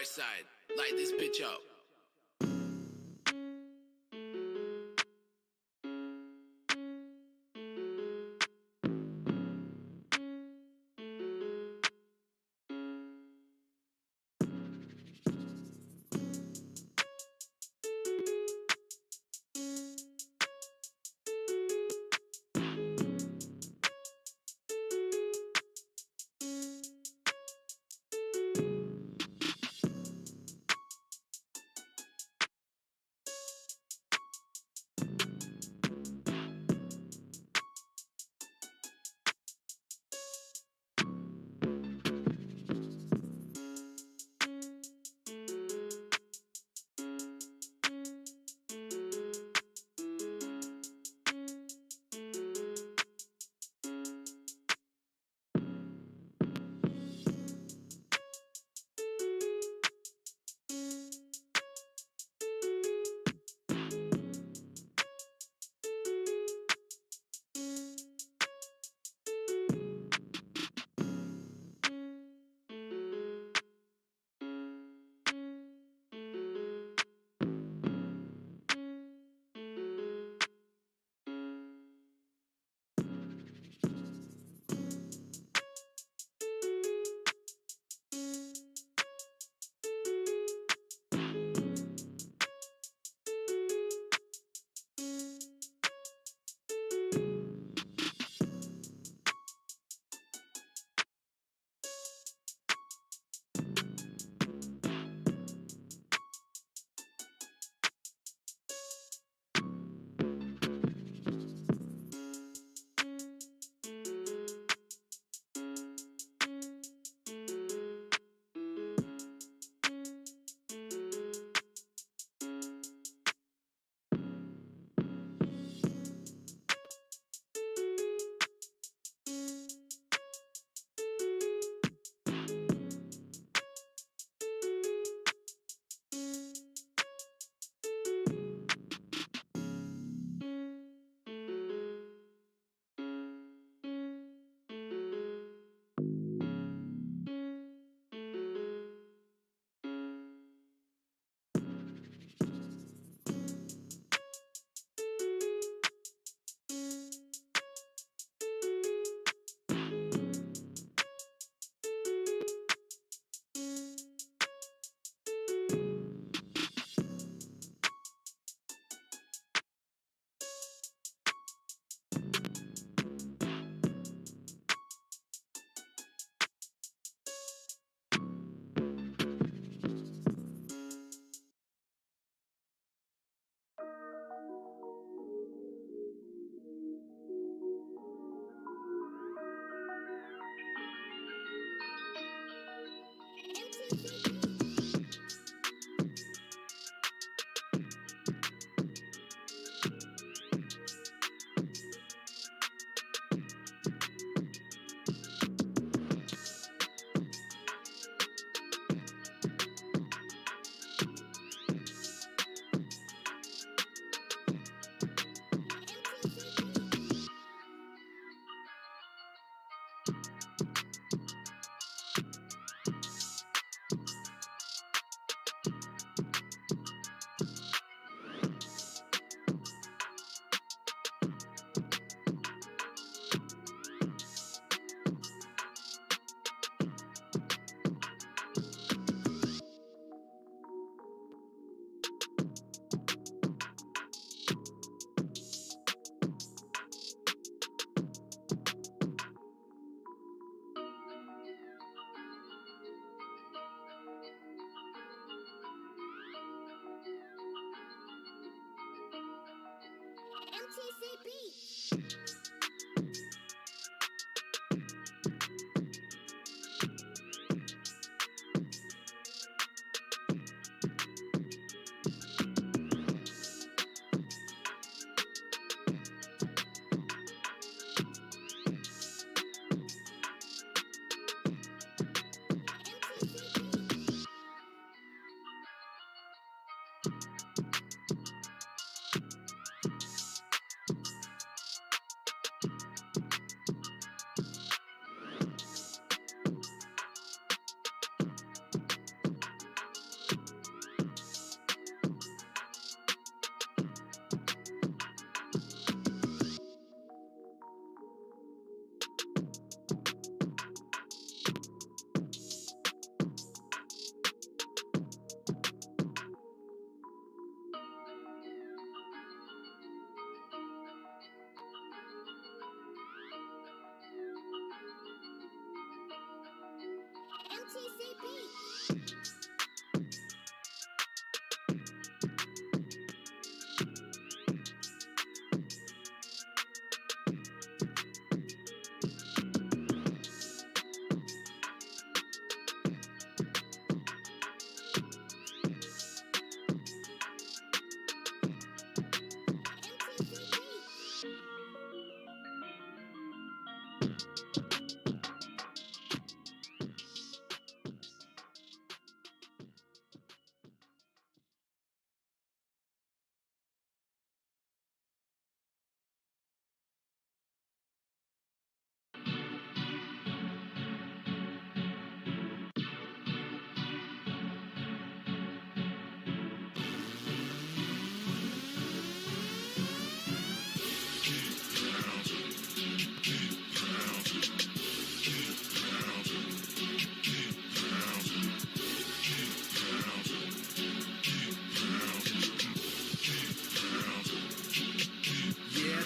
right side. Light this bitch up.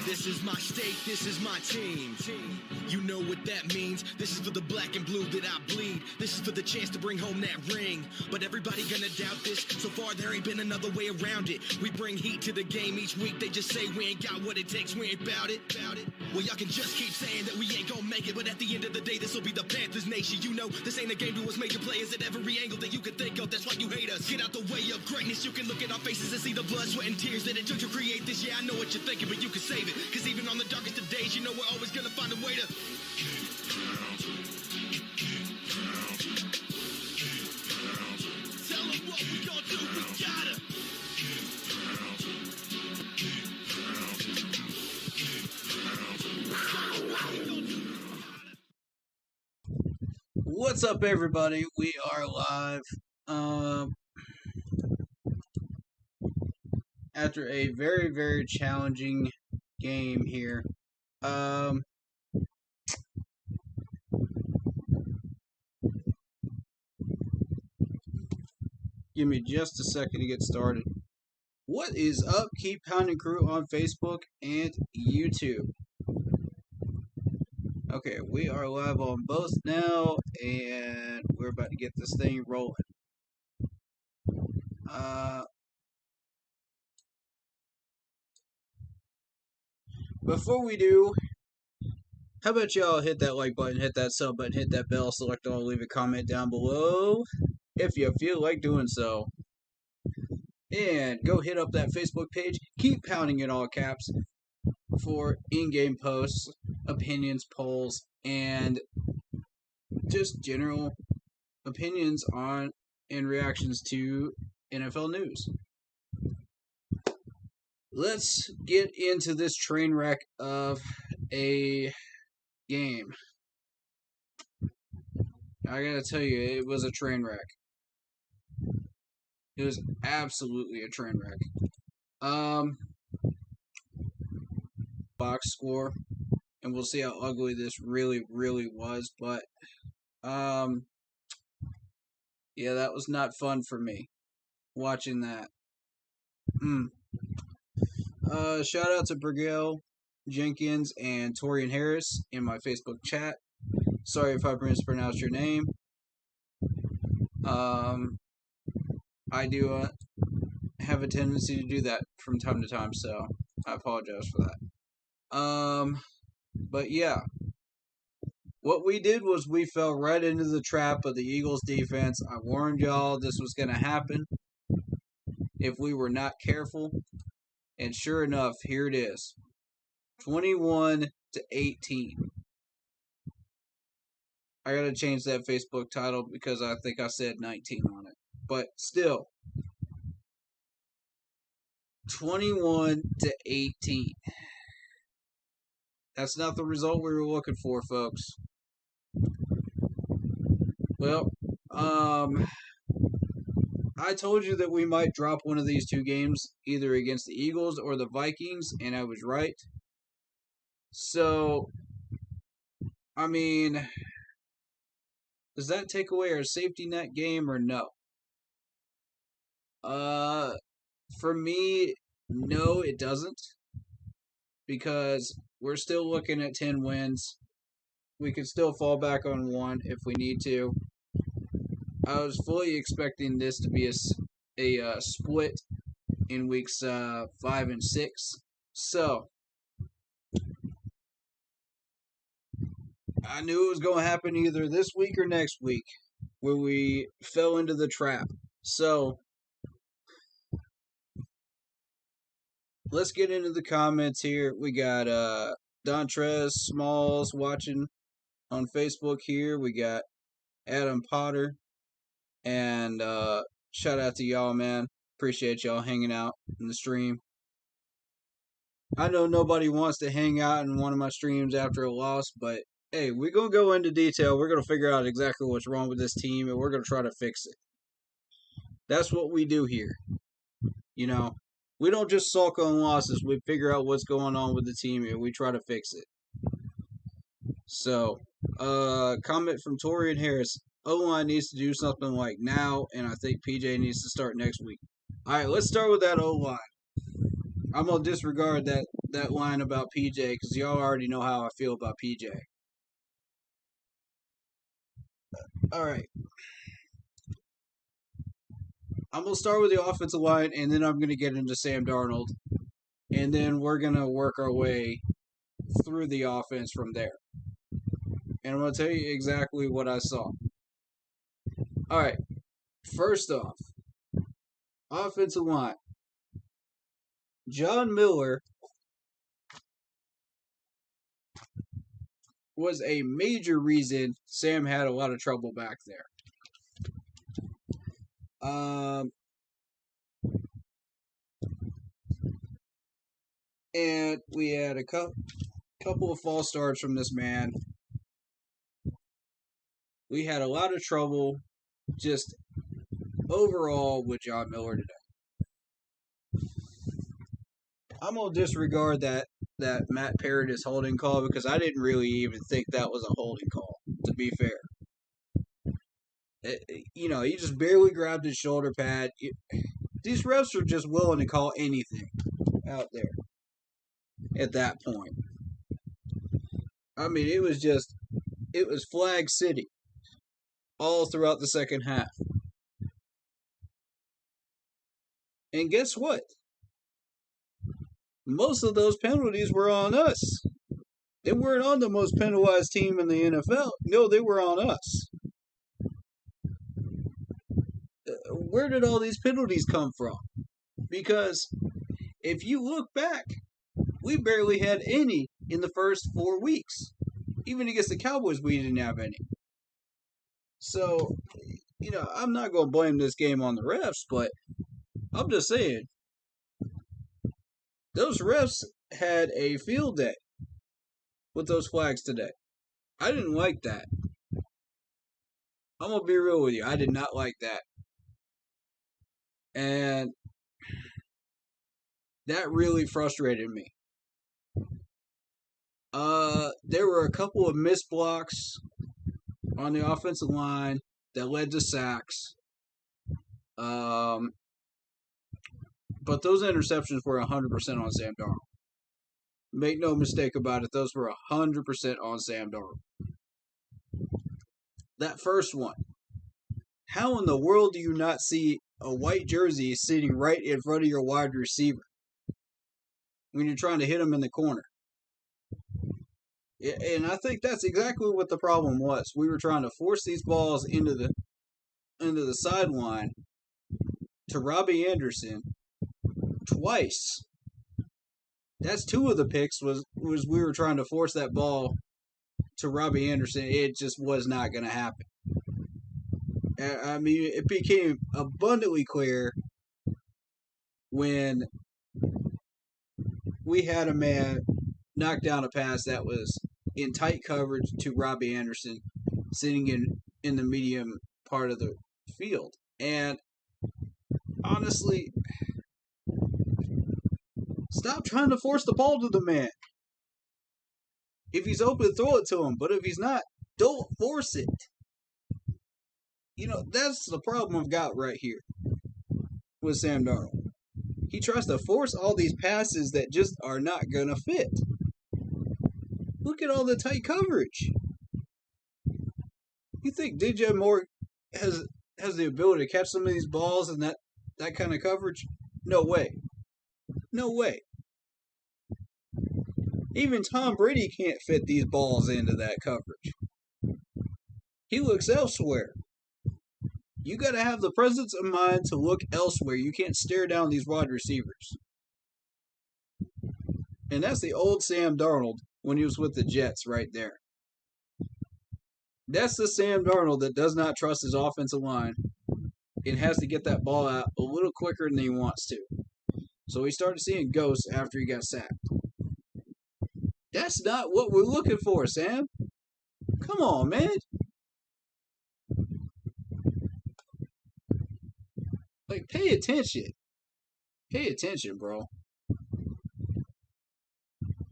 This is my state, this is my team. You know what that means. This is for the black and blue that I bleed. This is for the chance to bring home that ring. But everybody gonna doubt this. So far there ain't been another way around it. We bring heat to the game each week. They just say we ain't got what it takes, we ain't bout it. Well, y'all can just keep saying that we ain't gonna make it, but at the end of the day, this'll be the Panthers nation. You know, this ain't a game to us major players at every angle that you can think of. That's why you hate us. Get out the way of greatness. You can look at our faces and see the blood, sweat, and tears that it took to create this. Yeah, I know what you're thinking, but you can save it. Cause even on the darkest of days, you know we're always gonna find a way to tell them what we gonna do, we gotta What's up, everybody? We are live. After a very, very challenging game here. Give me just a second to get started. What is up, Keep Pounding Crew on Facebook and YouTube? Okay, we are live on both now, and we're about to get this thing rolling. Before we do, how about y'all hit that like button, hit that sub button, hit that bell, select all, leave a comment down below if you feel like doing so. And go hit up that Facebook page, keep pounding in all caps, for in-game posts, opinions, polls, and just general opinions on and reactions to NFL news. Let's get into this train wreck of a game. I gotta tell you, it was a train wreck. It was absolutely a train wreck. Box score, and we'll see how ugly this really, really was, but, yeah, that was not fun for me, watching that. Shout out to Brigel Jenkins and Torian Harris in my Facebook chat. Sorry if I mispronounced your name. I do have a tendency to do that from time to time, so I apologize for that. But yeah, what we did was we fell right into the trap of the Eagles defense. I warned y'all this was going to happen if we were not careful, and sure enough, here it is. 21-18. I gotta change that Facebook title because I think I said 19 on it. But still, 21-18. That's not the result we were looking for, folks. Well, I told you that we might drop one of these two games, either against the Eagles or the Vikings, and I was right. So, I mean, does that take away our safety net game or no? For me, no, it doesn't. Because we're still looking at 10 wins. We could still fall back on one if we need to. I was fully expecting this to be a split in weeks 5 and 6. So I knew it was going to happen either this week or next week, where we fell into the trap. So let's get into the comments here. We got Dontrez Smalls watching on Facebook here. We got Adam Potter. And shout out to y'all, man. Appreciate y'all hanging out in the stream. I know nobody wants to hang out in one of my streams after a loss, but hey, we're going to go into detail. We're going to figure out exactly what's wrong with this team, and we're going to try to fix it. That's what we do here. You know, we don't just sulk on losses. We figure out what's going on with the team, and we try to fix it. So, comment from Torian Harris. O-line needs to do something like now, and I think PJ needs to start next week. All right, let's start with that O-line. I'm going to disregard that line about PJ because y'all already know how I feel about PJ. All right. I'm going to start with the offensive line, and then I'm going to get into Sam Darnold. And then we're going to work our way through the offense from there. And I'm going to tell you exactly what I saw. All right. First off, offensive line. John Miller was a major reason Sam had a lot of trouble back there. And we had a couple of false starts from this man. We had a lot of trouble just overall with John Miller today. I'm going to disregard that Matt Paradis holding call because I didn't really even think that was a holding call, to be fair. He just barely grabbed his shoulder pad. These refs are just willing to call anything out there at that point. I mean, it was Flag City all throughout the second half. And guess what? Most of those penalties were on us. They weren't on the most penalized team in the NFL. No, they were on us. Where did all these penalties come from? Because if you look back, we barely had any in the first 4 weeks. Even against the Cowboys, we didn't have any. So, I'm not going to blame this game on the refs, but I'm just saying, those refs had a field day with those flags today. I didn't like that. I'm going to be real with you. I did not like that. And that really frustrated me. There were a couple of missed blocks on the offensive line that led to sacks. But those interceptions were 100% on Sam Darnold. Make no mistake about it, those were 100% on Sam Darnold. That first one. How in the world do you not see a white jersey sitting right in front of your wide receiver when you're trying to hit him in the corner? And I think that's exactly what the problem was. We were trying to force these balls into the sideline to Robbie Anderson twice. That's 2 of the picks was we were trying to force that ball to Robbie Anderson. It just was not going to happen. I mean, it became abundantly clear when we had a man knock down a pass that was in tight coverage to Robbie Anderson sitting in the medium part of the field. And honestly, stop trying to force the ball to the man. If he's open, throw it to him. But if he's not, don't force it. That's the problem I've got right here with Sam Darnold. He tries to force all these passes that just are not going to fit. Look at all the tight coverage. You think DJ Moore has has the ability to catch some of these balls and that kind of coverage? No way. No way. Even Tom Brady can't fit these balls into that coverage. He looks elsewhere. You got to have the presence of mind to look elsewhere. You can't stare down these wide receivers. And that's the old Sam Darnold when he was with the Jets right there. That's the Sam Darnold that does not trust his offensive line and has to get that ball out a little quicker than he wants to. So he started seeing ghosts after he got sacked. That's not what we're looking for, Sam. Come on, man. Like, pay attention. Pay attention, bro.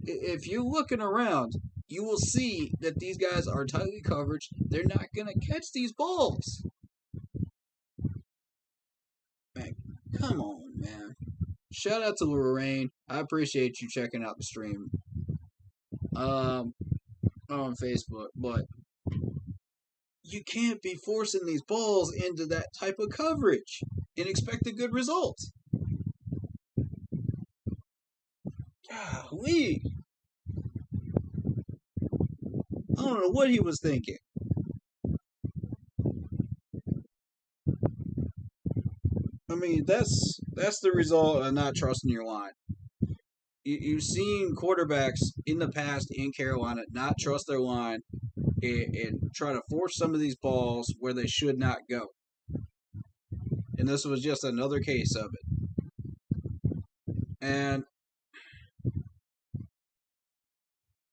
If you're looking around, you will see that these guys are tightly covered. They're not going to catch these balls. Man, come on, man. Shout out to Lorraine. I appreciate you checking out the stream on Facebook, but you can't be forcing these balls into that type of coverage and expect a good result. Golly. I don't know what he was thinking. I mean, that's the result of not trusting your line. You've seen quarterbacks in the past in Carolina not trust their line and try to force some of these balls where they should not go. And this was just another case of it. And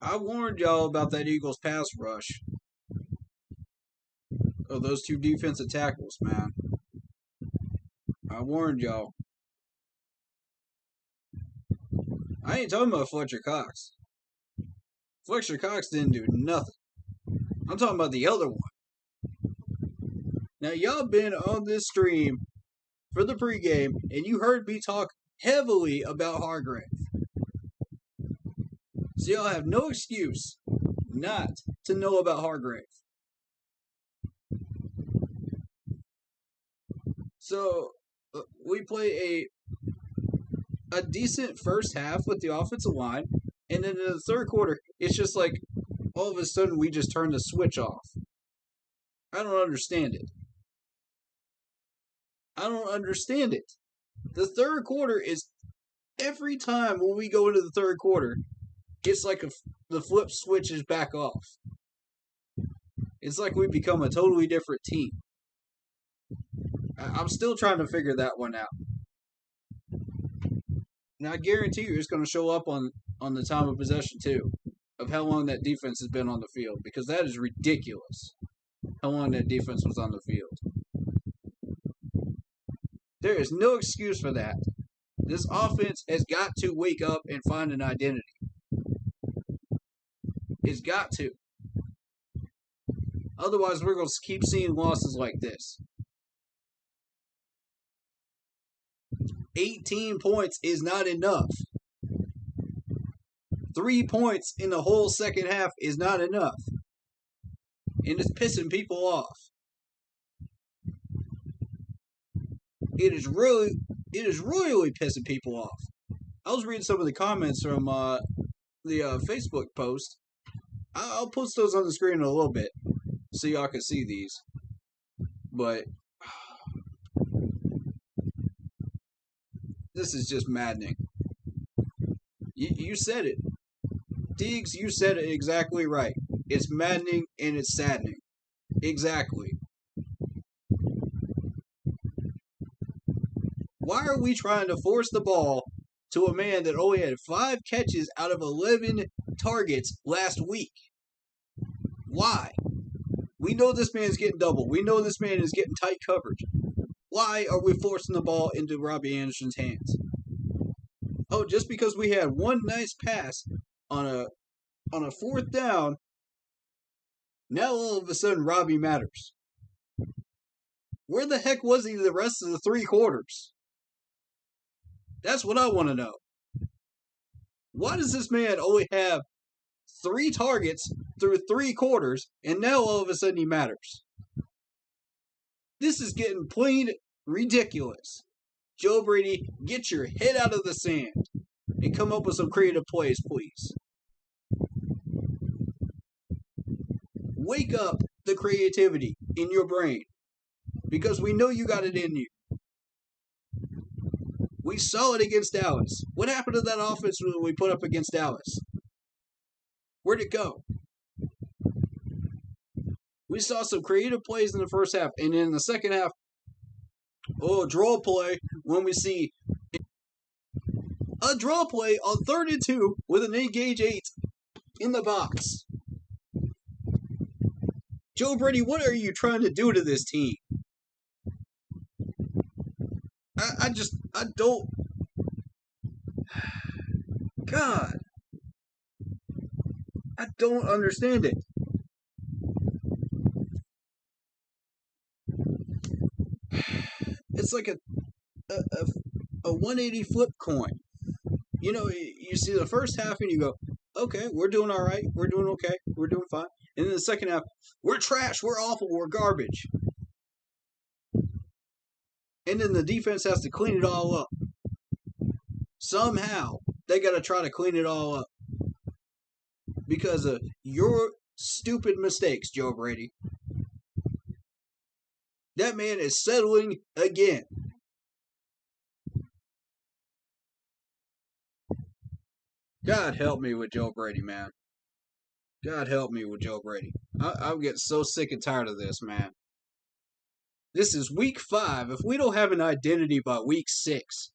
I warned y'all about that Eagles pass rush of those two defensive tackles, man. I warned y'all. I ain't talking about Fletcher Cox. Fletcher Cox didn't do nothing. I'm talking about the other one. Now, y'all been on this stream for the pregame, and you heard me talk heavily about Hargrave. So y'all have no excuse not to know about Hargrave. So, we play a decent first half with the offensive line, and then in the third quarter, it's just like all of a sudden we just turn the switch off. I don't understand it. I don't understand it. The third quarter is every time when we go into the third quarter, it's like the flip switch is back off. It's like we become a totally different team. I'm still trying to figure that one out. Now I guarantee you it's going to show up on the time of possession too, of how long that defense has been on the field, because that is ridiculous how long that defense was on the field. There is no excuse for that. This offense has got to wake up and find an identity. It's got to. Otherwise, we're going to keep seeing losses like this. 18 points is not enough. 3 points in the whole second half is not enough. And it's pissing people off. It is really pissing people off. I was reading some of the comments from the Facebook post. I'll post those on the screen in a little bit so y'all can see these. But this is just maddening. You said it. Deegs, you said it exactly right. It's maddening and it's saddening. Exactly. Why are we trying to force the ball to a man that only had 5 catches out of 11 targets last week? Why? We know this man is getting double. We know this man is getting tight coverage. Why are we forcing the ball into Robbie Anderson's hands? Oh, just because we had one nice pass on a fourth down, now all of a sudden Robbie matters. Where the heck was he the rest of the 3 quarters? That's what I want to know. Why does this man only have 3 targets through 3 quarters, and now all of a sudden he matters? This is getting plain ridiculous. Joe Brady, get your head out of the sand and come up with some creative plays, please. Wake up the creativity in your brain because we know you got it in you. We saw it against Dallas. What happened to that offense when we put up against Dallas? Where'd it go? We saw some creative plays in the first half, and in the second half, draw play when we see a draw play on 3rd and 2 with an engage 8 in the box. Joe Brady, what are you trying to do to this team? I don't. God. I don't understand it. It's like a 180 flip coin. You know, you see the first half and you go, okay, we're doing all right. We're doing okay. We're doing fine. And then the second half, we're trash. We're awful. We're garbage. And then the defense has to clean it all up. Somehow, they got to try to clean it all up. Because of your stupid mistakes, Joe Brady. That man is settling again. God help me with Joe Brady, man. God help me with Joe Brady. I'm getting so sick and tired of this, man. This is week 5. If we don't have an identity by week 6,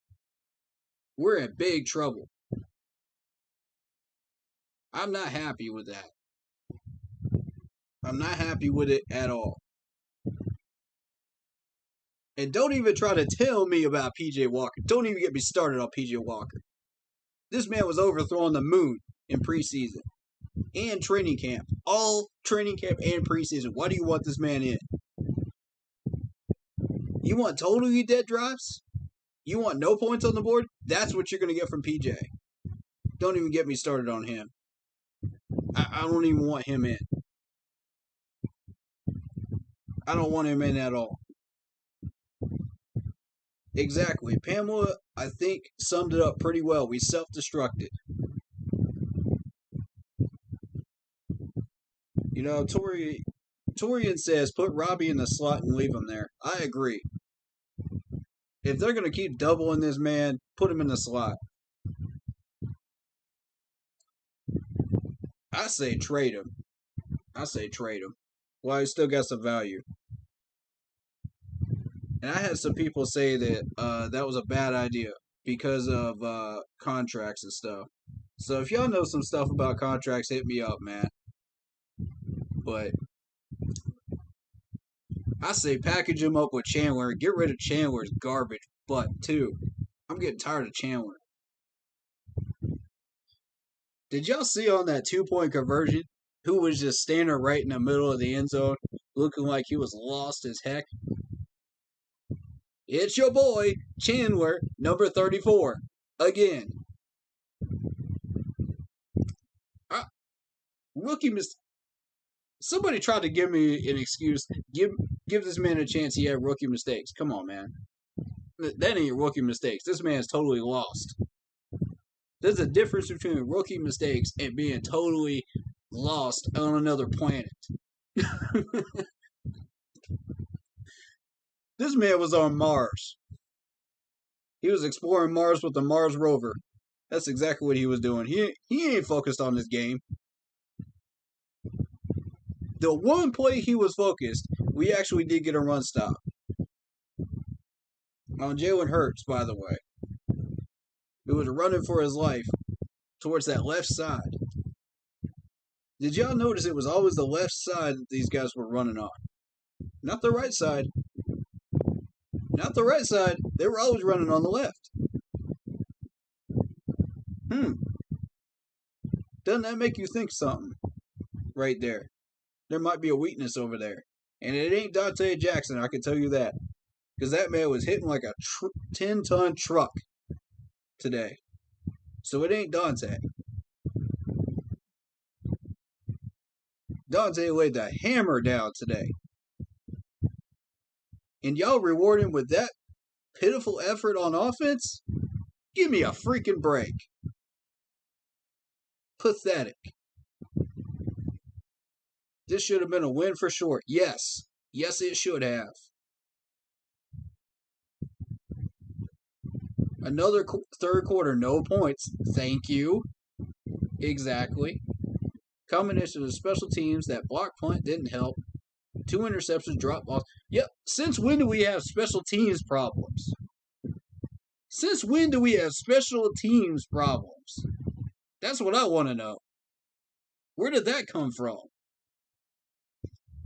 we're in big trouble. I'm not happy with that. I'm not happy with it at all. And don't even try to tell me about PJ Walker. Don't even get me started on PJ Walker. This man was overthrowing the moon in preseason and training camp. All training camp and preseason. Why do you want this man in? You want totally dead drives? You want no points on the board? That's what you're going to get from PJ. Don't even get me started on him. I don't even want him in. I don't want him in at all. Exactly. Pamela, I think, summed it up pretty well. We self-destructed. You know, Torian says, put Robbie in the slot and leave him there. I agree. If they're going to keep doubling this man, put him in the slot. I say trade him. Well, he still got some value. And I had some people say that that was a bad idea because of contracts and stuff. So if y'all know some stuff about contracts, hit me up, man. But I say package him up with Chandler and get rid of Chandler's garbage butt, too. I'm getting tired of Chandler. Did y'all see on that 2-point conversion who was just standing right in the middle of the end zone looking like he was lost as heck? It's your boy, Chandler, number 34. Again. Rookie mistake. Somebody tried to give me an excuse. Give this man a chance. He had rookie mistakes. Come on, man. That ain't rookie mistakes. This man's totally lost. There's a difference between rookie mistakes and being totally lost on another planet. This man was on Mars. He was exploring Mars with the Mars rover. That's exactly what he was doing. He ain't focused on this game. The one play he was focused, we actually did get a run stop. On Jalen Hurts, by the way. Who was running for his life towards that left side. Did y'all notice it was always the left side that these guys were running on? Not the right side. Not the right side. They were always running on the left. Doesn't that make you think something? Right there. There might be a weakness over there. And it ain't Dante Jackson, I can tell you that. Because that man was hitting like a 10-ton truck today. So it ain't Dante. Dante laid the hammer down today. and y'all reward him with that pitiful effort on offense? Give me a freaking break. Pathetic. This should have been a win for sure. Yes. Yes, it should have. Another third quarter, no points. Thank you. Exactly. Combination of special teams, that block punt didn't help. 2 interceptions, drop balls. Yep. Since when do we have special teams problems? Since when do we have special teams problems? That's what I want to know. Where did that come from?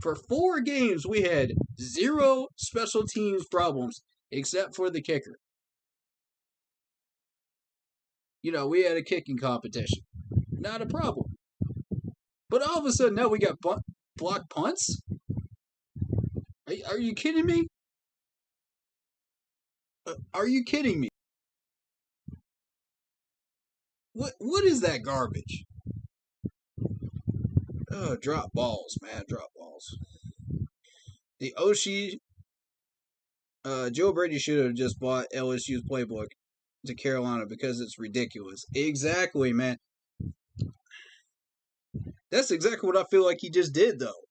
For 4 games, we had 0 special teams problems, except for the kicker. We had a kicking competition. Not a problem. But all of a sudden, now we got block punts? Are you kidding me? Are you kidding me? What is that garbage? Oh, drop balls, man. Drop balls. The Oshie, Joe Brady should have just bought LSU's playbook to Carolina because it's ridiculous. Exactly, man. That's exactly what I feel like he just did, though.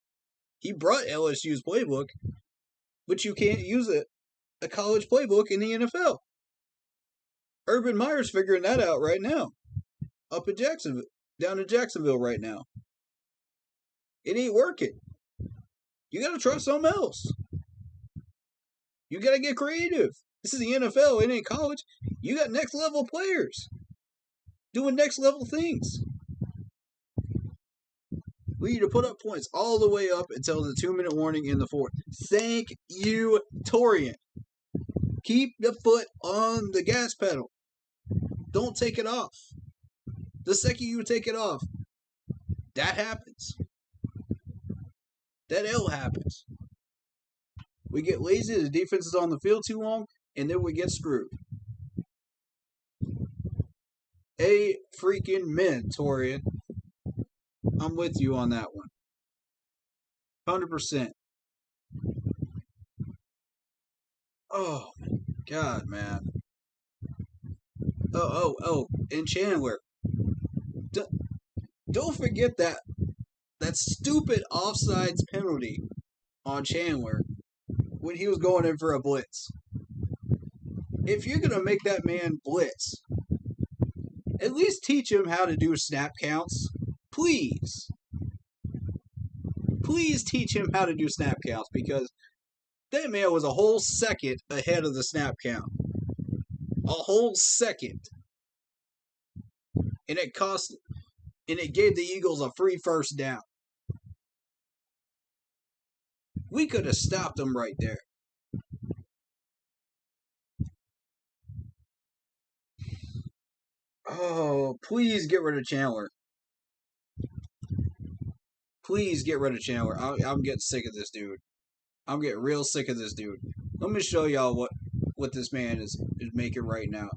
He brought LSU's playbook, but you can't use a college playbook in the NFL. Urban Meyer's figuring that out right now. Up in Jacksonville, down in Jacksonville right now. It ain't working. You gotta try something else. You gotta get creative. This is the NFL, it ain't college. You got next level players doing next level things. We need to put up points all the way up until the 2-minute warning in the fourth. Thank you, Torian. Keep the foot on the gas pedal. Don't take it off. The second you take it off, that happens. That L happens. We get lazy, the defense is on the field too long, and then we get screwed. A freaking min, Torian. I'm with you on that one. 100%. Oh, God, man. Oh, and Chandler. Don't forget that stupid offsides penalty on Chandler when he was going in for a blitz. If you're going to make that man blitz, at least teach him how to do snap counts. Please. Please teach him how to do snap counts because that man was a whole second ahead of the snap count. A whole second. And it gave the Eagles a free first down. We could have stopped them right there. Oh, please get rid of Chandler. Please get rid of Chandler. I'm getting sick of this dude. I'm getting real sick of this dude. Let me show y'all what this man is making right now.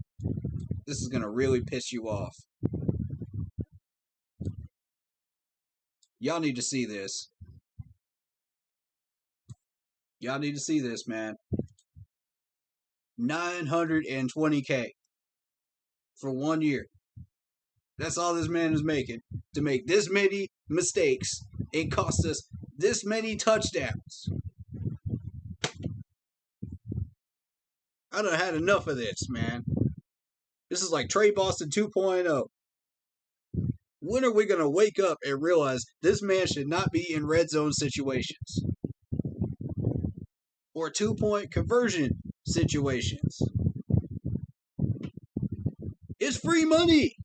This is going to really piss you off. Y'all need to see this. Y'all need to see this, man. $920K for 1 year. That's all this man is making to make this many mistakes and cost us this many touchdowns. I done had enough of this, man. This is like Trey Boston 2.0. When are we going to wake up and realize this man should not be in red zone situations? Or 2-point conversion situations? It's free money.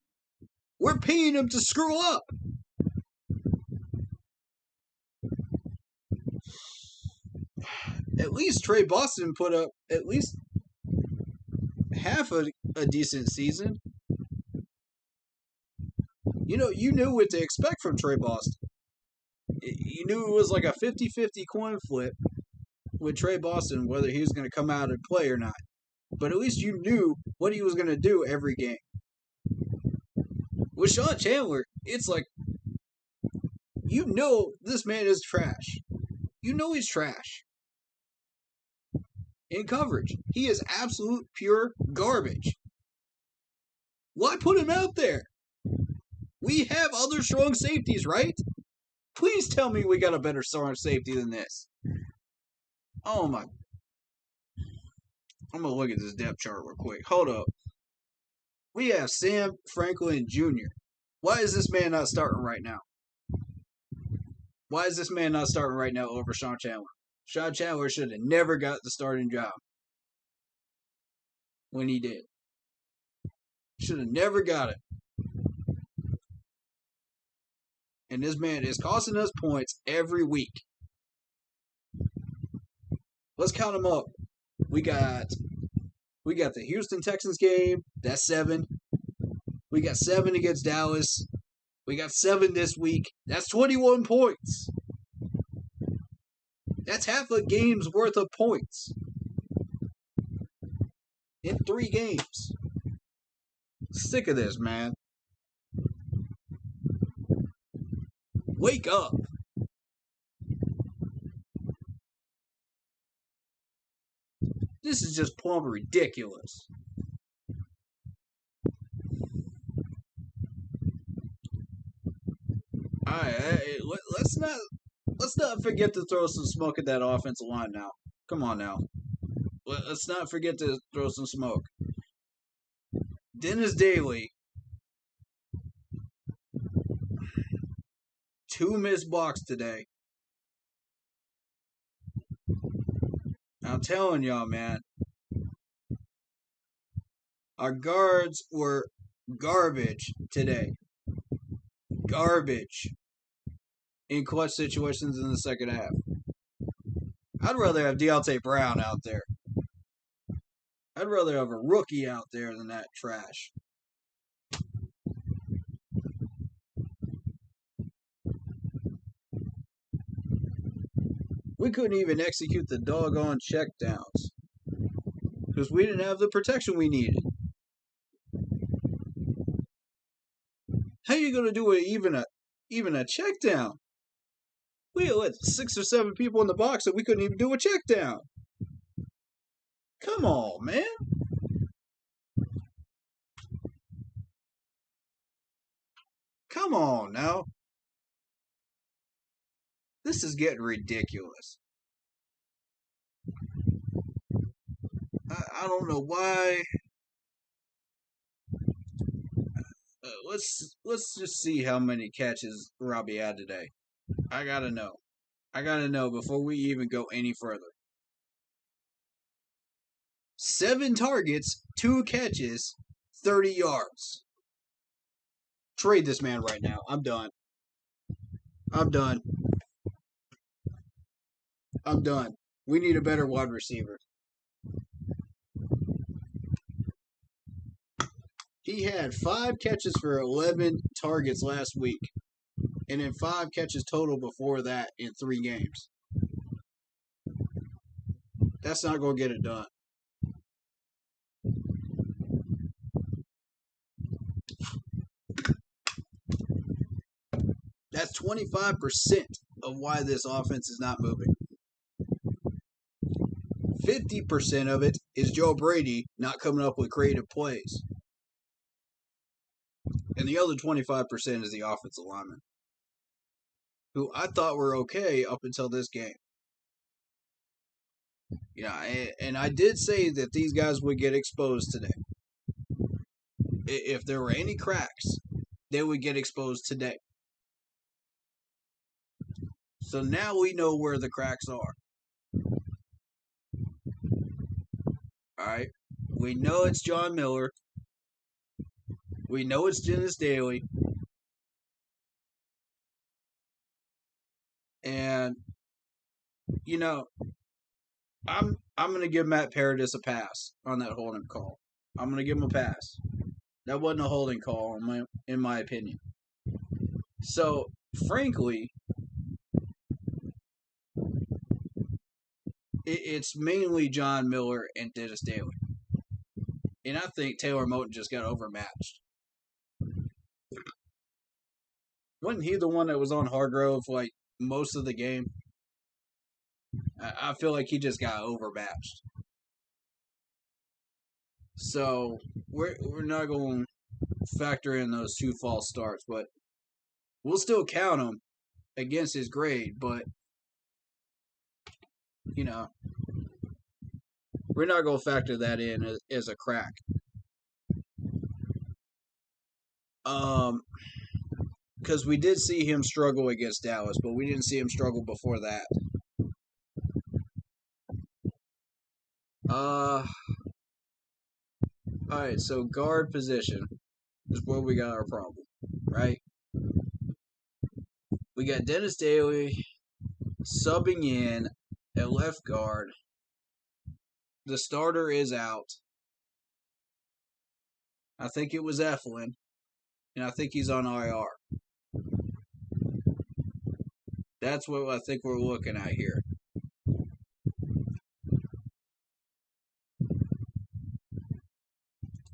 We're paying him to screw up. At least Trey Boston put up at least half a decent season. You knew what to expect from Trey Boston. You knew it was like a 50-50 coin flip with Trey Boston, whether he was going to come out and play or not. But at least you knew what he was going to do every game. With Sean Chandler, it's like, you know this man is trash. You know he's trash. in coverage. He is absolute pure garbage. Why put him out there? We have other strong safeties, right? Please tell me we got a better strong safety than this. Oh my. I'm going to look at this depth chart real quick. Hold up. We have Sam Franklin Jr. Why is this man not starting right now? Why is this man not starting right now over Sean Chandler? Sean Chandler should have never got the starting job when he did. Should have never got it. And this man is costing us points every week. Let's count them up. We got the Houston Texans game. That's 7. We got 7 against Dallas. We got 7 this week. That's 21 points. That's half a game's worth of points in 3 games. Sick of this, man. Wake up. This is just plumb ridiculous. Alright, let's not forget to throw some smoke at that offensive line now. Come on now. Let's not forget to throw some smoke. Dennis Daly, 2 missed blocks today. I'm telling y'all, man. Our guards were garbage today. Garbage. In clutch situations in the second half. I'd rather have Deontay Brown out there. I'd rather have a rookie out there than that trash. We couldn't even execute the doggone checkdowns because we didn't have the protection we needed. How are you going to do even a check down? We had 6 or 7 people in the box and we couldn't even do a check down. Come on, man. Come on now. This is getting ridiculous. I don't know why. Let's just see how many catches Robbie had today. I gotta know. I gotta know before we even go any further. 7 targets, 2 catches, 30 yards. Trade this man right now. I'm done. I'm done. I'm done. We need a better wide receiver. He had 5 catches for 11 targets last week. And then 5 catches total before that in 3 games. That's not going to get it done. That's 25% of why this offense is not moving. 50% of it is Joe Brady not coming up with creative plays. And the other 25% is the offensive linemen, who I thought were okay up until this game. Yeah, and I did say that these guys would get exposed today. If there were any cracks, they would get exposed today. So now we know where the cracks are. Alright? We know it's John Miller. We know it's Dennis Daly. And, I'm going to give Matt Paradis a pass on that holding call. I'm going to give him a pass. That wasn't a holding call, in my opinion. So, frankly, it's mainly John Miller and Dennis Daly. And I think Taylor Moton just got overmatched. Wasn't he the one that was on Hargrove most of the game? I feel like he just got overmatched. So we're not going to factor in those 2 false starts, but we'll still count him against his grade. But you know, we're not going to factor that in as a crack. Because we did see him struggle against Dallas, but we didn't see him struggle before that. All right, so guard position is where we got our problem, right? We got Dennis Daly subbing in at left guard. The starter is out. I think it was Eflin, and I think he's on IR. That's what I think we're looking at here.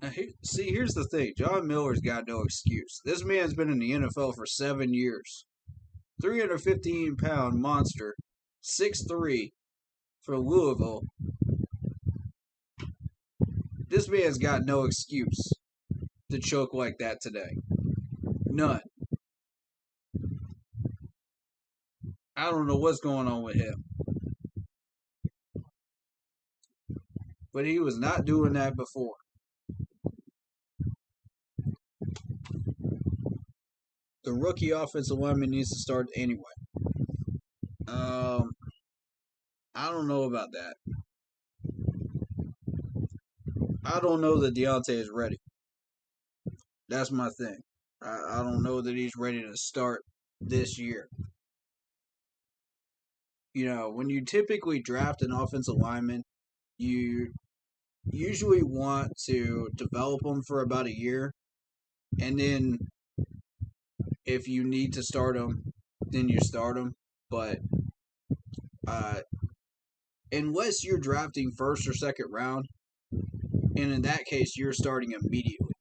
Now, here's the thing. John Miller's got no excuse. This man's been in the NFL for 7 years. 315-pound monster, 6'3", from Louisville. This man's got no excuse to choke like that today. None. I don't know what's going on with him. But he was not doing that before. The rookie offensive lineman needs to start anyway. I don't know about that. I don't know that Deontay is ready. That's my thing. I don't know that he's ready to start this year. You know, when you typically draft an offensive lineman, you usually want to develop them for about a year, and then if you need to start them, then you start them. But unless you're drafting first or second round, and in that case, you're starting immediately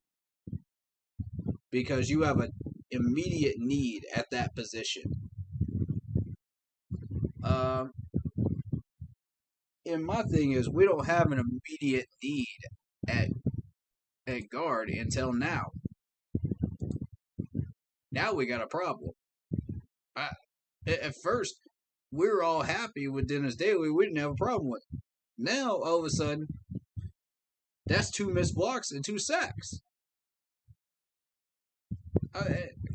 because you have an immediate need at that position. And my thing is, we don't have an immediate need at guard until now. Now we got a problem. At first, we were all happy with Dennis Daly. We didn't have a problem with him. Now, all of a sudden, that's 2 missed blocks and 2 sacks.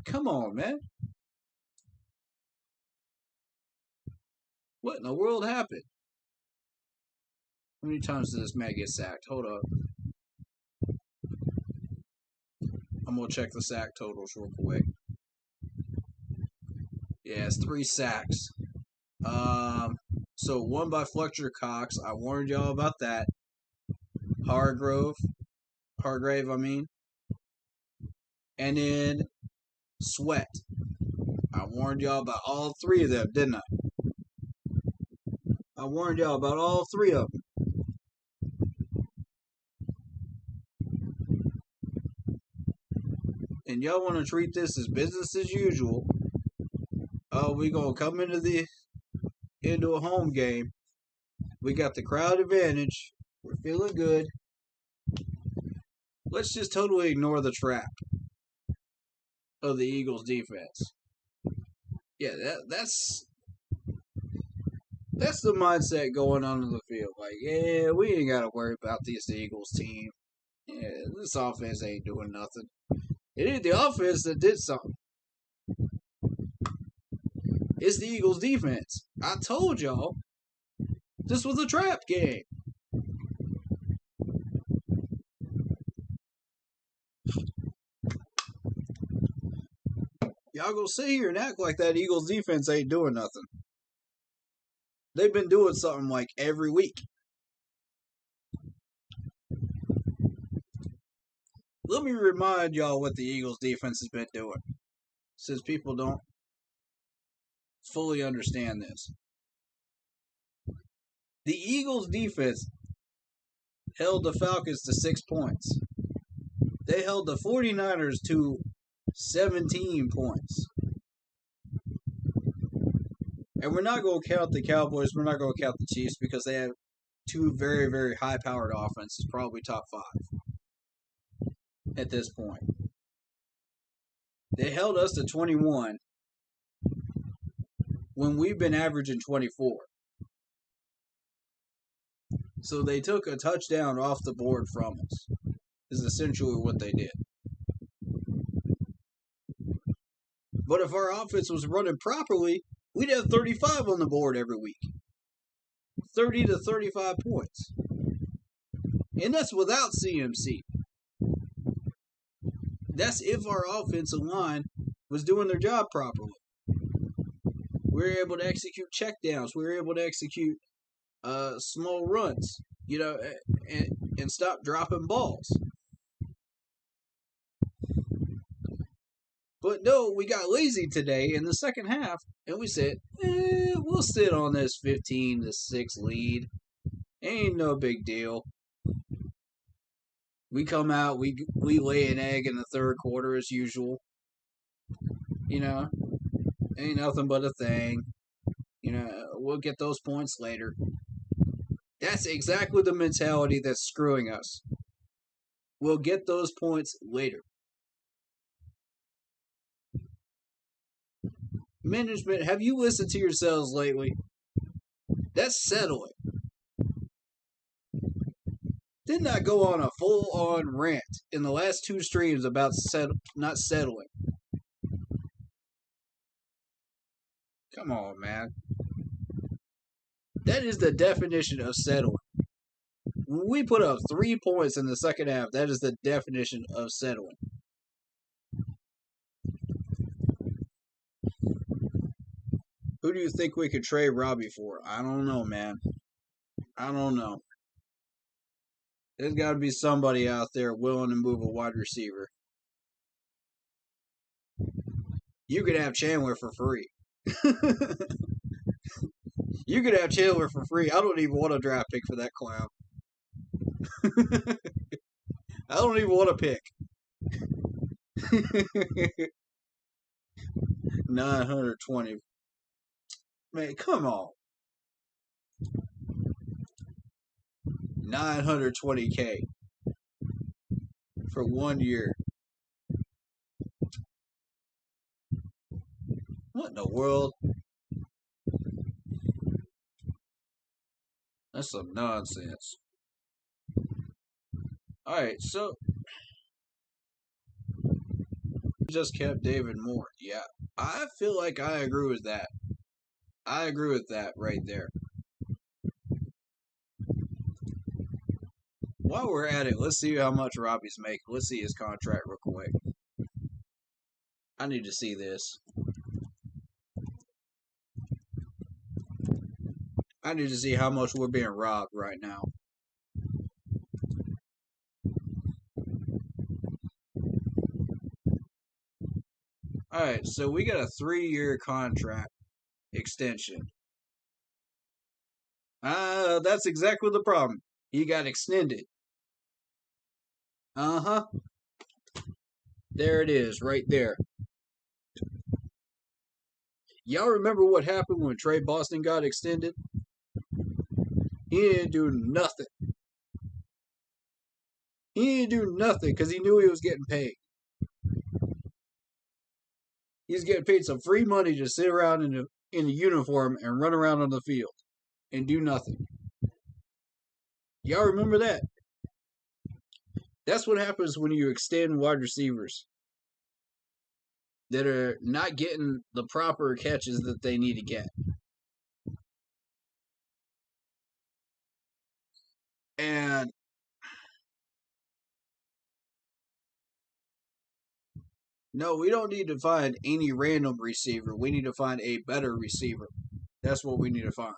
Come on, man. What in the world happened? How many times did this man get sacked? Hold up. I'm going to check the sack totals real quick. Yeah, it's 3 sacks. So 1 by Fletcher Cox. I warned y'all about that. Hargrave, I mean. And then Sweat. I warned y'all about all 3 of them, didn't I? I warned y'all about all 3 of them. And y'all want to treat this as business as usual. Oh, we gonna come into a home game. We got the crowd advantage. We're feeling good. Let's just totally ignore the trap of the Eagles defense. Yeah, that's the mindset going on in the field. Like, yeah, we ain't gotta worry about this Eagles team. Yeah, this offense ain't doing nothing. It ain't the offense that did something. It's the Eagles defense. I told y'all this was a trap game. Y'all go sit here and act like that Eagles defense ain't doing nothing. They've been doing something like every week. Let me remind y'all what the Eagles defense has been doing, since people don't fully understand this. The Eagles defense held the Falcons to 6 points. They held the 49ers to 17 points. And we're not going to count the Cowboys. We're not going to count the Chiefs because they two very, very high-powered offenses, probably top 5 at this point. They held us to 21 when we've been averaging 24. So they took a touchdown off the board from us, is essentially what they did. But if our offense was running properly, we'd have 35 on the board every week. 30 to 35 points. And that's without CMC. That's if our offensive line was doing their job properly. We were able to execute checkdowns. We were able to execute small runs, and stop dropping balls. But no, we got lazy today in the second half, and we said, we'll sit on this 15-6 lead. Ain't no big deal. We come out, we lay an egg in the third quarter as usual. Ain't nothing but a thing. We'll get those points later. That's exactly the mentality that's screwing us. We'll get those points later. Management, have you listened to yourselves lately? That's settling. Didn't I go on a full-on rant in the last 2 streams about not settling? Come on, man. That is the definition of settling. When we put up 3 points in the second half, that is the definition of settling. Who do you think we could trade Robbie for? I don't know, man. I don't know. There's got to be somebody out there willing to move a wide receiver. You could have Chandler for free. You could have Chandler for free. I don't even want a draft pick for that clown. I don't even want a pick. 920. Man, come on. 920K for 1 year. What in the world? That's some nonsense. Alright, so just kept David Moore. Yeah, I feel like I agree with that. I agree with that right there. While we're at it, let's see how much Robbie's making. Let's see his contract real quick. I need to see this. I need to see how much we're being robbed right now. Alright, so we got a 3-year contract extension. That's exactly the problem. He got extended. There it is, right there. Y'all remember what happened when Trey Boston got extended? He didn't do nothing. He didn't do nothing because he knew he was getting paid. He's getting paid some free money to sit around in a uniform and run around on the field and do nothing. Y'all remember that? That's what happens when you extend wide receivers that are not getting the proper catches that they need to get. And no, we don't need to find any random receiver. We need to find a better receiver. That's what we need to find.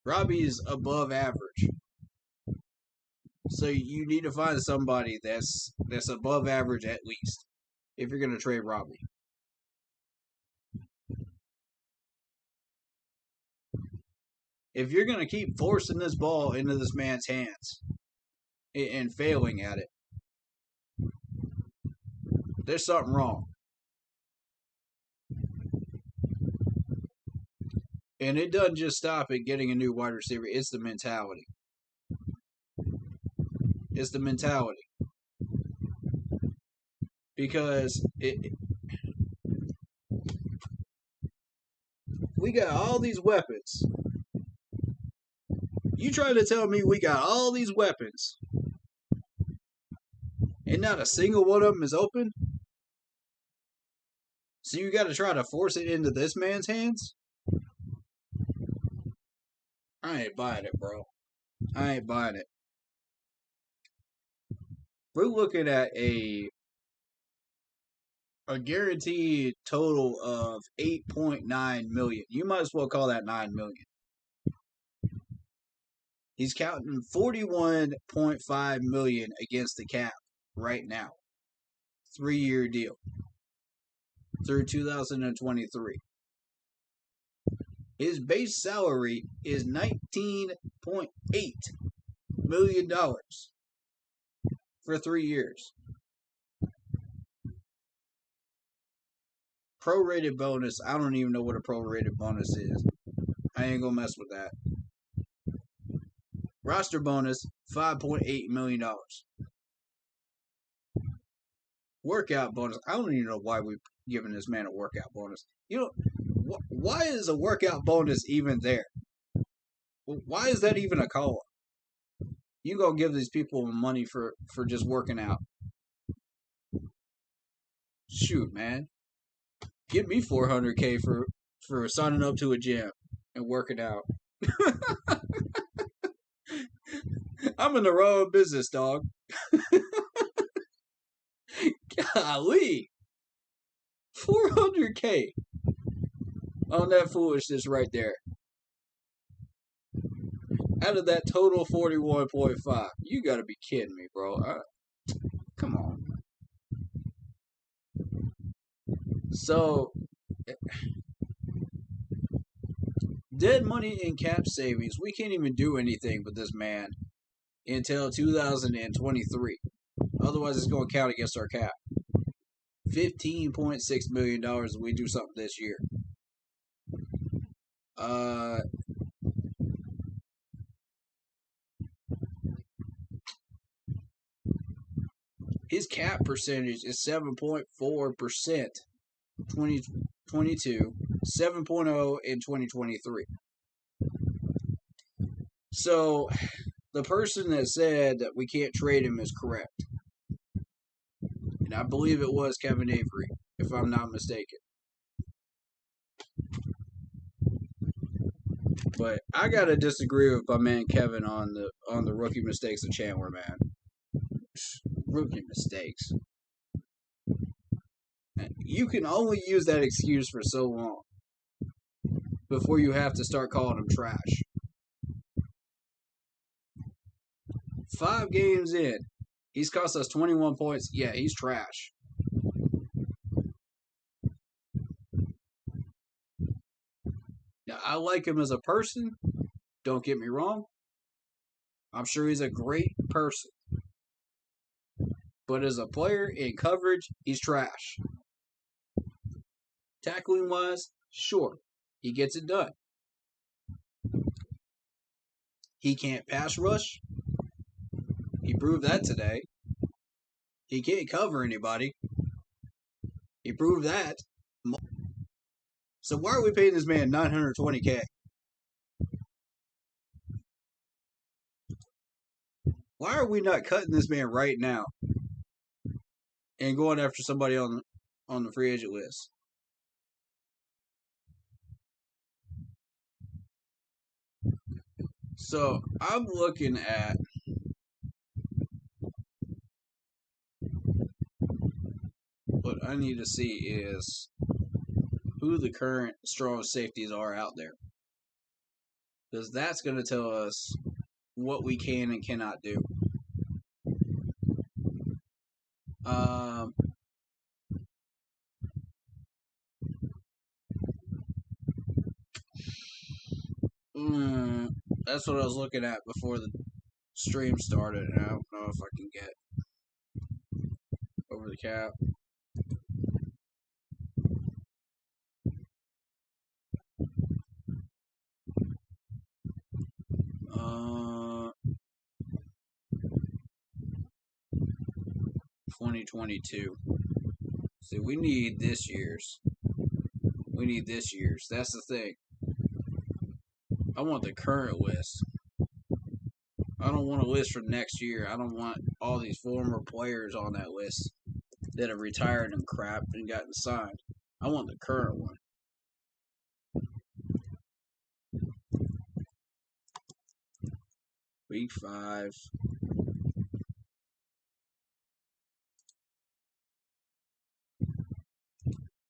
Robbie's above average. So you need to find somebody that's above average at least if you're going to trade Robbie. If you're going to keep forcing this ball into this man's hands and failing at it, there's something wrong. And it doesn't just stop at getting a new wide receiver. It's the mentality. It's the mentality. Because we got all these weapons. You trying to tell me we got all these weapons and not a single one of them is open? So you got to try to force it into this man's hands? I ain't buying it, bro. I ain't buying it. We're looking at a guaranteed total of 8.9 million. You might as well call that 9 million. He's counting 41.5 million against the cap right now. 3-year deal through 2023. His base salary is $19.8 million for 3 years. Prorated bonus, I don't even know what a prorated bonus is. I ain't gonna mess with that. Roster bonus, $5.8 million. Workout bonus, I don't even know why we're giving this man a workout bonus. You know, why is a workout bonus even there? Why is that even a call? You gonna give these people money for just working out? Shoot, man. Give me $400K for signing up to a gym and working out. I'm in the wrong business, dog. Golly. 400K on that foolishness right there. Out of that total 41.5. You gotta be kidding me, bro. Come on. So, dead money and cap savings, we can't even do anything with this man until 2023. Otherwise, it's going to count against our cap. $15.6 million if we do something this year. His cap percentage is 7.4%, 2022, 7.0 in 2023. So, the person that said that we can't trade him is correct. And I believe it was Kevin Avery, if I'm not mistaken. But I gotta disagree with my man Kevin on the rookie mistakes of Chandler, man. Rookie mistakes. You can only use that excuse for so long before you have to start calling him trash. 5 games in, he's cost us 21 points. Yeah, he's trash. Now, I like him as a person. Don't get me wrong. I'm sure he's a great person. But as a player in coverage, he's trash. Tackling wise, sure, he gets it done. He can't pass rush. He proved that today. He can't cover anybody. He proved that. So why are we paying this man $920K? Why are we not cutting this man right now and going after somebody on the free agent list? So I'm looking at what I need to see is who the current strong safeties are out there. Because that's going to tell us what we can and cannot do. That's what I was looking at before the stream started, and I don't know if I can get over the cap. 2022. See, we need this year's. We need this year's. That's the thing. I want the current list. I don't want a list for next year. I don't want all these former players on that list that have retired and crap and gotten signed. I want the current one. Week 5.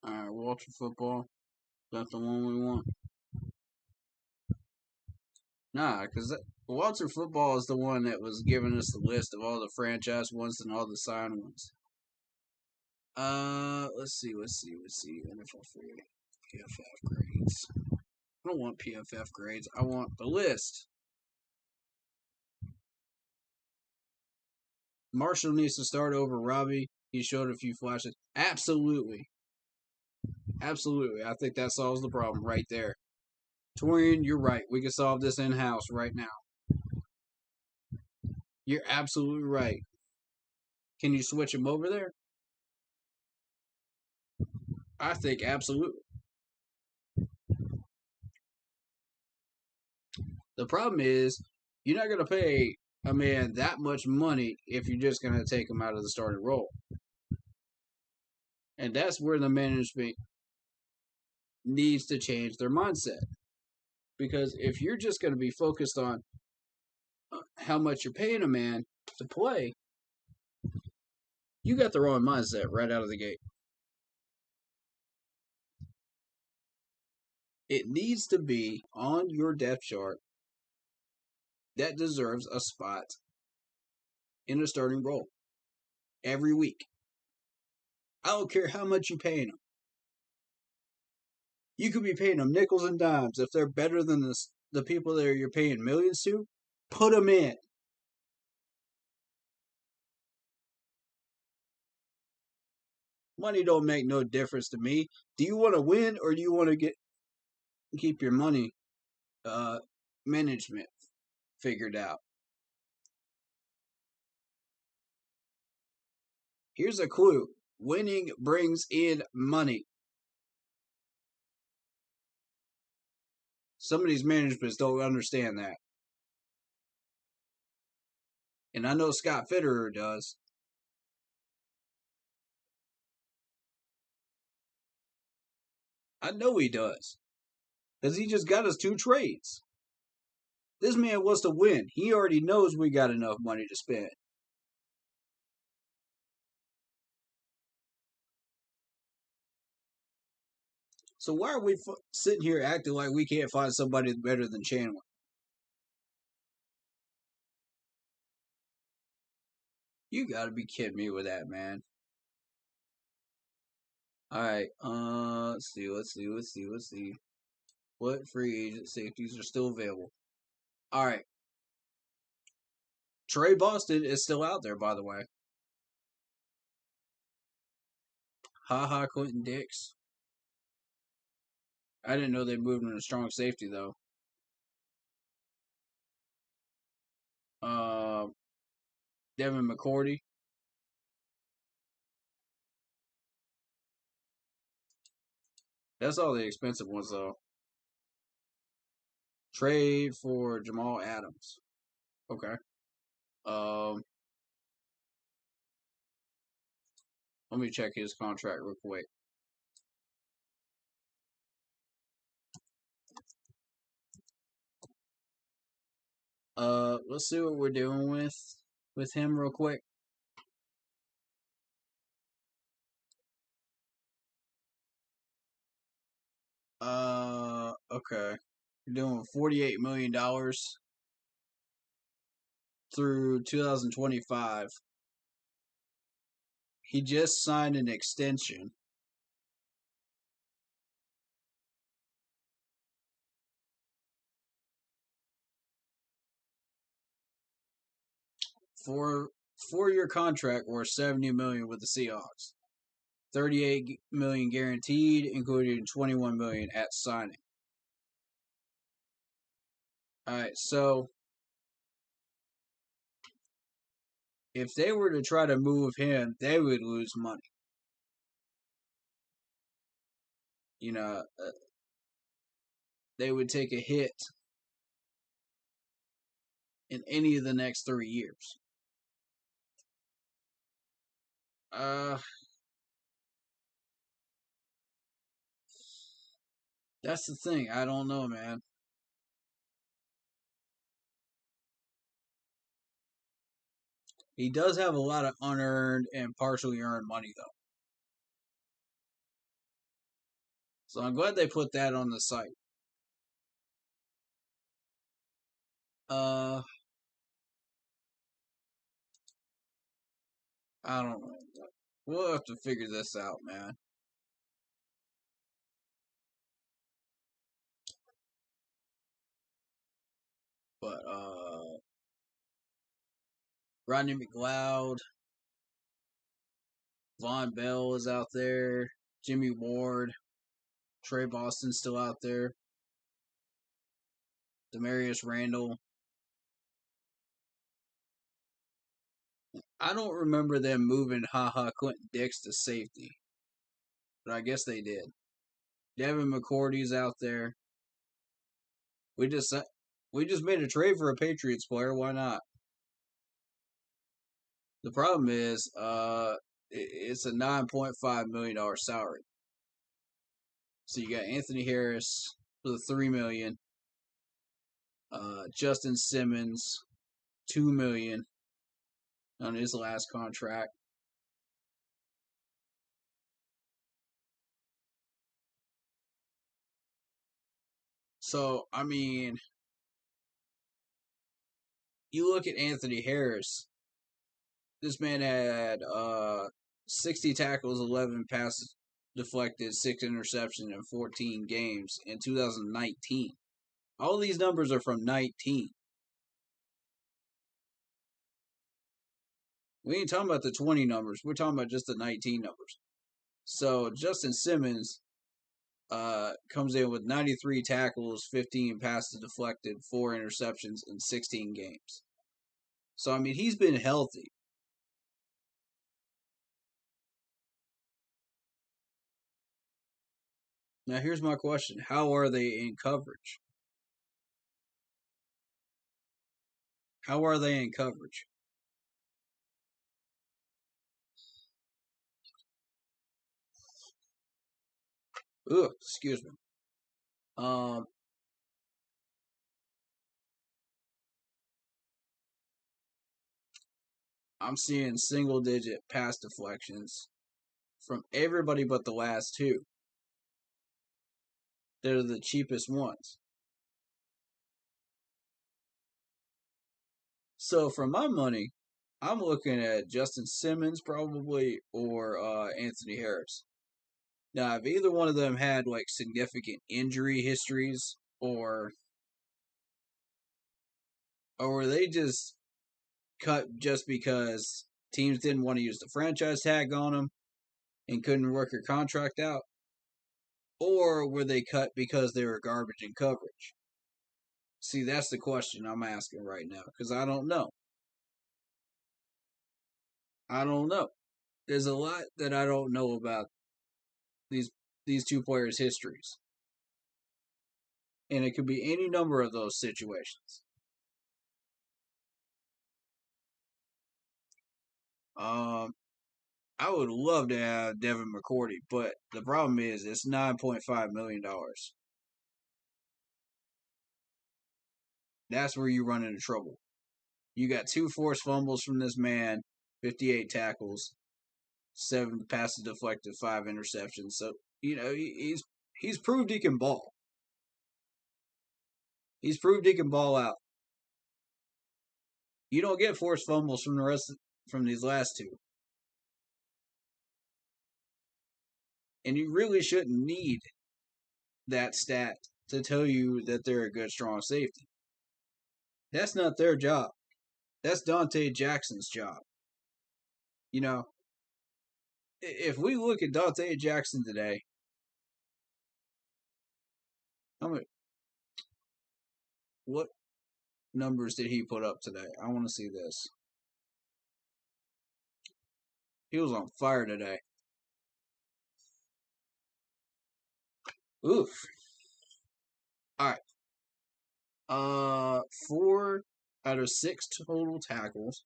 Alright, Walter Football. That's the one we want. Nah, because Walter Football is the one that was giving us the list of all the franchise ones and all the signed ones. Let's see. NFL free PFF grades. I don't want PFF grades. I want the list. Marshall needs to start over Robbie. He showed a few flashes. Absolutely. I think that solves the problem right there. Torian, you're right. We can solve this in-house right now. You're absolutely right. Can you switch him over there? I think absolutely. The problem is, you're not going to pay a man that much money if you're just going to take him out of the starting role. And that's where the management needs to change their mindset. Because if you're just going to be focused on how much you're paying a man to play, you got the wrong mindset right out of the gate. It needs to be on your depth chart that deserves a spot in a starting role every week. I don't care how much you're paying them. You could be paying them nickels and dimes. If they're better than the people that you're paying millions to, put them in. Money don't make no difference to me. Do you want to win or do you want to keep your money management figured out? Here's a clue. Winning brings in money. Some of these managements don't understand that. And I know Scott Fitterer does. I know he does. Because he just got us 2 trades. This man wants to win. He already knows we got enough money to spend. So why are we sitting here acting like we can't find somebody better than Chandler? You gotta be kidding me with that, man. Alright, let's see. What free agent safeties are still available? Alright. Trey Boston is still out there, by the way. Quentin Dix. I didn't know they moved him to strong safety, though. Devin McCourty. That's all the expensive ones, though. Trade for Jamal Adams. Okay. Let me check his contract real quick. Let's see what we're doing with him real quick. Okay. We're doing $48 million through 2025. He just signed an extension. For 4-year contract worth $70 million with the Seahawks. $38 million guaranteed, including $21 million at signing. All right, so if they were to try to move him, they would lose money. You know, they would take a hit in any of the next 3 years. Uh, that's the thing. I don't know, man. He does have a lot of unearned and partially earned money, though. So I'm glad they put that on the site. Uh, I don't know. We'll have to figure this out, man. But Rodney McLeod, Von Bell is out there. Jimmy Ward, Trey Boston's still out there. Demarius Randall. I don't remember them moving Clinton Dix to safety, but I guess they did. Devin McCourty's out there. We just made a trade for a Patriots player. Why not? The problem is, it's a $9.5 million salary. So you got Anthony Harris for the $3 million, Justin Simmons $2 million on his last contract. So I mean, you look at Anthony Harris. This man had 60 tackles, 11 passes deflected, 6 interceptions in 14 games in 2019. All these numbers are from 19. We ain't talking about the 20 numbers. We're talking about just the 19 numbers. So Justin Simmons comes in with 93 tackles, 15 passes deflected, 4 interceptions in 16 games. So I mean, he's been healthy. Now here's my question: how are they in coverage? How are they in coverage? Ugh, excuse me. Um, I'm seeing single digit pass deflections from everybody but the last two. They're the cheapest ones. So for my money, I'm looking at Justin Simmons probably or Anthony Harris. Now, if either one of them had like significant injury histories or were they just cut just because teams didn't want to use the franchise tag on them and couldn't work their contract out, or were they cut because they were garbage in coverage? See, that's the question I'm asking right now because I don't know. I don't know. There's a lot that I don't know about these these two players' histories, and it could be any number of those situations. Um, I would love to have Devin McCourty, but the problem is it's $9.5 million. That's where you run into trouble. You got 2 forced fumbles from this man, 58 tackles, 7 passes deflected, 5 interceptions. So you know he's proved he can ball. He's proved he can ball out. You don't get forced fumbles from these last two, and you really shouldn't need that stat to tell you that they're a good, strong safety. That's not their job. That's Dante Jackson's job. You know, if we look at Dante Jackson today, how many, what numbers did he put up today? I want to see this. He was on fire today. Oof. All right. 4 out of 6 total tackles.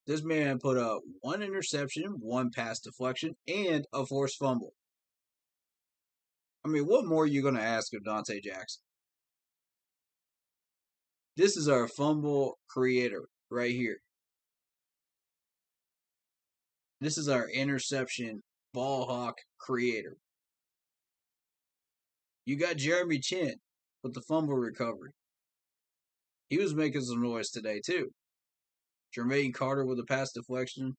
This man put up 1 interception, 1 pass deflection, and a forced fumble. I mean, what more are you going to ask of Dante Jackson? This is our fumble creator right here. This is our interception ball hawk creator. You got Jeremy Chin with the fumble recovery. He was making some noise today, too. Jermaine Carter with the pass deflection.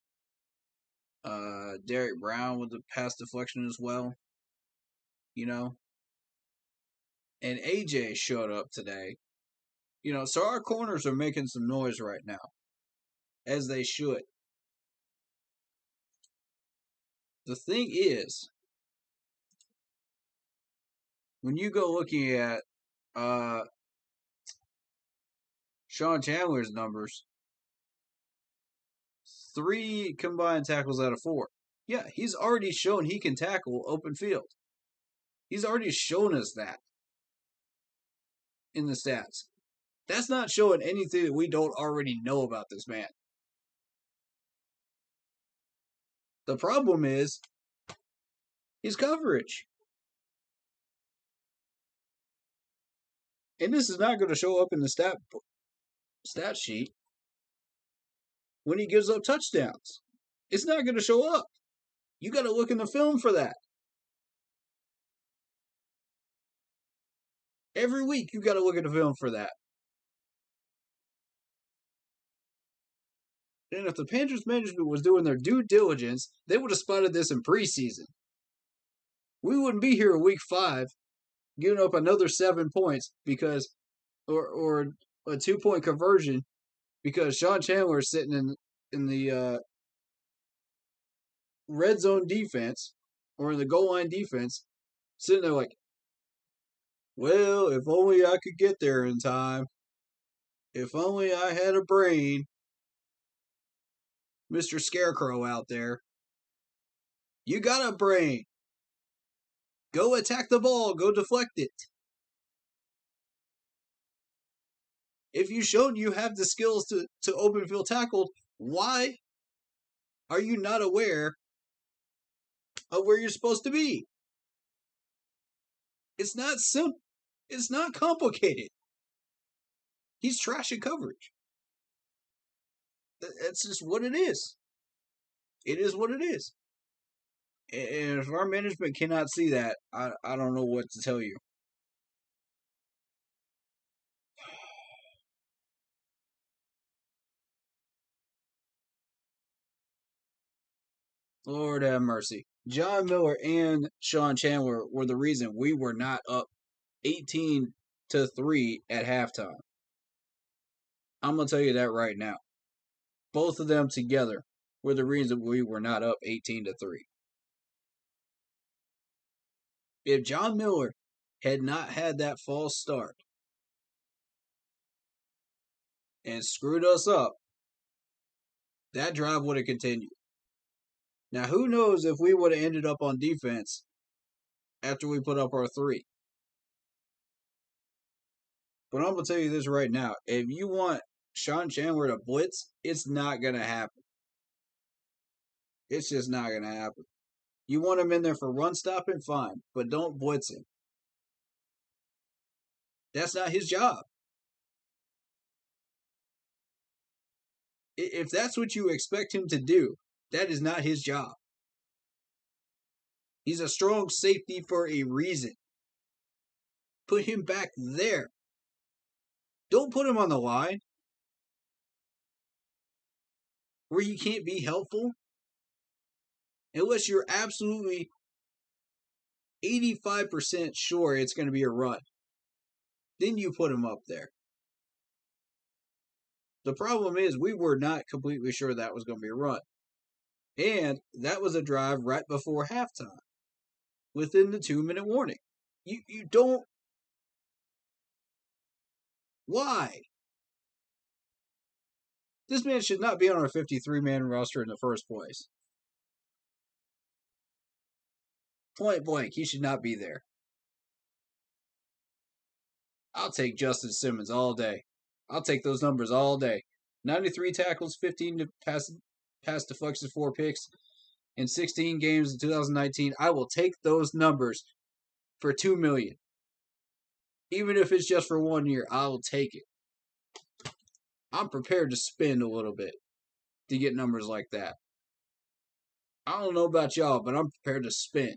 Derek Brown with the pass deflection as well. You know. And AJ showed up today. You know, so our corners are making some noise right now. As they should. The thing is, when you go looking at Sean Chandler's numbers, 3 combined tackles out of 4. Yeah, he's already shown he can tackle open field. He's already shown us that in the stats. That's not showing anything that we don't already know about this man. The problem is his coverage. And this is not going to show up in the stat sheet when he gives up touchdowns. It's not going to show up. You got to look in the film for that. Every week you got to look at the film for that. And if the Panthers management was doing their due diligence, they would have spotted this in preseason. We wouldn't be here in week 5 giving up another 7 points because, or a 2-point conversion because Sean Chandler is sitting in the red zone defense or in the goal line defense, sitting there like, well, if only I could get there in time. If only I had a brain. Mr. Scarecrow out there. You got a brain. Go attack the ball. Go deflect it. If you showed you have the skills to open field tackle, why are you not aware of where you're supposed to be? It's not simple. It's not complicated. He's trash at coverage. That's just what it is. It is what it is. And if our management cannot see that, I don't know what to tell you. Lord have mercy. John Miller and Sean Chandler were the reason we were not up 18-3 at halftime. I'm going to tell you that right now. Both of them together were the reason we were not up 18-3. If John Miller had not had that false start and screwed us up, that drive would have continued. Now, who knows if we would have ended up on defense after we put up our 3. But I'm going to tell you this right now. If you want Sean Chandler to blitz, it's not going to happen. It's just not going to happen. You want him in there for run stopping, fine. But don't blitz him. That's not his job. If that's what you expect him to do, that is not his job. He's a strong safety for a reason. Put him back there. Don't put him on the line where he can't be helpful unless you're absolutely 85% sure it's going to be a run. Then you put him up there. The problem is we were not completely sure that was going to be a run. And that was a drive right before halftime, within the 2-minute warning. You don't... Why? This man should not be on our 53-man roster in the first place. Point blank, he should not be there. I'll take Justin Simmons all day. I'll take those numbers all day. 93 tackles, 15 to pass deflections, 4 picks in 16 games in 2019. I will take those numbers for $2 million. Even if it's just for 1 year, I will take it. I'm prepared to spend a little bit to get numbers like that. I don't know about y'all, but I'm prepared to spend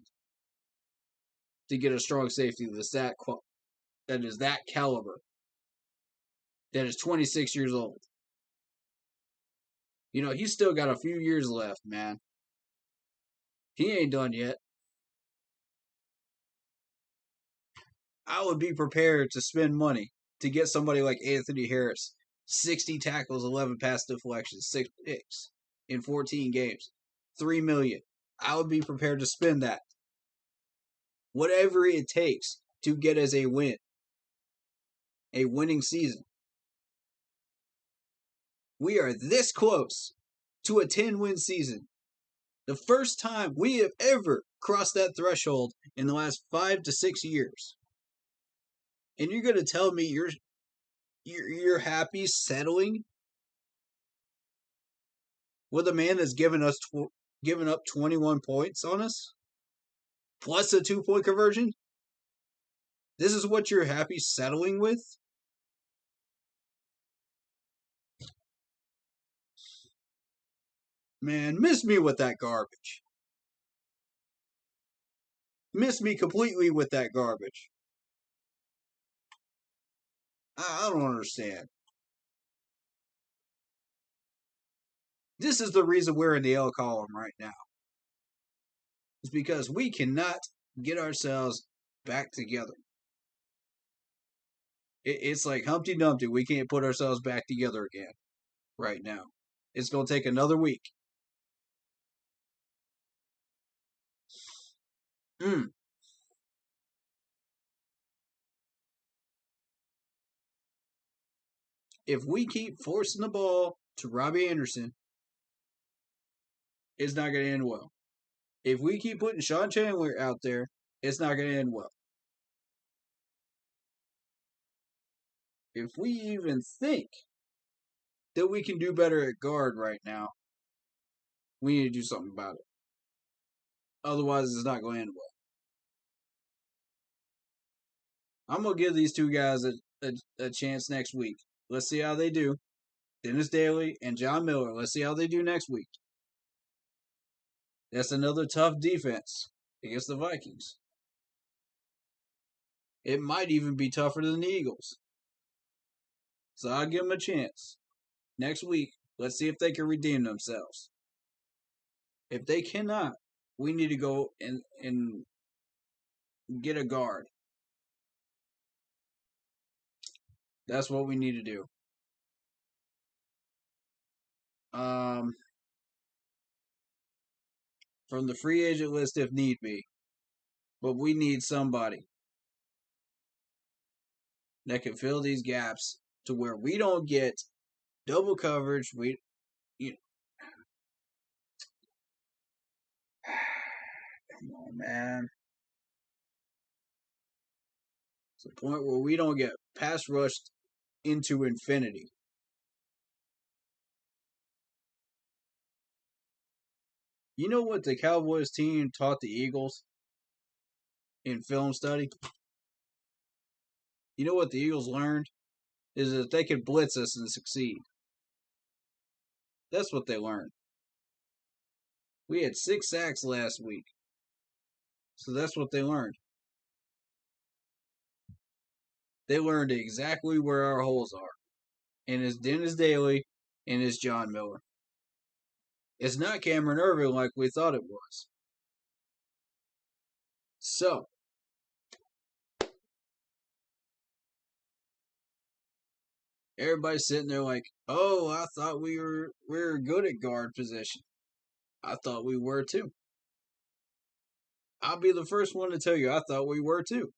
to get a strong safety that is that caliber, that is 26 years old. You know, he's still got a few years left, man. He ain't done yet. I would be prepared to spend money to get somebody like Anthony Harris. 60 tackles, 11 pass deflections, 6 picks in 14 games. $3 million. I would be prepared to spend that. Whatever it takes to get us a win. A winning season. We are this close to a 10-win season. The first time we have ever crossed that threshold in the last 5 to 6 years. And you're going to tell me you're happy settling with a man that's given up 21 points on us? Plus a 2-point conversion? This is what you're happy settling with? Man, miss me with that garbage. Miss me completely with that garbage. I don't understand. This is the reason we're in the L column right now. It's because we cannot get ourselves back together. It's like Humpty Dumpty. We can't put ourselves back together again right now. It's going to take another week. If we keep forcing the ball to Robbie Anderson, it's not going to end well. If we keep putting Sean Chandler out there, it's not going to end well. If we even think that we can do better at guard right now, we need to do something about it. Otherwise, it's not going to end well. I'm going to give these two guys a chance next week. Let's see how they do. Dennis Daly and John Miller. Let's see how they do next week. That's another tough defense against the Vikings. It might even be tougher than the Eagles. So I'll give them a chance. Next week, let's see if they can redeem themselves. If they cannot, we need to go and get a guard. That's what we need to do. From the free agent list if need be. But we need somebody that can fill these gaps to where we don't get double coverage. Come on, man. It's the point where we don't get pass rushed into infinity. You know what the Cowboys team taught the Eagles in film study? You know what the Eagles learned? Is that they could blitz us and succeed. That's what they learned. We had 6 sacks last week. So that's what they learned. They learned exactly where our holes are. And it's Dennis Daly and it's John Miller. It's not Cameron Irvin like we thought it was. So, everybody's sitting there like, oh, I thought we were good at guard position. I thought we were too. I'll be the first one to tell you I thought we were too.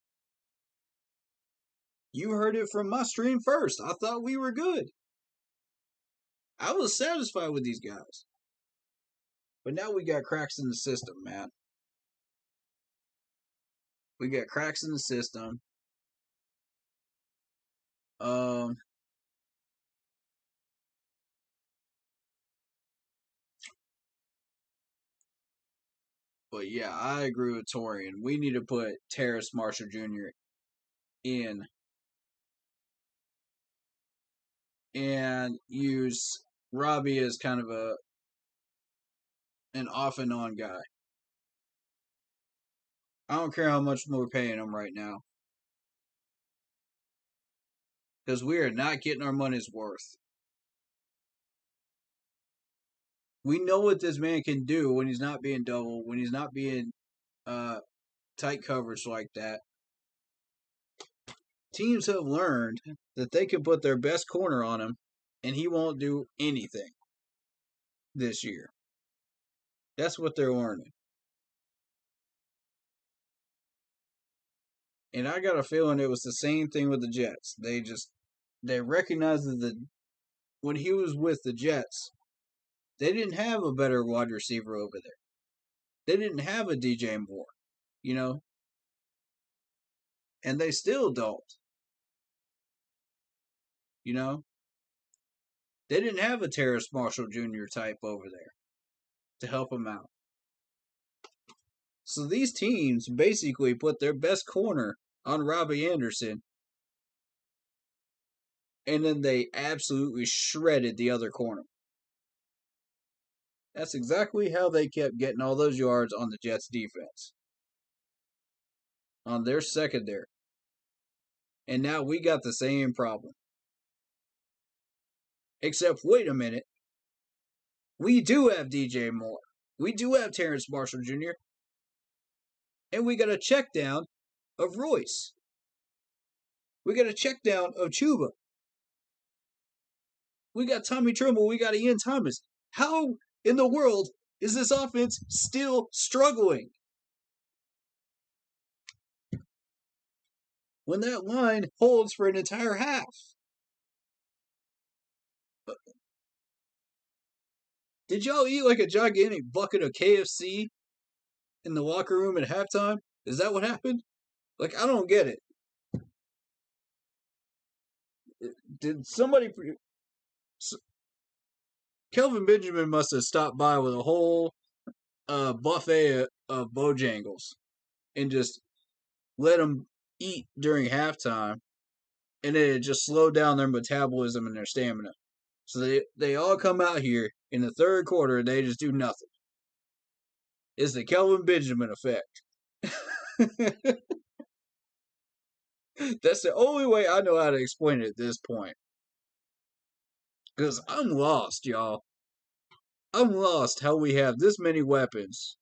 You heard it from my stream first. I thought we were good. I was satisfied with these guys. But now we got cracks in the system, man. We got cracks in the system. Um, but yeah, I agree with Torian. We need to put Terrace Marshall Jr. in and use Robbie as kind of an off and on guy. I don't care how much we're paying him right now because we are not getting our money's worth. We know what this man can do when he's not being double, when he's not being uh, tight coverage like that. Teams have learned that they can put their best corner on him, and he won't do anything this year. That's what they're learning. And I got a feeling it was the same thing with the Jets. They recognized that when he was with the Jets, they didn't have a better wide receiver over there. They didn't have a DJ Moore, you know, and they still don't. You know, they didn't have a Terrace Marshall Jr. type over there to help him out. So these teams basically put their best corner on Robbie Anderson, and then they absolutely shredded the other corner. That's exactly how they kept getting all those yards on the Jets' defense, on their secondary. And now we got the same problem. Except, wait a minute. We do have DJ Moore. We do have Terrace Marshall Jr. And we got a check down of Royce. We got a check down of Chuba. We got Tommy Tremble. We got Ian Thomas. How in the world is this offense still struggling? When that line holds for an entire half. Did y'all eat like a gigantic bucket of KFC in the locker room at halftime? Is that what happened? Like, I don't get it. Did somebody... Kelvin Benjamin must have stopped by with a whole buffet of Bojangles and just let them eat during halftime, and then it just slowed down their metabolism and their stamina. So they all come out here in the third quarter and they just do nothing. It's the Kelvin Benjamin effect. That's the only way I know how to explain it at this point. Because I'm lost, y'all. I'm lost how we have this many weapons.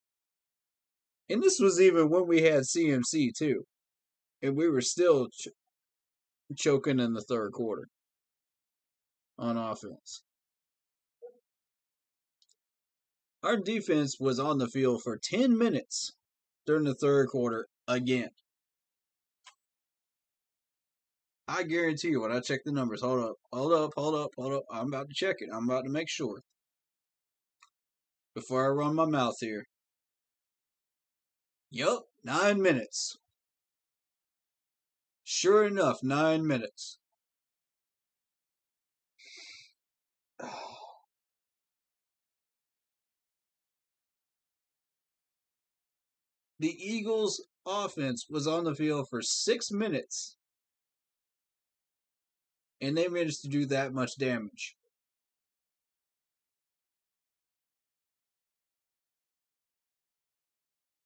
And this was even when we had CMC too. And we were still choking in the third quarter on offense. Our defense was on the field for 10 minutes during the third quarter again. I guarantee you when I check the numbers. Hold up. I'm about to check it. I'm about to make sure. Before I run my mouth here. Yup, 9 minutes. Sure enough, 9 minutes. The Eagles' offense was on the field for 6 minutes. And they managed to do that much damage.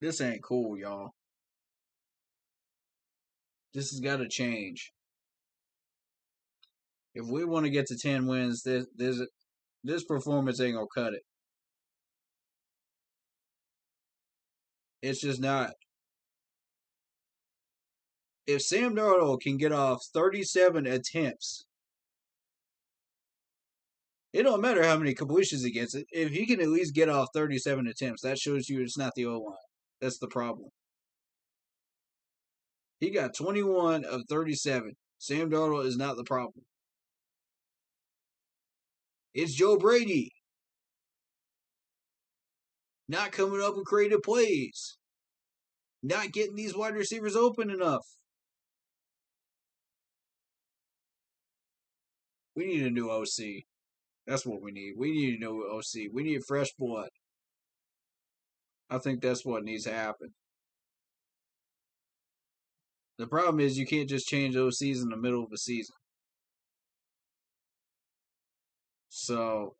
This ain't cool, y'all. This has got to change. If we want to get to 10 wins, this performance ain't going to cut it. It's just not. If Sam Darnold can get off 37 attempts, it don't matter how many completions he gets. If he can at least get off 37 attempts, that shows you it's not the O-line. That's the problem. He got 21 of 37. Sam Darnold is not the problem. It's Joe Brady not coming up with creative plays, not getting these wide receivers open enough. We need a new OC. That's what we need. We need a new OC. We need fresh blood. I think that's what needs to happen. The problem is you can't just change OCs in the middle of a season. So,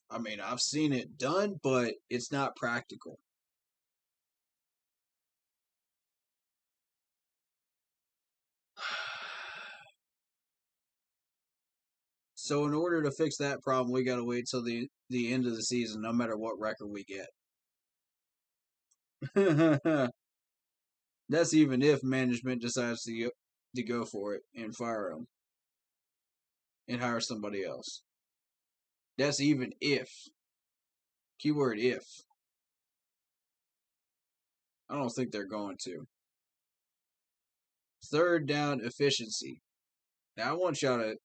I mean, I've seen it done, but it's not practical. So, in order to fix that problem, we got to wait till the end of the season, no matter what record we get. That's even if management decides to go for it and fire him and hire somebody else. That's even if. Keyword if. I don't think they're going to. Third down efficiency. Now I want y'all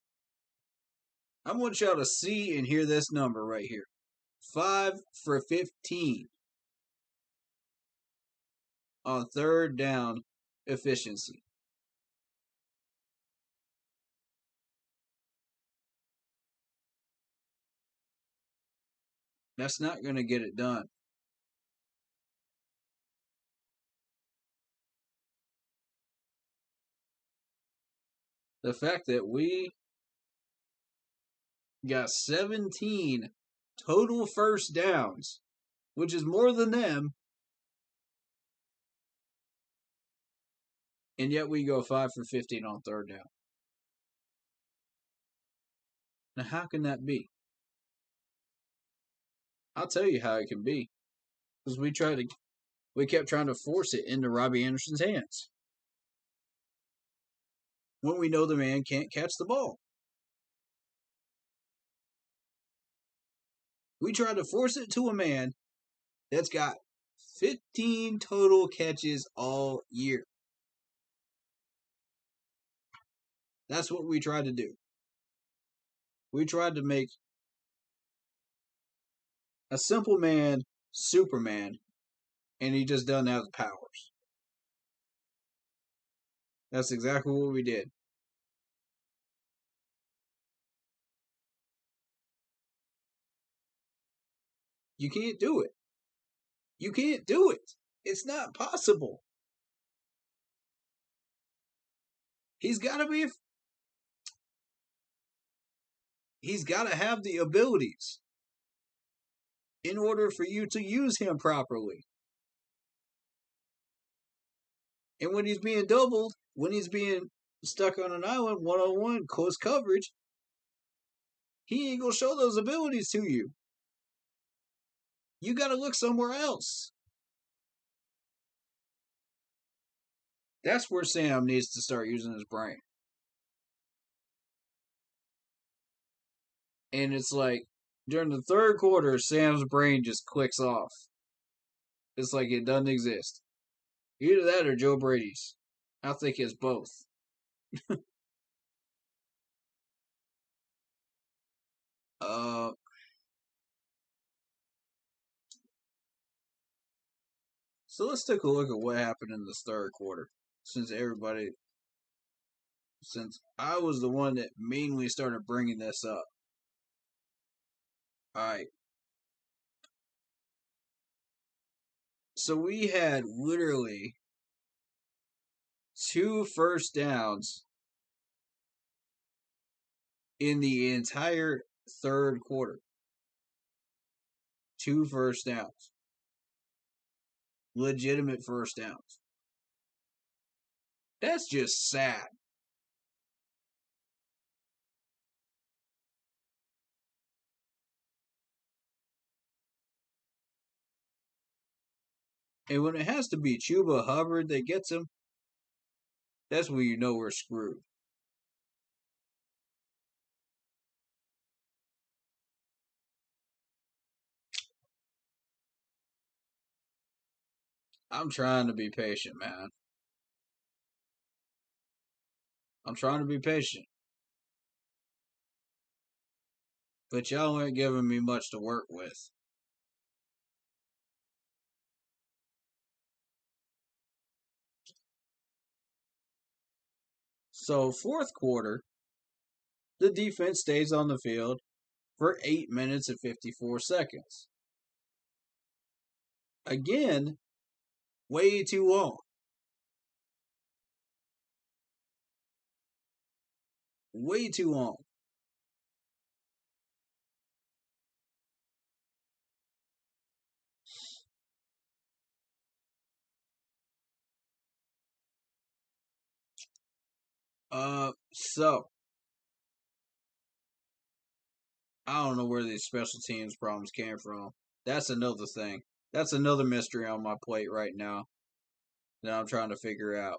to see and hear this number right here. 5 for 15 on third down efficiency. That's not going to get it done. The fact that we got 17 total first downs, which is more than them, and yet we go 5 for 15 on third down. Now, how can that be? I'll tell you how it can be. Because we kept trying to force it into Robbie Anderson's hands. When we know the man can't catch the ball. We tried to force it to a man that's got 15 total catches all year. That's what we tried to do. We tried to make a simple man Superman, and he just doesn't have the powers. That's exactly what we did. You can't do it. You can't do it. It's not possible. He's got to have the abilities in order for you to use him properly. And when he's being doubled, when he's being stuck on an island, 1-on-1, close coverage, he ain't going to show those abilities to you. You got to look somewhere else. That's where Sam needs to start using his brain. And it's like, during the third quarter, Sam's brain just clicks off. It's like it doesn't exist. Either that or Joe Brady's. I think it's both. So let's take a look at what happened in this third quarter. Since I was the one that mainly started bringing this up. Alright. So we had literally 2 first downs in the entire third quarter. 2 first downs. Legitimate first downs. That's just sad. And when it has to be Chuba Hubbard that gets him, that's when you know we're screwed. I'm trying to be patient, man. I'm trying to be patient. but y'all ain't giving me much to work with. So, fourth quarter, the defense stays on the field for 8 minutes and 54 seconds. Again, way too long. Way too long. So I don't know where these special teams problems came from. That's another thing. That's another mystery on my plate right now that I'm trying to figure out.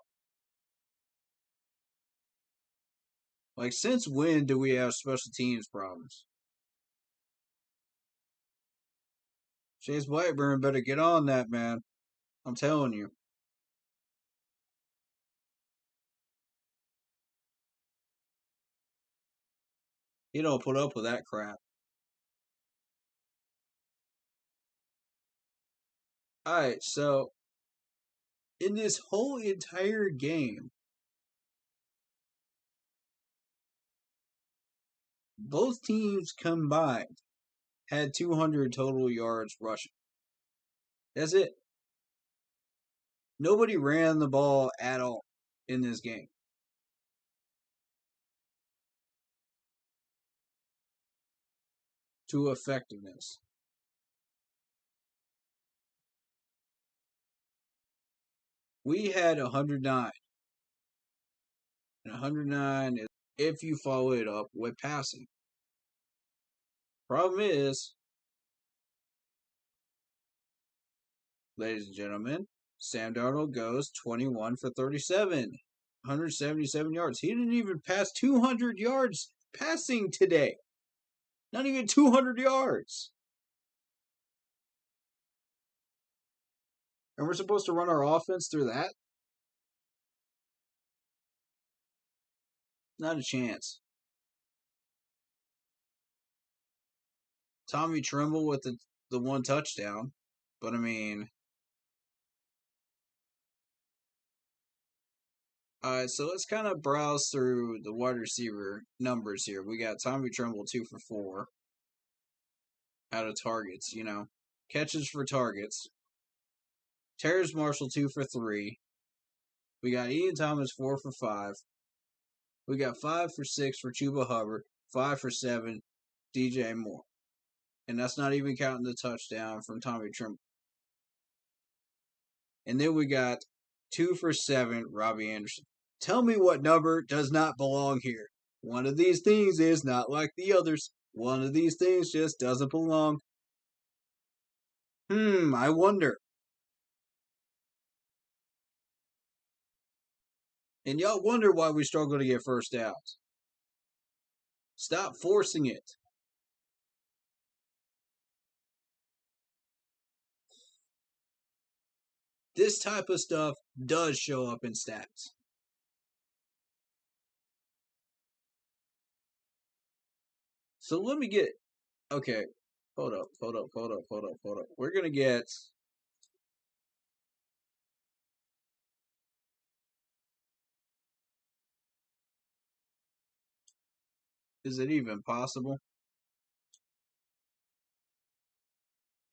Like, since when do we have special teams problems? Chase Blackburn better get on that, man. I'm telling you. He don't put up with that crap. Alright, so in this whole entire game, both teams combined had 200 total yards rushing. That's it. Nobody ran the ball at all in this game. To effectiveness. We had 109. And 109 is if you follow it up with passing. Problem is, ladies and gentlemen, Sam Darnold goes 21 for 37, 177 yards. He didn't even pass 200 yards passing today. Not even 200 yards. And we're supposed to run our offense through that? Not a chance. Tommy Tremble with the one touchdown. But I mean, alright, so let's kind of browse through the wide receiver numbers here. We got Tommy Tremble 2 for 4 out of targets, catches for targets. Terrace Marshall 2 for 3. We got Ian Thomas 4 for 5. We got 5 for 6 for Chuba Hubbard, 5 for 7 DJ Moore. And that's not even counting the touchdown from Tommy Tremble. And then we got 2 for 7 Robbie Anderson. Tell me what number does not belong here. One of these things is not like the others. One of these things just doesn't belong. I wonder. And y'all wonder why we struggle to get first downs. Stop forcing it. This type of stuff does show up in stats. So let me get. Okay, hold up. We're going to get. Is it even possible?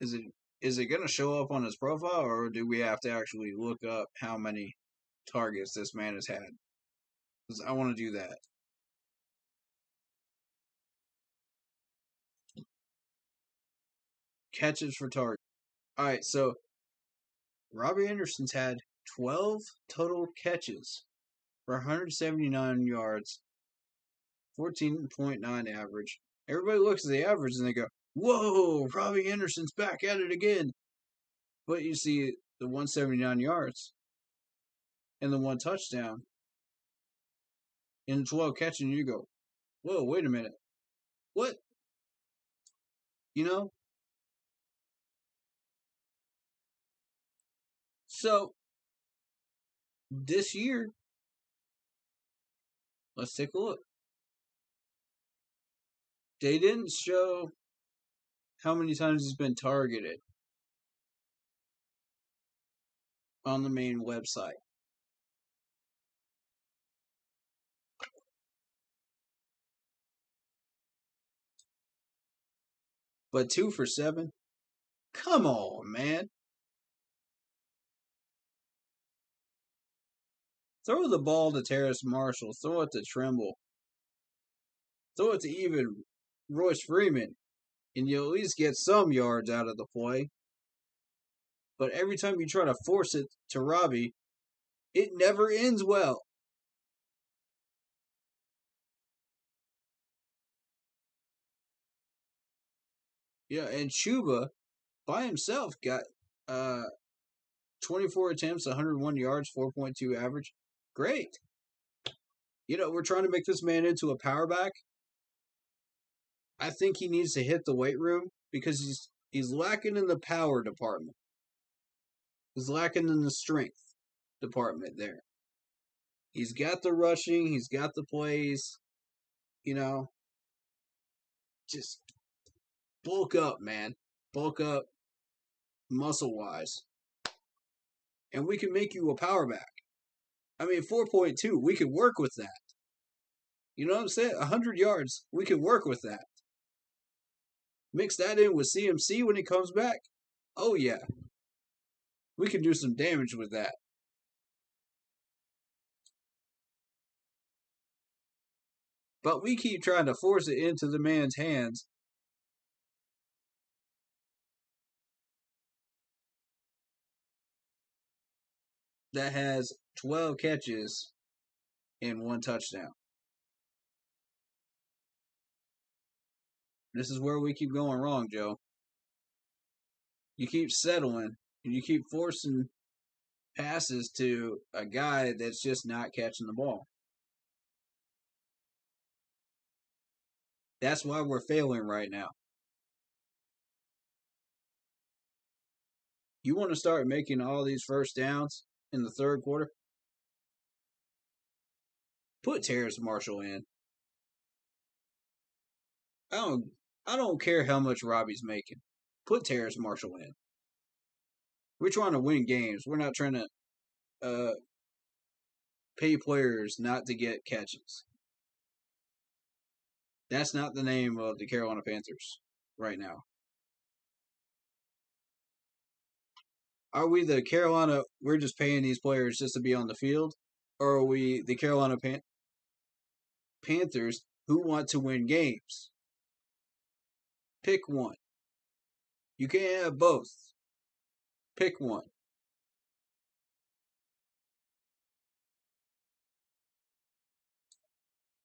Is it going to show up on his profile, or do we have to actually look up how many targets this man has had? Because I want to do that. Catches for target. All right, so Robbie Anderson's had 12 total catches for 179 yards, 14.9 average. Everybody looks at the average and they go, whoa, Robbie Anderson's back at it again. But you see the 179 yards and the one touchdown and 12 catching, you go, whoa, wait a minute. What? So this year, let's take a look. They didn't show how many times he's been targeted on the main website. But 2 for 7? Come on, man. Throw the ball to Terrace Marshall. Throw it to Trimble. Throw it to even Royce Freeman. And you'll at least get some yards out of the play. But every time you try to force it to Robbie, it never ends well. Yeah, and Chuba by himself got 24 attempts, 101 yards, 4.2 average. Great. We're trying to make this man into a power back. I think he needs to hit the weight room because he's lacking in the power department. He's lacking in the strength department there. He's got the rushing, he's got the plays, just bulk up, man. Bulk up muscle wise. And we can make you a power back. I mean, 4.2, we can work with that. You know what I'm saying? 100 yards, we can work with that. Mix that in with CMC when he comes back. Oh, yeah. We can do some damage with that. But we keep trying to force it into the man's hands. That has 12 catches and 1 touchdown. This is where we keep going wrong, Joe. You keep settling and you keep forcing passes to a guy that's just not catching the ball. That's why we're failing right now. You want to start making all these first downs in the third quarter? Put Terrace Marshall in. I don't care how much Robbie's making. Put Terrace Marshall in. We're trying to win games. We're not trying to pay players not to get catches. That's not the name of the Carolina Panthers right now. Are we the Carolina, we're just paying these players just to be on the field? Or are we the Carolina Panthers who want to win games? Pick one. You can't have both. Pick one.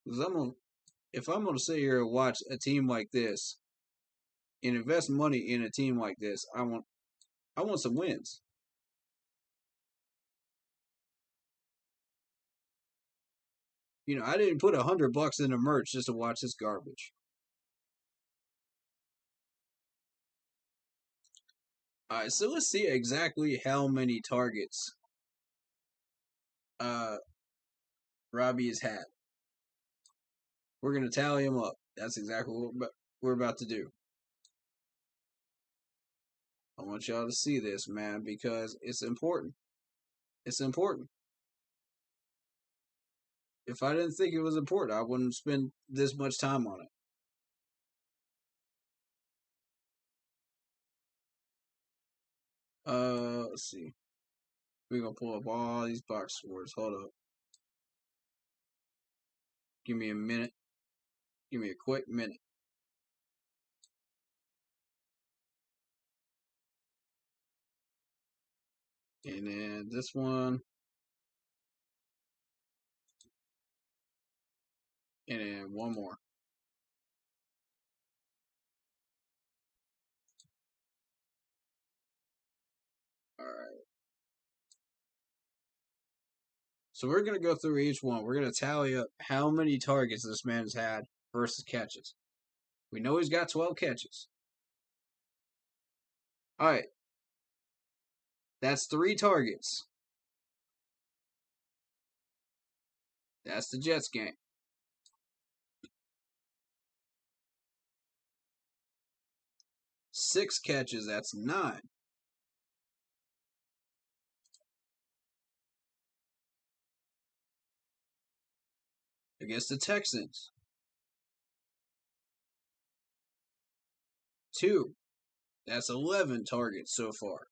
Because if I'm going to sit here and watch a team like this and invest money in a team like this, I want some wins. I didn't put $100 into merch just to watch this garbage. All right, so let's see exactly how many targets Robbie has had. We're going to tally them up. That's exactly what we're about to do. I want y'all to see this, man, because it's important. It's important. If I didn't think it was important, I wouldn't spend this much time on it. Let's see. We're going to pull up all these box scores. Hold up. Give me a minute. Give me a quick minute. And then this one. And then one more. All right. So we're going to go through each one. We're going to tally up how many targets this man's had versus catches. We know he's got 12 catches. All right. That's 3 targets. That's the Jets game. 6 catches, that's 9. Against the Texans. 2. That's 11 targets so far.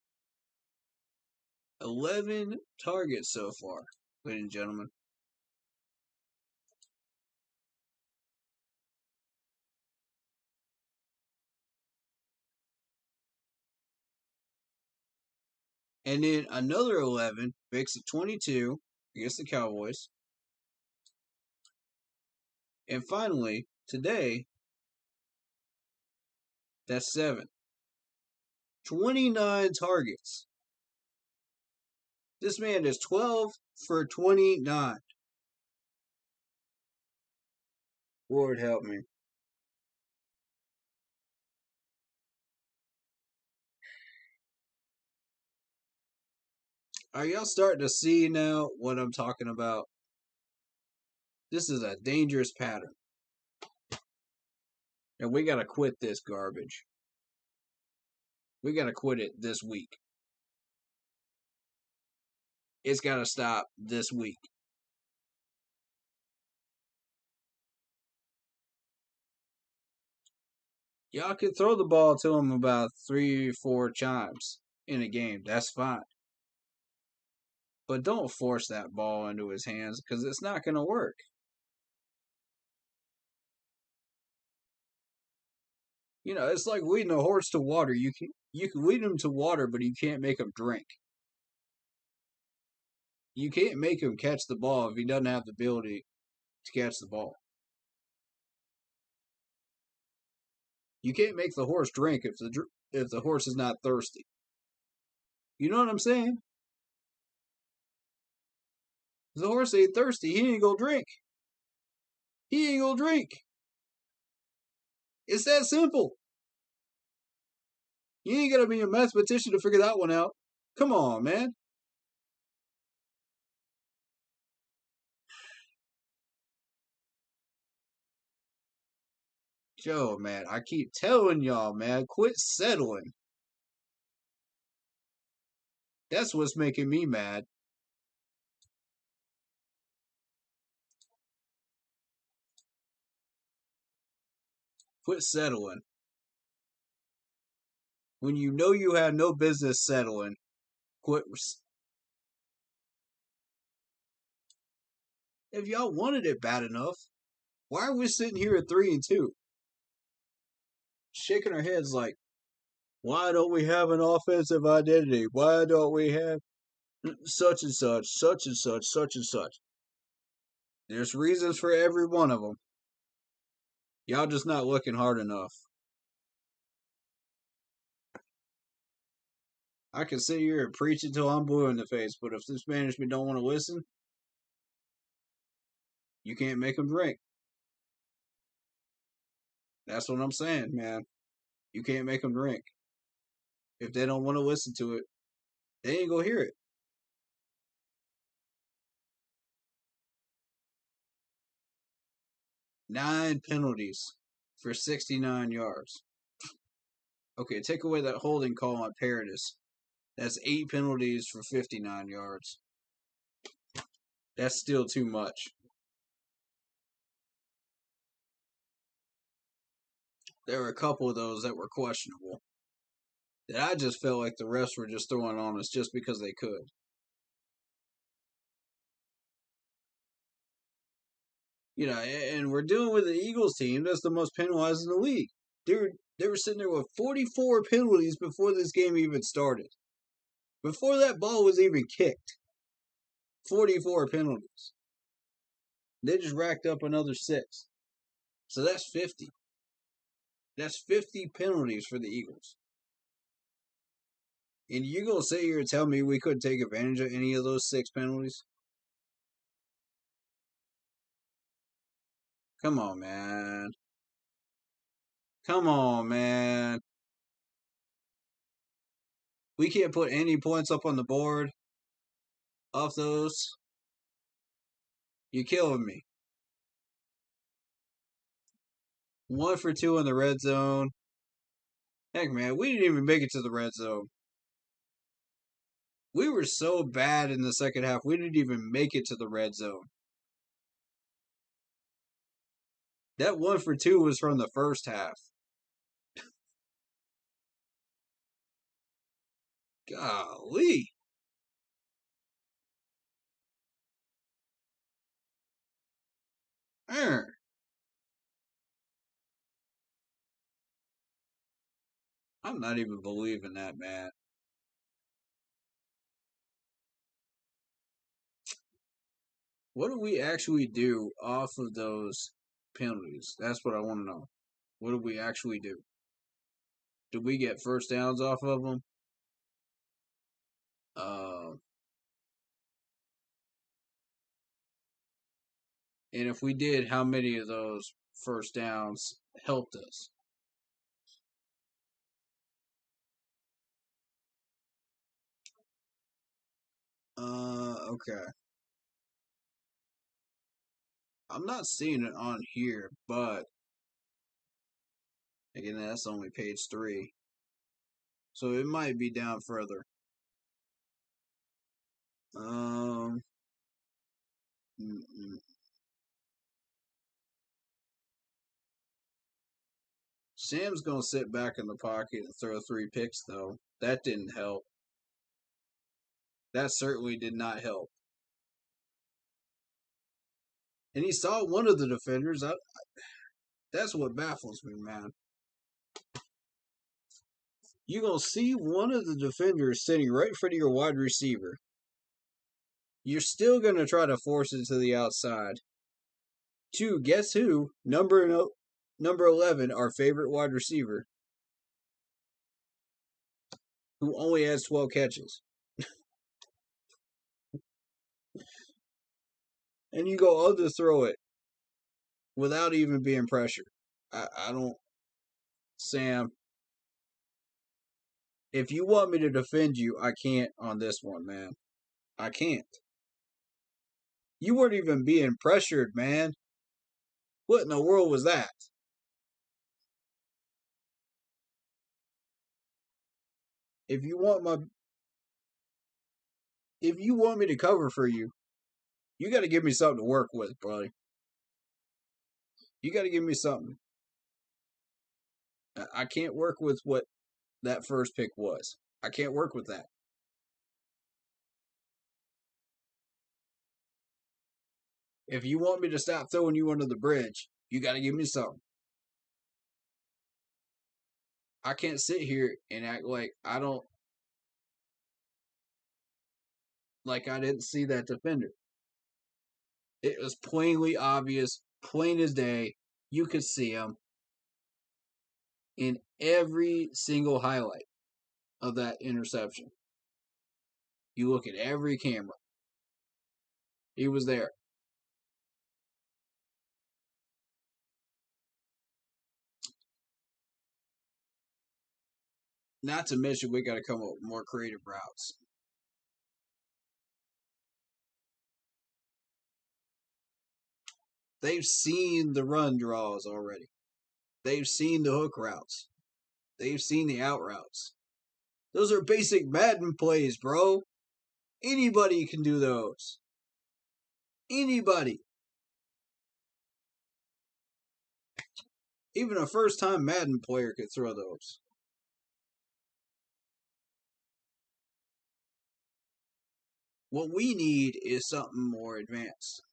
11 targets so far, ladies and gentlemen. And then another 11 makes it 22 against the Cowboys. And finally, today, that's 7. 29 targets. This man is 12 for 29. Lord help me. Are y'all starting to see now what I'm talking about? This is a dangerous pattern. And we gotta quit this garbage. We gotta quit it this week. It's gotta stop this week. Y'all can throw the ball to him about 3 or 4 times in a game. That's fine. But don't force that ball into his hands because it's not going to work. You know, it's like leading a horse to water. You can lead him to water, but you can't make him drink. You can't make him catch the ball if he doesn't have the ability to catch the ball. You can't make the horse drink if the horse is not thirsty. You know what I'm saying? If the horse ain't thirsty, he ain't gonna drink. He ain't gonna drink. It's that simple. You ain't gotta be a mathematician to figure that one out. Come on, man. Joe, man, I keep telling y'all, man, quit settling. That's what's making me mad. Quit settling. When you know you have no business settling, quit. If y'all wanted it bad enough, why are we sitting here at 3-2? Shaking our heads like, why don't we have an offensive identity? Why don't we have such and such, such and such, such and such? There's reasons for every one of them. Y'all just not looking hard enough. I can sit here and preach until I'm blue in the face, but if this management don't want to listen, you can't make them drink. That's what I'm saying, man. You can't make them drink. If they don't want to listen to it, they ain't gonna hear it. Nine penalties for 69 yards. Okay, take away that holding call on Paradis. That's 8 penalties for 59 yards. That's still too much. There were a couple of those that were questionable. That I just felt like the refs were just throwing on us just because they could. You know, and we're dealing with the Eagles team that's the most penalized in the league. They were sitting there with 44 penalties before this game even started. Before that ball was even kicked. 44 penalties. They just racked up another 6. So that's 50. That's 50 penalties for the Eagles. And you gonna sit here and tell me we couldn't take advantage of any of those 6 penalties? Come on, man. Come on, man. We can't put any points up on the board off those. You're killing me. 1 for 2 in the red zone. Heck, man, we didn't even make it to the red zone. We were so bad in the second half, we didn't even make it to the red zone. That 1 for 2 was from the first half. Golly. I'm not even believing that, man. What do we actually do off of those penalties? That's what I want to know. What do we actually do? Do we get first downs off of them? Uh, and if we did, how many of those first downs helped us? Okay. I'm not seeing it on here, but again, that's only page 3. So it might be down further. Um, mm-mm. Sam's gonna sit back in the pocket and throw 3 picks, though. That didn't help. That certainly did not help. And he saw one of the defenders. That's what baffles me, man. You're gonna see one of the defenders sitting right in front of your wide receiver. You're still gonna try to force it to the outside. 2, guess who? Number 11, our favorite wide receiver, who only has 12 catches. And you go underthrow it without even being pressured. I don't. Sam, if you want me to defend you, I can't on this one, man. I can't. You weren't even being pressured, man. What in the world was that? If you want my if you want me to cover for you, you got to give me something to work with, buddy. You got to give me something. I can't work with what that first pick was. I can't work with that. If you want me to stop throwing you under the bridge, you got to give me something. I can't sit here and act like I didn't see that defender. It was plainly obvious, plain as day. You could see him in every single highlight of that interception. You look at every camera. He was there. Not to mention, we got to come up with more creative routes. They've seen the run draws already. They've seen the hook routes. They've seen the out routes. Those are basic Madden plays, bro. Anybody can do those. Anybody. Even a first time Madden player could throw those. What we need is something more advanced.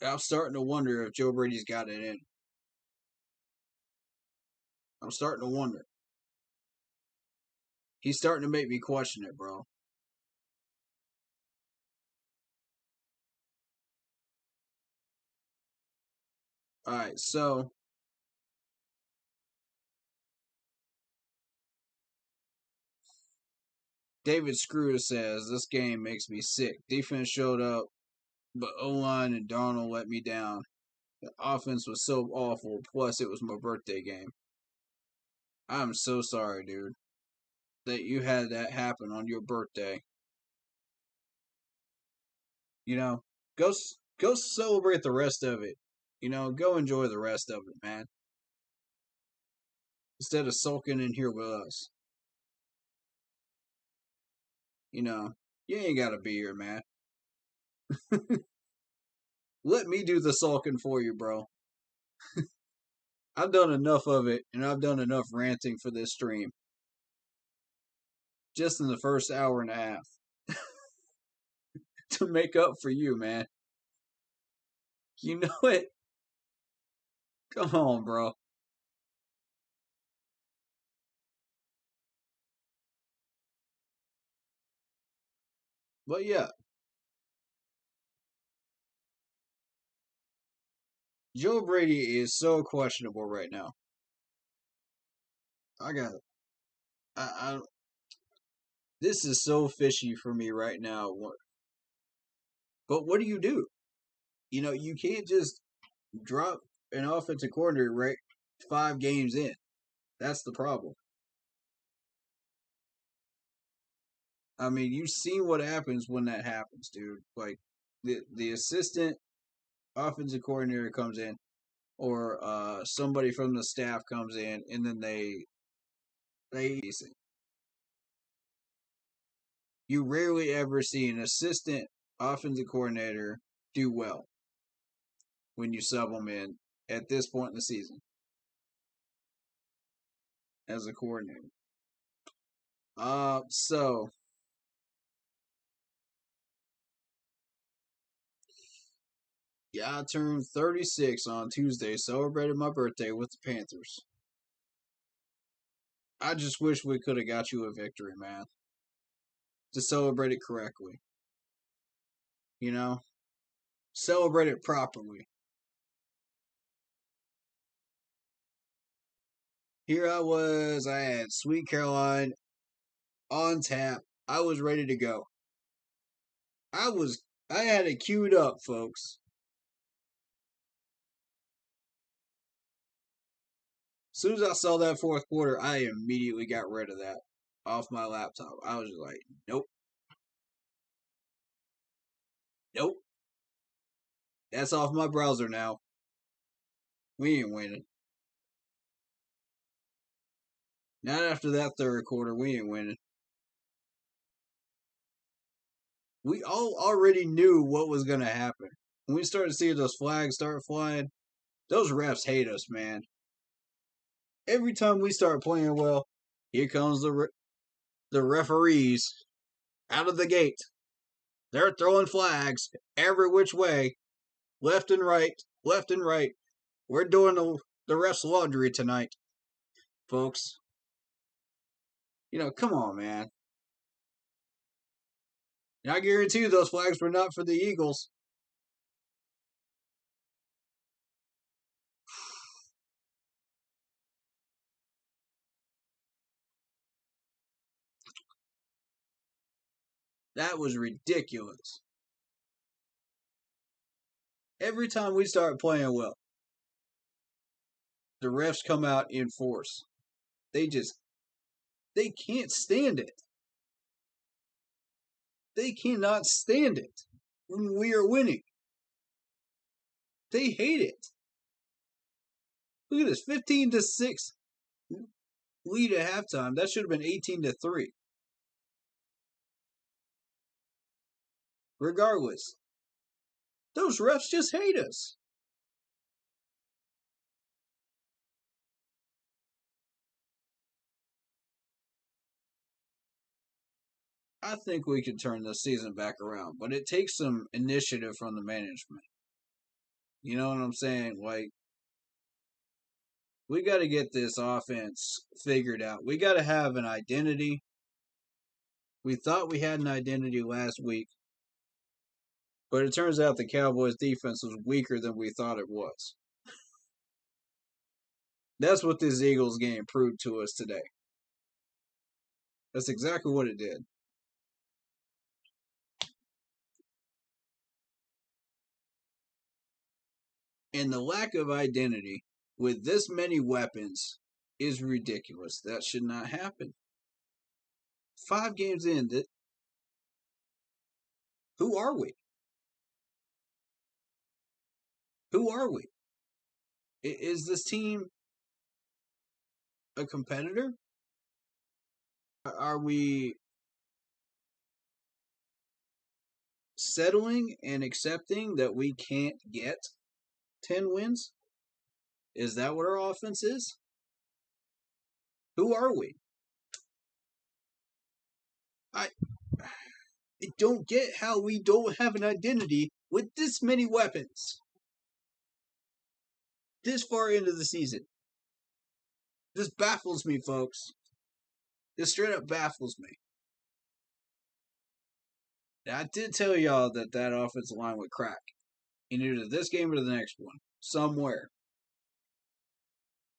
I'm starting to wonder if Joe Brady's got it in. I'm starting to wonder. He's starting to make me question it, bro. All right, so David Screw says this game makes me sick. Defense showed up, but O-line and Darnold let me down. The offense was so awful. Plus, it was my birthday game. I'm so sorry, dude, that you had that happen on your birthday. You know, go celebrate the rest of it Go enjoy the rest of it, man. Instead of sulking in here with us. You ain't gotta be here, man. Let me do the sulking for you, bro. I've done enough of it, and I've done enough ranting for this stream. Just in the first hour and a half. To make up for you, man. You know it. Come on, bro. But yeah, Joe Brady is so questionable right now. I got it. I this is so fishy for me right now. But what do? You can't just drop an offensive coordinator right 5 games in. That's the problem. I mean, you've seen what happens when that happens, dude. Like the assistant offensive coordinator comes in, or somebody from the staff comes in, and then they. You rarely ever see an assistant offensive coordinator do well when you sub them in at this point in the season as a coordinator. So yeah, I turned 36 on Tuesday. Celebrated my birthday with the Panthers. I just wish we could have got you a victory, man. To celebrate it correctly. Celebrate it properly. Here I had Sweet Caroline on tap. I was ready to go. I had it queued up, folks. As soon as I saw that fourth quarter, I immediately got rid of that off my laptop. I was just like, nope. Nope. That's off my browser now. We ain't winning. Not after that third quarter, we ain't winning. We all already knew what was going to happen. When we started seeing those flags start flying, those refs hate us, man. Every time we start playing well, here comes the referees out of the gate. They're throwing flags every which way, left and right, left and right. We're doing the refs' laundry tonight, folks. Come on, man. And I guarantee you those flags were not for the Eagles. That was ridiculous. Every time we start playing well, the refs come out in force. They can't stand it. They cannot stand it when we are winning. They hate it. Look at this, 15-6 lead at halftime. That should have been 18-3. Regardless, those refs just hate us. I think we can turn this season back around, but it takes some initiative from the management. You know what I'm saying? Like, we got to get this offense figured out. We got to have an identity. We thought we had an identity last week, but it turns out the Cowboys' defense was weaker than we thought it was. That's what this Eagles game proved to us today. That's exactly what it did. And the lack of identity with this many weapons is ridiculous. That should not happen. 5 games in, who are we? Who are we? Is this team a competitor? Are we settling and accepting that we can't get 10 wins? Is that what our offense is? Who are we? I don't get how we don't have an identity with this many weapons this far into the season. This baffles me, folks. This straight up baffles me. Now, I did tell y'all that offensive line would crack in either this game or the next one, somewhere.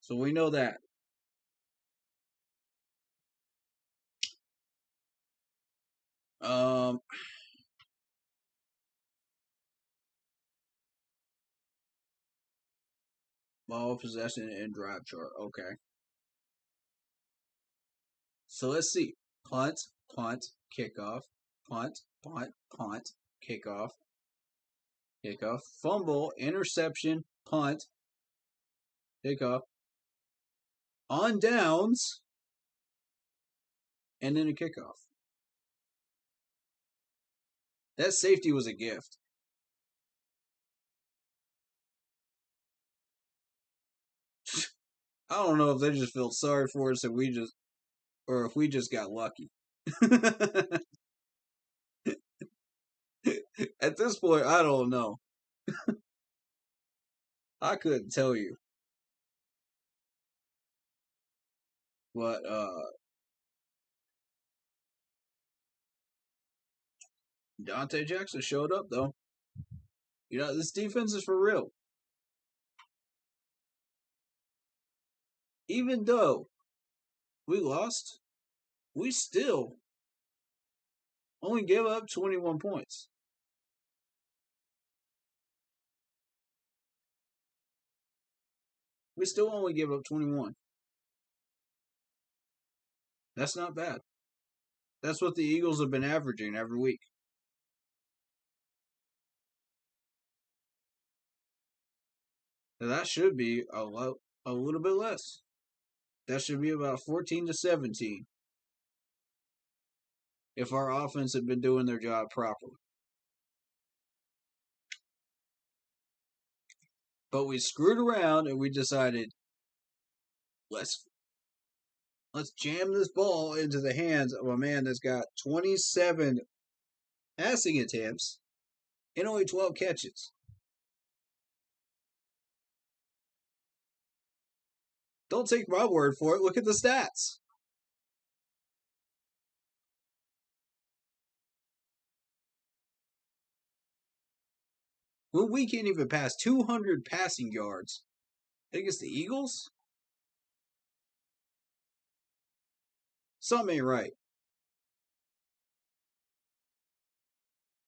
So we know that. Ball possession and drive chart. Okay. So let's see. Punt, kickoff, punt, kickoff, fumble, interception, punt, kickoff, on downs, and then a kickoff. That safety was a gift. I don't know if they just felt sorry for us or if we just got lucky. At this point, I don't know. I couldn't tell you. But Dante Jackson showed up though. You know, this defense is for real. Even though we lost, we still only gave up 21 points. We still only give up 21. That's not bad. That's what the Eagles have been averaging every week. Now that should be a little bit less. That should be about 14 to 17 if our offense had been doing their job properly. But we screwed around and we decided let's jam this ball into the hands of a man that's got 27 passing attempts and only 12 catches. Don't take my word for it. Look at the stats. When we can't even pass 200 passing yards against the Eagles, something ain't right.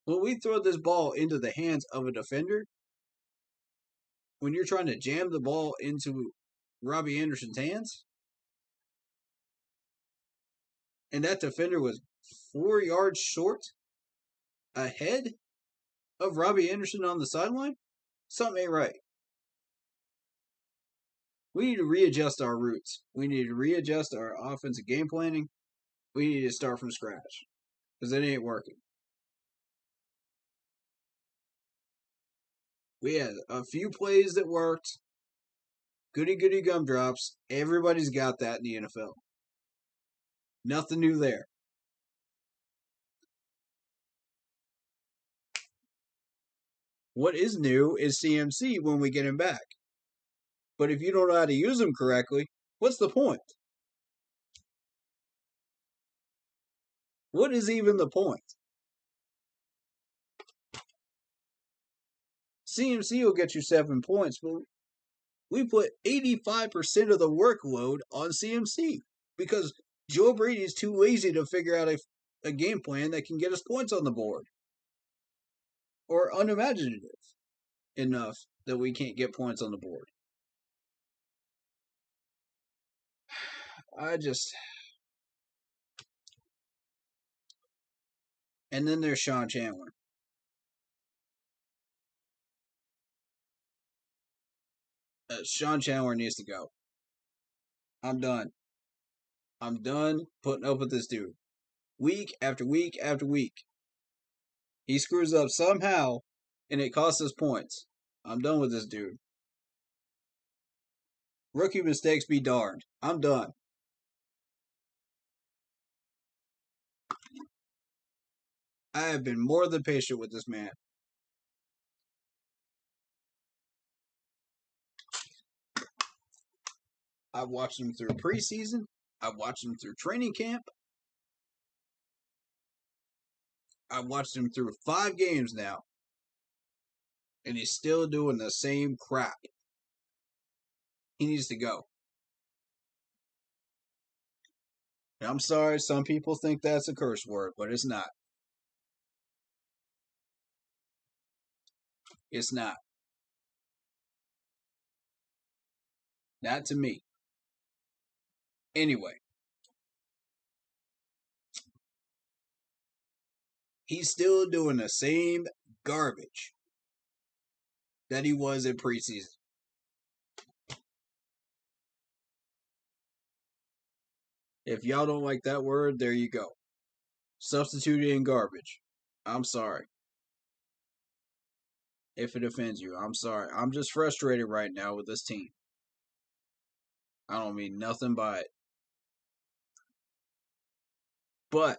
When we throw this ball into the hands of a defender, when you're trying to jam the ball into Robbie Anderson's hands, and that defender was 4 yards short ahead of Robbie Anderson on the sideline, something ain't right. We need to readjust our routes. We need to readjust our offensive game planning. We need to start from scratch because it ain't working. We had a few plays that worked. Goody gumdrops. Everybody's got that in the NFL. Nothing new there. What is new is CMC when we get him back. But if you don't know how to use him correctly, what's the point? What is even the point? CMC will get you 7 points, but we put 85% of the workload on CMC because Joe Brady is too lazy to figure out a game plan that can get us points on the board. Or unimaginative enough that we can't get points on the board. And then there's Sean Chandler. Sean Chandler needs to go. I'm done. I'm done putting up with this dude. Week after week after week. He screws up somehow, and it costs us points. I'm done with this dude. Rookie mistakes be darned. I'm done. I have been more than patient with this man. I've watched him through preseason. I've watched him through training camp. I've watched him through 5 games now. And he's still doing the same crap. He needs to go. And I'm sorry, some people think that's a curse word, but it's not. It's not. Not to me. Anyway. He's still doing the same garbage that he was in preseason. If y'all don't like that word, there you go. Substitute in garbage. I'm sorry. If it offends you, I'm sorry. I'm just frustrated right now with this team. I don't mean nothing by it. But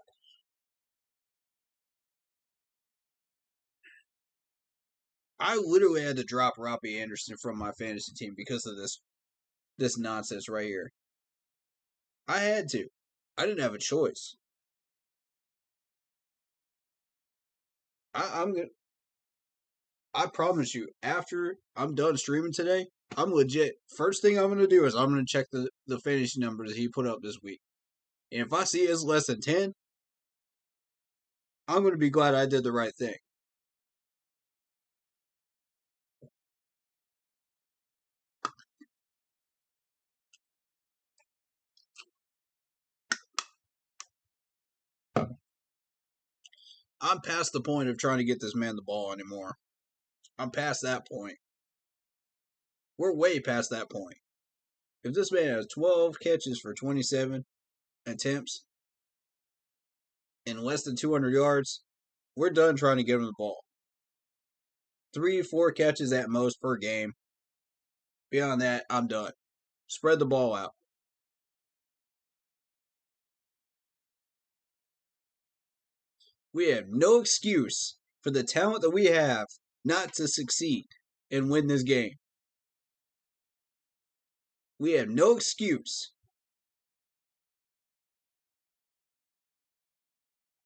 I literally had to drop Robbie Anderson from my fantasy team because of this nonsense right here. I had to. I didn't have a choice. I'm gonna. I promise you, after I'm done streaming today, I'm legit. First thing I'm gonna do is I'm gonna check the fantasy numbers he put up this week. And if I see it's less than 10, I'm gonna be glad I did the right thing. I'm past the point of trying to get this man the ball anymore. I'm past that point. We're way past that point. If this man has 12 catches for 27 attempts and less than 200 yards, we're done trying to get him the ball. 3-4 catches at most per game. Beyond that, I'm done. Spread the ball out. We have no excuse for the talent that we have not to succeed and win this game. We have no excuse.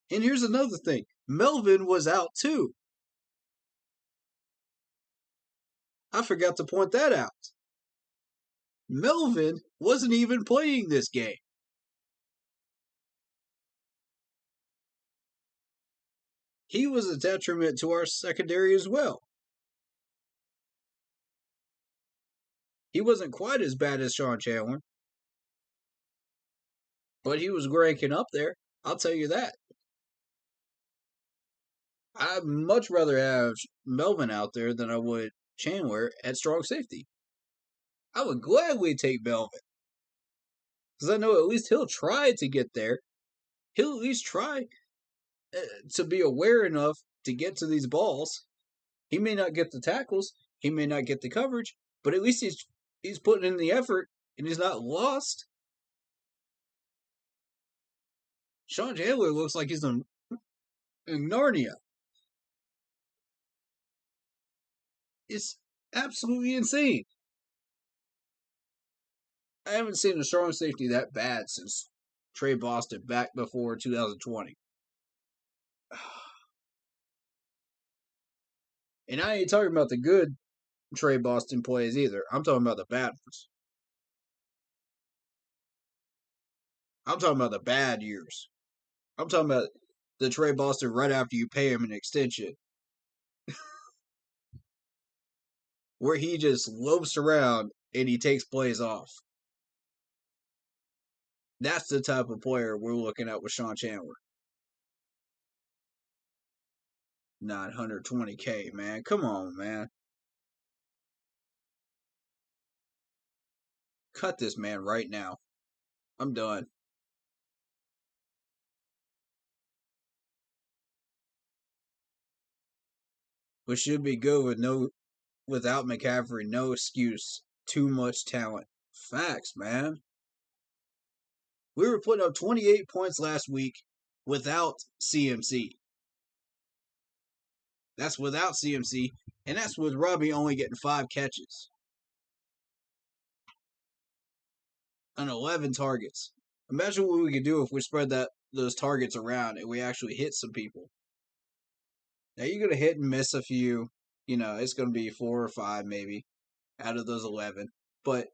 And here's another thing. Melvin was out too. I forgot to point that out. Melvin wasn't even playing this game. He was a detriment to our secondary as well. He wasn't quite as bad as Sean Chandler, but he was ranking up there. I'll tell you that. I'd much rather have Melvin out there than I would Chandler at strong safety. I would gladly take Melvin. Because I know at least he'll try to get there. He'll at least try to be aware enough to get to these balls. He may not get the tackles. He may not get the coverage. But at least he's putting in the effort and he's not lost. Sean Chandler looks like he's in Narnia. It's absolutely insane. I haven't seen a strong safety that bad since Trey Boston back before 2020. And I ain't talking about the good Trey Boston plays either. I'm talking about the bad ones. I'm talking about the bad years. I'm talking about the Trey Boston right after you pay him an extension. Where he just lopes around and he takes plays off. That's the type of player we're looking at with Sean Chandler. 920K, man. Come on, man. cut this man right now. I'm done. Which should be good without McCaffrey. No excuse. Too much talent. Facts, man. We were putting up 28 points last week without CMC. That's without CMC, and that's with Robbie only getting 5 catches on 11 targets. Imagine what we could do if we spread those targets around and we actually hit some people. Now you're gonna hit and miss a few. It's gonna be 4 or 5 maybe out of those 11. But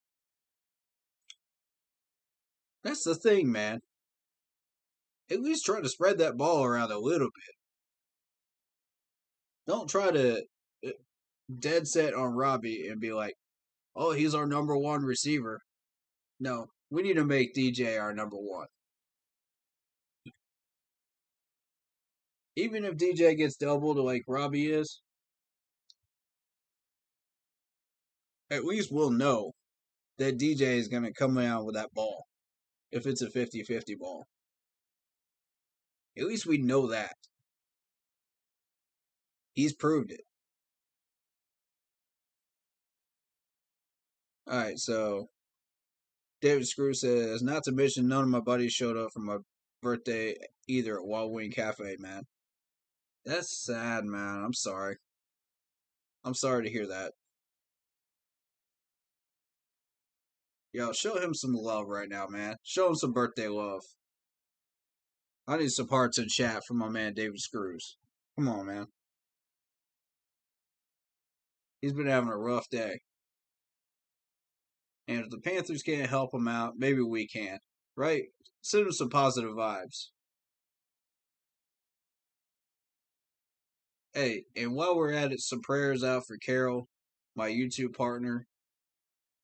that's the thing, man. At least try to spread that ball around a little bit. Don't try to dead set on Robbie and be like, oh, he's our number one receiver. No, we need to make DJ our number one. Even if DJ gets doubled like Robbie is, at least we'll know that DJ is going to come out with that ball if it's a 50-50 ball. At least we know that. He's proved it. Alright, so David Screw says, not to mention none of my buddies showed up for my birthday either at Wild Wing Cafe, man. That's sad, man. I'm sorry. I'm sorry to hear that. Yo, show him some love right now, man. Show him some birthday love. I need some hearts in chat from my man David Screws. Come on, man. He's been having a rough day. And if the Panthers can't help him out, maybe we can. Right? Send him some positive vibes. Hey, and while we're at it, some prayers out for Carol, my YouTube partner,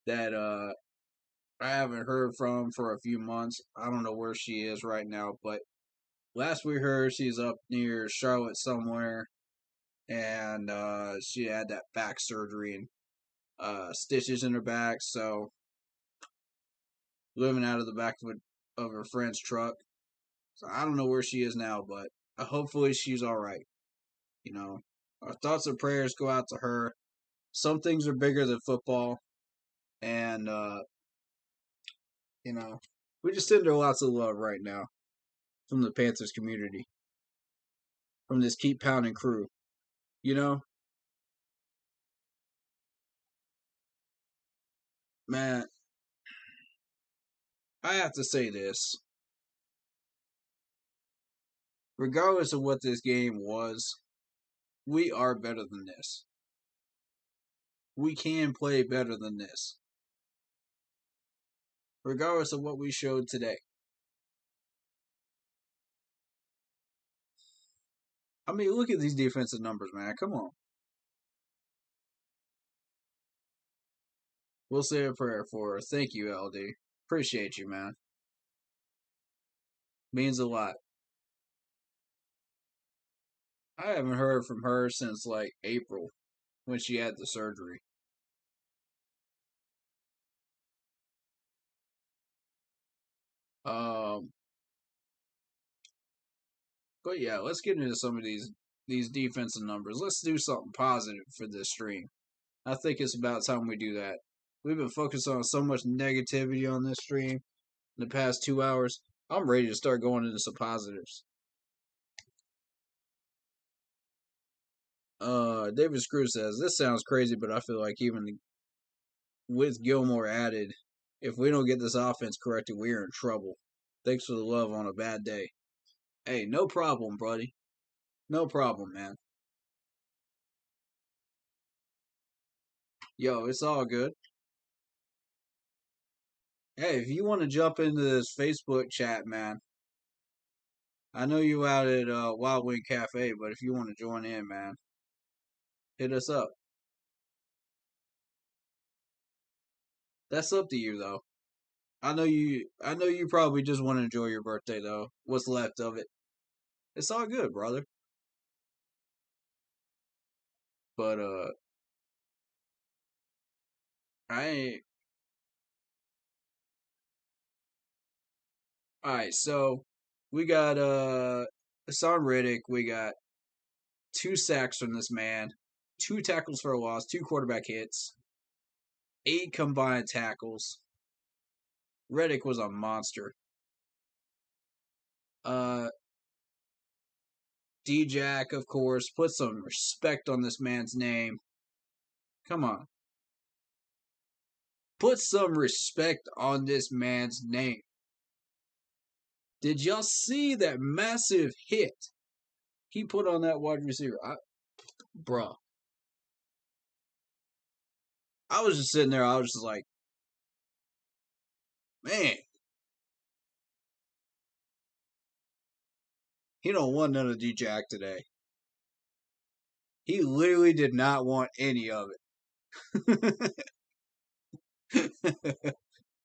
that I haven't heard from for a few months. I don't know where she is right now, but last we heard, she's up near Charlotte somewhere, and she had that back surgery and stitches in her back, so living out of the back of her friend's truck. So I don't know where she is now, but hopefully she's all right. Our thoughts and prayers go out to her. Some things are bigger than football, and we just send her lots of love right now from the Panthers community, from this Keep Pounding crew. Man, I have to say this. Regardless of what this game was, we are better than this. We can play better than this. Regardless of what we showed today. I mean, look at these defensive numbers, man. Come on. We'll say a prayer for her. Thank you, LD. Appreciate you, man. Means a lot. I haven't heard from her since like April when she had the surgery. Um, but yeah, let's get into some of these defensive numbers. Let's do something positive for this stream. I think it's about time we do that. We've been focused on so much negativity on this stream in the past 2 hours. I'm ready to start going into some positives. David Screw says, this sounds crazy, but I feel like even with Gilmore added, if we don't get this offense corrected, we're in trouble. Thanks for the love on a bad day. Hey, no problem, buddy. No problem, man. Yo, it's all good. Hey, if you want to jump into this Facebook chat, man, I know you out at Wild Wing Cafe, but if you want to join in, man, hit us up. That's up to you, though. I know you probably just want to enjoy your birthday, though. What's left of it. It's all good, brother. But I ain't All right, so we got Hassan Riddick. We got 2 sacks from this man, 2 tackles for a loss, 2 quarterback hits, 8 combined tackles. Riddick was a monster. D-Jack, of course, put some respect on this man's name. Come on. Put some respect on this man's name. Did y'all see that massive hit he put on that wide receiver? Bruh. I was just sitting there. I was just like, man. He don't want none of D-Jack today. He literally did not want any of it.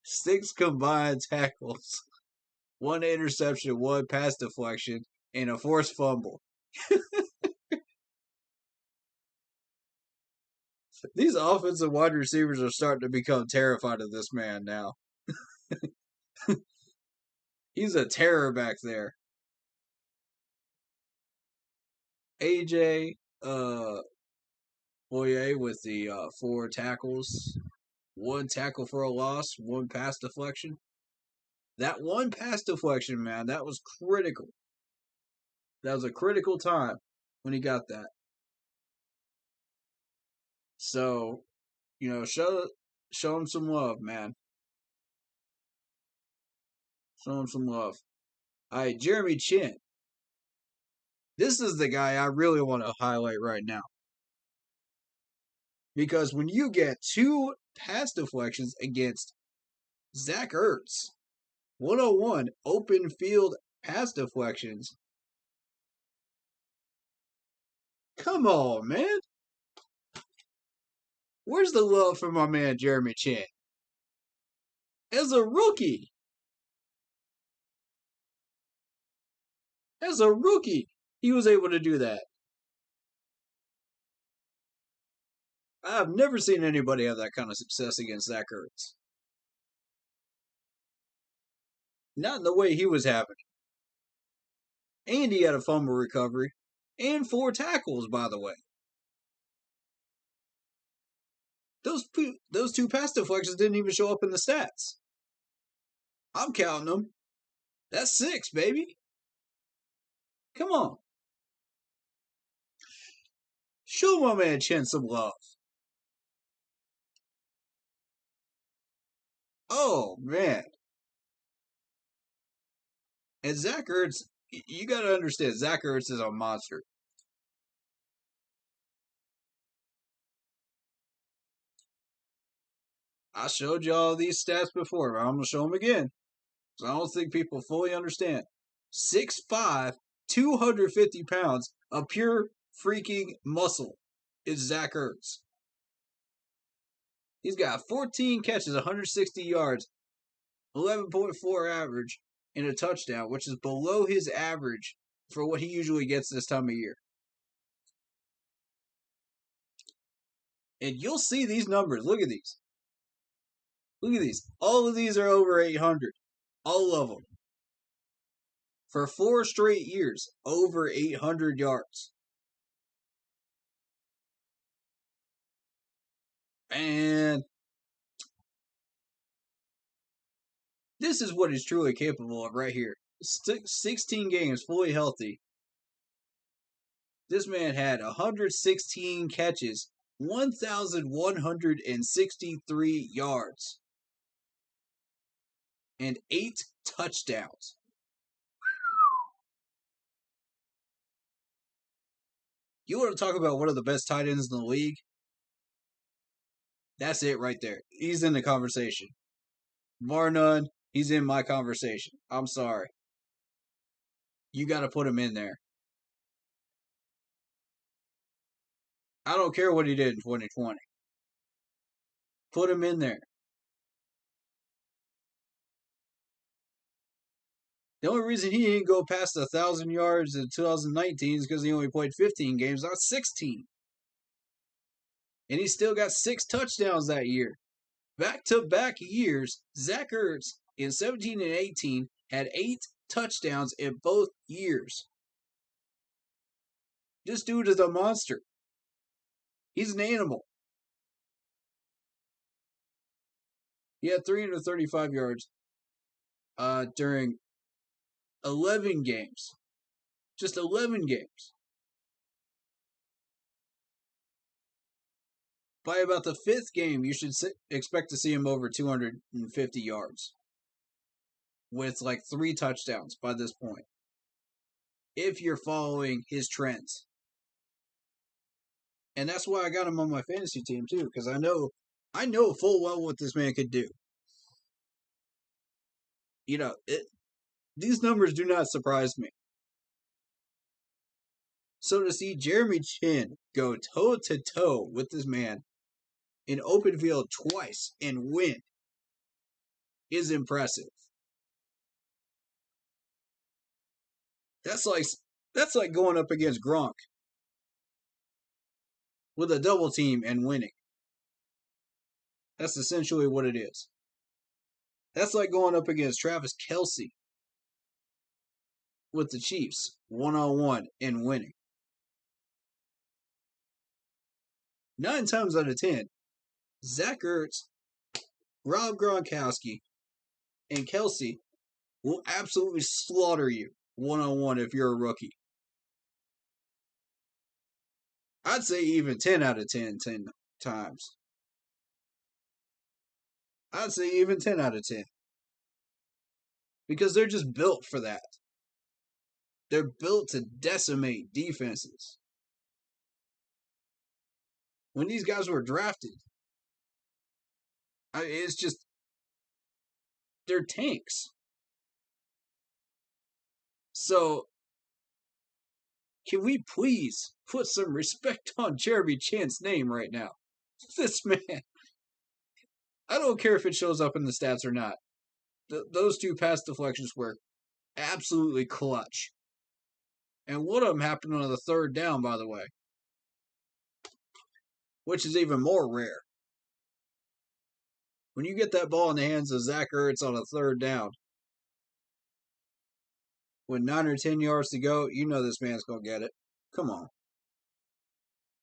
6 combined tackles, 1 interception, 1 pass deflection, and a forced fumble. These offensive wide receivers are starting to become terrified of this man now. He's a terror back there. AJ Boye with the 4 tackles, 1 tackle for a loss, 1 pass deflection. That 1 pass deflection, man, that was critical. That was a critical time when he got that. So, show him some love, man. Show him some love. All right, Jeremy Chin. This is the guy I really want to highlight right now. Because when you get 2 pass deflections against Zach Ertz, 101 open field pass deflections. Come on, man. Where's the love for my man Jeremy Chin? As a rookie, he was able to do that. I've never seen anybody have that kind of success against Zach Ertz. Not in the way he was having. And he had a fumble recovery. And 4 tackles, by the way. Those 2 pass deflections didn't even show up in the stats. I'm counting them. That's 6, baby. Come on. Show my man Chin some love. Oh, man. And Zach Ertz, you got to understand, Zach Ertz is a monster. I showed y'all these stats before, but I'm going to show them again. So I don't think people fully understand. 6'5", 250 pounds of pure freaking muscle is Zach Ertz. He's got 14 catches, 160 yards, 11.4 average, and a touchdown, which is below his average for what he usually gets this time of year. And you'll see these numbers. Look at these. Look at these. All of these are over 800. All of them. For 4 straight years, over 800 yards. And this is what he's truly capable of right here. 16 games fully healthy. This man had 116 catches, 1,163 yards, and 8 touchdowns. You want to talk about one of the best tight ends in the league? That's it right there. He's in the conversation. Bar none, he's in my conversation. I'm sorry. You got to put him in there. I don't care what he did in 2020. Put him in there. The only reason he didn't go past 1,000 yards in 2019 is because he only played 15 games, not 16. And he still got 6 touchdowns that year. Back-to-back years, Zach Ertz in 17 and 18 had 8 touchdowns in both years. This dude is a monster. He's an animal. He had 335 yards during 11 games. Just 11 games. By about the 5th game, you should expect to see him over 250 yards. With like 3 touchdowns by this point. If you're following his trends. And that's why I got him on my fantasy team too, because I know full well what this man could do. You know, these numbers do not surprise me. So to see Jeremy Chin go toe-to-toe with this man in open field twice and win is impressive. That's like going up against Gronk with a double team and winning. That's essentially what it is. That's like going up against Travis Kelce with the Chiefs one-on-one and winning. 9 times out of 10, Zach Ertz, Rob Gronkowski, and Kelce will absolutely slaughter you one-on-one if you're a rookie. I'd say even 10 out of 10 times. I'd say even 10 out of 10. Because they're just built for that. They're built to decimate defenses. When these guys were drafted, it's just, they're tanks. So, can we please put some respect on Jeremy Chin's name right now? This man, I don't care if it shows up in the stats or not. Those 2 pass deflections were absolutely clutch. And one of them happened on the 3rd down, by the way. Which is even more rare. When you get that ball in the hands of Zach Ertz on a 3rd down, with 9 or 10 yards to go, you know this man's going to get it. Come on.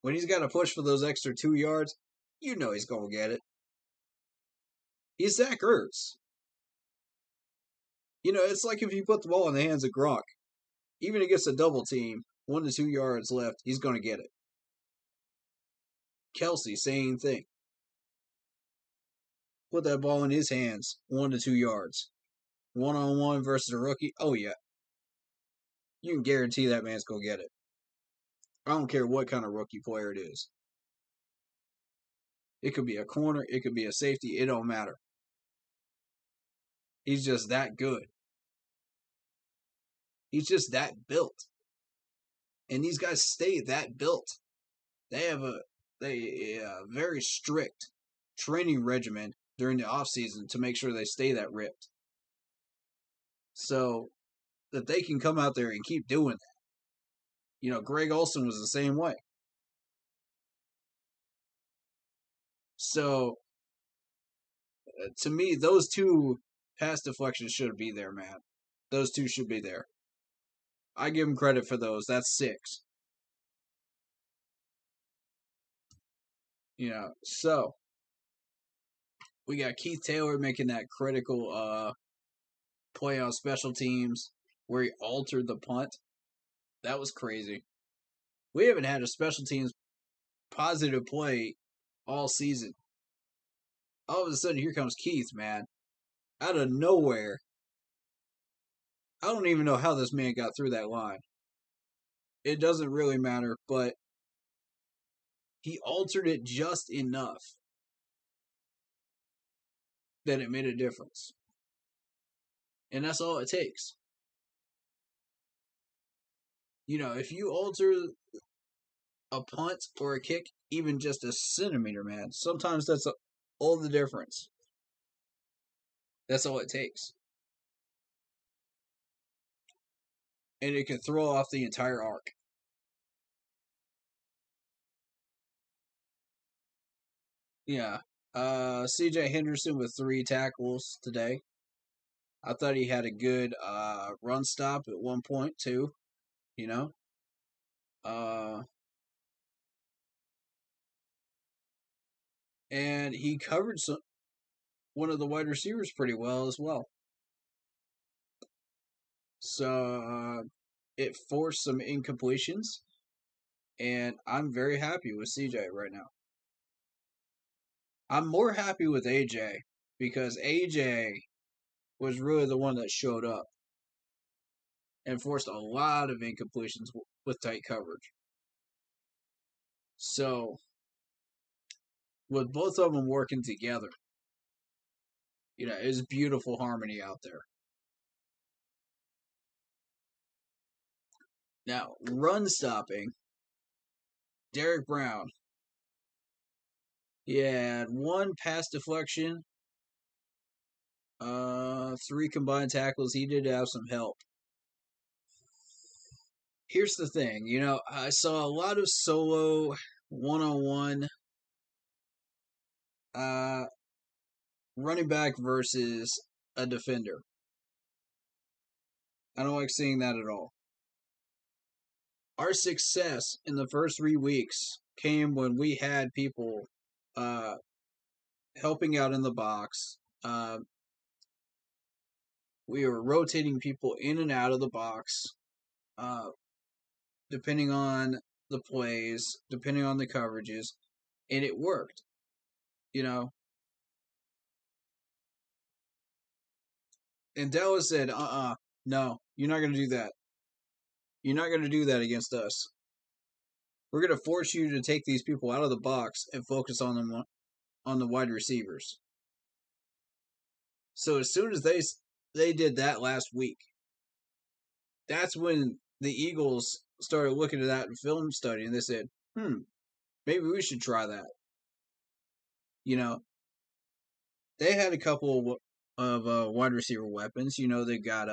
When he's got to push for those extra 2 yards, you know he's going to get it. He's Zach Ertz. You know, it's like if you put the ball in the hands of Gronk, even against a double team, 1 to 2 yards left, he's going to get it. Kelce, same thing. Put that ball in his hands, 1 to 2 yards. One-on-one versus a rookie, oh yeah. You can guarantee that man's going to get it. I don't care what kind of rookie player it is. It could be a corner, it could be a safety, it don't matter. He's just that good. He's just that built. And these guys stay that built. They have a very strict training regimen during the offseason to make sure they stay that ripped. So that they can come out there and keep doing that. You know, Greg Olsen was the same way. So, to me, those 2 pass deflections should be there, man. Those 2 should be there. I give him credit for those. That's 6. You know, so we got Keith Taylor making that critical play on special teams where he altered the punt. That was crazy. We haven't had a special teams positive play all season. All of a sudden, here comes Keith, man. Out of nowhere. I don't even know how this man got through that line. It doesn't really matter, but he altered it just enough that it made a difference. And that's all it takes. You know, if you alter a punt or a kick even just a centimeter, man, sometimes that's all the difference. That's all it takes. And it can throw off the entire arc. Yeah. CJ Henderson with 3 tackles today. I thought he had a good run stop at one point too. You know, uh, and he covered one of the wide receivers pretty well as well. So it forced some incompletions, and I'm very happy with CJ right now. I'm more happy with AJ because AJ was really the one that showed up and forced a lot of incompletions with tight coverage. So, with both of them working together, it's beautiful harmony out there. Now, run stopping, Derek Brown. He had one pass deflection, 3 combined tackles. He did have some help. Here's the thing, I saw a lot of solo one-on-one running back versus a defender. I don't like seeing that at all. Our success in the first 3 weeks came when we had people helping out in the box. We were rotating people in and out of the box, depending on the plays, depending on the coverages, and it worked. And Dallas said, no, you're not going to do that. You're not going to do that against us. We're going to force you to take these people out of the box and focus on them on the wide receivers. So as soon as they did that last week, that's when the Eagles started looking at that film study and they said, maybe we should try that. They had a couple of wide receiver weapons. They got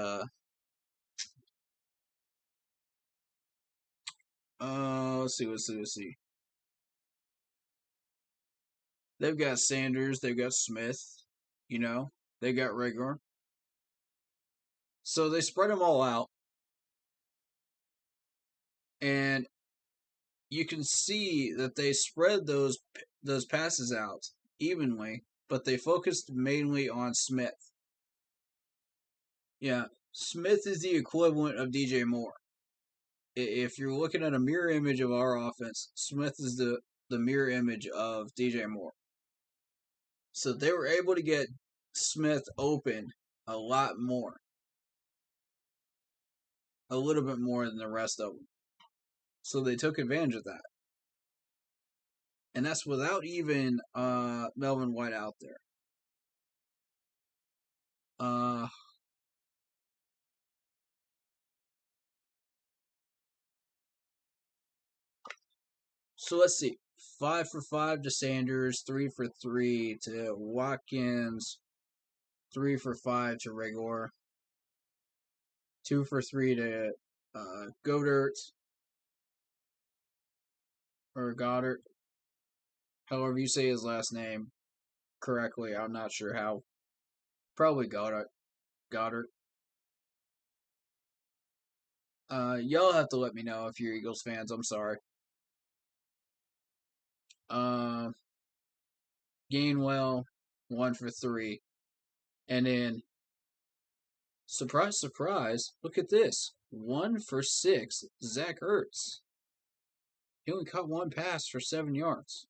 let's see. They've got Sanders, they've got Smith, they've got Rager. So they spread them all out. And you can see that they spread those passes out evenly, but they focused mainly on Smith. Yeah, Smith is the equivalent of DJ Moore. If you're looking at a mirror image of our offense, Smith is the mirror image of DJ Moore. So they were able to get Smith open a lot more. A little bit more than the rest of them. So they took advantage of that. And that's without even Melvin White out there. So let's see. 5 for 5 to Sanders, 3 for 3 to Watkins, 3 for 5 to Rager, 2 for 3 to Goddard, or Goddard, however you say his last name correctly. I'm not sure how. Probably Goddard. Y'all have to let me know if you're Eagles fans. I'm sorry. Gainwell, 1 for 3. And then, surprise, surprise, look at this. 1 for 6, Zach Ertz. He only caught 1 pass for 7 yards.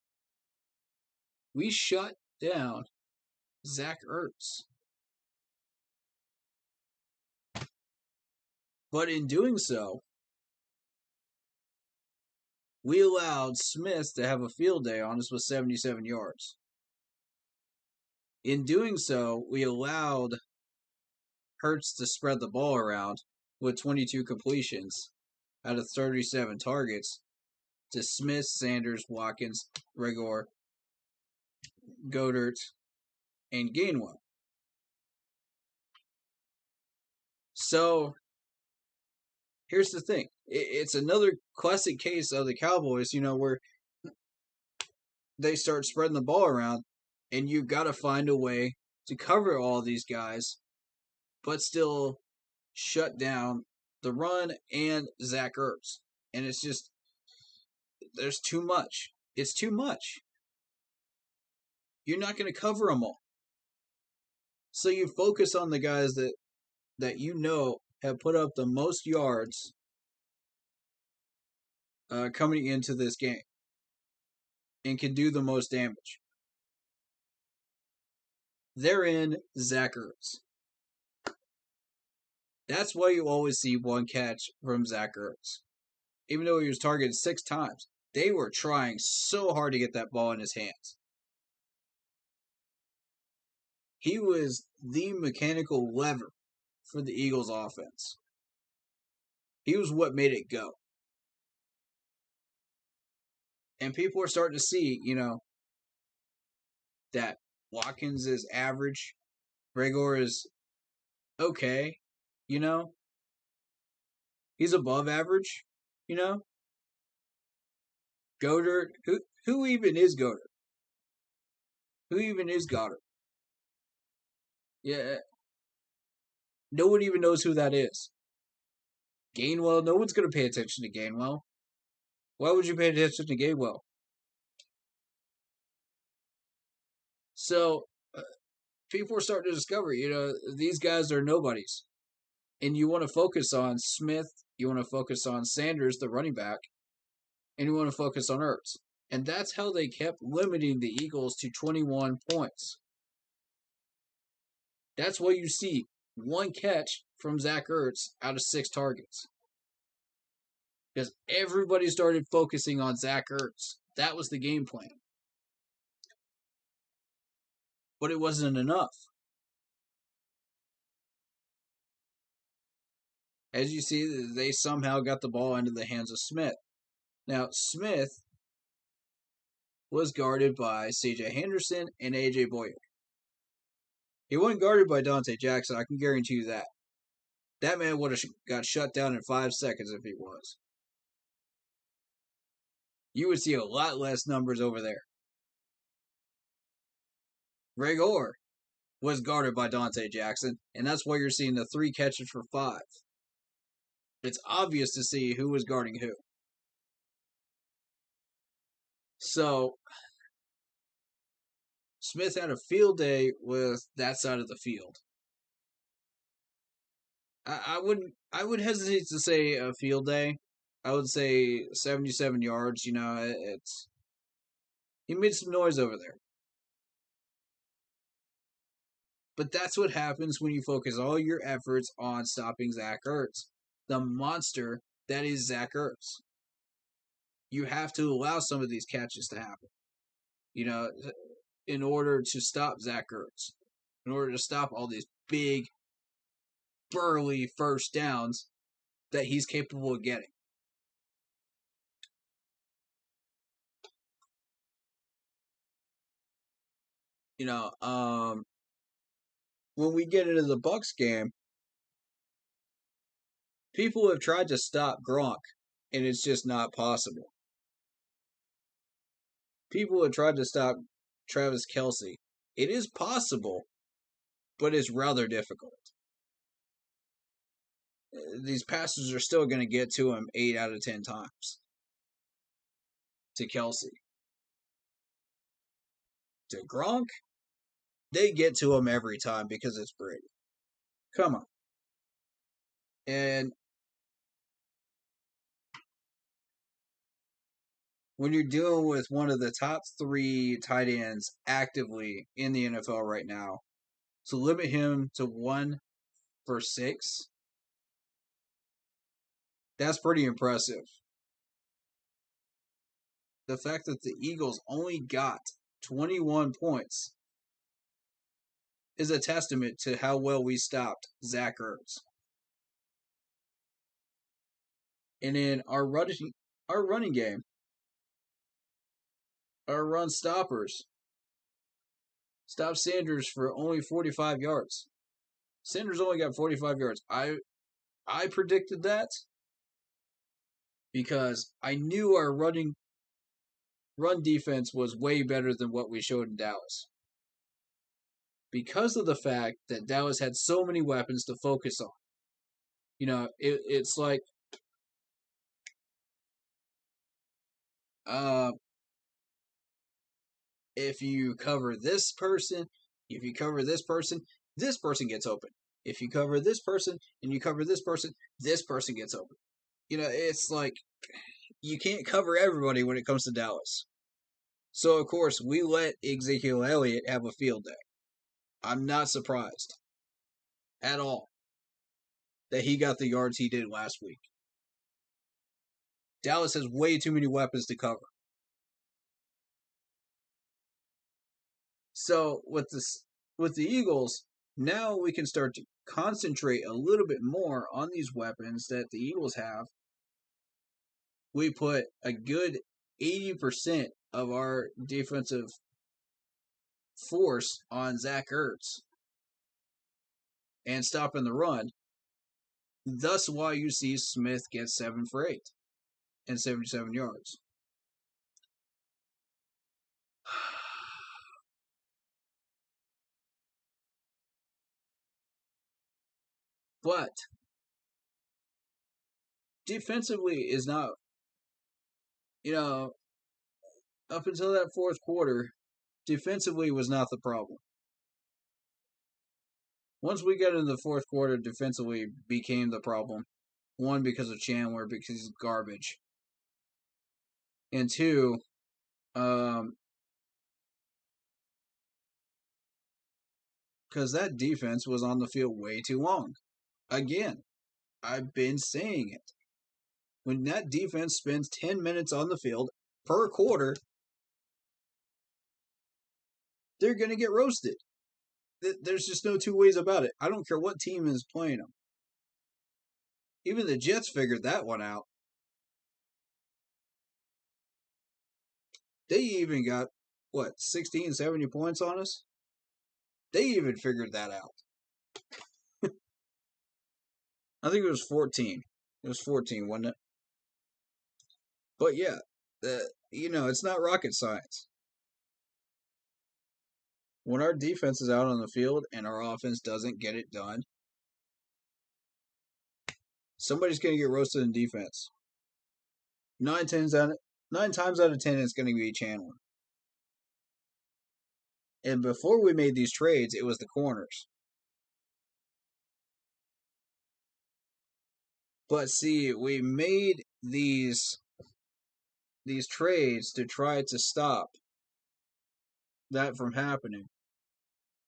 We shut down Zach Ertz. But in doing so, we allowed Smith to have a field day on us with 77 yards. In doing so, we allowed Hurts to spread the ball around with 22 completions out of 37 targets to Smith, Sanders, Watkins, Rager, Goddard, and Gainwell. So, here's the thing. It's another classic case of the Cowboys, where they start spreading the ball around, and you've got to find a way to cover all these guys but still shut down the run and Zach Ertz. And it's just, there's too much. It's too much. You're not going to cover them all. So you focus on the guys that you know have put up the most yards coming into this game and can do the most damage. Therein, Zach Ertz. That's why you always see one catch from Zach Ertz. Even though he was targeted 6 times, they were trying so hard to get that ball in his hands. He was the mechanical lever for the Eagles' offense. He was what made it go. And people are starting to see, that Watkins is average. Gregor is okay, He's above average, Goddard, who even is Goddard? Who even is Goddard? Yeah, no one even knows who that is. Gainwell, no one's going to pay attention to Gainwell. Why would you pay attention to Gainwell? So, people are starting to discover, these guys are nobodies. And you want to focus on Smith, you want to focus on Sanders, the running back, and you want to focus on Ertz. And that's how they kept limiting the Eagles to 21 points. That's why you see one catch from Zach Ertz out of 6 targets. Because everybody started focusing on Zach Ertz. That was the game plan. But it wasn't enough. As you see, they somehow got the ball into the hands of Smith. Now, Smith was guarded by C.J. Henderson and A.J. Boyer. He wasn't guarded by Dante Jackson, I can guarantee you that. That man would have got shut down in 5 seconds if he was. You would see a lot less numbers over there. Gregor was guarded by Dante Jackson, and that's why you're seeing the 3 catches for 5. It's obvious to see who was guarding who. So, Smith had a field day with that side of the field. I would hesitate to say a field day. I would say 77 yards. He made some noise over there. But that's what happens when you focus all your efforts on stopping Zach Ertz, the monster that is Zach Ertz. You have to allow some of these catches to happen, in order to stop Zach Ertz, in order to stop all these big, burly first downs that he's capable of getting. When we get into the Bucks game, people have tried to stop Gronk, and it's just not possible. People have tried to stop Travis Kelce. It is possible, but it's rather difficult. These passes are still going to get to him 8 out of 10 times. To Kelce. To Gronk, they get to him every time because it's Brady. Come on. And when you're dealing with one of the top 3 tight ends actively in the NFL right now, to limit him to 1 for 6, that's pretty impressive. The fact that the Eagles only got 21 points is a testament to how well we stopped Zach Ertz. And in our running game, our run stoppers stopped Sanders for only 45 yards. Sanders only got 45 yards. I predicted that because I knew our run defense was way better than what we showed in Dallas. because of the fact that Dallas had so many weapons to focus on. It's like uh, if you cover this person, this person gets open. If you cover this person and you cover this person gets open. It's like you can't cover everybody when it comes to Dallas. So, of course, we let Ezekiel Elliott have a field day. I'm not surprised at all that he got the yards he did last week. Dallas has way too many weapons to cover. So, with the Eagles, now we can start to concentrate a little bit more on these weapons that the Eagles have. We put a good 80% of our defensive force on Zach Ertz and stopping the run. Thus why you see Smith get 7 for 8 and 77 yards. But defensively is not, up until that fourth quarter, defensively was not the problem. Once we got into the fourth quarter, defensively became the problem. One, because of Chandler, because he's garbage. And two, because that defense was on the field way too long. Again, I've been saying it. When that defense spends 10 minutes on the field per quarter, they're going to get roasted. There's just no two ways about it. I don't care what team is playing them. Even the Jets figured that one out. They even got, 16, 70 points on us? They even figured that out. I think it was 14. It was 14, wasn't it? But yeah, it's not rocket science. When our defense is out on the field and our offense doesn't get it done, somebody's going to get roasted in defense. 9 times out of 10, it's going to be Chandler. And before we made these trades, it was the corners. But see, we made these trades to try to stop that from happening.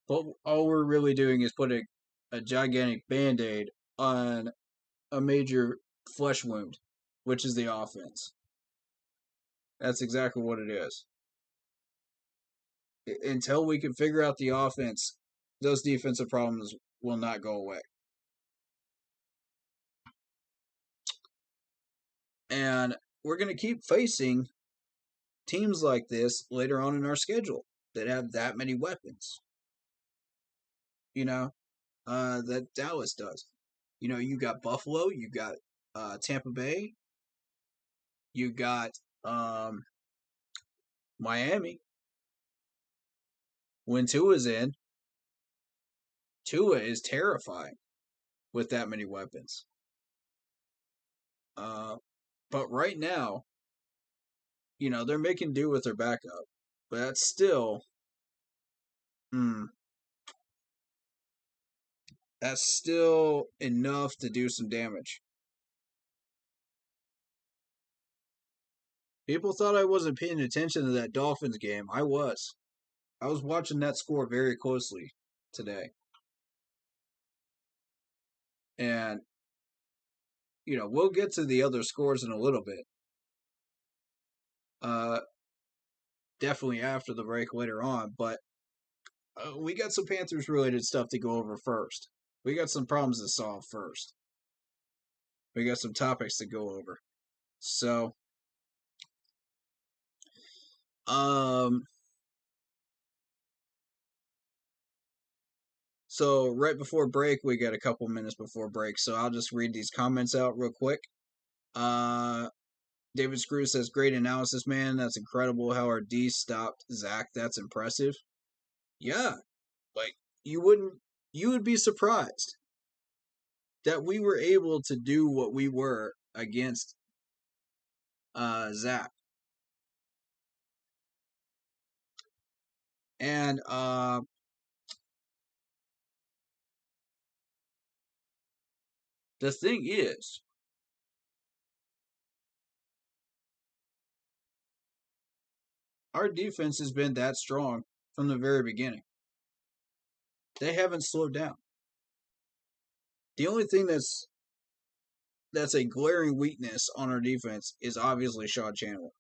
But all we're really doing is putting a gigantic Band-Aid on a major flesh wound, which is the offense. That's exactly what it is. Until we can figure out the offense, those defensive problems will not go away. And we're going to keep facing teams like this later on in our schedule that have that many weapons. That Dallas does. You got Buffalo, you got Tampa Bay, you got Miami. When Tua's in, Tua is terrifying with that many weapons. But right now, they're making do with their backup. But that's still, that's still enough to do some damage. People thought I wasn't paying attention to that Dolphins game. I was. I was watching that score very closely today. And, we'll get to the other scores in a little bit. Definitely after the break later on. But we got some Panthers-related stuff to go over first. We got some problems to solve first. We got some topics to go over. So, So right before break, we got a couple minutes before break, so I'll just read these comments out real quick. David Screw says, "Great analysis, man. That's incredible how our D stopped Zach. That's impressive." Yeah, you would be surprised that we were able to do what we were against Zach. And the thing is, our defense has been that strong from the very beginning. They haven't slowed down. The only thing that's a glaring weakness on our defense is obviously Shaw Chandler.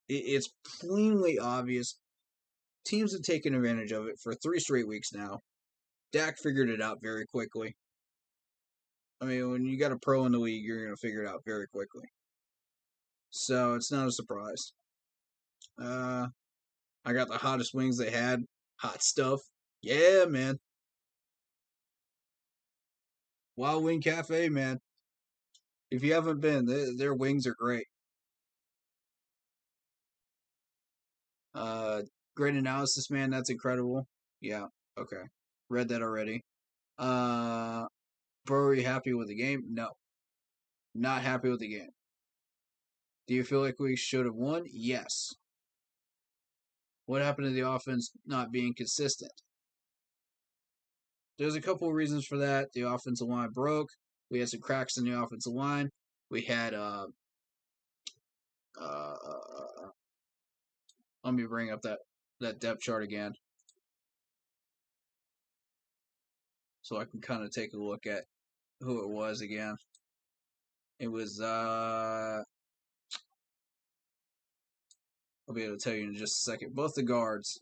It's plainly obvious. Teams have taken advantage of it for 3 straight weeks now. Dak figured it out very quickly. I mean, when you got a pro in the league, you're going to figure it out very quickly. So it's not a surprise. I got the hottest wings they had. Hot stuff. Yeah, man. Wild Wing Cafe, man. If you haven't been, their wings are great. Great analysis, man. That's incredible. Yeah, okay. Read that already. Bro, are you happy with the game? No. Not happy with the game. Do you feel like we should have won? Yes. What happened to the offense not being consistent? There's a couple of reasons for that. The offensive line broke. We had some cracks in the offensive line. We had let me bring up that depth chart again, so I can kind of take a look at who it was again. It was I'll be able to tell you in just a second. Both the guards,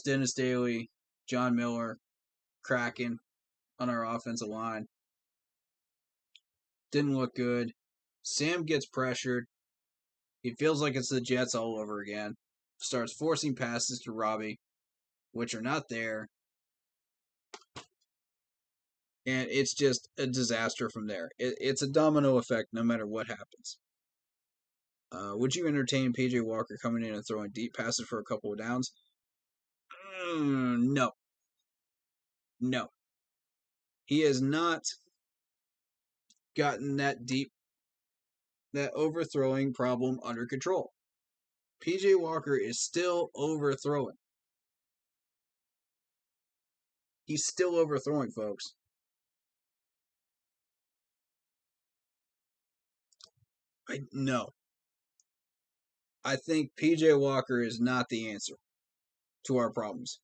Dennis Daly, John Miller, cracking on our offensive line. Didn't look good. Sam gets pressured. He feels like it's the Jets all over again. Starts forcing passes to Robbie, which are not there. And it's just a disaster from there. It's a domino effect no matter what happens. Would you entertain PJ Walker coming in and throwing deep passes for a couple of downs? No. No. He has not gotten that overthrowing problem under control. PJ Walker is still overthrowing. He's still overthrowing, folks. No. I think PJ Walker is not the answer to our problems.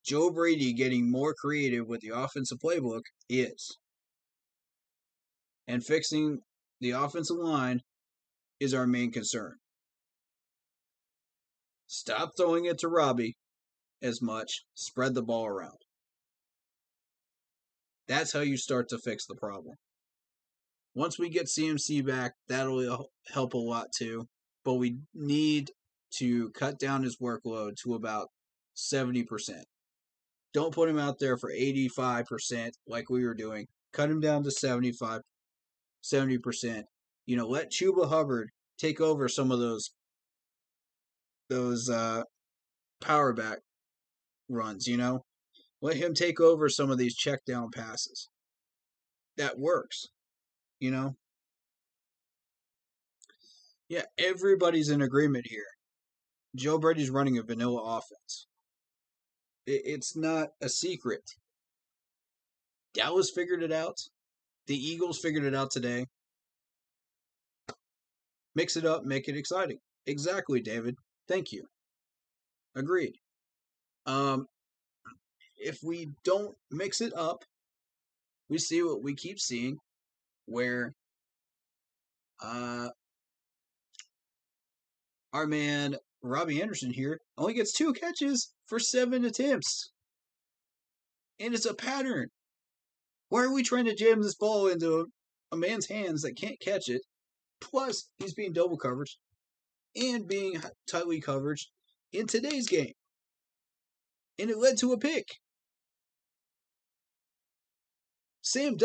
Joe Brady getting more creative with the offensive playbook is. And fixing the offensive line is our main concern. Stop throwing it to Robbie as much. Spread the ball around. That's how you start to fix the problem. Once we get CMC back, that'll help a lot too. But we need to cut down his workload to about 70%. Don't put him out there for 85% like we were doing. Cut him down to 70%. Let Chuba Hubbard take over some of those power back runs, Let him take over some of these check down passes. That works, Yeah, everybody's in agreement here. Joe Brady's running a vanilla offense. It's not a secret. Dallas figured it out. The Eagles figured it out today. Mix it up, make it exciting. Exactly, David. Thank you. Agreed. If we don't mix it up, we see what we keep seeing, where our man Robbie Anderson here only gets 2 catches for 7 attempts. And it's a pattern. Why are we trying to jam this ball into a man's hands that can't catch it? Plus, he's being double covered and being tightly covered in today's game. And it led to a pick. Sam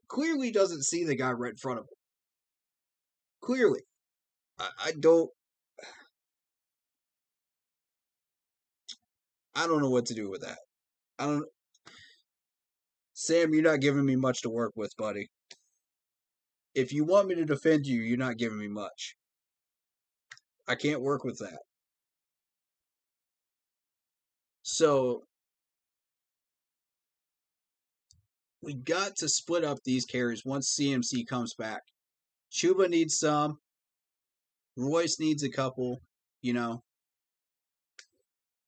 clearly doesn't see the guy right in front of him. Clearly. I don't. I don't know what to do with that. I don't. Sam, you're not giving me much to work with, buddy. If you want me to defend you, you're not giving me much. I can't work with that. So we got to split up these carries once CMC comes back. Chuba needs some. Royce needs a couple, you know.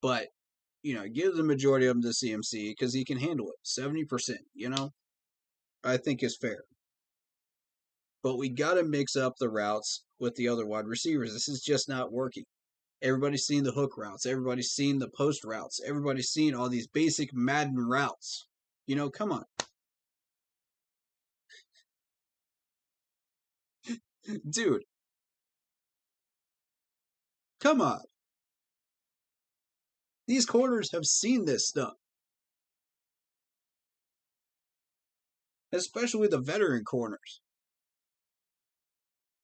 But, give the majority of them to CMC because he can handle it. 70%, I think is fair. But we got to mix up the routes with the other wide receivers. This is just not working. Everybody's seen the hook routes. Everybody's seen the post routes. Everybody's seen all these basic Madden routes. Come on. Dude. Come on. These corners have seen this stuff. Especially the veteran corners.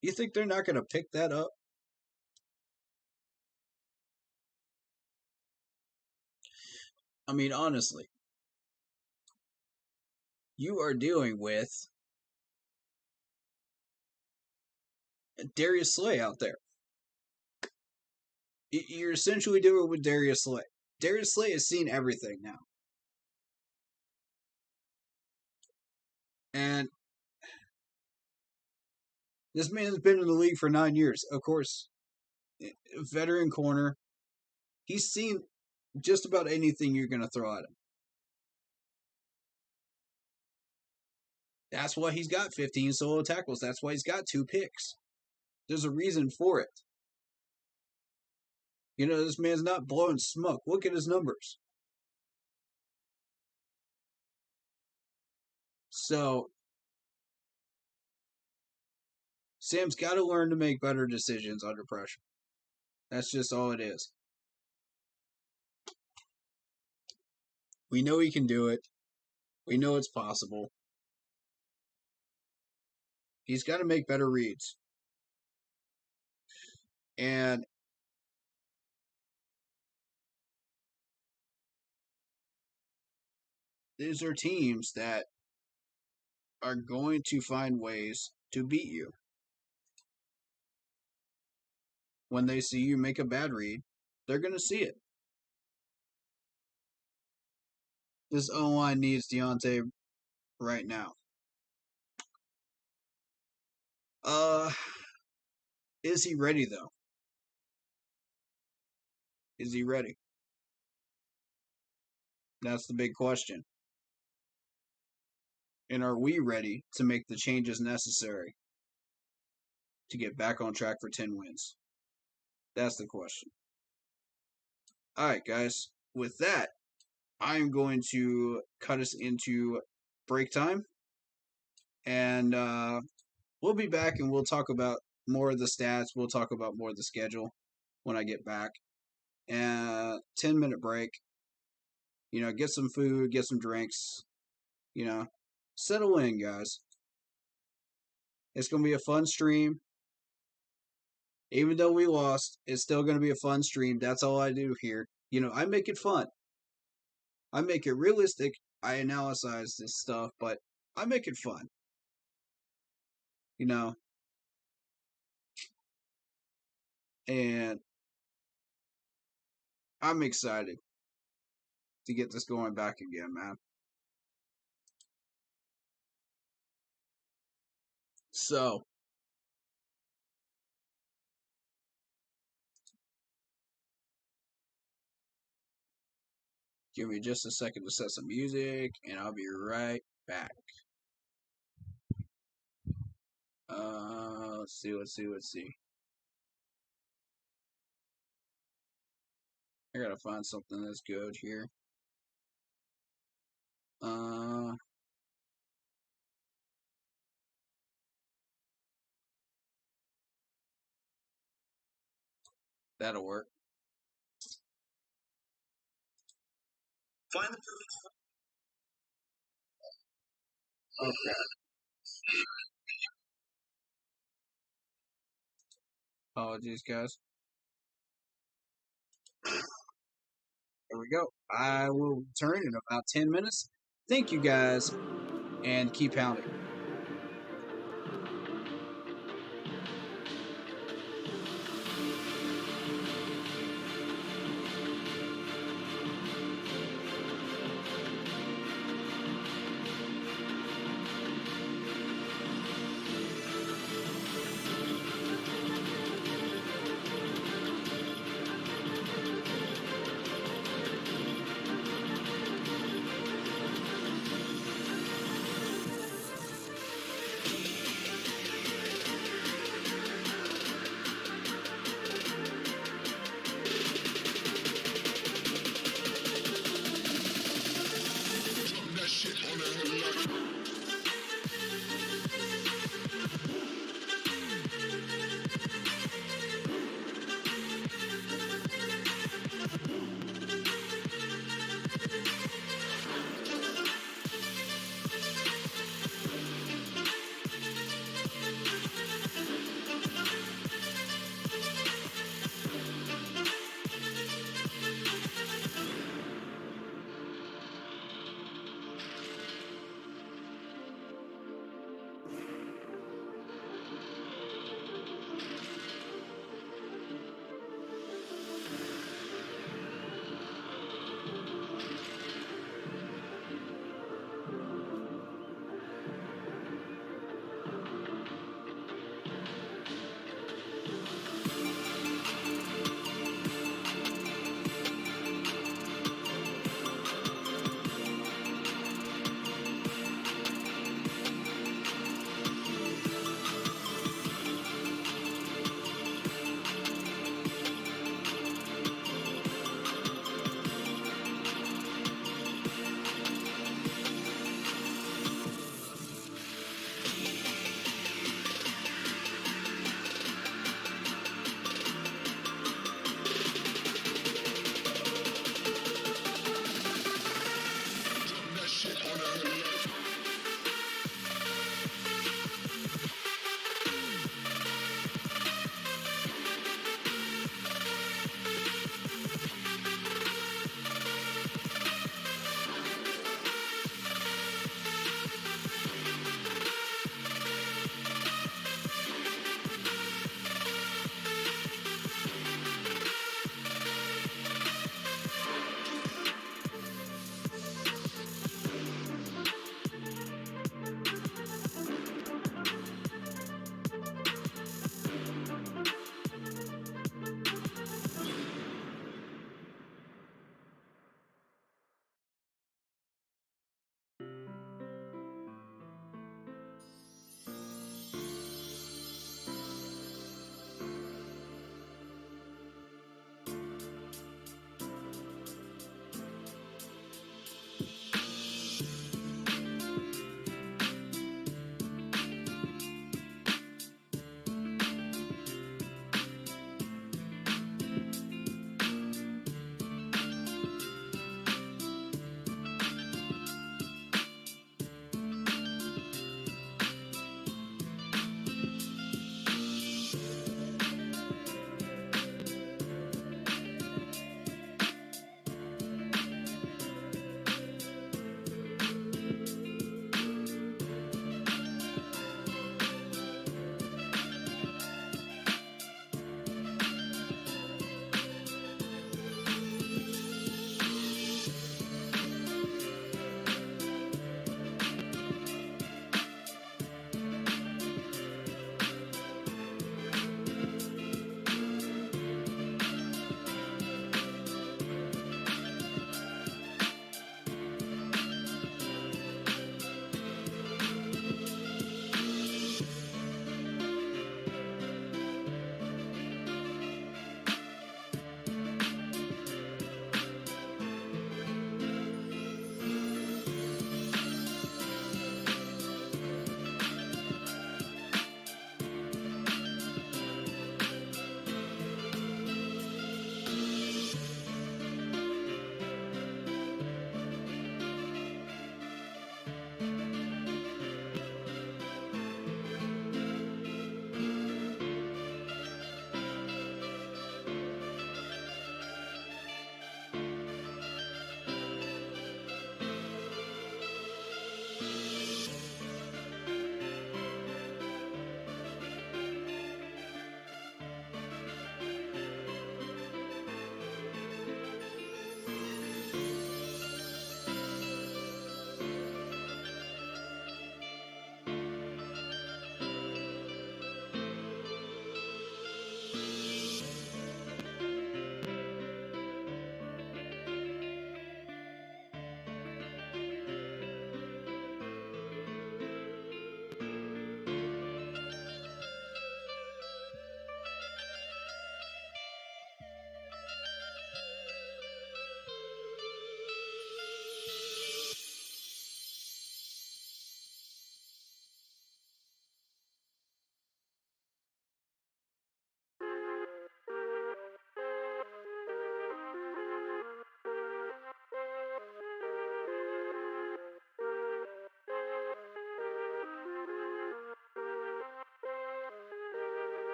You think they're not going to pick that up? I mean, honestly, you are dealing with Darius Slay out there. You're essentially dealing with Darius Slay. Darius Slay has seen everything now. And this man's been in the league for 9 years. Of course, veteran corner. He's seen just about anything you're going to throw at him. That's why he's got 15 solo tackles. That's why he's got 2 picks. There's a reason for it. This man's not blowing smoke. Look at his numbers. So, Sam's got to learn to make better decisions under pressure. That's just all it is. We know he can do it. We know it's possible. He's got to make better reads. And these are teams that are going to find ways to beat you. When they see you make a bad read, they're going to see it. This O-line needs Deontay right now. Is he ready, though? Is he ready? That's the big question. And are we ready to make the changes necessary to get back on track for 10 wins? That's the question. All right, guys. With that, I'm going to cut us into break time. And we'll be back and we'll talk about more of the stats. We'll talk about more of the schedule when I get back. And 10-minute break. Get some food, get some drinks. Settle in, guys. It's going to be a fun stream. Even though we lost, it's still going to be a fun stream. That's all I do here. I make it fun. I make it realistic. I analyze this stuff, but I make it fun. And I'm excited to get this going back again, man. So, give me just a second to set some music, and I'll be right back. Let's see. I gotta find something that's good here. That'll work. Find the Okay. Apologies, guys. There we go. I will return in about 10 minutes. Thank you guys, and keep pounding. That shit on the headlock. That shit on the headlock.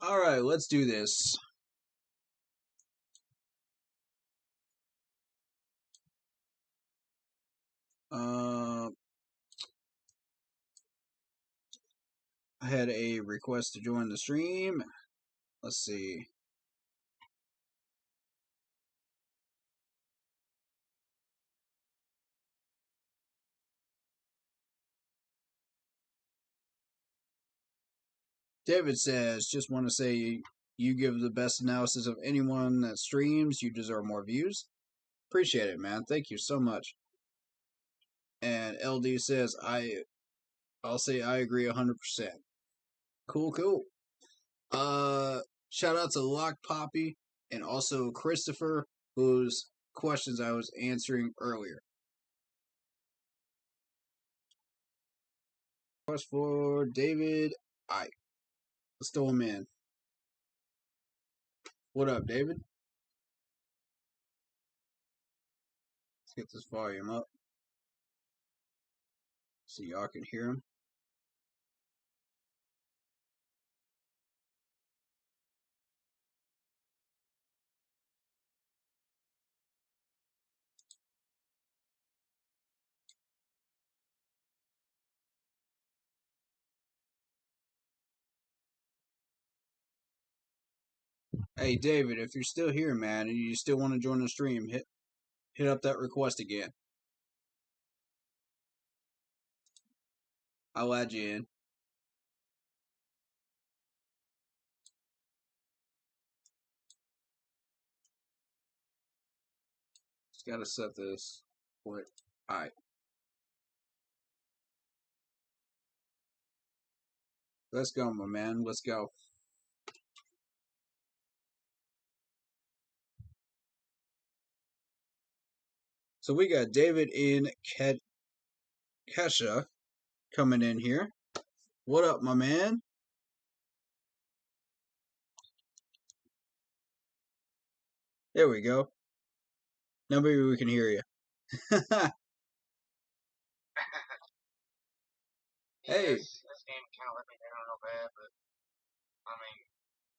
All right, let's do this. I had a request to join the stream. Let's see. David says, just want to say you give the best analysis of anyone that streams. You deserve more views. Appreciate it, man. Thank you so much. And LD says, I'll say I agree 100%. Cool. Shout out to Lock Poppy and also Christopher, whose questions I was answering earlier. Request for David. Let's throw him in. What up, David? Let's get this volume up so y'all can hear him. Hey, David, if you're still here, man, and you still want to join the stream, hit up that request again. I'll add you in. Just gotta set this. What? Alright. Let's go, my man. Let's go. So we got David in Kesha coming in here. What up, my man? There we go. Now maybe we can hear you. Hey. This game kind of let me down real bad, but I mean,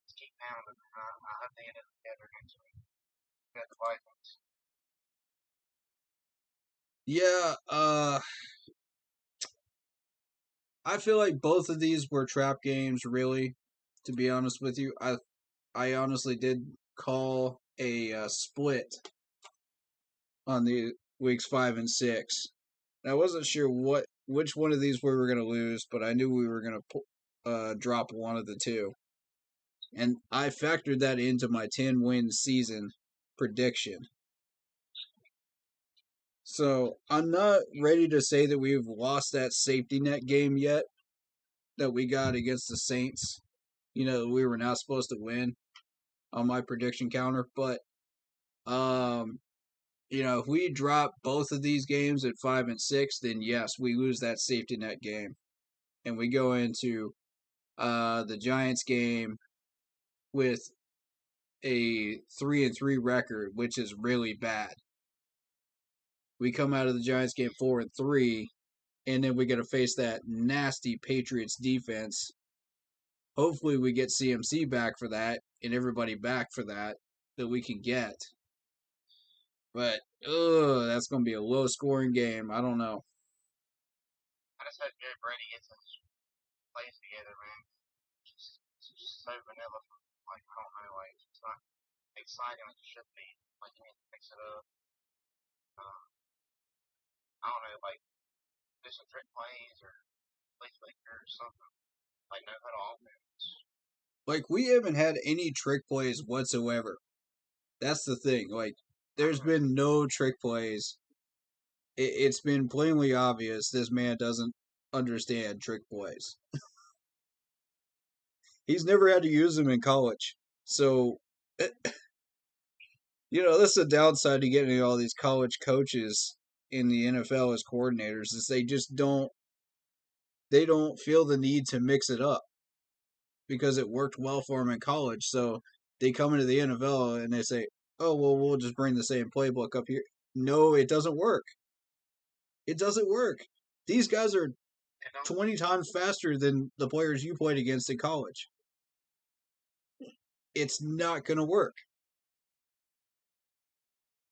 just keep pounding. I hope they end up together next week. Got the Vikings. Yeah, I feel like both of these were trap games, really, to be honest with you. I honestly did call a split on the weeks 5 and 6. I wasn't sure which one of these we were going to lose, but I knew we were going to drop one of the two. And I factored that into my 10-win season prediction. So I'm not ready to say that we've lost that safety net game yet that we got against the Saints. You know, we were not supposed to win on my prediction counter. But, you know, if we drop both of these games at 5 and 6, then yes, we lose that safety net game. And we go into the Giants game with a 3-3 record, which is really bad. We come out of the Giants game 4-3, and then we got to face that nasty Patriots defense. Hopefully, we get CMC back for that, and everybody back for that we can get. But that's gonna be a low scoring game. I don't know. I just hope Jerry Brady gets his plays together, man. It's just so vanilla. Like, I don't know, like, it's not exciting like it should be. Like, you need to fix it up. I don't know, like, do some trick plays or play flicker or something. Like, no huddle offense. Like, we haven't had any trick plays whatsoever. That's the thing. Like, there's been no trick plays. It's been plainly obvious this man doesn't understand trick plays. He's never had to use them in college. So, you know, that's the downside to getting all these college coaches in the NFL as coordinators is they don't feel the need to mix it up because it worked well for them in college. So they come into the NFL and they say, "Oh, well, we'll just bring the same playbook up here." No, it doesn't work. It doesn't work. These guys are 20 times faster than the players you played against in college. it's not going to work.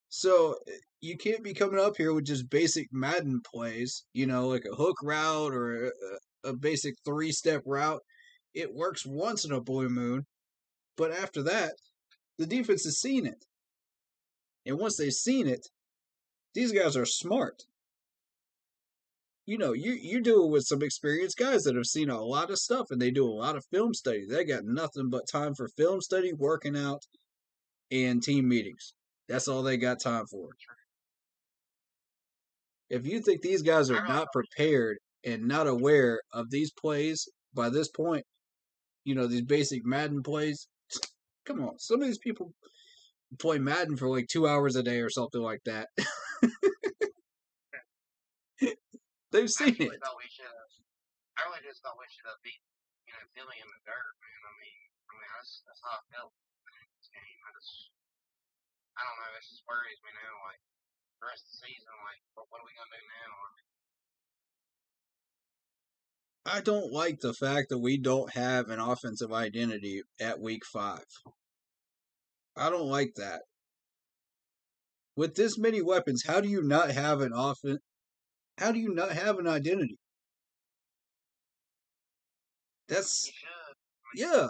So you can't be coming up here with just basic Madden plays, like a hook route or a basic 3-step route. It works once in a blue moon, but after that, the defense has seen it. And once they've seen it, these guys are smart. You're dealing with some experienced guys that have seen a lot of stuff and they do a lot of film study. They got nothing but time for film study, working out, and team meetings. That's all they got time for. If you think these guys are not prepared and not aware of these plays by this point, these basic Madden plays, come on. Some of these people play Madden for like 2 hours a day or something like that. They've seen it. I really just thought we should have beat, Philly in the dirt, man. I mean, that's how I felt in this game. I don't know. It just worries me now. Like the rest of the season, like, what are we gonna do now? I don't like the fact that we don't have an offensive identity at week 5. I don't like that. With this many weapons, how do you not have an offense? How do you not have an identity? That's yeah.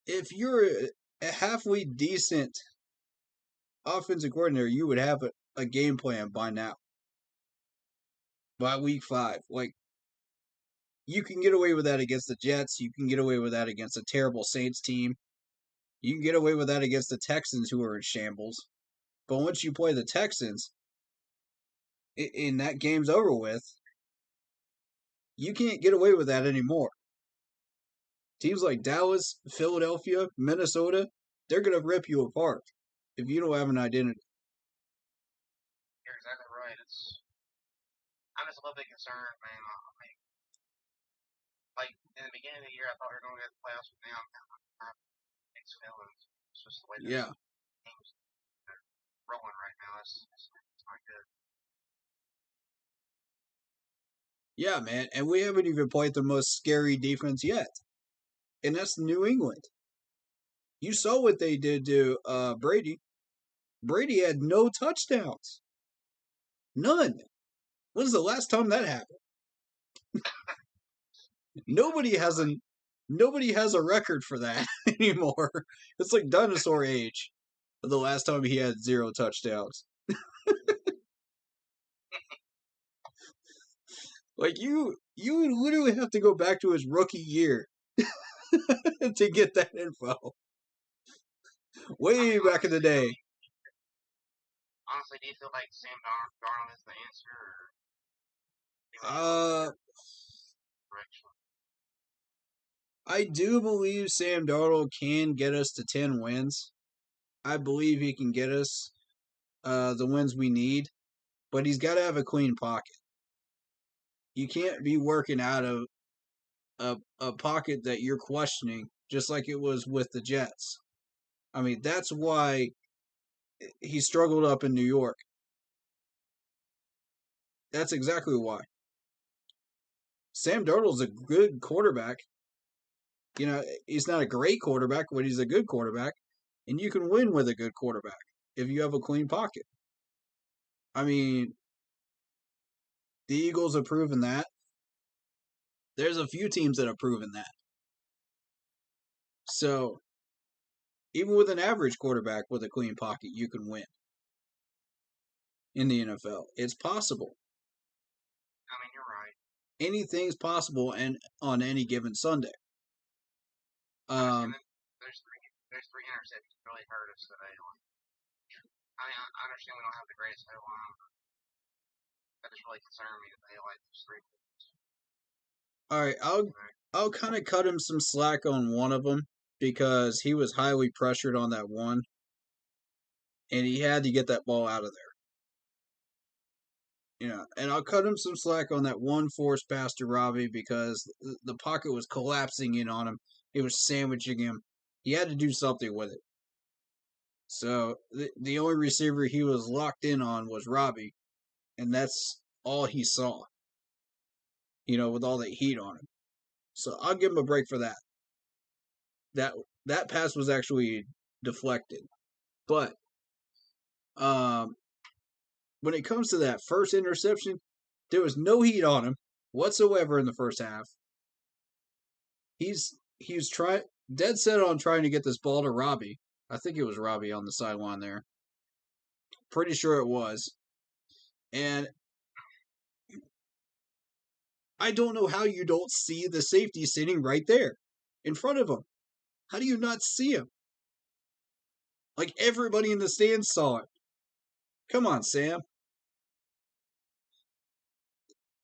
If you're a halfway decent offensive coordinator, you would have a game plan by now. By week 5. Like, you can get away with that against the Jets. You can get away with that against a terrible Saints team. You can get away with that against the Texans, who are in shambles. But once you play the Texans, and that game's over with, you can't get away with that anymore. Teams like Dallas, Philadelphia, Minnesota, they're going to rip you apart if you don't have an identity. You're exactly right. I'm just a little bit concerned, man. I mean, like in the beginning of the year, I thought we were going to get the playoffs, but now I'm mixed feelings. It's just the way the teams are rolling right now. It's not good. Yeah, man, and we haven't even played the most scary defense yet, and that's New England. You saw what they did to Brady. Brady had no touchdowns. None. When's the last time that happened? Nobody has a record for that anymore. It's like dinosaur age. The last time he had 0 touchdowns. Like you literally have to go back to his rookie year to get that info. Way back in the day. Honestly, do you feel like Sam Darnold is the answer? I do believe Sam Darnold can get us to 10 wins. I believe he can get us the wins we need, but he's got to have a clean pocket. You can't be working out of a pocket that you're questioning, just like it was with the Jets. I mean, that's why he struggled up in New York. That's exactly why. Sam Darnold's a good quarterback. He's not a great quarterback, but he's a good quarterback. And you can win with a good quarterback if you have a clean pocket. I mean, the Eagles have proven that. There's a few teams that have proven that. So, even with an average quarterback with a clean pocket, you can win in the NFL. It's possible. I mean, you're right. Anything's possible and on any given Sunday. There's three interceptions really hurt us today. I mean, I understand we don't have the greatest O-line, but that just really concerned me that they like those 3 points. All right, I'll kind of cut him some slack on one of them because he was highly pressured on that one, and he had to get that ball out of there. And I'll cut him some slack on that one forced pass to Robbie because the pocket was collapsing in on him. It was sandwiching him. He had to do something with it. So the only receiver he was locked in on was Robbie, and that's all he saw. With all the heat on him. So I'll give him a break for that. that pass was actually deflected. But when it comes to that first interception, there was no heat on him whatsoever in the first half. He was trying dead set on trying to get this ball to Robbie. I think it was Robbie on the sideline there. Pretty sure it was. And I don't know how you don't see the safety sitting right there in front of him. How do you not see him? Like everybody in the stands saw it. Come on, Sam.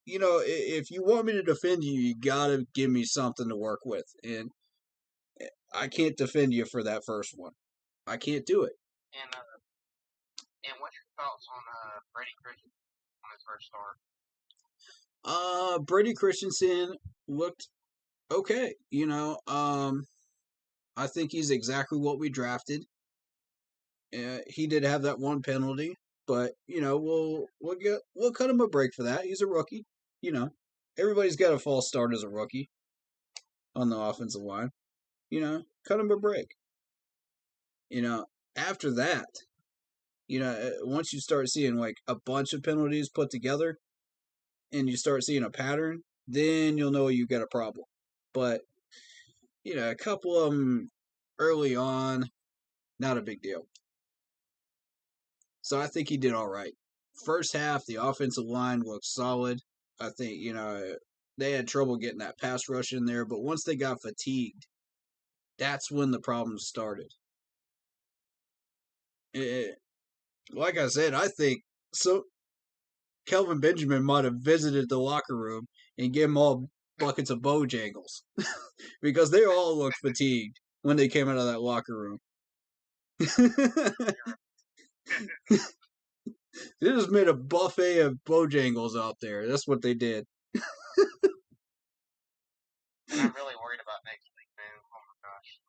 You know, if you want me to defend you, you gotta give me something to work with. And I can't defend you for that first one. I can't do it. And what's your thoughts on Brady Christian on his first start? Brady Christensen looked okay. You know, I think he's exactly what we drafted. He did have that one penalty, but you know, we'll cut him a break for that. He's a rookie. You know, everybody's got a false start as a rookie on the offensive line. You know, cut him a break. You know, after that, you know, once you start seeing like a bunch of penalties put together, and you start seeing a pattern, then you'll know you got a problem. But you know, a couple of them early on, not a big deal. So I think he did all right. First half, the offensive line looked solid. I think, you know, they had trouble getting that pass rush in there, but once they got fatigued, that's when the problems started. Like I said, I think so. Kelvin Benjamin might have visited the locker room and gave them all buckets of Bojangles because they all looked fatigued when they came out of that locker room. They just made a buffet of Bojangles out there. That's what they did. And I'm really worried about next week, man. Oh my gosh,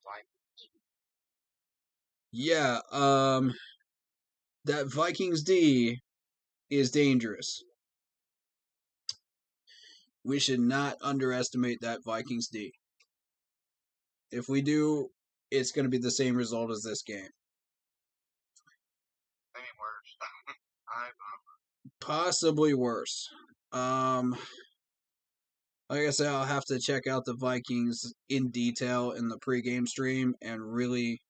Yeah, that Vikings D is dangerous. We should not underestimate that Vikings D. If we do, it's going to be the same result as this game. maybe worse. Possibly worse. Like I said, I'll have to check out the Vikings in detail in the pregame stream and really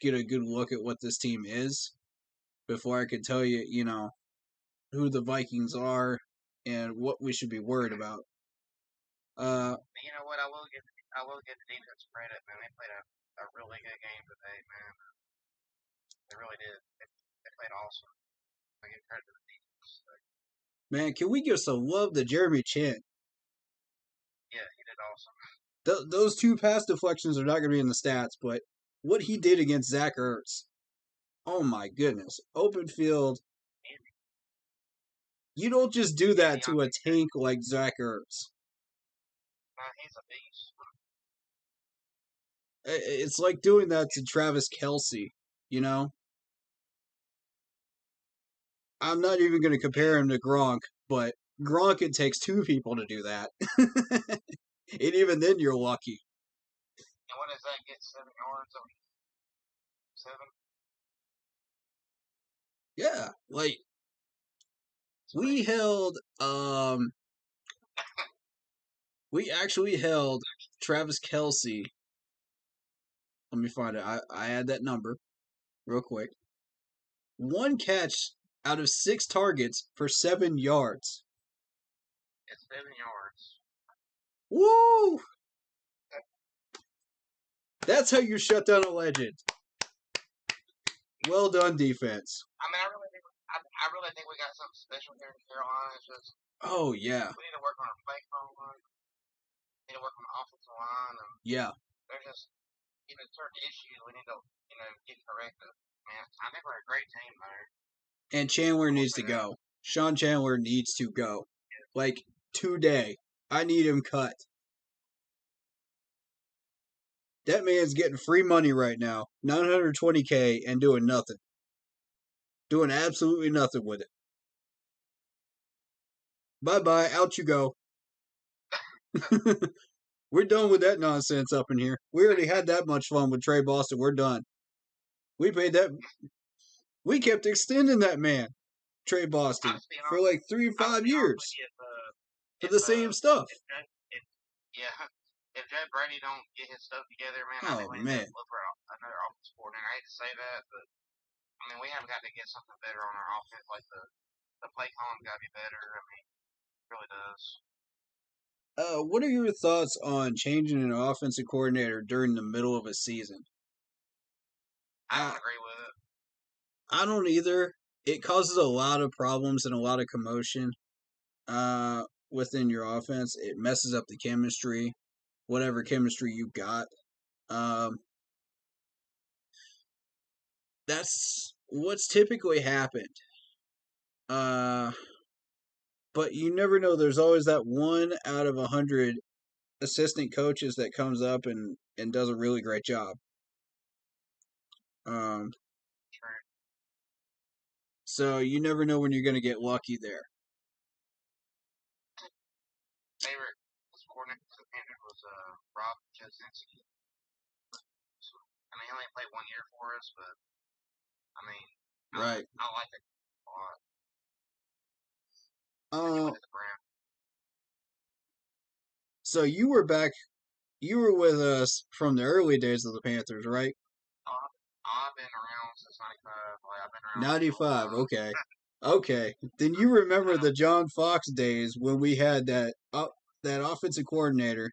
get a good look at what this team is before I could tell you, you know, who the Vikings are and what we should be worried about. But you know what? I will give the defense credit, man. They played a really good game today, man. They really did. They played awesome. I give credit to the defense. So, Man, can we give some love to Jeremy Chin? yeah, he did awesome. Those two pass deflections are not going to be in the stats, but what he did against Zach Ertz, oh my goodness. Open field. You don't just do that to a tank like Zach Ertz. Man, he's a beast. It's like doing that to Travis Kelce, you know? I'm not even going to compare him to Gronk, but Gronk, it takes two people to do that. And even then, you're lucky. And what does that get? 7 yards? 7? Yeah, like we actually held Travis Kelce. Let me find it. I had that number real quick. 1 catch out of 6 targets for 7 yards. It's 7 yards. Woo! That's how you shut down a legend. Well done, defense. I mean, I really think we got something special here in Carolina. It's just Oh yeah, we need to work on our play calling. We need to work on the offensive line. And yeah. there's just certain issues we need to get corrected. Man, I think we're a great team there. And Chandler needs to go. Sean Chandler needs to go. Like today, I need him cut. That man's getting free money right now, $920K, and doing nothing. Doing absolutely nothing with it. Bye-bye, out you go. We're done with that nonsense up in here. We already had that much fun with Trey Boston. We're done. We paid that. We kept extending that man, Trey Boston, Honestly, for like 3 I'll 5 be honest years with you, for the same stuff. if yeah, if Jed Brady don't get his stuff together, man, I Oh think we need to man. look for another offensive coordinator. I hate to say that, but I mean, we haven't got to get something better on our offense. Like the play calling's got to be better. I mean, it really does. What are your thoughts on changing an offensive coordinator during the middle of a season? I don't agree with it. I don't either. It causes a lot of problems and a lot of commotion within your offense. It messes up the chemistry, whatever chemistry you got. That's what's typically happened. But you never know. There's always that one out of 100 assistant coaches that comes up and does a really great job. True. So you never know when you're going to get lucky there. Favorite coordinator was Rob Jasinski. I mean, he only played 1 year for us, but I mean, Right. I like it a lot. So you were back. You were with us from the early days of the Panthers, right? I've been around since '95. Like, I've been around 95. Okay. Okay. Then you remember the John Fox days when we had that offensive coordinator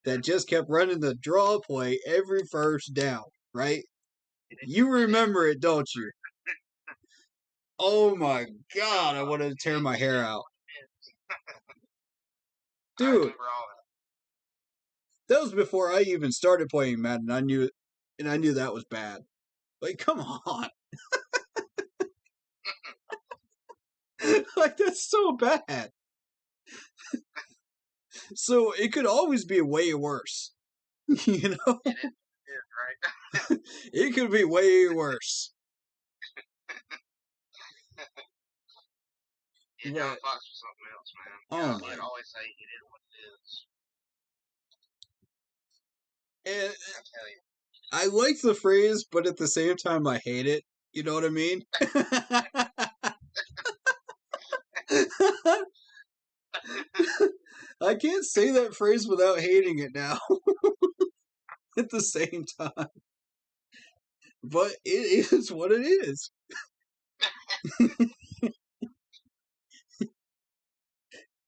that just kept running the draw play every first down, right? You remember it, don't you? Oh my God, I want to tear my hair out. Dude, that was before I even started playing Madden. I knew that was bad. Like, come on. Like, that's so bad. So it could always be way worse. You know? It is, right? It could be way worse. Yeah, John Fox was something else, man. Oh my! He'd always say it is what it is. And I tell you, I like the phrase, but at the same time, I hate it. You know what I mean? I can't say that phrase without hating it now. At the same time, but it is what it is.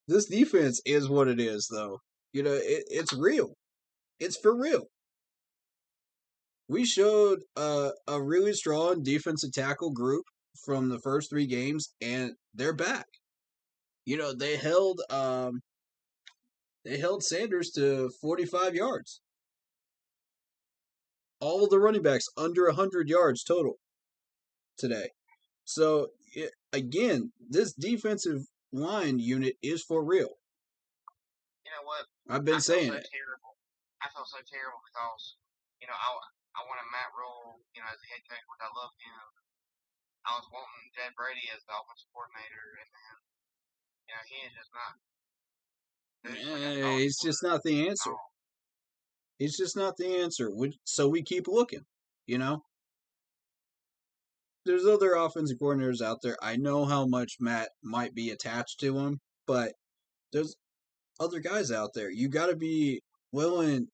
This defense is what it is, though. You know, it's real. It's for real. We showed a really strong defensive tackle group from the first 3 games, and they're back. You know, they held Sanders to 45 yards. All of the running backs under 100 yards total today. So again, this defensive line unit is for real. You know what? I've been saying it. Terrible. I feel so terrible because I wanted Matt Rule, as the head coach, which I loved him. I was wanting Jed Brady as the offensive coordinator, and then he is just not. He's just not the answer. He's just not the answer. So we keep looking. You know, there's other offensive coordinators out there. I know how much Matt might be attached to him, but there's other guys out there. You got to be willing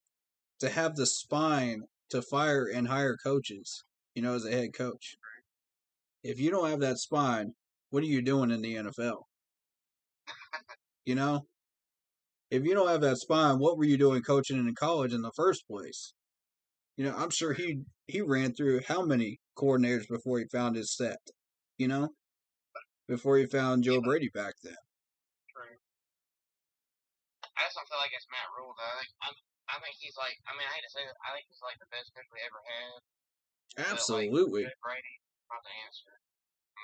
to have the spine to fire and hire coaches, as a head coach. If you don't have that spine, what are you doing in the NFL? If you don't have that spine, what were you doing coaching in college in the first place? I'm sure he ran through how many coordinators before he found his set, before he found Joe Brady back then. True. I just don't feel like it's Matt Rule, though. I think he's like, I hate to say it, I think he's like the best coach we ever had. Absolutely. But, Brady, not the answer.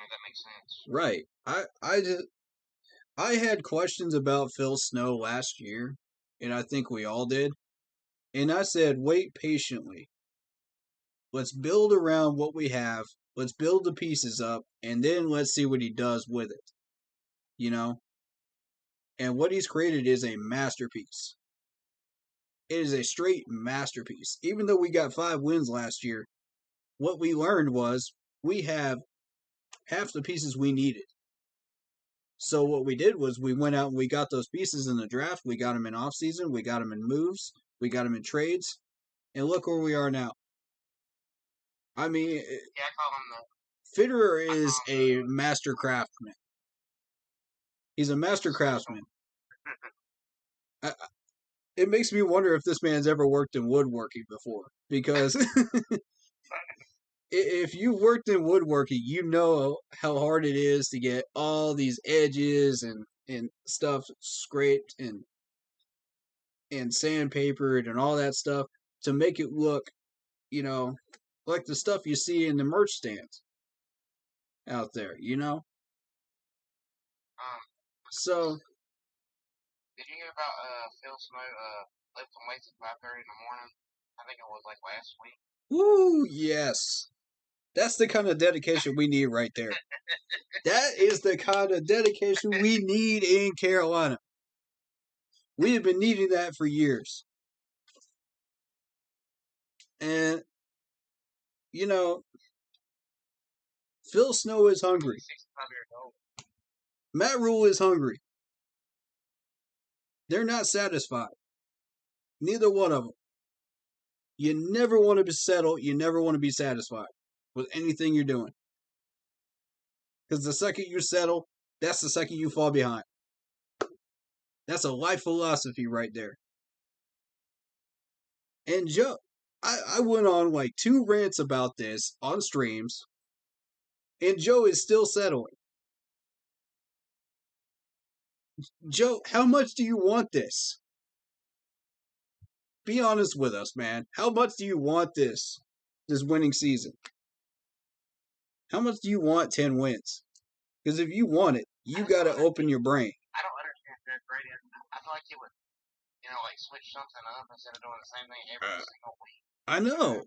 That makes sense. Right. I had questions about Phil Snow last year, and I think we all did. And I said, wait patiently. Let's build around what we have. Let's build the pieces up, and then let's see what he does with it. And what he's created is a masterpiece. It is a straight masterpiece. Even though we got 5 wins last year, what we learned was we have half the pieces we needed. So what we did was we went out and we got those pieces in the draft. We got them in off season. We got them in moves. We got them in trades. And look where we are now. I mean, Yeah, I call him Fitterer is a master craftsman. He's a master craftsman. It makes me wonder if this man's ever worked in woodworking before. Because if you worked in woodworking, you know how hard it is to get all these edges and stuff scraped and sandpapered and all that stuff to make it look, like the stuff you see in the merch stands out there, So, Did you hear about Phil Snow lifting weights at 5:30 in the morning? I think it was like last week. woo, yes. That's the kind of dedication we need right there. That is the kind of dedication we need in Carolina. We have been needing that for years. And, Phil Snow is hungry. 65 years old. Matt Rule is hungry. They're not satisfied. Neither one of them. You never want to be settled. You never want to be satisfied with anything you're doing. Because the second you settle, that's the second you fall behind. That's a life philosophy right there. And Joe, I went on like 2 rants about this on streams, and Joe is still settling. Joe, how much do you want this? Be honest with us, man. How much do you want this winning season? How much do you want 10 wins? Because if you want it, you got to open your brain. I don't understand Derek Brady. I feel like he would, like switch something up instead of doing the same thing every single week. I know.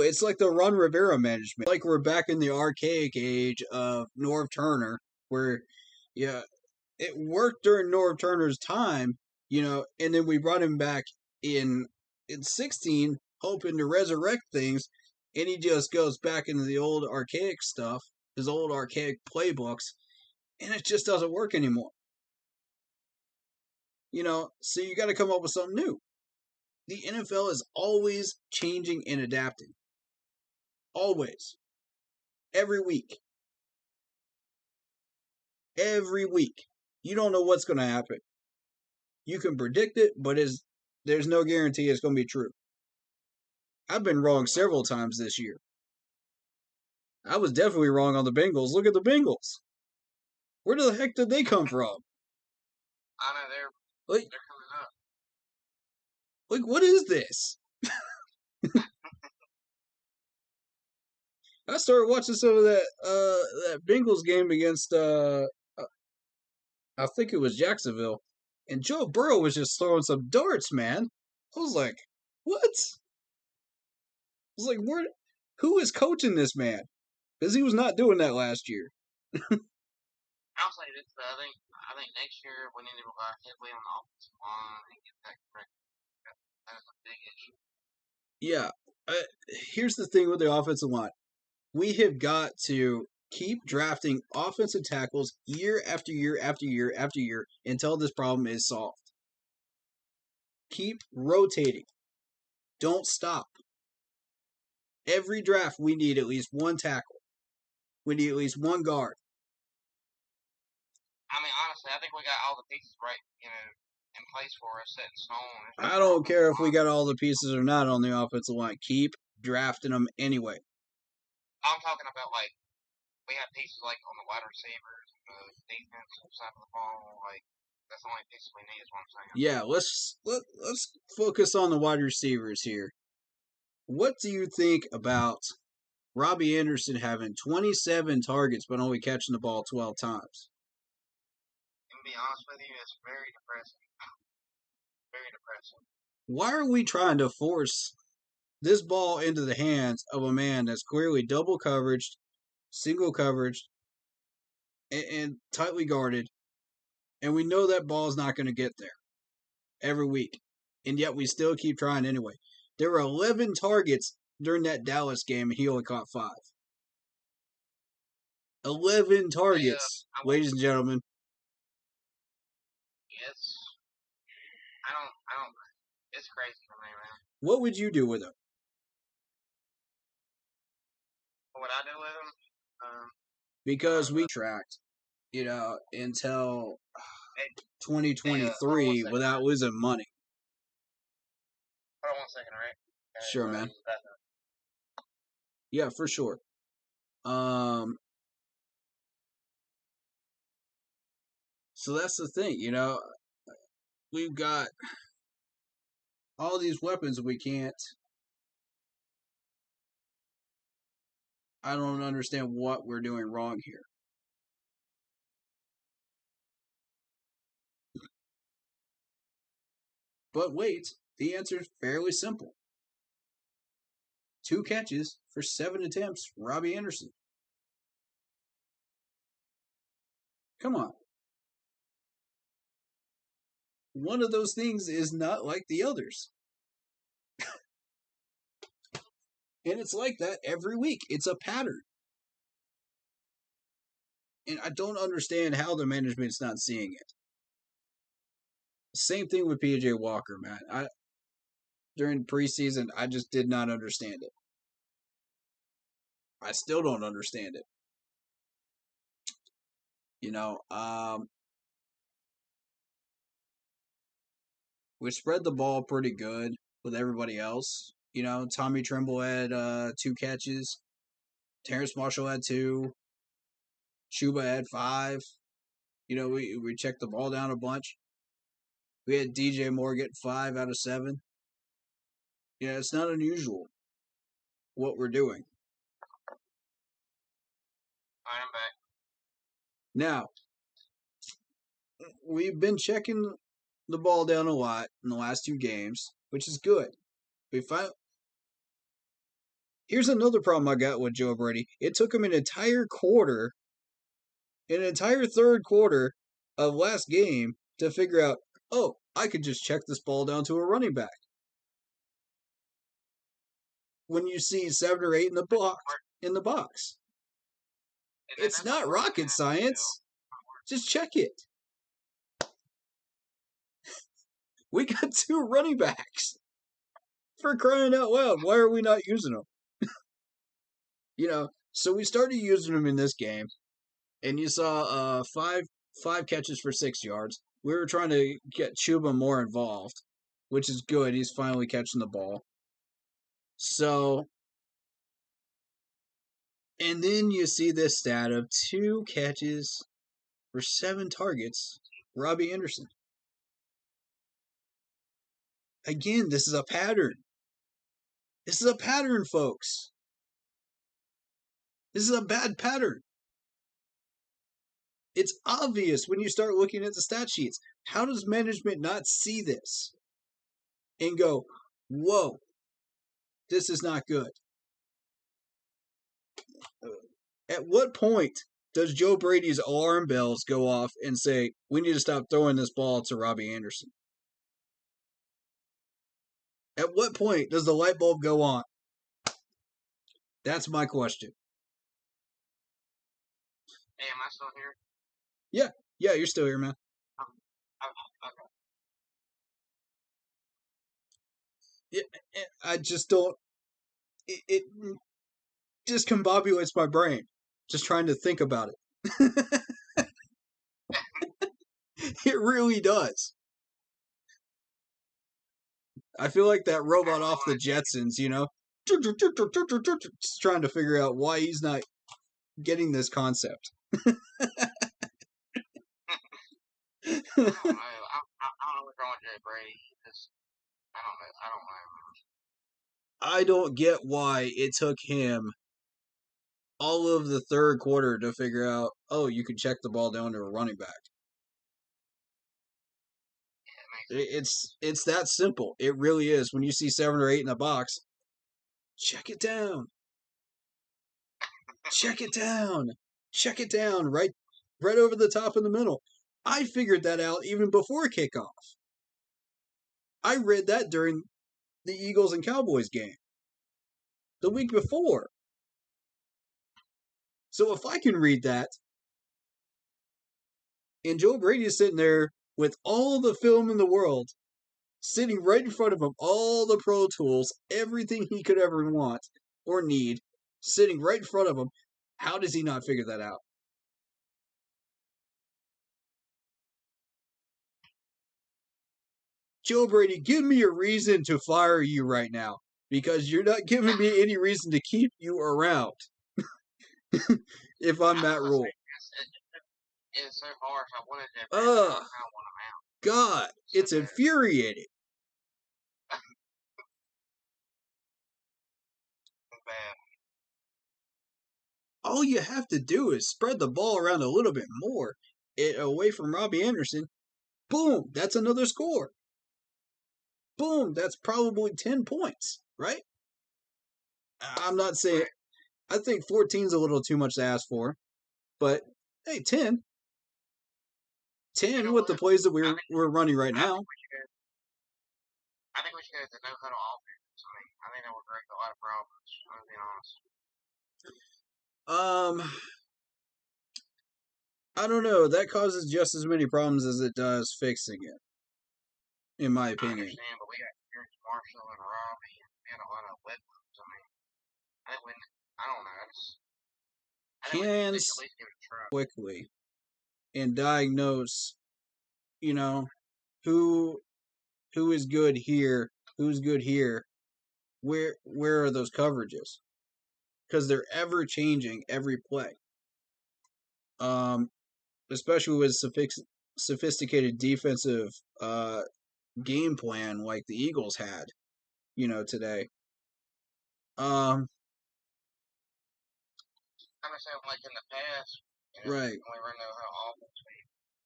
It's like the Ron Rivera management. Like we're back in the archaic age of Norv Turner, where, yeah, it worked during Norv Turner's time, and then we brought him back in 16, hoping to resurrect things, and he just goes back into the old archaic stuff, his old archaic playbooks, and it just doesn't work anymore. So you got to come up with something new. The NFL is always changing and adapting. Always. Every week. Every week. You don't know what's going to happen. You can predict it, but there's no guarantee it's going to be true. I've been wrong several times this year. I was definitely wrong on the Bengals. Look at the Bengals. Where the heck did they come from? I know they're coming up. Like, what is this? I started watching some of that Bengals game against I think it was Jacksonville, and Joe Burrow was just throwing some darts, man. I was like, what? I was like, who is coaching this man? Because he was not doing that last year. I'll say this, though. I think next year we need to rely heavily on the offensive line and get that correct. That is a big issue. Yeah. Here's the thing with the offensive line. We have got to keep drafting offensive tackles year after year after year after year until this problem is solved. Keep rotating. Don't stop. Every draft, we need at least one tackle. We need at least one guard. I mean, honestly, I think we got all the pieces right, in place for us, set in stone. I don't care if we got all the pieces or not on the offensive line. Keep drafting them anyway. I'm talking about, like, we have pieces, like, on the wide receivers and the defensive side of the ball. Like, that's the only pieces we need is what I'm saying. Yeah, let's focus on the wide receivers here. What do you think about Robbie Anderson having 27 targets but only catching the ball 12 times? To be honest with you, it's very depressing. Very depressing. Why are we trying to force this ball into the hands of a man that's clearly double coveraged, single coveraged, and tightly guarded, and we know that ball's not going to get there? every week. And yet we still keep trying anyway. There were 11 targets during that Dallas game, and he only caught 5. 11 targets, ladies and gentlemen. Yes. I don't. It's crazy for me, man. What would you do with him? What would I do with him? Because we tracked, until 2023 without losing money. Hold on 1 second, all right? Sure, man. Yeah, for sure. So that's the thing, we've got all these weapons we can't. I don't understand what we're doing wrong here. But wait, the answer is fairly simple. 2 catches for 7 attempts, Robbie Anderson. Come on. One of those things is not like the others. And it's like that every week. It's a pattern. And I don't understand how the management's not seeing it. Same thing with PJ Walker, man. During preseason, I just did not understand it. I still don't understand it. We spread the ball pretty good with everybody else. Tommy Tremble had 2 catches. Terrence Marshall had 2. Chuba had 5. We checked the ball down a bunch. We had DJ Moore get 5 out of 7. It's not unusual what we're doing. I'm back. Now, we've been checking the ball down a lot in the last 2 games, which is good. Here's another problem I got with Joe Brady. It took him an entire third quarter of last game to figure out, I could just check this ball down to a running back. When you see 7 or 8 in the box. It's not rocket science. Just check it. We got 2 running backs. For crying out loud, why are we not using them? So we started using them in this game, and you saw 5 catches for 6 yards. We were trying to get Chuba more involved, which is good. He's finally catching the ball. So, and then you see this stat of 2 catches for 7 targets, Robbie Anderson. Again, this is a pattern. This is a pattern, folks. This is a bad pattern. It's obvious when you start looking at the stat sheets. How does management not see this and go, whoa, this is not good? At what point does Joe Brady's alarm bells go off and say, we need to stop throwing this ball to Robbie Anderson? At what point does the light bulb go on? That's my question. Hey, am I still here? Yeah, you're still here, man. Okay. Yeah, I just don't. It discombobulates my brain just trying to think about it. It really does. I feel like that robot off the Jetsons, just trying to figure out why he's not getting this concept. I don't know what's wrong with Jerry Brady. I don't know. I don't get why it took him all of the third quarter to figure out, you can check the ball down to a running back. It's that simple. It really is. When you see 7 or 8 in the box, check it down. Check it down. Check it down right over the top in the middle. I figured that out even before kickoff. I read that during the Eagles and Cowboys game the week before. So if I can read that, and Joe Brady is sitting there with all the film in the world, sitting right in front of him, all the Pro Tools, everything he could ever want or need, sitting right in front of him, how does he not figure that out? Joe Brady, give me a reason to fire you right now, because you're not giving me any reason to keep you around. If I'm Matt Rule. It's so harsh. I wanted to. I want him out. God, it's infuriating. Bad. All you have to do is spread the ball around a little bit more, away from Robbie Anderson. Boom, that's another score. Boom, that's probably 10 points, right? I'm not saying, I think 14 is a little too much to ask for, but hey, 10. 10 with the plays that we're running right now. I think we should go to the no-huddle offense. I think that would break a lot of problems, I'm being honest. I don't know. That causes just as many problems as it does fixing it, in my opinion. I understand, but we got Terrence Marshall and Robbie, and we had a lot of weapons. I think I don't know. I think we at least give it a try. Quickly and diagnose, who is good here, who's good here, where are those coverages? Because they're ever changing every play. Especially with sophisticated defensive game plan like the Eagles had, today. I'm saying, like in the past, right. When we run no-huddle offense,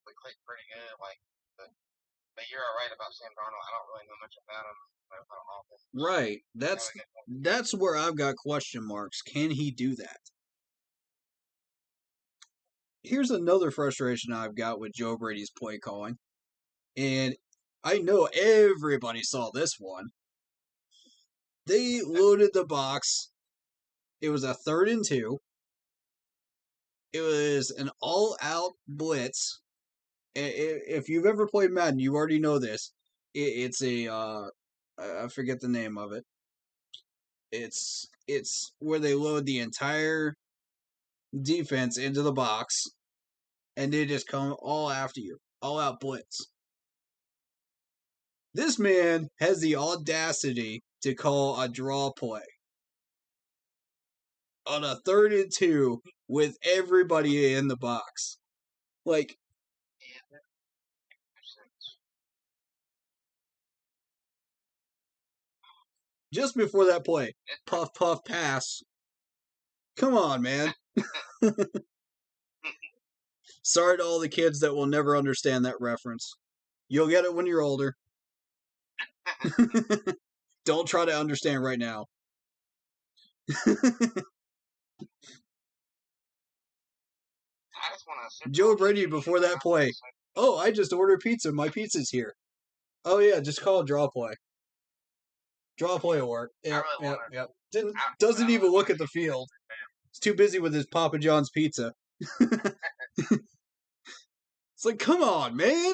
we click pretty good. But you're all right about Sam Darnold. I don't really know much about him. Right. That's where I've got question marks. Can he do that? Here's another frustration I've got with Joe Brady's play calling. And I know everybody saw this one. They loaded the box. It was a 3rd and 2. It was an all-out blitz. If you've ever played Madden, you already know this. It's a I forget the name of it. It's where they load the entire defense into the box, and they just come all after you, all out blitz. This man has the audacity to call a draw play on a 3rd and 2 with everybody in the box. Like, just before that play, puff, puff, pass. Come on, man. Sorry to all the kids that will never understand that reference. You'll get it when you're older. Don't try to understand right now. Joe Brady before that play. Oh, I just ordered pizza. My pizza's here. Oh yeah, just call it draw play. Draw play will work. Yep. Doesn't even look at the field. He's too busy with his Papa John's pizza. It's like, come on, man.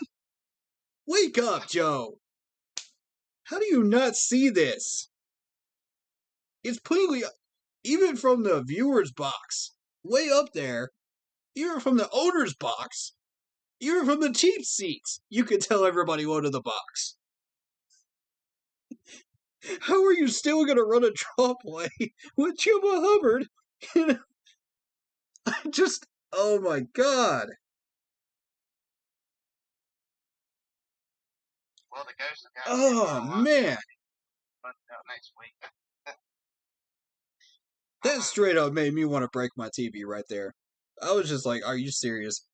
Wake up, Joe. How do you not see this? It's plainly, even from the viewer's box, way up there, even from the owner's box, even from the cheap seats, you can tell everybody go to the box. How are you still going to run a draw play with Chuba Hubbard? Oh my God. Well, the ghost of oh, man. Next week. That straight up made me want to break my TV right there. I was just like, are you serious?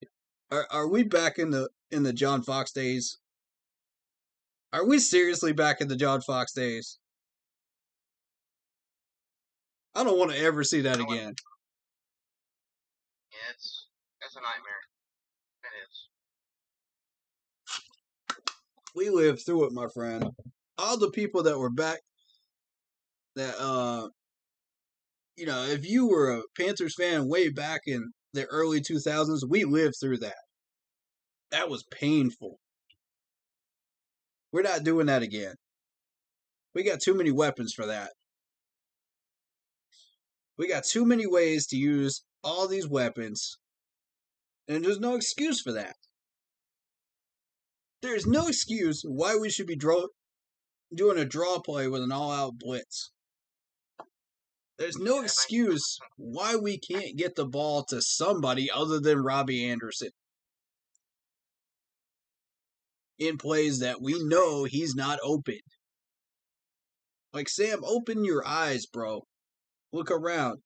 Are we back in the John Fox days? Are we seriously back in the John Fox days? I don't want to ever see that again. Yeah, it's a nightmare. It is. We lived through it, my friend. all the people that were back that if you were a Panthers fan way back in the early 2000s, we lived through that. That was painful. We're not doing that again. We got too many weapons for that. We got too many ways to use all these weapons, and there's no excuse for that. There's no excuse why we should be doing a draw play with an all-out blitz. There's no excuse why we can't get the ball to somebody other than Robbie Anderson in plays that we know he's not open. Like, Sam, open your eyes, bro. Look around.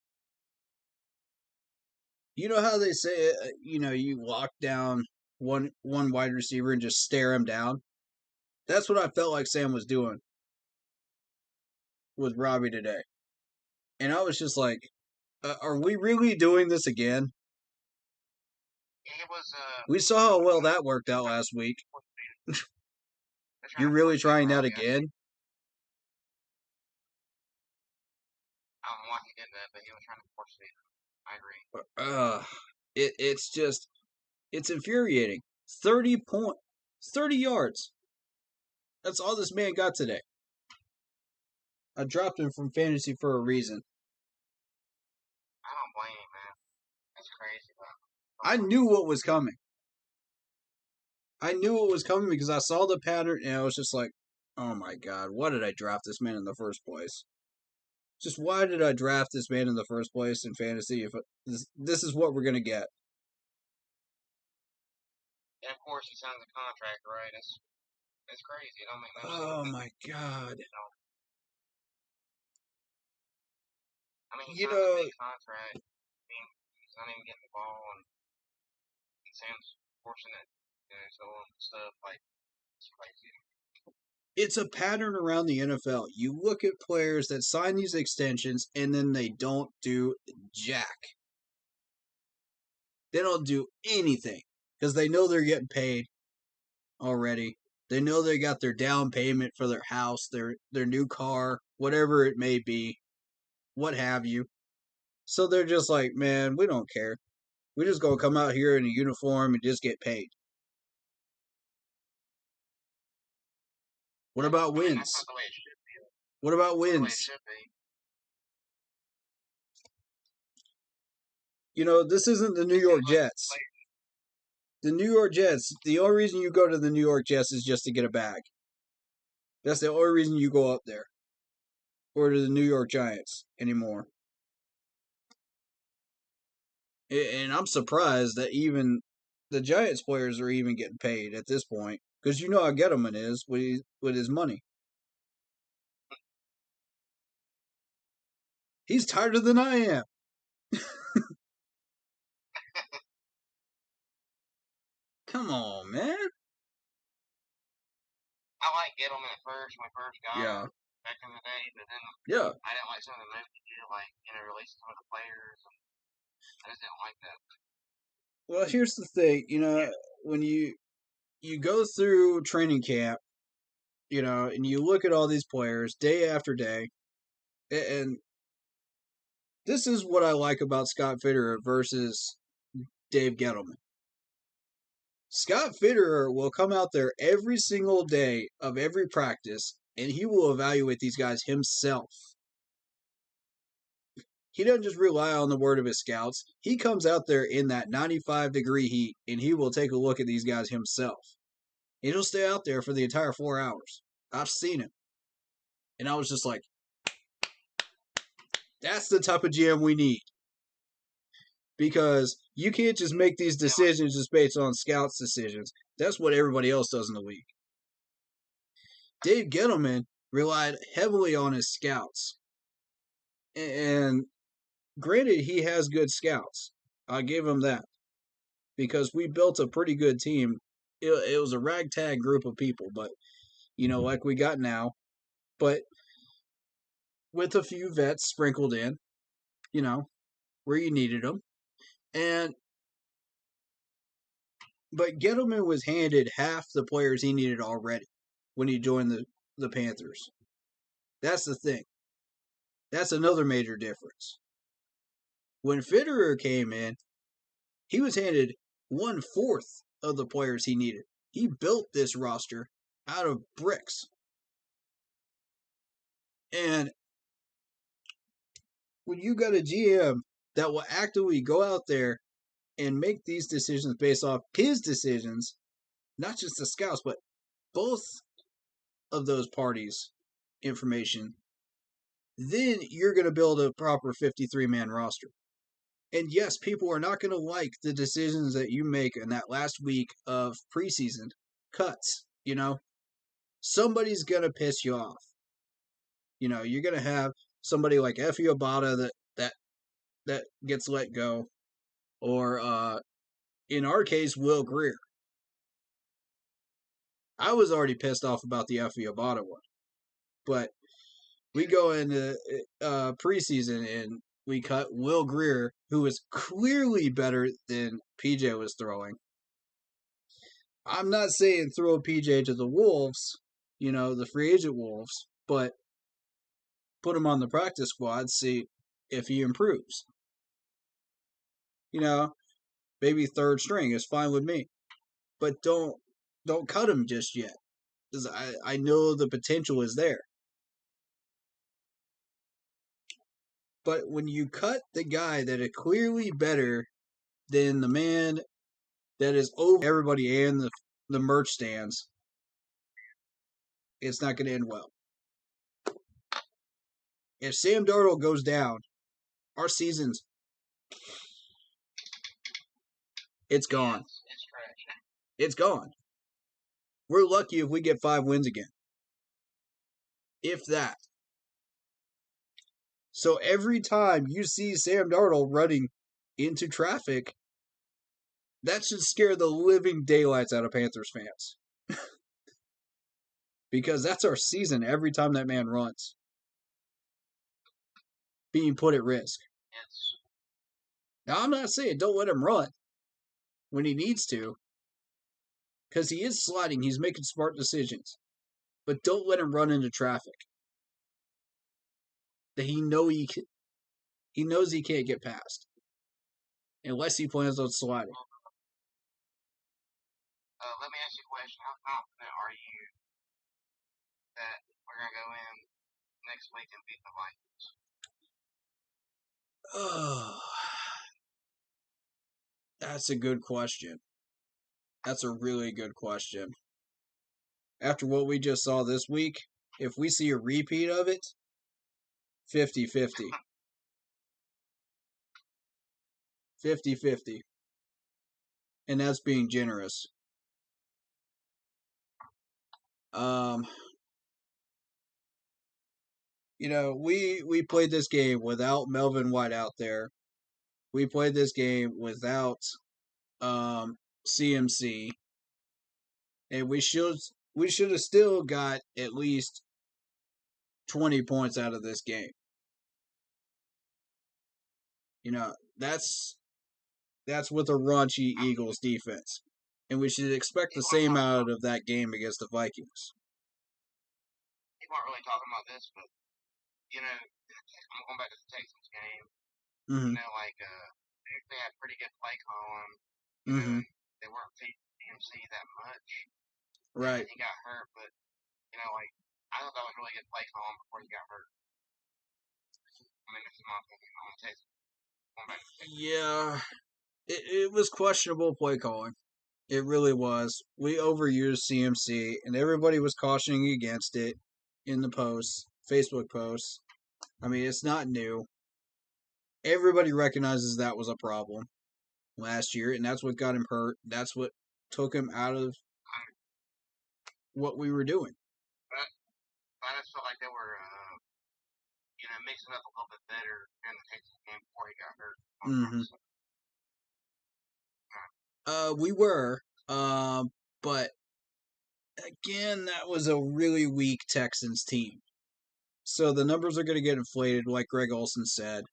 You know how they say, you lock down one wide receiver and just stare him down? That's what I felt like Sam was doing with Robbie today. And I was just like, are we really doing this again? It was, We saw how well that worked out last week. You're really trying that again? I don't know why he did that, but he was trying to force it. I agree. It's infuriating. 30 yards. That's all this man got today. I dropped him from fantasy for a reason. I don't blame him, man. That's crazy, bro. I knew what was coming. I knew it was coming because I saw the pattern and I was just like, oh my God, why did I draft this man in the first place? Just why did I draft this man in the first place in fantasy if this is what we're going to get? And of course, he signed the contract, right? It's crazy. It don't make no sense. Oh my God. I mean, he signed a big contract. I mean, he's not even getting the ball, and Sam's forcing it, so on and stuff. Like, it's crazy. It's a pattern around the NFL. You look at players that sign these extensions, and then they don't do jack. They don't do anything because they know they're getting paid already. They know they got their down payment for their house, their new car, whatever it may be, what have you. So they're just like, man, we don't care. We're just going to come out here in a uniform and just get paid. What about wins? That's not the way it should be. What about wins? That's not the way it should be. You know, this isn't the New York Jets. The New York Jets, the only reason you go to the New York Jets is just to get a bag. That's the only reason you go up there. Or to the New York Giants anymore. And I'm surprised that even the Giants players are even getting paid at this point. Because you know how Gettleman is with his money. He's tighter than I am. Come on, man. I like Gettleman at first when we first got him back in the day, but then I didn't like some of the moves he did, like, releasing some of the players. I just didn't like that. Well, here's the thing, when you go through training camp, and you look at all these players day after day, and this is what I like about Scott Fitterer versus Dave Gettleman. Scott Fitterer will come out there every single day of every practice, and he will evaluate these guys himself. He doesn't just rely on the word of his scouts. He comes out there in that 95-degree heat, and he will take a look at these guys himself. And he'll stay out there for the entire 4 hours. I've seen him. And I was just like, that's the type of GM we need. Because you can't just make these decisions just based on scouts' decisions. That's what everybody else does in the league. Dave Gettleman relied heavily on his scouts. And granted, he has good scouts. I give him that. Because we built a pretty good team. It was a ragtag group of people, but, like we got now. But with a few vets sprinkled in, where you needed them. But Gettleman was handed half the players he needed already when he joined the Panthers. That's the thing. That's another major difference. When Fitterer came in, he was handed 1/4 of the players he needed. He built this roster out of bricks. And when you got a GM that will actively go out there and make these decisions based off his decisions, not just the scouts, but both of those parties' information, then you're going to build a proper 53-man roster. And yes, people are not going to like the decisions that you make in that last week of preseason cuts. Somebody's going to piss you off. You're going to have somebody like Effie Obata that gets let go, or in our case, Will Greer. I was already pissed off about the Effie Obata one, but we go into preseason and we cut Will Greer, who was clearly better than PJ was throwing. I'm not saying throw PJ to the Wolves, the free agent Wolves, but put him on the practice squad, see if he improves. Maybe third string is fine with me, but don't cut him just yet, because I know the potential is there. But when you cut the guy that is clearly better than the man that is over everybody and the merch stands, it's not going to end well. If Sam Darnold goes down, our season's it's gone. It's trash. It's gone. We're lucky if we get 5 wins again. If that. So every time you see Sam Darnold running into traffic, that should scare the living daylights out of Panthers fans. Because that's our season every time that man runs. Being put at risk. Yes. Now, I'm not saying don't let him run when he needs to, because he is sliding. He's making smart decisions. But don't let him run into traffic that he knows he can't get past unless he plans on sliding. Let me ask you a question. How confident are you that we're going to go in next week and beat the Vikings? Oh, that's a good question. That's a really good question. After what we just saw this week, if we see a repeat of it, 50-50. 50-50. And that's being generous. We played this game without Melvin White out there. We played this game without CMC. And we should have still got at least 20 points out of this game. That's with a raunchy Eagles defense. And we should expect the same out of that game against the Vikings. People aren't really talking about this, but, I'm going back to the Texans game. Mm-hmm. They had pretty good play calling. Mm-hmm. They weren't feeding CMC that much. Right. He got hurt, but, I thought that was really good play calling before he got hurt. This is my opinion on the Texans. Yeah. It was questionable play calling. It really was. We overused CMC, and everybody was cautioning against it in the posts, Facebook posts. It's not new. Everybody recognizes that was a problem last year, and that's what got him hurt. That's what took him out of what we were doing. I just felt like they were, mixing up a little bit better in the Texas game before he got hurt. Mm-hmm. We were, but again, that was a really weak Texans team. So the numbers are going to get inflated, like Greg Olson said.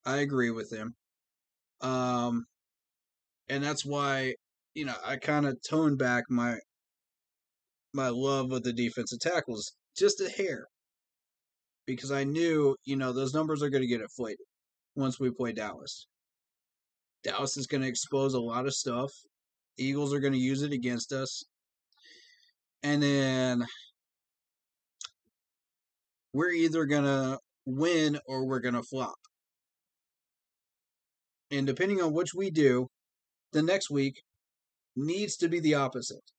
I agree with him. And that's why, I kind of toned back my love of the defensive tackles just a hair, because I knew, those numbers are going to get inflated once we play Dallas. Dallas is going to expose a lot of stuff. Eagles are going to use it against us. And then we're either going to win or we're going to flop. And depending on which we do, the next week needs to be the opposite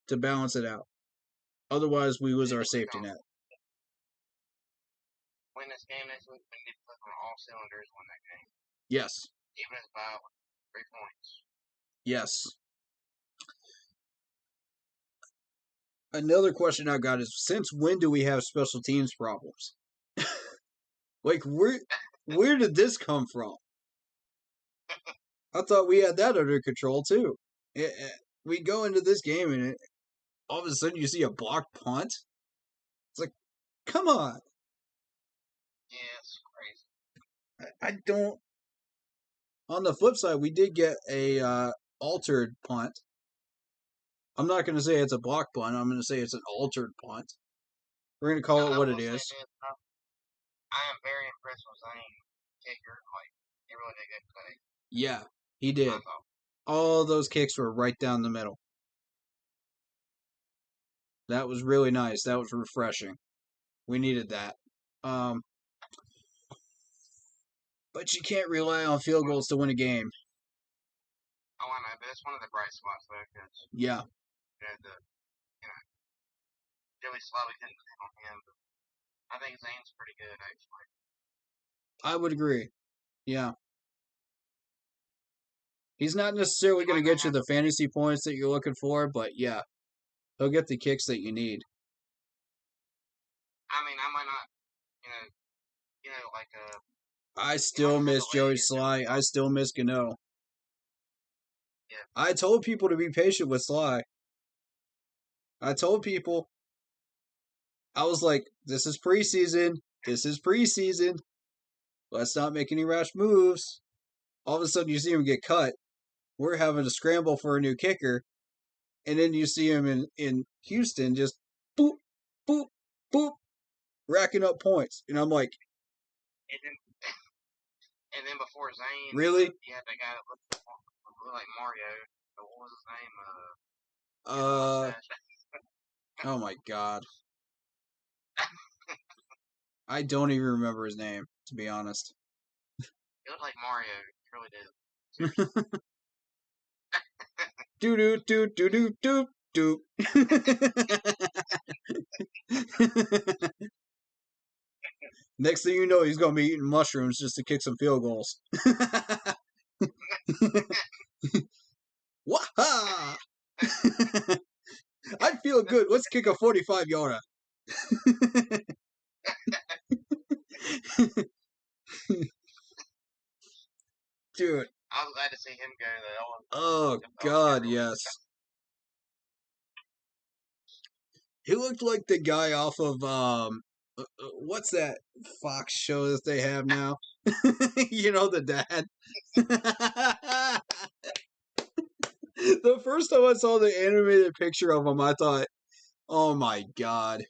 to balance it out. Otherwise, we lose our safety net. Win this game next week, we need to put on all cylinders win that game. Yes. Even if it's by 3 points. Yes. Another question I got is, since when do we have special teams problems? Like, where did this come from? I thought we had that under control, too. We go into this game, and all of a sudden you see a blocked punt? It's like, come on. Yeah, it's crazy. I don't... On the flip side, we did get a altered punt. I'm not going to say it's a block punt. I'm going to say it's an altered punt. We're going to call it what it is. I am very impressed with Zane kicker. Like, he really did good today. Yeah, he did. All those kicks were right down the middle. That was really nice. That was refreshing. We needed that. But you can't rely on field goals to win a game. Oh, I know, but it's one of the bright spots, though, because, Yeah. Joey Slobby didn't hit on him, but I think Zane's pretty good, actually. I would agree. Yeah. He's not necessarily going to get you the fantasy points that you're looking for, but yeah, he'll get the kicks that you need. I mean, I might not, like I still miss Joey Sly. I still miss Gano. Yeah. I told people to be patient with Sly. I told people, I was like, this is preseason. This is preseason. Let's not make any rash moves. All of a sudden, you see him get cut. We're having to scramble for a new kicker. And then you see him in Houston just boop, boop, boop, racking up points. And I'm like... And then before Zane... Really? You had that guy that looked like Mario. What was his name? Oh my god. I don't even remember his name, to be honest. He looked like Mario. He really did. Do do do do do do do. Next thing you know, he's gonna be eating mushrooms just to kick some field goals. Waha! I feel good. Let's kick a 45-yarder. Dude. I was glad to see him go, though. Oh, God, yes. He looked like the guy off of, what's that Fox show that they have now? The dad. The first time I saw the animated picture of him, I thought, oh my god.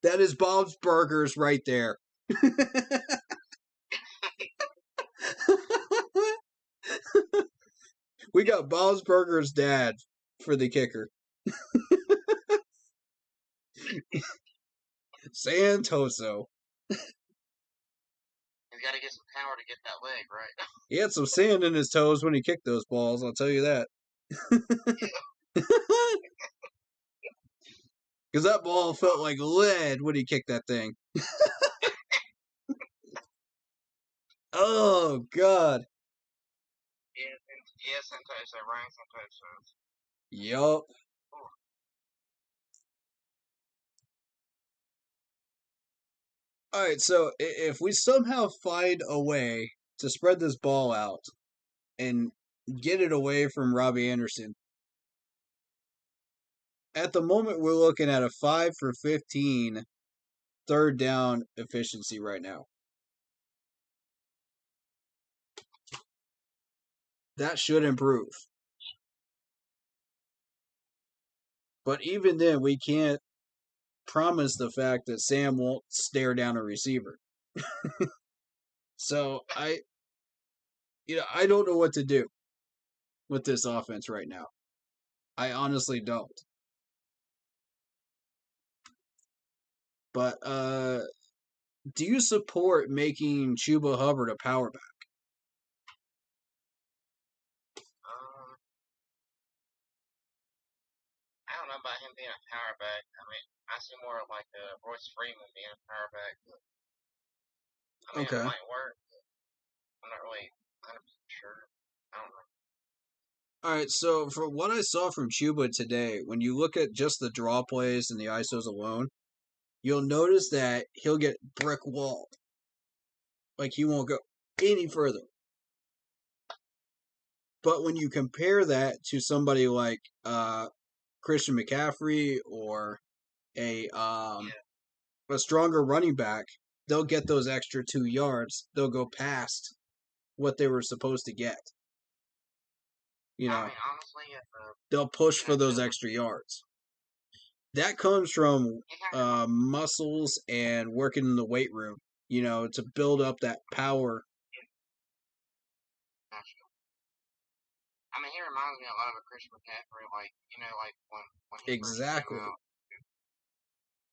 That is Bob's Burgers right there. We got Bob's Burgers dad for the kicker. Santoso. He's got to get some power to get that leg, right? He had some sand in his toes when he kicked those balls, I'll tell you that. Because that ball felt like lead when he kicked that thing. Oh, God. Yeah, Santoso, Ryan Santoso. Yup. Alright, so if we somehow find a way to spread this ball out and get it away from Robbie Anderson, at the moment we're looking at a 5 for 15 third down efficiency right now. That should improve. But even then, we can't promise the fact that Sam won't stare down a receiver. So I don't know what to do with this offense right now. I honestly don't. But do you support making Chuba Hubbard a power back? I don't know about him being a power back. I mean, I see more like Royce Freeman being a power back. But, I mean, it Okay. might work. But I'm not really 100% sure. I don't know. All right, so for what I saw from Chuba today, when you look at just the draw plays and the ISOs alone, you'll notice that he'll get brick walled. Like he won't go any further. But when you compare that to somebody like Christian McCaffrey or a stronger running back, they'll get those extra 2 yards. They'll go past what they were supposed to get. You I know, mean, honestly, if they'll push for those Chuba, extra yards. That comes from he kind of muscles and working in the weight room, to build up that power. I mean, he reminds me a lot of a Christian McCaffrey, like like when he first came Exactly. out.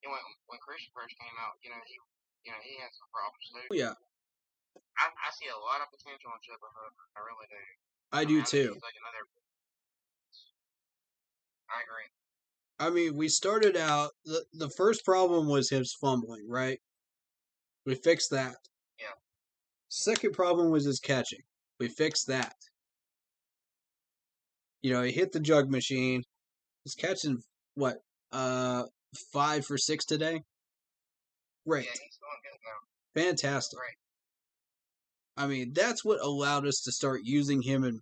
When Christian first came out, he had some problems too. Yeah, I see a lot of potential in Chuba Hubbard. I really do. I I mean, do I think too. he's like another. I agree. I mean, we started out, the first problem was his fumbling, right? We fixed that. Yeah. Second problem was his catching. We fixed that. He hit the jug machine. He's catching, what, 5 for 6 today? Great. Yeah, he's doing good now. Fantastic. Great. I mean, that's what allowed us to start using him in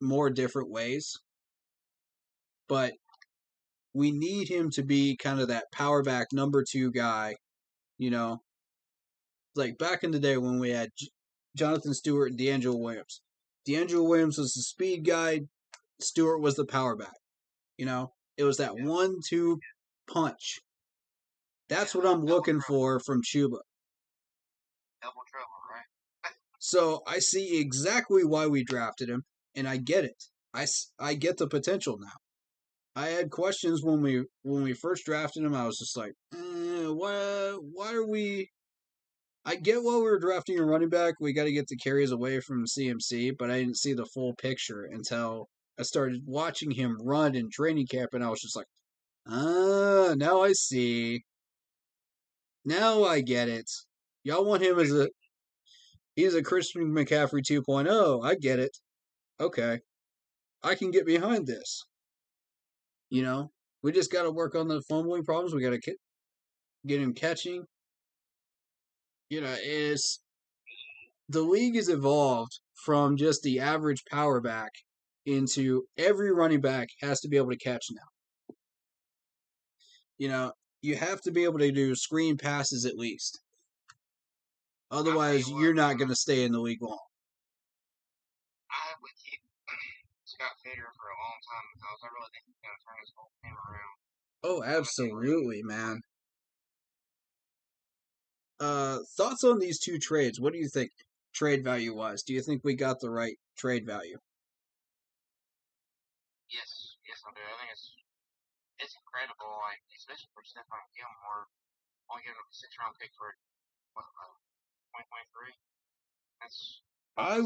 more different ways. But we need him to be kind of that power back number 2 guy, like back in the day when we had Jonathan Stewart and D'Angelo Williams. D'Angelo Williams was the speed guy. Stewart was the power back. It was that 1-2 punch. That's what I'm looking for from Chuba. Double trouble, right? So I see exactly why we drafted him, and I get it. I get the potential now. I had questions when we first drafted him. I was just like, why are we? I get why we were drafting a running back. We got to get the carries away from CMC, but I didn't see the full picture until I started watching him run in training camp, and I was just like, now I see. Now I get it. Y'all want him as he's a Christian McCaffrey 2.0. I get it. Okay. I can get behind this. We just got to work on the fumbling problems. We got to get him catching. Is the league has evolved from just the average power back into every running back has to be able to catch now. You have to be able to do screen passes at least. Otherwise, you're not going to stay in the league long. I would keep Scott Fitter for a long time because I really think he's going to turn his whole team around. Oh, absolutely, man. Thoughts on these 2 trades? What do you think, trade value wise? Do you think we got the right trade value? Yes, I do. I think it's incredible, like especially for Stephon Gilmore, only giving him a 6-round pick for 2023. I That's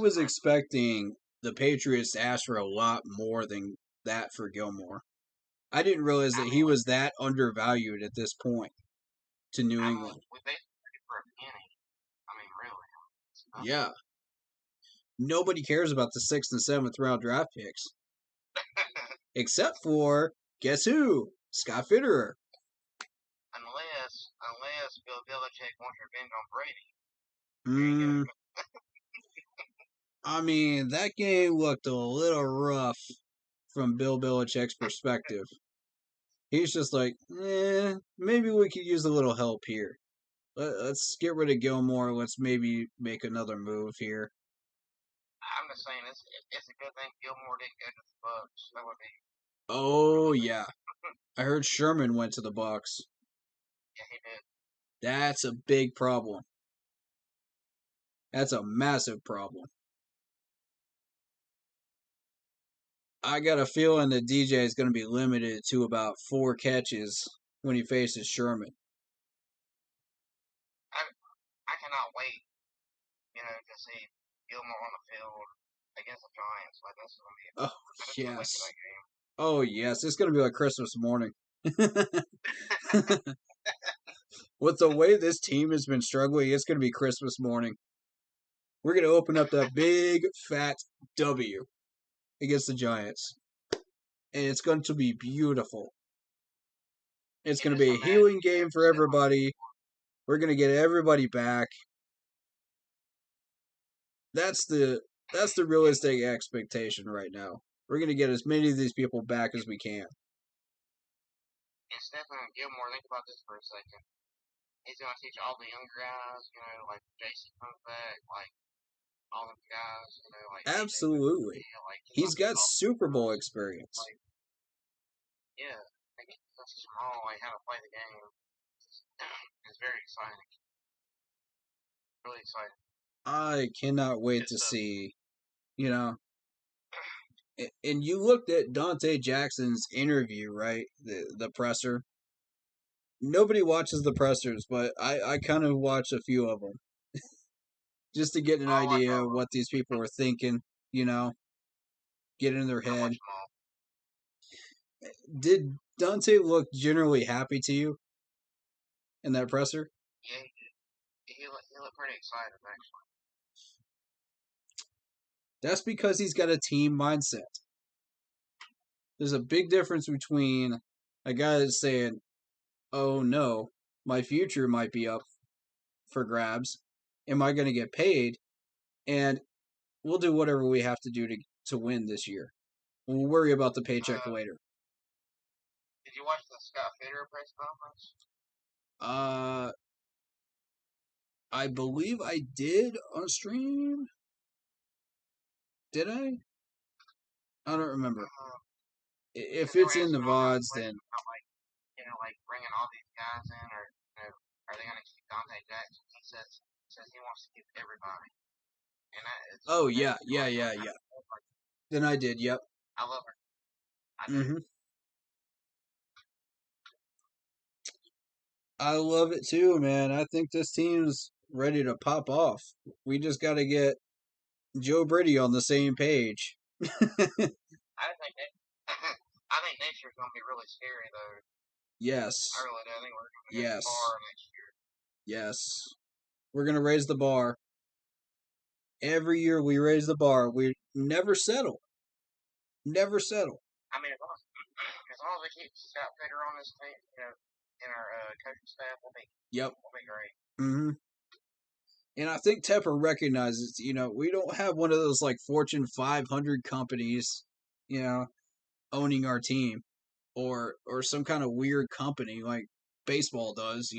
was incredible. expecting the Patriots to ask for a lot more than that for Gilmore. I didn't realize that he was that undervalued at this point to New England. We basically for a penny. I mean, really. Yeah. Nobody cares about the 6th and 7th round draft picks. Except for, guess who? Scott Fitterer. Unless Bill Belichick wants revenge on Brady. I mean, that game looked a little rough from Bill Belichick's perspective. He's just like, maybe we could use a little help here. Let's get rid of Gilmore. Let's maybe make another move here. I'm just saying, it's a good thing Gilmore didn't go to the Bucks. That would be Oh yeah, I heard Sherman went to the Bucks. Yeah, he did. That's a big problem. That's a massive problem. I got a feeling that DJ is going to be limited to about 4 catches when he faces Sherman. I cannot wait, to see Gilmore on the field against the Giants. Like, this is going to be. Oh I just can't wait yes. for that game. Oh yes, it's going to be like Christmas morning. With the way this team has been struggling, it's going to be Christmas morning. We're going to open up that big fat W against the Giants. And it's going to be beautiful. It's going to be a healing game for everybody. We're going to get everybody back. That's the realistic expectation right now. We're going to get as many of these people back as we can. And Stephen Gilmore, think about this for a second. He's going to teach all the younger guys, like Jason comes back, like all of the guys, like Absolutely. He's got Super Bowl experience. Like, yeah, like that's small, like how to play the game. It's very exciting. Really exciting. I cannot wait to see, and you looked at Dante Jackson's interview, right? The presser. Nobody watches the pressers, but I kind of watch a few of them just to get an idea of what these people are thinking, get in their head. Did Dante look generally happy to you in that presser? Yeah, he looked pretty excited, actually. That's because he's got a team mindset. There's a big difference between a guy that's saying, oh no, my future might be up for grabs. Am I going to get paid? And we'll do whatever we have to do to win this year. We'll worry about the paycheck later. Did you watch the Scott Fitterer press conference? I believe I did on stream. Did I? I don't remember. If it's in the VODs, then. Like bringing all these guys in, or are they going to keep Dante Jackson? He says he wants to keep everybody. And that is. Oh yeah. Then I did. Yep. I love her. I do. I love it too, man. I think this team's ready to pop off. We just got to get Joe Brady on the same page. I think next year's going to be really scary, though. Yes. I really do. I think we're going to go far next year. Yes. We're going to raise the bar. Every year we raise the bar. We never settle. Never settle. I mean, as long as we keep Scott Fitterer on this team, in our coaching staff, we'll be great. Mm-hmm. And I think Tepper recognizes, we don't have one of those like Fortune 500 companies, owning our team, or some kind of weird company like baseball does.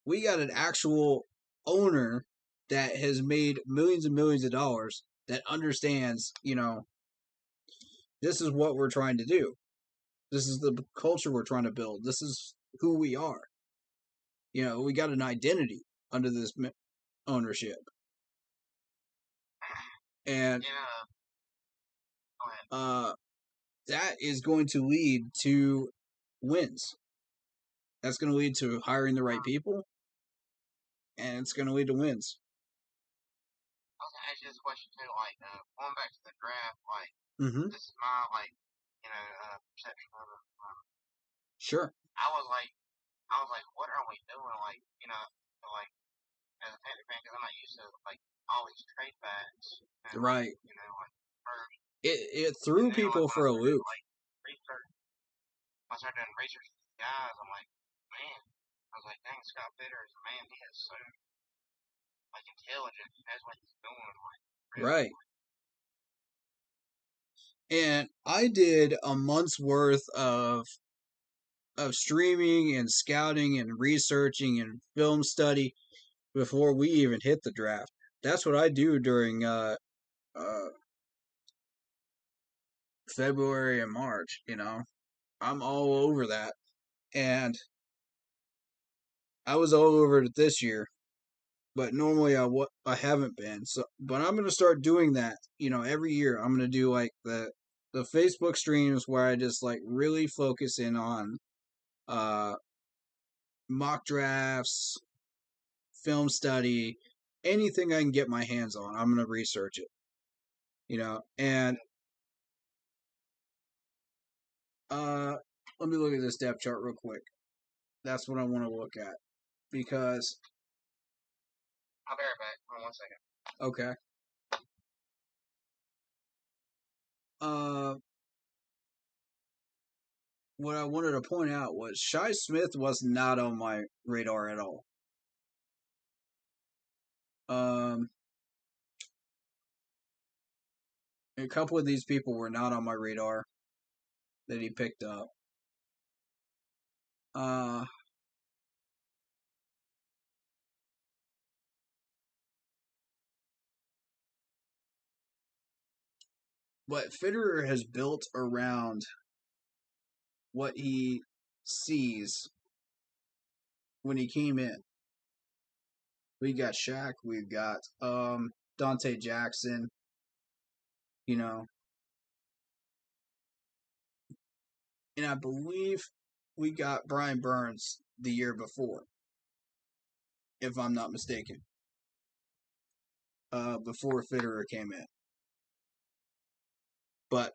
We got an actual owner that has made millions and millions of dollars that understands, this is what we're trying to do. This is the culture we're trying to build. This is who we are. We got an identity under this ownership. And that is going to lead to wins. That's going to lead to hiring the right people. And it's going to lead to wins. I was going to ask you this question too, like, going back to the draft, like, this is my, perception of it. Sure. I was like, what are we doing? Like, like, as a Panther fan, because I'm not used to, like, all these trade backs. Right. Like, first. It threw people for a loop. Like, I started doing research with these guys, I'm like, man. I was like, dang, Scott Fitterer is a man. He is so, like, intelligent. He knows what he's doing. Like, really. Right. And I did a month's worth of streaming and scouting and researching and film study before we even hit the draft. That's what I do during February and March, I'm all over that. And I was all over it this year, but normally I haven't been. So, but I'm gonna start doing that. Every year I'm gonna do like the Facebook streams where I just like really focus in on uh mock drafts, film study, anything I can get my hands on. I'm gonna research it. And let me look at this depth chart real quick. That's what I want to look at because I'll be right back. Hold on 1 second. okay. What I wanted to point out was Shi Smith was not on my radar at all. A couple of these people were not on my radar that he picked up. But Fitterer has built around what he sees when he came in. We got Shaq, we've got Dante Jackson, and I believe we got Brian Burns the year before, if I'm not mistaken. Before Fitterer came in. But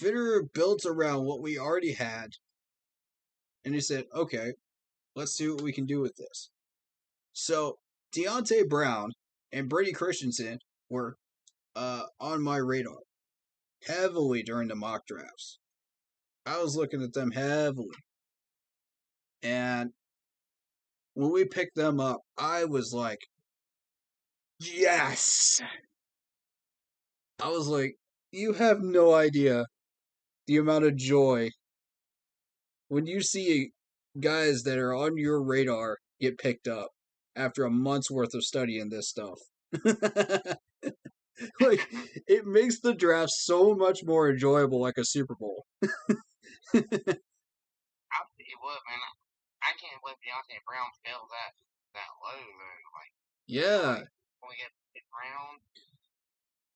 Fitterer built around what we already had, and he said, okay, let's see what we can do with this. So Deontay Brown and Brady Christensen were on my radar heavily during the mock drafts. I was looking at them heavily. And when we picked them up, I was like, yes! I was like, you have no idea the amount of joy when you see guys that are on your radar get picked up after a month's worth of studying this stuff. Like, it makes the draft so much more enjoyable, like a Super Bowl. I'll tell you what, man. I can't believe Deontay Brown fell that low, though. Yeah. When we get fifth round.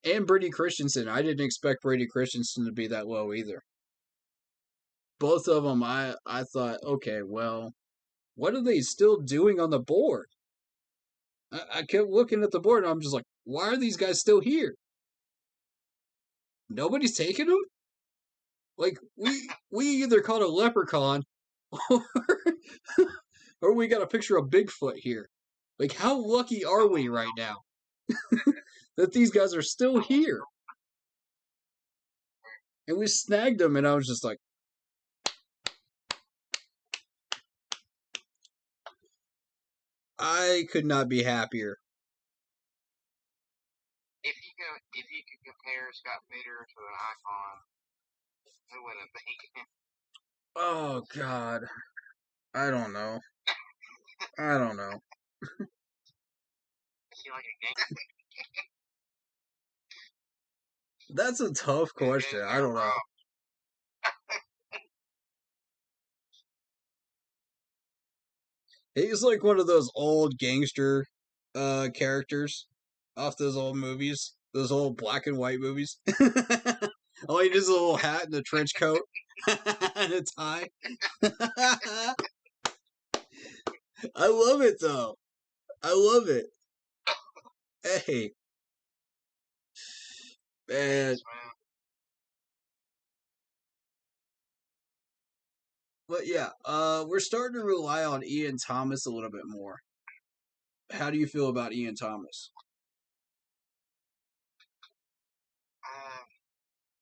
And Brady Christensen. I didn't expect Brady Christensen to be that low either. Both of them, I thought, okay, well, what are they still doing on the board? I kept looking at the board and I'm just like, why are these guys still here? Nobody's taking them? Like, we either caught a leprechaun or we got a picture of Bigfoot here. Like, how lucky are we right now that these guys are still here? And we snagged them, and I was just like, I could not be happier. If you could compare Scott Fitterer to an icon, who would it be? Oh God, I don't know. I don't know. Is he like a gangster? That's a tough question. I don't know. He's like one of those old gangster characters off those old movies, those old black and white movies. Oh, he does a little hat and a trench coat and a tie. I love it though. I love it. Hey, man. But yeah, we're starting to rely on Ian Thomas a little bit more. How do you feel about Ian Thomas?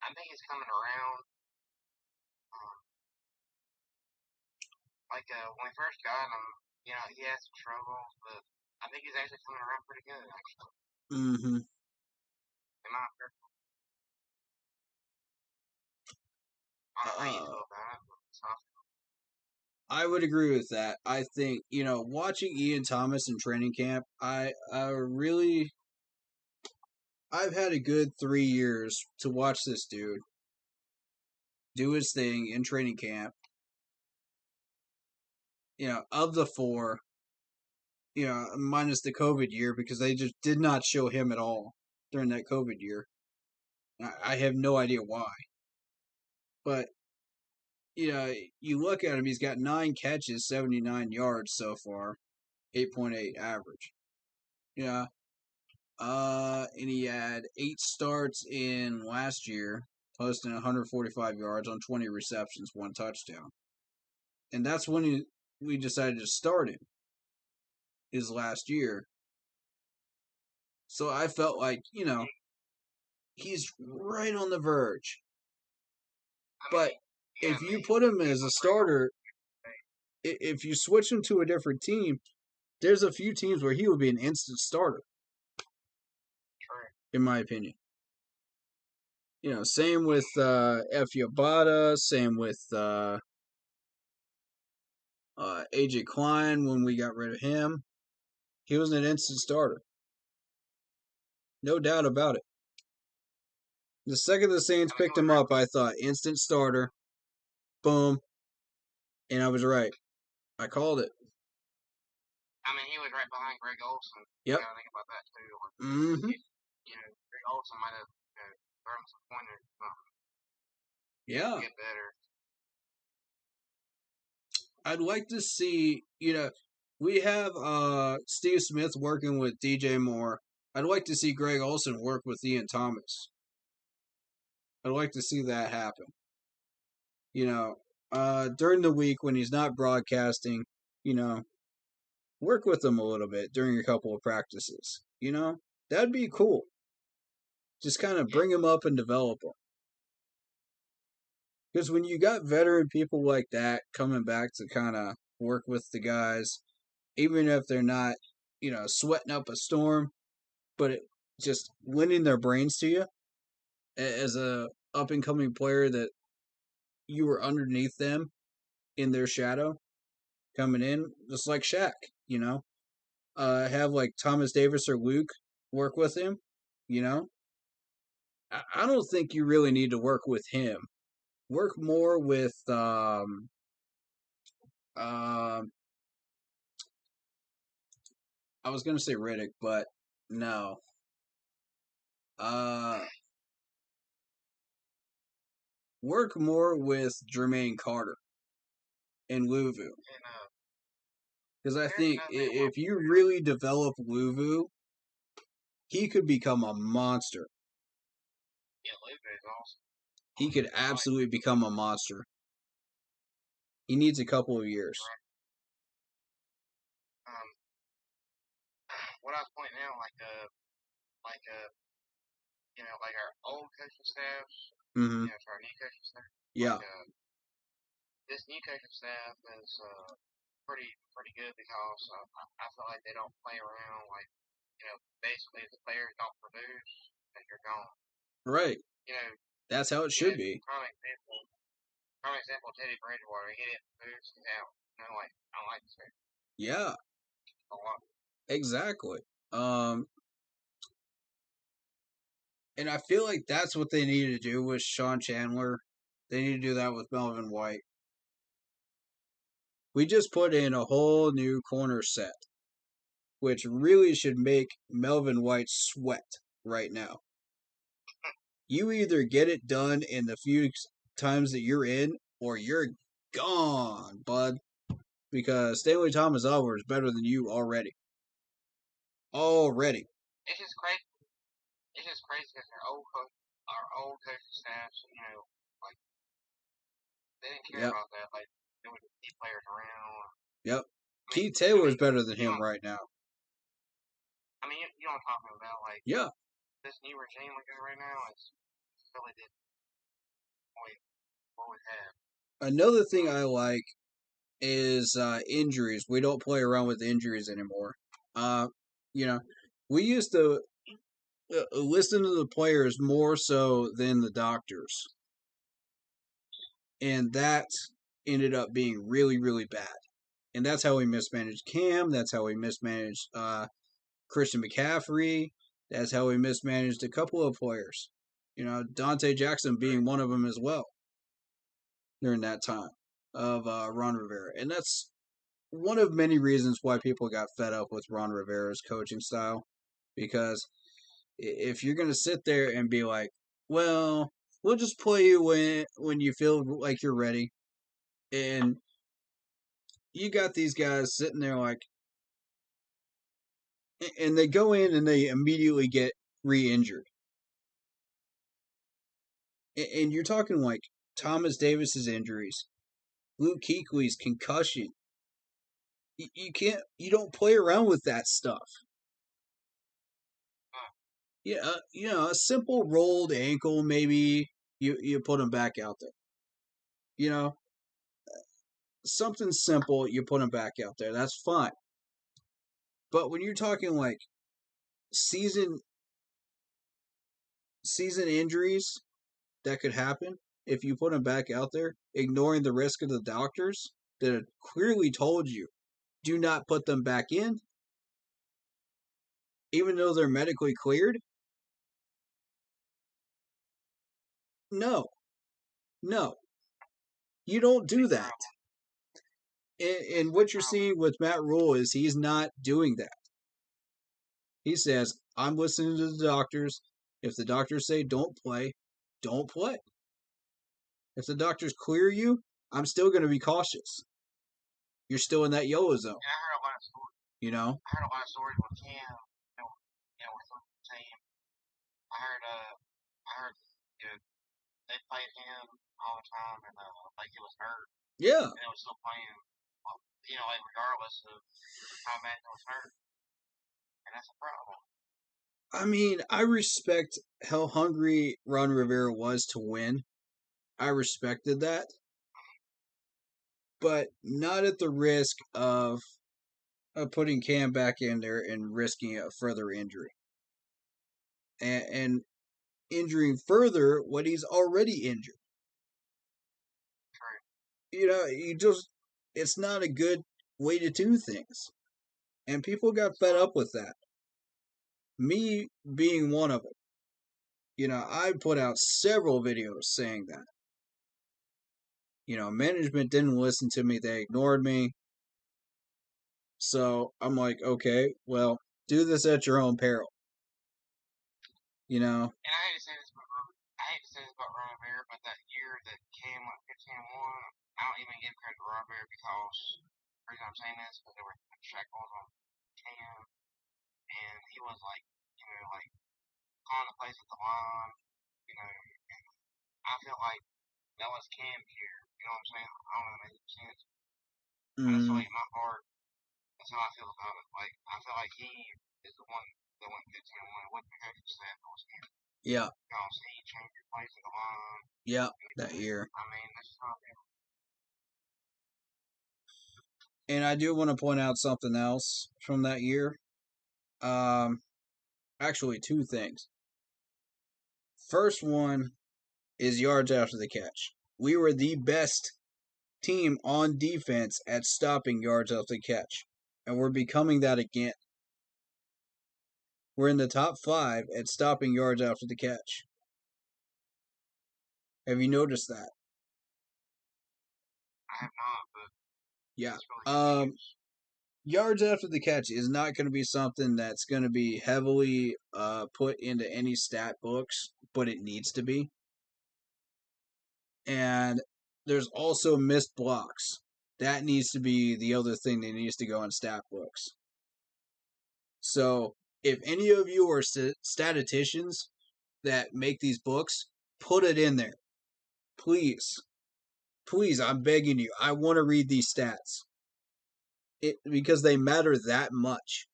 I think he's coming around. When we first got him, he had some struggles, but I think he's actually coming around pretty good, actually. Mm-hmm. Am I correct? I don't know how you feel about it. I would agree with that. I think, watching Ian Thomas in training camp, I really I've had a good 3 years to watch this dude do his thing in training camp. Of the 4, minus the COVID year, because they just did not show him at all during that COVID year. I have no idea why. But, you look at him, he's got 9 catches, 79 yards so far, 8.8 average. Yeah. And he had 8 starts in last year, posting 145 yards on 20 receptions, 1 touchdown. And that's when we decided to start him, his last year. So I felt like, he's right on the verge. But if you put him as a starter, if you switch him to a different team, there's a few teams where he would be an instant starter, in my opinion. Same with F. Yabata, same with AJ Klein when we got rid of him. He was an instant starter. No doubt about it. The second the Saints picked him up, I thought, instant starter. Boom. And I was right. I called it. I mean, he was right behind Greg Olsen. Yep. You gotta think about that, too. Mm-hmm. Greg Olsen might have thrown some pointers. Yeah. Get better. I'd like to see, we have Steve Smith working with DJ Moore. I'd like to see Greg Olsen work with Ian Thomas. I'd like to see that happen. During the week when he's not broadcasting, work with him a little bit during a couple of practices. That'd be cool. Just kind of bring him up and develop him. Because when you got veteran people like that coming back to kind of work with the guys, even if they're not, sweating up a storm, but just lending their brains to you as a up and coming player that you were underneath them in their shadow coming in, just like Shaq, have like Thomas Davis or Luke work with him, I don't think you really need to work with him. Work more with I was gonna say Riddick, but no. Work more with Jermaine Carter and Luvu. Because I think if you really develop Luvu, he could become a monster. Yeah, Luvu is awesome. He could absolutely become a monster. He needs a couple of years. What I was pointing out, like our old coaching staffs, Mm-hmm. to our new coaching staff. Yeah. This new coaching staff is pretty good because I feel like they don't play around. Like, basically, if the players don't produce, then you're gone. Right. That's how it should be. Prime example, Teddy Bridgewater. He didn't produce, he's out. I don't like this guy. Yeah. A lot. Exactly. And I feel like that's what they need to do with Sean Chandler. They need to do that with Melvin White. We just put in a whole new corner set, which really should make Melvin White sweat right now. You either get it done in the few times that you're in, or you're gone, bud. Because Stanley Thomas Oliver is better than you already. Already. It's just crazy. It's just crazy because our old coaching staffs, like they didn't care about that. Like they would keep players around. Yep. Keith Taylor is better than him right now. I mean, you know what I'm talking about. Like, this new regime we got right now is really didn't what we have. Another thing I like is injuries. We don't play around with injuries anymore. We used to listen to the players more so than the doctors. And that ended up being really, really bad. And that's how we mismanaged Cam. That's how we mismanaged Christian McCaffrey. That's how we mismanaged a couple of players. Dante Jackson being one of them as well during that time of Ron Rivera. And that's one of many reasons why people got fed up with Ron Rivera's coaching style. Because if you're going to sit there and be like, well, we'll just play you when you feel like you're ready. And you got these guys sitting there like, and they go in and they immediately get re-injured. And you're talking like Thomas Davis's injuries, Luke Kuechly's concussion. You don't play around with that stuff. Yeah, a simple rolled ankle, maybe you put him back out there. Something simple, you put him back out there. That's fine. But when you're talking like season injuries that could happen if you put him back out there, ignoring the risk of the doctors that have clearly told you, do not put them back in, even though they're medically cleared. No, you don't do that. And what you're seeing with Matt Rule is he's not doing that. He says, I'm listening to the doctors. If the doctors say don't play, don't play. If the doctors clear you, I'm still going to be cautious. You're still in that yellow zone. Yeah, I heard a lot of stories. I heard a lot of stories with Cam, with the team. I heard, they played him all the time, and like he was hurt. Yeah. And it was still playing, like regardless of how bad he was hurt. And that's a problem. I mean, I respect how hungry Ron Rivera was to win. I respected that. But not at the risk of putting Cam back in there and risking a further injury. And injuring further what he's already injured. True. It's not a good way to do things. And people got fed up with that. Me being one of them. I put out several videos saying that. Management didn't listen to me. They ignored me. So I'm like, okay, well, do this at your own peril. And I hate to say this about Ron Rivera, but that year that Cam went 15-1, I don't even give credit to Ron Rivera because the reason I'm saying this because there were shackles on Cam, and he was like calling the plays at the line, and I feel like that was Cam's year. You know what I'm saying? I don't know if that makes sense. But that's like my heart. That's how I feel about it. Like I feel like he is the one that went 15-1 with the coaching staff. It was him. Yeah. Because he changed your place in the line. Yeah, that year. I mean, that's just not him. And I do want to point out something else from that year. Actually, two things. First one is yards after the catch. We were the best team on defense at stopping yards after the catch, and we're becoming that again. We're in the top 5 at stopping yards after the catch. Have you noticed that? I have not, but yeah. Really yards after the catch is not going to be something that's going to be heavily put into any stat books, but it needs to be. And there's also missed blocks. That needs to be the other thing that needs to go in stat books. So if any of you are statisticians that make these books, put it in there. Please. Please, I'm begging you. I want to read these stats. Because they matter that much.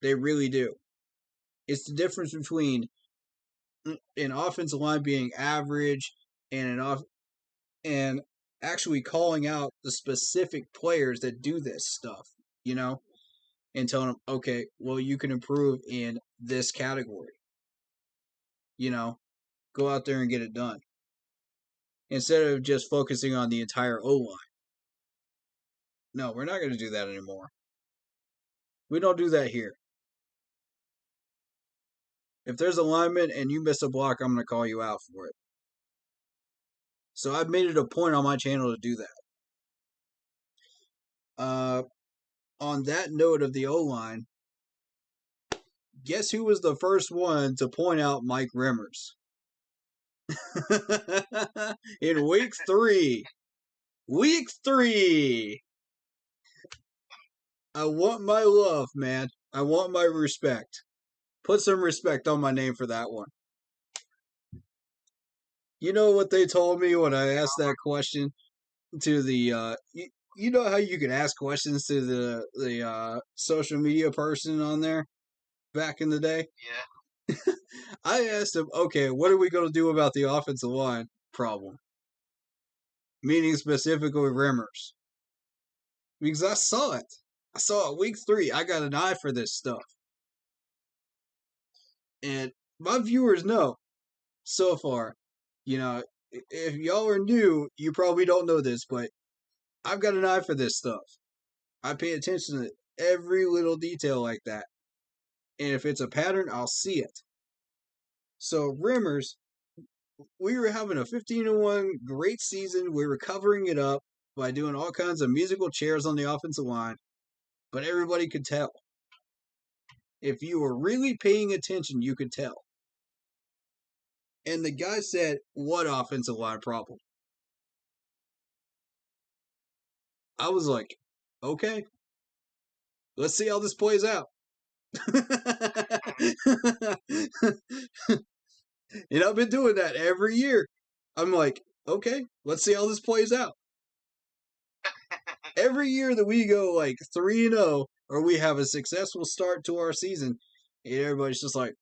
They really do. It's the difference between an offensive line being average and actually calling out the specific players that do this stuff, and telling them, okay, well, you can improve in this category. Go out there and get it done. Instead of just focusing on the entire O-line. No, we're not going to do that anymore. We don't do that here. If there's a lineman and you miss a block, I'm going to call you out for it. So I've made it a point on my channel to do that. On that note of the O-line, guess who was the first one to point out Mike Remmers? In week 3. Week 3. I want my love, man. I want my respect. Put some respect on my name for that one. You know what they told me when I asked that question to the you know how you can ask questions to the social media person on there back in the day? Yeah. I asked him, okay, what are we going to do about the offensive line problem? Meaning specifically Remmers. Because I saw it. I saw it week 3. I got an eye for this stuff. And my viewers know so far, you know, if y'all are new, you probably don't know this, but I've got an eye for this stuff. I pay attention to every little detail like that. And if it's a pattern, I'll see it. So Remmers, we were having a 15-1 great season. We were covering it up by doing all kinds of musical chairs on the offensive line, but everybody could tell. If you were really paying attention, you could tell. And the guy said, what offensive line problem? I was like, okay, let's see how this plays out. And I've been doing that every year. I'm like, okay, let's see how this plays out. Every year that we go like 3-0 or we have a successful start to our season, and everybody's just like,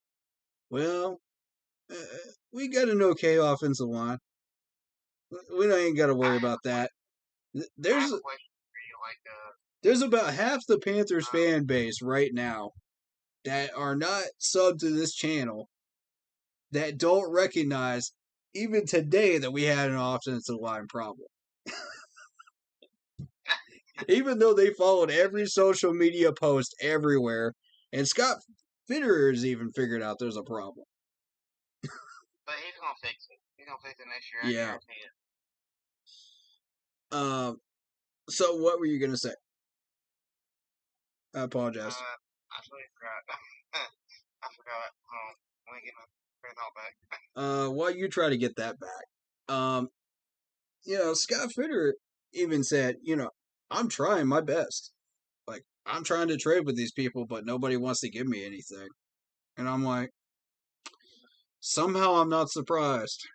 well, we got an okay offensive line. We ain't got to worry about that. There's there's about half the Panthers fan base right now that are not subbed to this channel that don't recognize even today that we had an offensive line problem. Even though they followed every social media post everywhere, and Scott Fitterer's even figured out there's a problem. But he's gonna fix it. He's gonna fix it next year. I guarantee it. So what were you gonna say? I apologize. I totally forgot. I forgot. Let me get my train thought back. While you try to get that back, Scott Fitterer even said, I'm trying my best. Like, I'm trying to trade with these people, but nobody wants to give me anything. And I'm like, somehow I'm not surprised.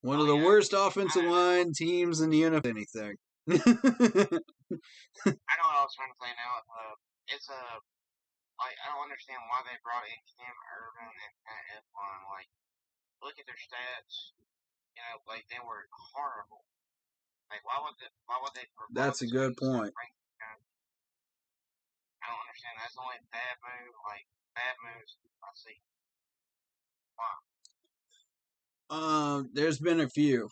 One of the worst offensive line teams in the NFL. Anything. I know what I was trying to say now. It's like I don't understand why they brought in Cam Irvin and Pat Eflon. Like, look at their stats. You know, like they were horrible. Like, why would they? That's a good point. I don't understand. That's the only bad move. Like bad moves I see. Wow. There's been a few.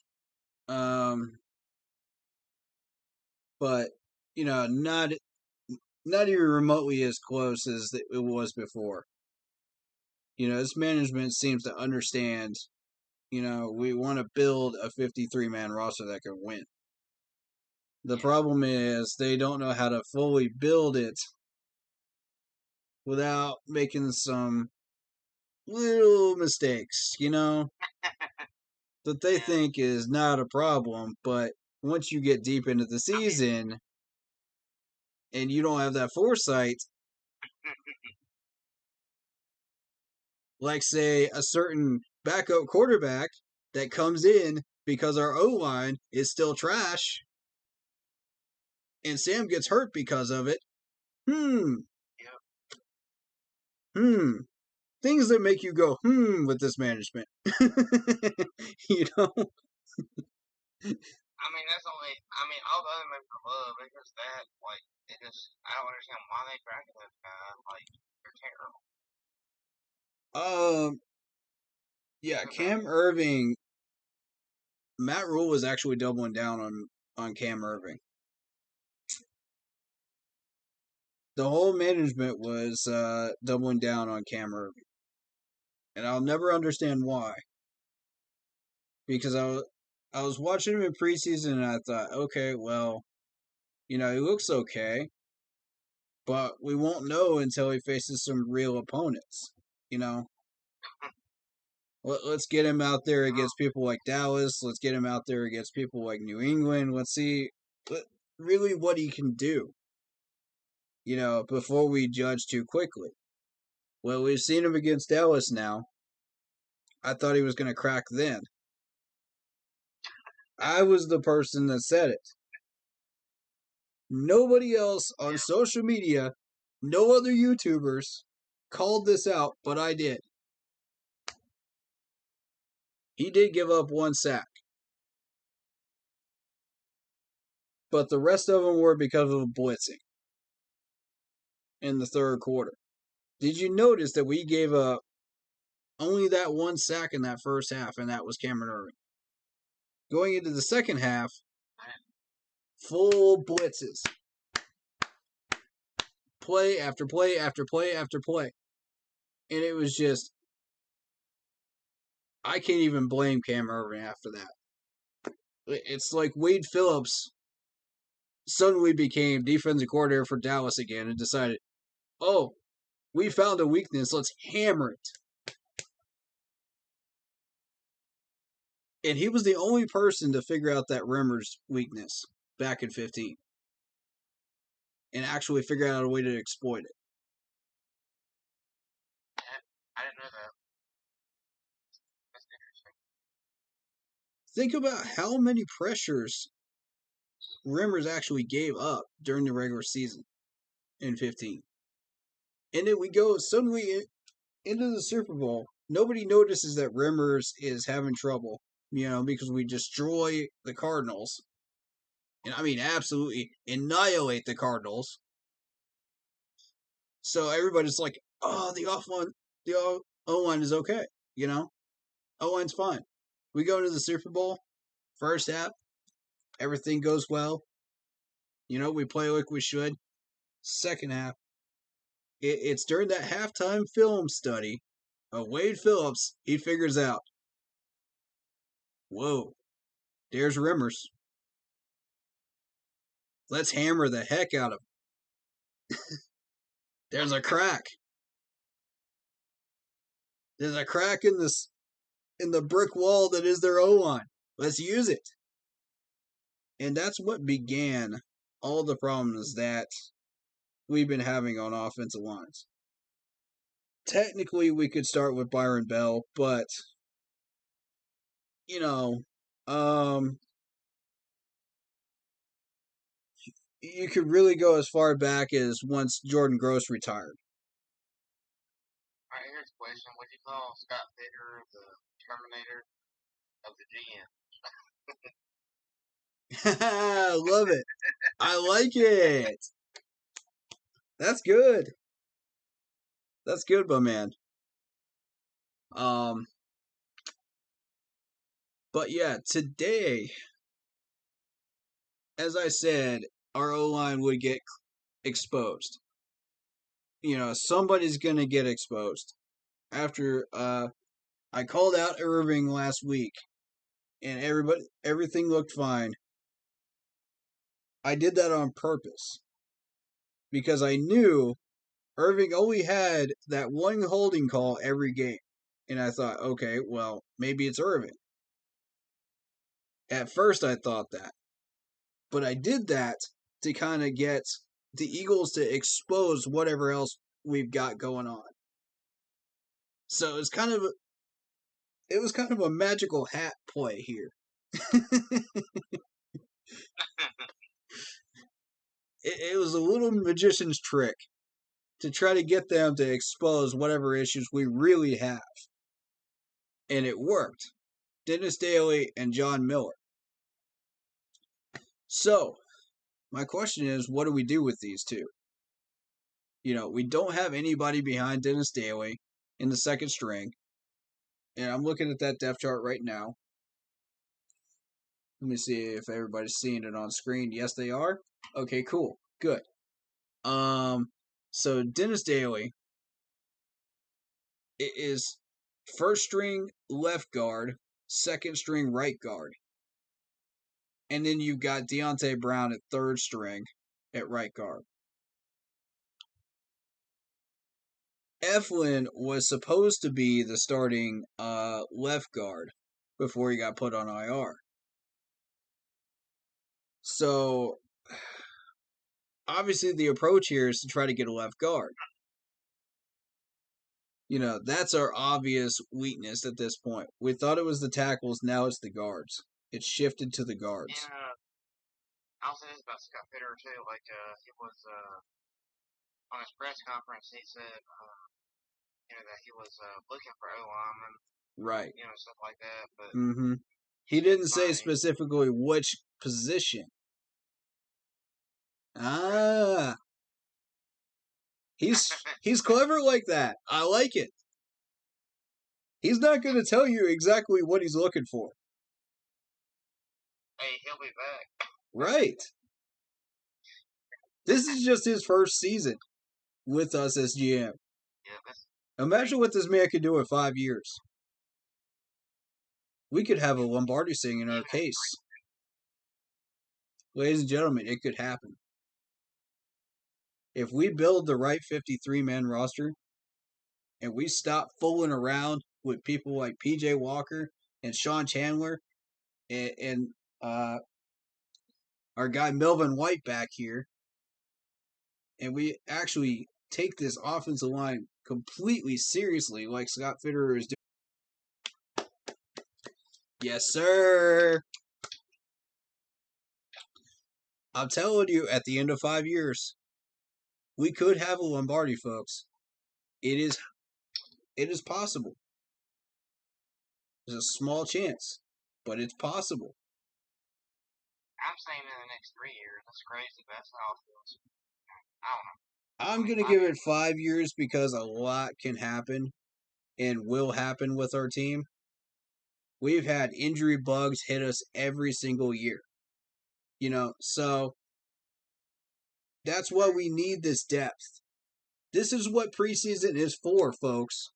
But not even remotely as close as it was before. This management seems to understand. We want to build a 53-man roster that can win. The problem is they don't know how to fully build it without making some little mistakes, that they think is not a problem, but once you get deep into the season and you don't have that foresight, like say a certain backup quarterback that comes in because our O-line is still trash and Sam gets hurt because of it. Things that make you go, with this management. I mean, that's only. I mean, all the other members of love. It's just that, like, I don't understand why they drafted this guy. Like, they're terrible. Yeah, Cam Irving. Matt Rule was actually doubling down on Cam Irving. the whole management was doubling down on Cam Irving. And I'll never understand why. Because I was watching him in preseason and I thought, okay, well, he looks okay, but we won't know until he faces some real opponents. Let's get him out there against people like Dallas. Let's get him out there against people like New England. Let's see really what he can do, before we judge too quickly. Well, we've seen him against Dallas now. I thought he was going to crack then. I was the person that said it. Nobody else on social media, no other YouTubers called this out, but I did. He did give up one sack. But the rest of them were because of blitzing in the third quarter. Did you notice that we gave up only that one sack in that first half, and that was Cameron Irving? Going into the second half, full blitzes. Play after play after play after play. And it was just, I can't even blame Cam Irving after that. It's like Wade Phillips suddenly became defensive coordinator for Dallas again and decided, oh, we found a weakness, let's hammer it. And he was the only person to figure out that Rimmer's weakness back in 15. And actually figure out a way to exploit it. I didn't know that. That's interesting. Think about how many pressures Rimmers actually gave up during the regular season in 15. And then we go suddenly into the Super Bowl. Nobody notices that Rimmers is having trouble, because we destroy the Cardinals. And I mean, absolutely annihilate the Cardinals. So everybody's like, oh, the O-line is okay, O-line's fine. We go into the Super Bowl, first half, everything goes well. We play like we should. Second half, it's during that halftime film study of Wade Phillips, he figures out, whoa, there's Rimmers. Let's hammer the heck out of him. There's a crack. There's a crack in the brick wall that is their O-line. Let's use it. And that's what began all the problems that we've been having on offensive lines. Technically, we could start with Byron Bell, but, you could really go as far back as once Jordan Gross retired. Alright, here's a question. Would you call Scott Pitter the Terminator of the GM? I love it. I like it. That's good. That's good, my man. But yeah, today, as I said, our O-line would get exposed. Somebody's going to get exposed. After I called out Irving last week, and everything looked fine. I did that on purpose. Because I knew Irving only had that one holding call every game. And I thought, okay, well, maybe it's Irving. At first I thought that. But I did that to kind of get the Eagles to expose whatever else we've got going on. So it was kind of a magical hat play here. It was a little magician's trick to try to get them to expose whatever issues we really have. And it worked. Dennis Daly and John Miller. So, my question is, what do we do with these two? We don't have anybody behind Dennis Daly in the second string. And I'm looking at that depth chart right now. Let me see if everybody's seeing it on screen. Yes, they are. Okay, cool. Good. So Dennis Daly is first string left guard, second string right guard. And then you got Deontay Brown at third string at right guard. Eflin was supposed to be the starting left guard before he got put on IR. So obviously the approach here is to try to get a left guard. You know, that's our obvious weakness at this point. We thought it was the tackles, now it's the guards. It's shifted to the guards. And I'll say this about Scott Fitter too. Like he was on his press conference, he said that he was looking for O linemen, Right. Stuff like that. But he didn't say specifically which position. Ah. He's clever like that. I like it. He's not going to tell you exactly what he's looking for. Hey, he'll be back. Right. This is just his first season with us as GM. Yeah, imagine what this man could do in 5 years. We could have a Lombardi sing in our case. Ladies and gentlemen, it could happen. If we build the right 53-man roster and we stop fooling around with people like PJ Walker and Sean Chandler and our guy Melvin White back here, and we actually take this offensive line completely seriously like Scott Fitterer is doing. Yes, sir. I'm telling you, at the end of 5 years, we could have a Lombardi, folks. It is possible. There's a small chance, but it's possible. I'm saying in the next 3 years. That's crazy, but that's how it feels. I don't know. I'm going to give it 5 years because a lot can happen and will happen with our team. We've had injury bugs hit us every single year. So that's why we need this depth. This is what preseason is for, folks.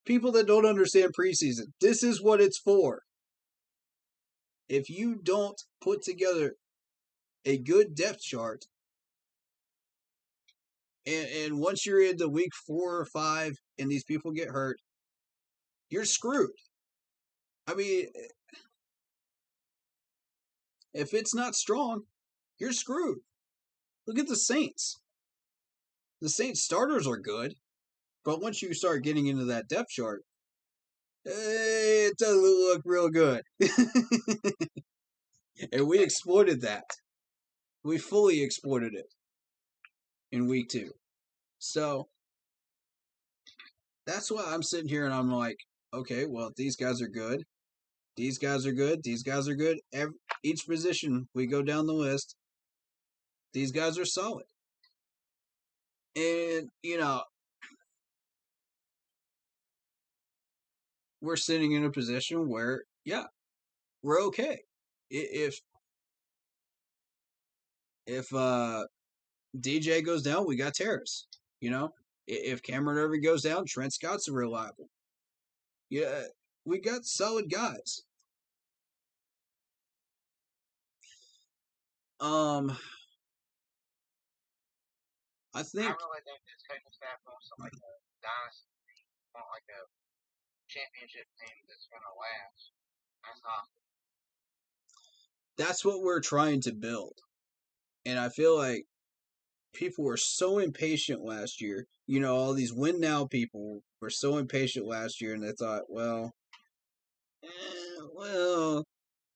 People that don't understand preseason, this is what it's for. If you don't put together a good depth chart, and once you're into week 4 or 5 and these people get hurt, you're screwed. I mean, if it's not strong, you're screwed. Look at the Saints. The Saints starters are good, but once you start getting into that depth chart, it doesn't look real good. And we exploited that. We fully exploited it in week 2. So that's why I'm sitting here and I'm like, okay, well, these guys are good. These guys are good. These guys are good. Each position, we go down the list. These guys are solid. And, we're sitting in a position where, yeah, we're okay. If DJ goes down, we got Terrace. If Cameron Irving goes down, Trent Scott's reliable. Yeah, we got solid guys. I think. I really think this coaching staff wants to like a dynasty, want like a championship team that's going to last. That's not. That's what we're trying to build. And I feel like people were so impatient last year. All these win now people were so impatient last year, and they thought, well,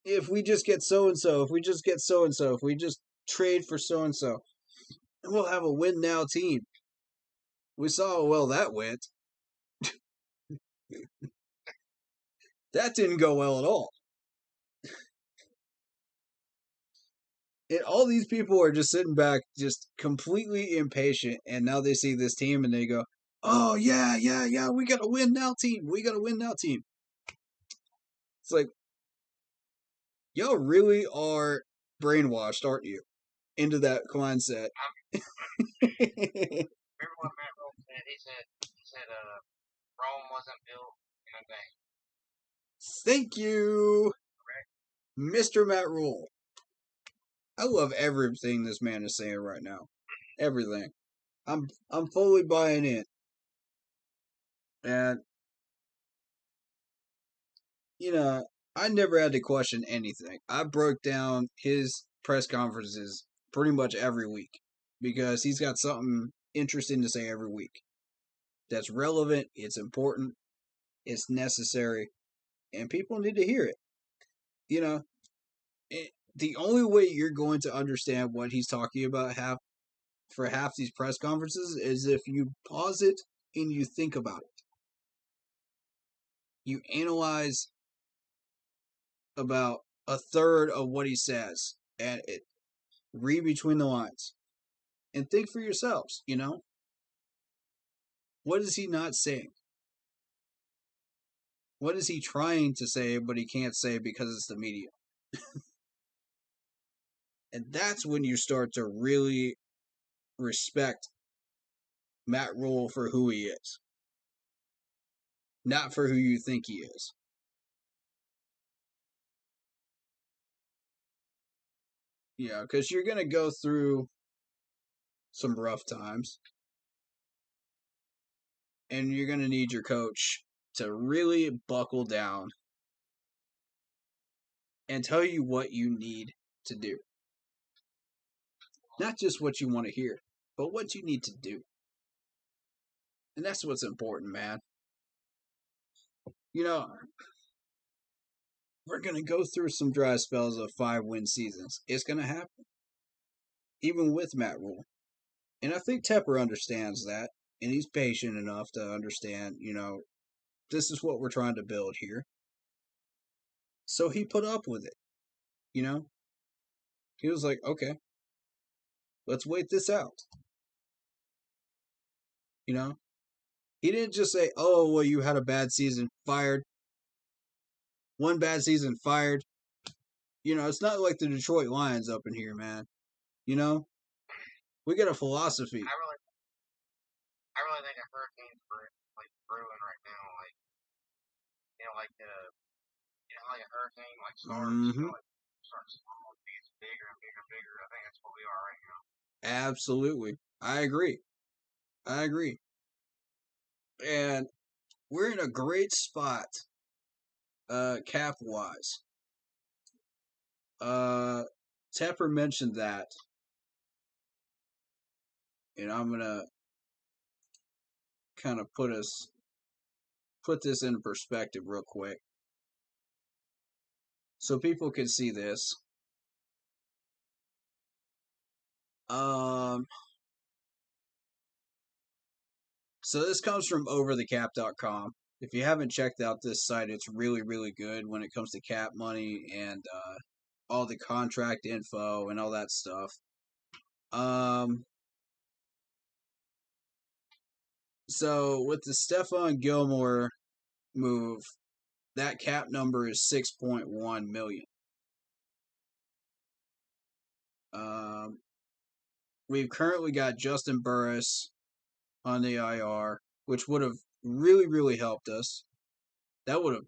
if we just get so-and-so, if we just get so-and-so, if we just trade for so-and-so, and we'll have a win now team. We saw how well that went. That didn't go well at all. And all these people are just sitting back, just completely impatient, and now they see this team and they go, oh, yeah, we got a win now team. We got a win now team. It's like, y'all really are brainwashed, aren't you? Into that mindset. Remember what Matt Rule said? He said, Rome wasn't built in a day. Thank you, Correct? Mr. Matt Rule. I love everything this man is saying right now. Everything. I'm fully buying in. And you know, I never had to question anything. I broke down his press conferences pretty much every week because he's got something interesting to say every week. That's relevant, it's important, it's necessary, and people need to hear it. You know, the only way you're going to understand what he's talking about for half these press conferences is if you pause it and you think about it. You analyze about a third of what he says and read between the lines and think for yourselves, what is he not saying? What is he trying to say but he can't say because it's the media? And that's when you start to really respect Matt Rule for who he is, not for who you think he is. Yeah, because you're going to go through some rough times and you're going to need your coach to really buckle down and tell you what you need to do. Not just what you want to hear, but what you need to do. And that's what's important, man. We're going to go through some dry spells of 5-win seasons. It's going to happen, even with Matt Rule. And I think Tepper understands that, and he's patient enough to understand, this is what we're trying to build here. So he put up with it, He was like, okay, let's wait this out. He didn't just say, oh, well, you had a bad season, fired. One bad season, fired. It's not like the Detroit Lions up in here, man. We got a philosophy. I really think a hurricane's brewing right now. Like a hurricane starts small, gets bigger and bigger and bigger. I think that's what we are right now. Absolutely. I agree. And we're in a great spot, cap wise. Tepper mentioned that. And I'm gonna kind of put this in perspective real quick. So people can see this. So this comes from overthecap.com. If you haven't checked out this site, it's really, really good when it comes to cap money and all the contract info and all that stuff. So with the Stephon Gilmore move, that cap number is 6.1 million. We've currently got Justin Burris on the IR, which would have really, really helped us. That would have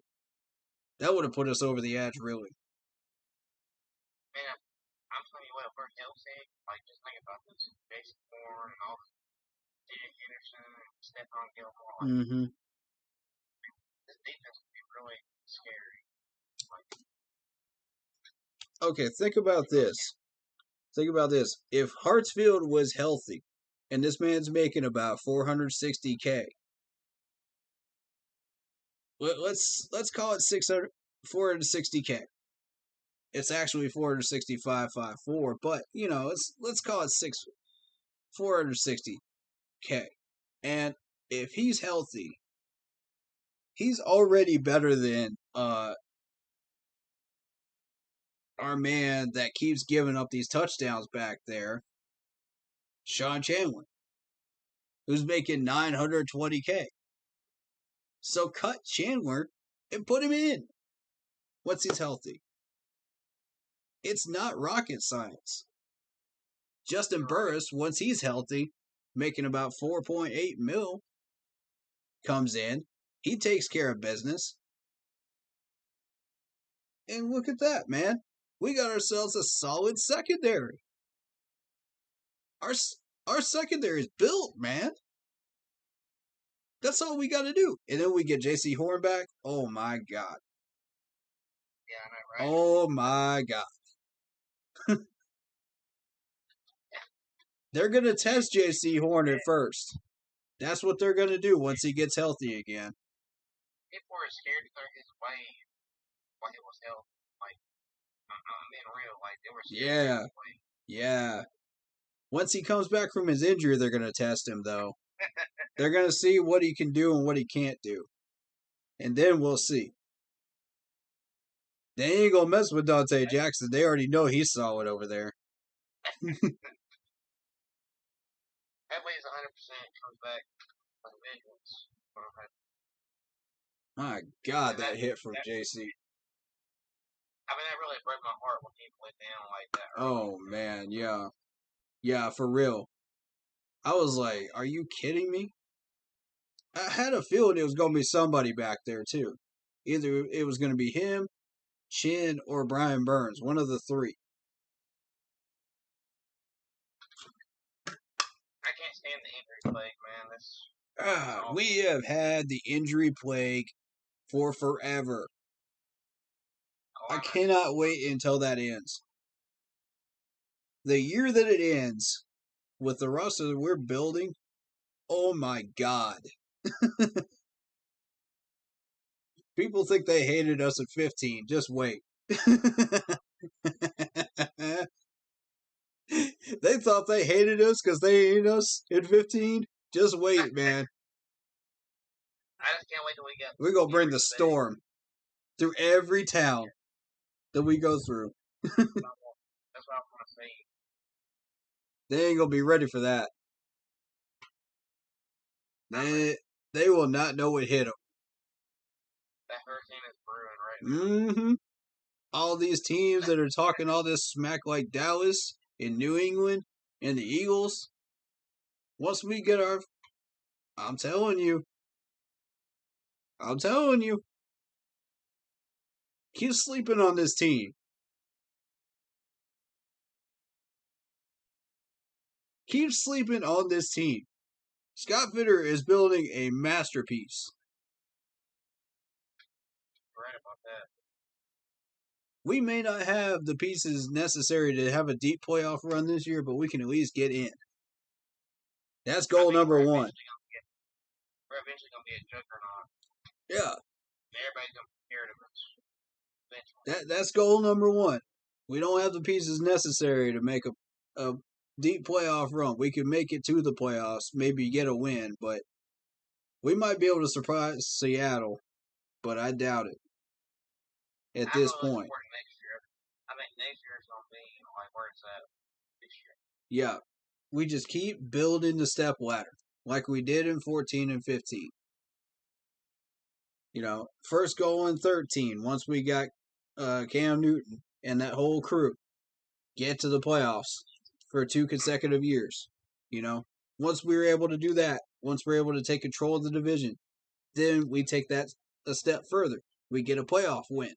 put us over the edge, really. Man, I'm telling you what, if we're healthy, just think about this. Jason Moore and all this. J.J. Henderson and Stephon Gilmore. This defense would be really scary. Okay, think about this. If Hartsfield was healthy, and this man's making about $460K, let's call it 460K. It's actually 465.54, but let's call it 460K. And if he's healthy, he's already better than our man that keeps giving up these touchdowns back there, Sean Chandler, who's making $920K. So cut Chandler and put him in once he's healthy. It's not rocket science. Justin Burris, once he's healthy, making about 4.8 mil, comes in. He takes care of business. And look at that, man. We got ourselves a solid secondary. Our secondary is built, man. That's all we got to do. And then we get J.C. Horn back. Oh, my God. Yeah, I know, right? Oh, my God. They're going to test J.C. Horn at first. That's what they're going to do once he gets healthy again. People were scared to throw his way while he was healthy. Like, I'm being real. Like, they were scared to throw his way. Yeah. Once he comes back from his injury, they're going to test him, though. They're going to see what he can do and what he can't do. And then we'll see. They ain't going to mess with Dante Jackson. They already know he's solid over there. That way he's 100% comes back with a vengeance. My God, that hit from JC. I mean, that really broke my heart when he went down like that. Oh, man, yeah. Yeah, for real. I was like, are you kidding me? I had a feeling it was going to be somebody back there, too. Either it was going to be him, Chin, or Brian Burns. One of the three. I can't stand the injury plague, man. We have had the injury plague for forever. I cannot wait until that ends. The year that it ends, with the roster that we're building, oh my God. People think they hated us at 15. Just wait. They thought they hated us because they hated us at 15. Just wait, man. I just can't wait till we get. We're going to bring the storm through every town that we go through. That's what I want to see. They ain't going to be ready for that. They will not know what hit them. That hurricane is brewing right now. Mm-hmm. All these teams that are talking all this smack like Dallas and New England and the Eagles. Once we get our... I'm telling you. Keep sleeping on this team. Keep sleeping on this team. Scott Fitter is building a masterpiece. Right about that. We may not have the pieces necessary to have a deep playoff run this year, but we can at least get in. That's goal number one. We're eventually going to be a juggernaut. Yeah. Everybody's going to be scared of us. Eventually. That's goal number one. We don't have the pieces necessary to make a deep playoff run. We can make it to the playoffs, maybe get a win, but we might be able to surprise Seattle, but I doubt it at this point. Next year. I think next year is going to be like where it's at this year. Yeah. We just keep building the step ladder like we did in 14 and 15. You know, first goal in 13, once we got Cam Newton and that whole crew, get to the playoffs for 2 consecutive years. You know, once we were able to do that, once we're able to take control of the division, then we take that a step further. We get a playoff win.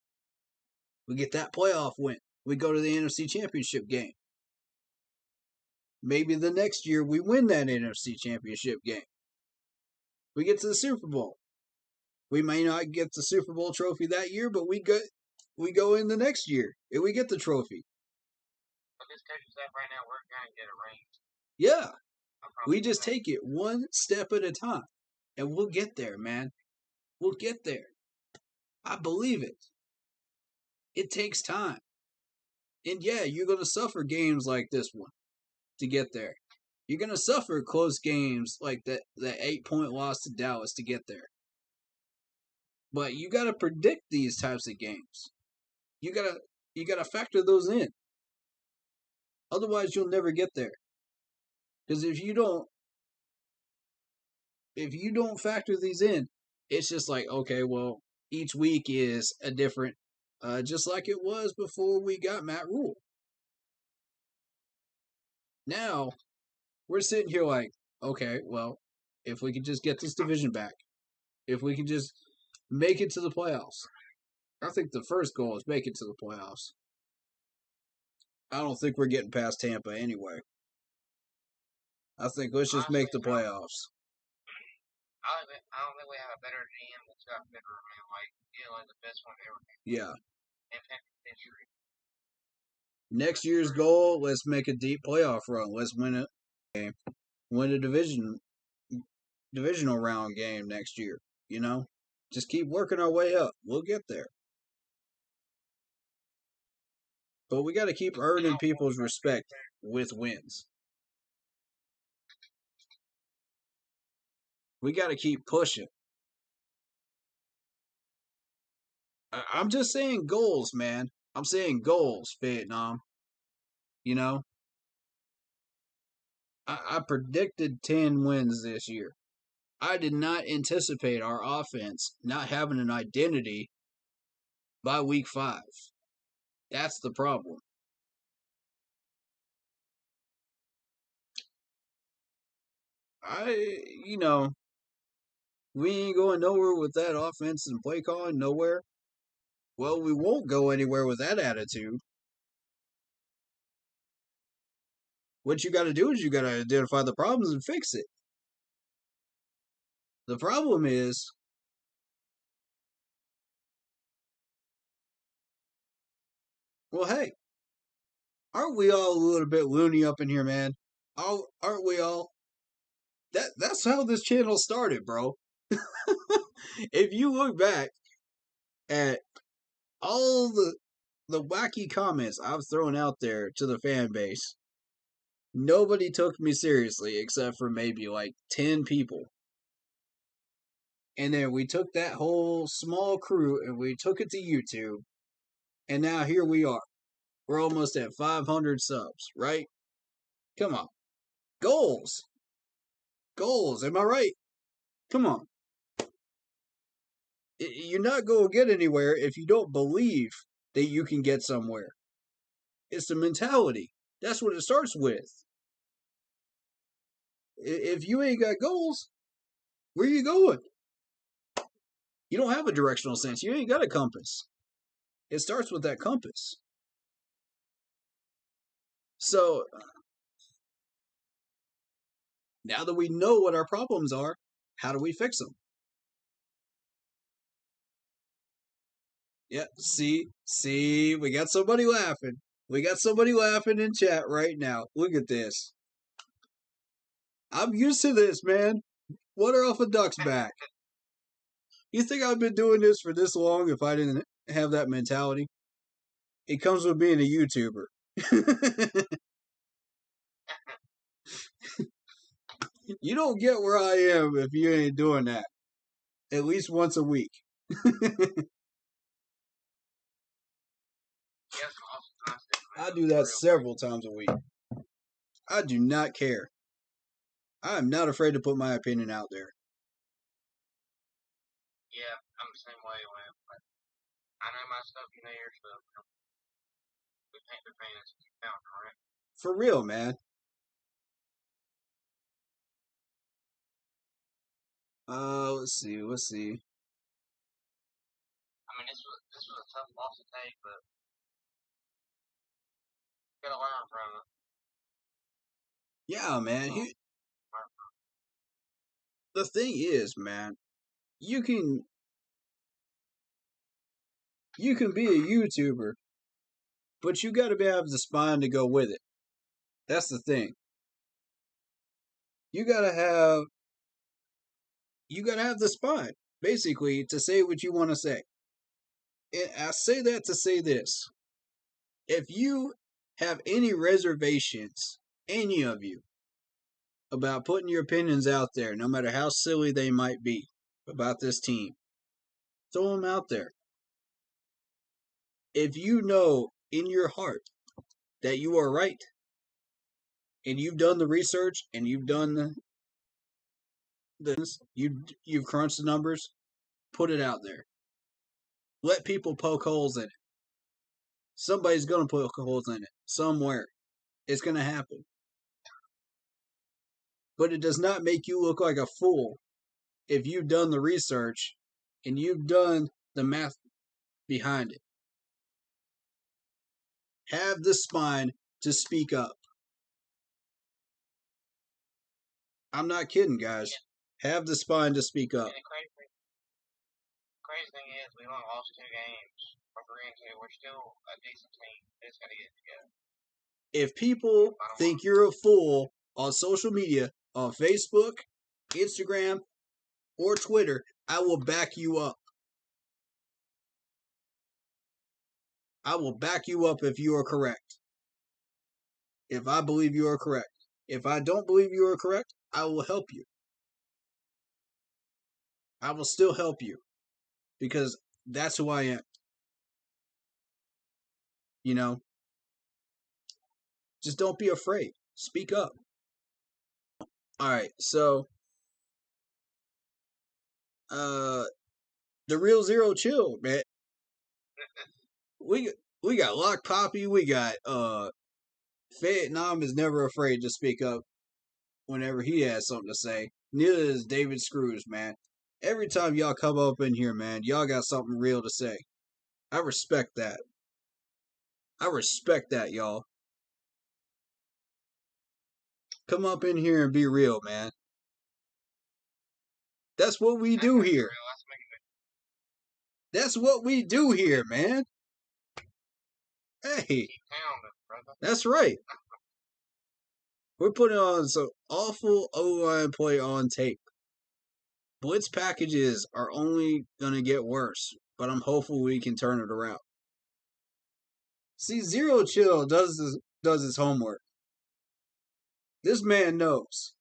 We get that playoff win. We go to the NFC Championship game. Maybe the next year we win that NFC Championship game. We get to the Super Bowl. We may not get the Super Bowl trophy that year, but we go in the next year and we get the trophy. But this coaching staff right now, we're going to get a ring. Yeah. We just take it one step at a time. And we'll get there, man. We'll get there. I believe it. It takes time. And yeah, you're going to suffer games like this one to get there. You're going to suffer close games like that 8-point loss to Dallas to get there. But you got to predict these types of games. You got to factor those in. Otherwise, you'll never get there. Because if you don't factor these in, it's just like, okay, well, each week is a different, just like it was before we got Matt Rule. Now, we're sitting here like, Okay, well, if we could just get this division back, if we can just make it to the playoffs, I think the first goal is make it to the playoffs. I don't think we're getting past Tampa anyway. I think let's just make the playoffs. I don't think we have a better GM that's got bigger, man. Like, like the best one ever. Yeah. In history. Next year's goal, let's make a deep playoff run. Let's win a divisional round game next year. You know, just keep working our way up. We'll get there. But we got to keep earning people's respect with wins. We got to keep pushing. I'm just saying goals, man. I'm saying goals, Vietnam. You know, I predicted 10 wins this year. I did not anticipate our offense not having an identity by week 5. That's the problem. We ain't going nowhere with that offense and play calling, nowhere. Well, we won't go anywhere with that attitude. What you got to do is you got to identify the problems and fix it. The problem is, well, hey, aren't we all a little bit loony up in here, man? Aren't we all? That's how this channel started, bro. If you look back at all the wacky comments I've thrown out there to the fan base, nobody took me seriously except for maybe like 10 people. And then we took that whole small crew and we took it to YouTube. And now here we are. We're almost at 500 subs, right? Come on. Goals. Goals. Am I right? Come on. You're not going to get anywhere if you don't believe that you can get somewhere. It's the mentality. That's what it starts with. If you ain't got goals, where you going? You don't have a directional sense. You ain't got a compass. It starts with that compass. So, now that we know what our problems are, how do we fix them? Yeah, see, we got somebody laughing. We got somebody laughing in chat right now. Look at this. I'm used to this, man. Water off a duck's back. You think I've been doing this for this long if I didn't have that mentality? It comes with being a YouTuber. You don't get where I am if you ain't doing that. At least once a week. I do that several times a week. I do not care. I am not afraid to put my opinion out there. Yeah, I'm the same way, man. I know my stuff, you know your stuff. We paint the fans, you found correct. For real, man. Let's see. I mean, this was a tough loss to take, but you gotta learn from it. Yeah, man. The thing is, man, you can be a YouTuber, but you got to have the spine to go with it. That's the thing. You gotta have the spine, basically, to say what you want to say. And I say that to say this: if you have any reservations, any of you, about putting your opinions out there, no matter how silly they might be about this team, throw them out there. If you know in your heart that you are right, and you've done the research, and you've done you've crunched the numbers, put it out there. Let people poke holes in it. Somebody's going to poke holes in it somewhere. It's going to happen. But it does not make you look like a fool if you've done the research and you've done the math behind it. Have the spine to speak up. I'm not kidding, guys. Have the spine to speak up. And the crazy thing is, we only lost 2 games. From 3 and 2, we're still a decent team. We just gotta get it together. If people think you're a fool on social media, on Facebook, Instagram, or Twitter, I will back you up. I will back you up if you are correct. If I believe you are correct. If I don't believe you are correct, I will help you. I will still help you. Because that's who I am. You know? Just don't be afraid. Speak up. Alright, so the Real Zero chill, man. We got Lock Poppy, we got Vietnam is never afraid to speak up whenever he has something to say. Neither is David Screws, man. Every time y'all come up in here, man, y'all got something real to say. I respect that. I respect that, y'all. Come up in here and be real, man. That's what we do here. That's what we do here, man. Hey, that's right. We're putting on some awful O-line play on tape. Blitz packages are only going to get worse, but I'm hopeful we can turn it around. See, Zero Chill does his homework. This man knows.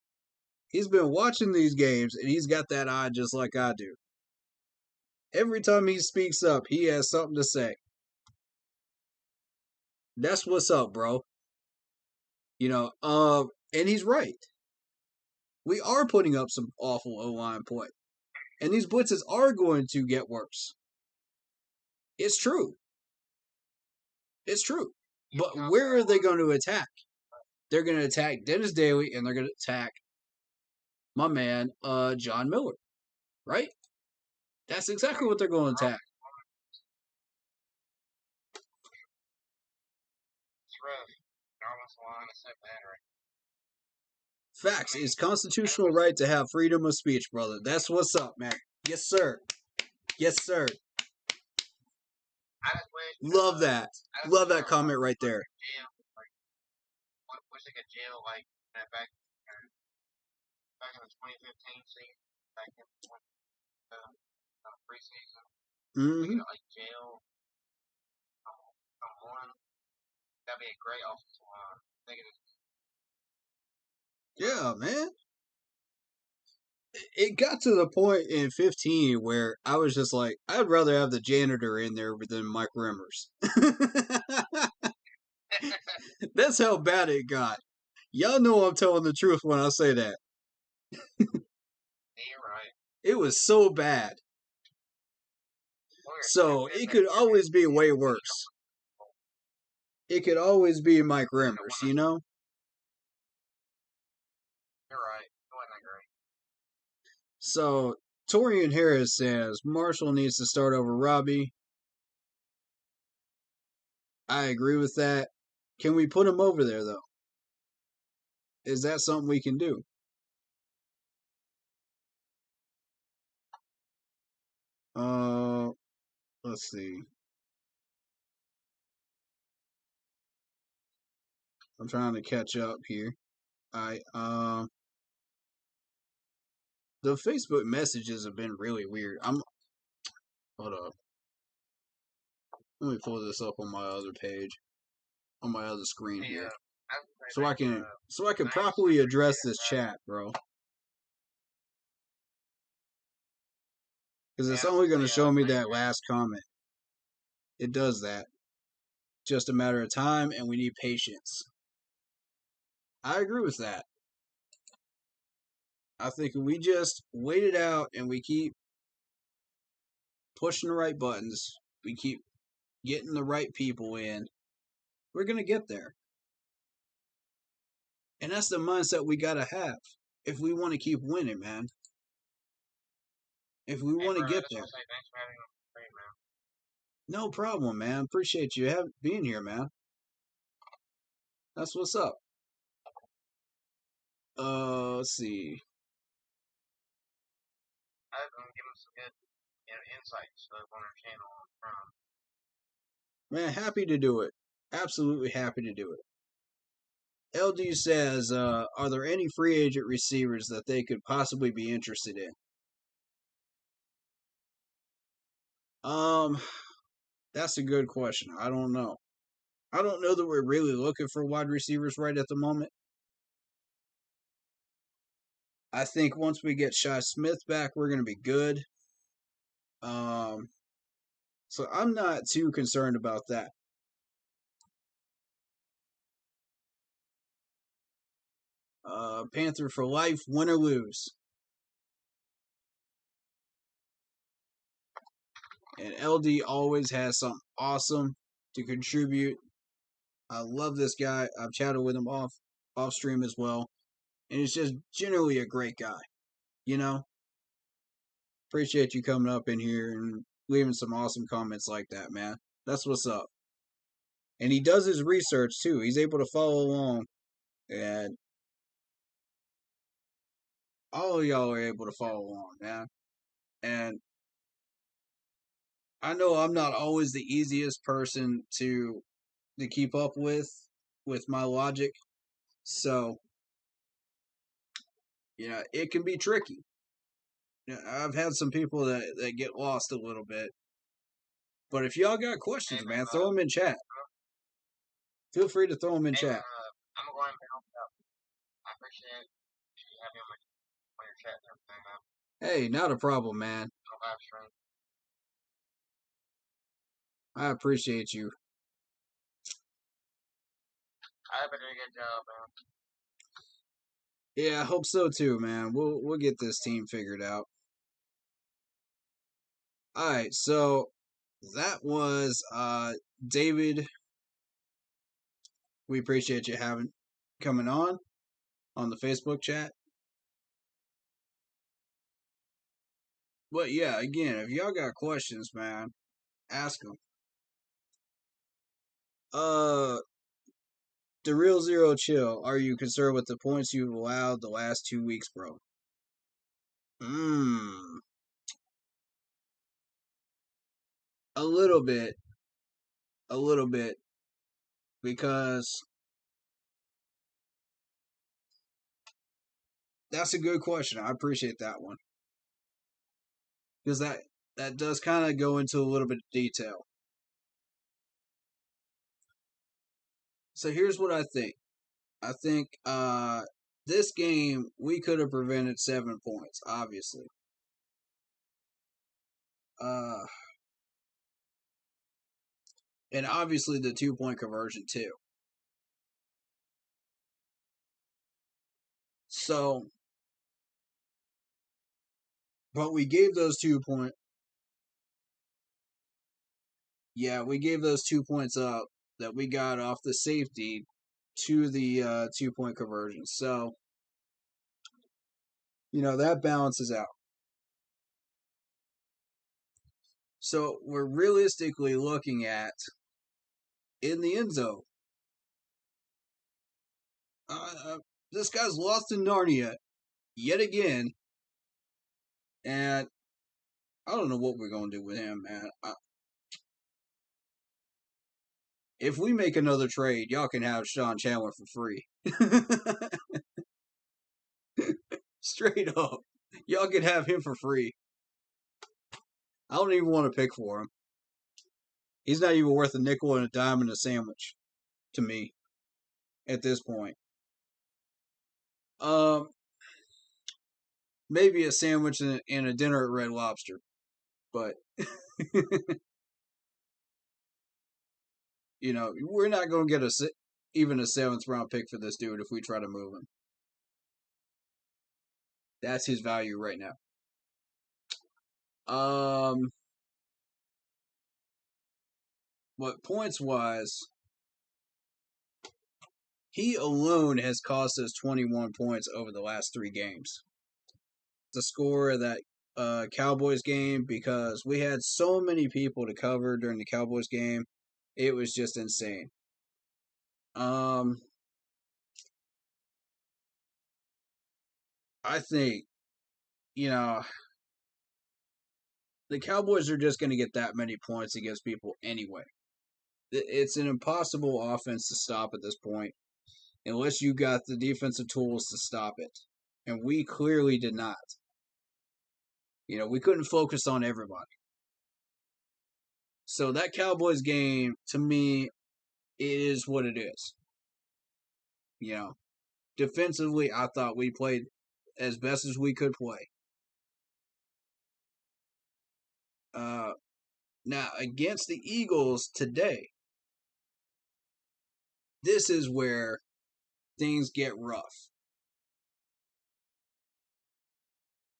He's been watching these games, and he's got that eye just like I do. Every time he speaks up, he has something to say. That's what's up, bro. You know, and he's right. We are putting up some awful O-line play. And these blitzes are going to get worse. It's true. It's true. But where are they going to attack? They're going to attack Dennis Daly, and they're going to attack my man, John Miller. Right? That's exactly what they're going to attack. Facts. It's constitutional right to have freedom of speech, brother. That's what's up, man. Yes, sir. Yes, sir. Love that. Love that comment right there. Wish they could jail like that back in the 2015 season, back in the preseason. Mm-hmm. Like jail one. That'd be a great offensive line. Yeah, man. It got to the point in 15 where I was just like, I'd rather have the janitor in there than Mike Remmers. That's how bad it got. Y'all know I'm telling the truth when I say that. You're right. It was so bad. So it could always be way worse. It could always be Mike Remmers, you know? You're right. It wasn't great. So Torian Harris says Marshall needs to start over Robbie. I agree with that. Can we put him over there, though? Is that something we can do? Let's see. I'm trying to catch up here. Alright, the Facebook messages have been really weird. Hold up. Let me pull this up on my other page. On my other screen here. So I can properly address this chat, bro. Because it's only going to show me that last comment. It does that. Just a matter of time, and we need patience. I agree with that. I think if we just wait it out and we keep pushing the right buttons, we keep getting the right people in, we're going to get there. And that's the mindset we got to have. if we want to keep winning, man. If we Hey, want to bro, I get just there. want to say thanks for having me on the stream, man. No problem, man. Appreciate you being here, man. That's what's up. Let's see. I've been giving some good insights on our channel from. Man, happy to do it. Absolutely happy to do it. LD says, are there any free agent receivers that they could possibly be interested in? That's a good question. I don't know. I don't know that we're really looking for wide receivers right at the moment. I think once we get Shi Smith back, we're going to be good. So I'm not too concerned about that. Panther for life, win or lose. And LD always has something awesome to contribute. I love this guy. I've chatted with him off stream as well. And he's just generally a great guy. You know? Appreciate you coming up in here and leaving some awesome comments like that, man. That's what's up. And he does his research too. He's able to follow along. And all of y'all are able to follow along, man. And I know I'm not always the easiest person to keep up with my logic. So, yeah, it can be tricky. I've had some people that get lost a little bit. But if y'all got questions, Hey, man, throw them in chat. Feel free to throw them in hey, chat. I'm going to go ahead and help out. I appreciate you having me on your chat and everything, man. Hey, not a problem, man. On live stream. I appreciate you. I've been doing a good job, man. Yeah, I hope so too, man. We'll get this team figured out. All right, so that was David. We appreciate you coming on the Facebook chat. But yeah, again, if y'all got questions, man, ask them. The real zero chill. Are you concerned with the points you've allowed the last 2 weeks, bro? A little bit, because that's a good question. I appreciate that one because that does kind of go into a little bit of detail. So here's what I think. I think this game we could have prevented 7 points, obviously. And obviously the 2-point conversion too. So, but we gave those 2 points. Yeah, we gave those 2 points up that we got off the safety to the 2-point conversion. So, that balances out. So we're realistically looking at in the end zone. This guy's lost in Narnia yet again, and I don't know what we're gonna do with him, man. If we make another trade, y'all can have Sean Chandler for free. Straight up, y'all can have him for free. I don't even want to pick for him. He's not even worth a nickel and a dime and a sandwich to me at this point. Maybe a sandwich and a dinner at Red Lobster, but we're not going to get even a 7th round pick for this dude if we try to move him. That's his value right now. But points wise, He alone has cost us 21 points over the last 3 games. The score of that Cowboys game, because we had so many people to cover during the Cowboys game, it was just insane. I think, the Cowboys are just going to get that many points against people anyway. It's an impossible offense to stop at this point, unless you got the defensive tools to stop it. And we clearly did not. We couldn't focus on everybody. So that Cowboys game, to me, is what it is. Defensively, I thought we played as best as we could play. Now, against the Eagles today, this is where things get rough.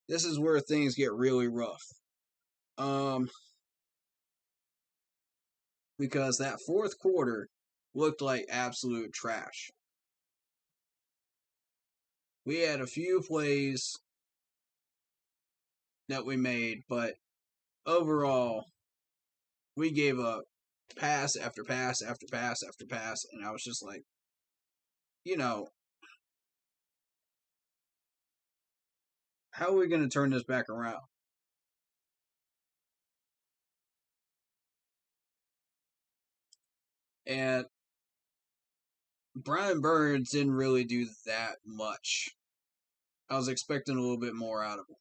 This is where things get really rough. Because that fourth quarter looked like absolute trash. We had a few plays that we made, but overall, we gave up pass after pass after pass after pass, and I was just like, how are we going to turn this back around? And Brian Burns didn't really do that much. I was expecting a little bit more out of him.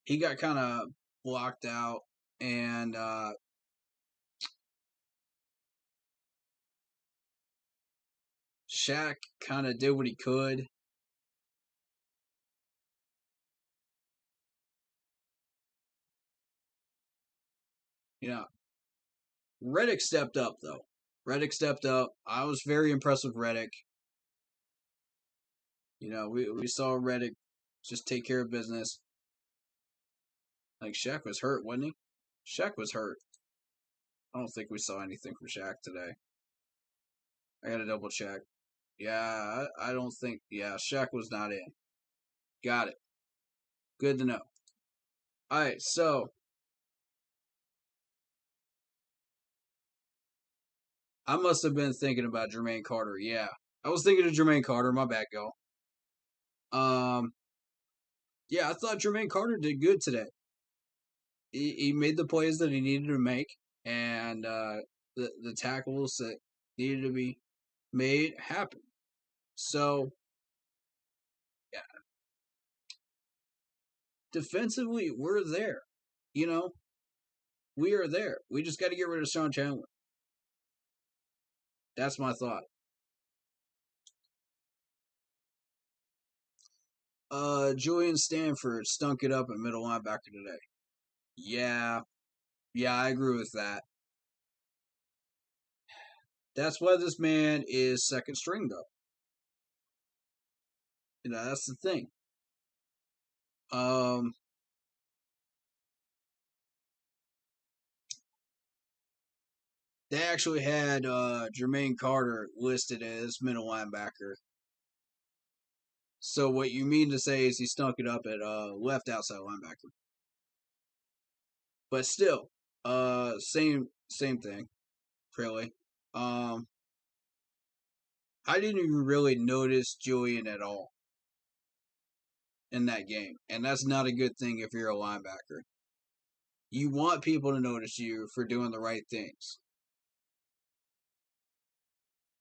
He got kind of blocked out, and Shaq kind of did what he could. Reddick stepped up, though. Reddick stepped up. I was very impressed with Reddick. We saw Reddick just take care of business. Like, Shaq was hurt, wasn't he? Shaq was hurt. I don't think we saw anything from Shaq today. I gotta double check. Yeah, I don't think... Yeah, Shaq was not in. Got it. Good to know. Alright, so... I must have been thinking about Jermaine Carter. Yeah. I was thinking of Jermaine Carter. My bad, go. Yeah, I thought Jermaine Carter did good today. He made the plays that he needed to make, and the tackles that needed to be made happen. So, yeah. Defensively, we're there. We are there. We just got to get rid of Sean Chandler. That's my thought. Julian Stanford stunk it up at middle linebacker today. Yeah, I agree with that. That's why this man is second string, though. That's the thing. They actually had Jermaine Carter listed as middle linebacker. So what you mean to say is he stunk it up at left outside linebacker. But still, same thing, really. I didn't even really notice Julian at all in that game, and that's not a good thing if you're a linebacker. You want people to notice you for doing the right things.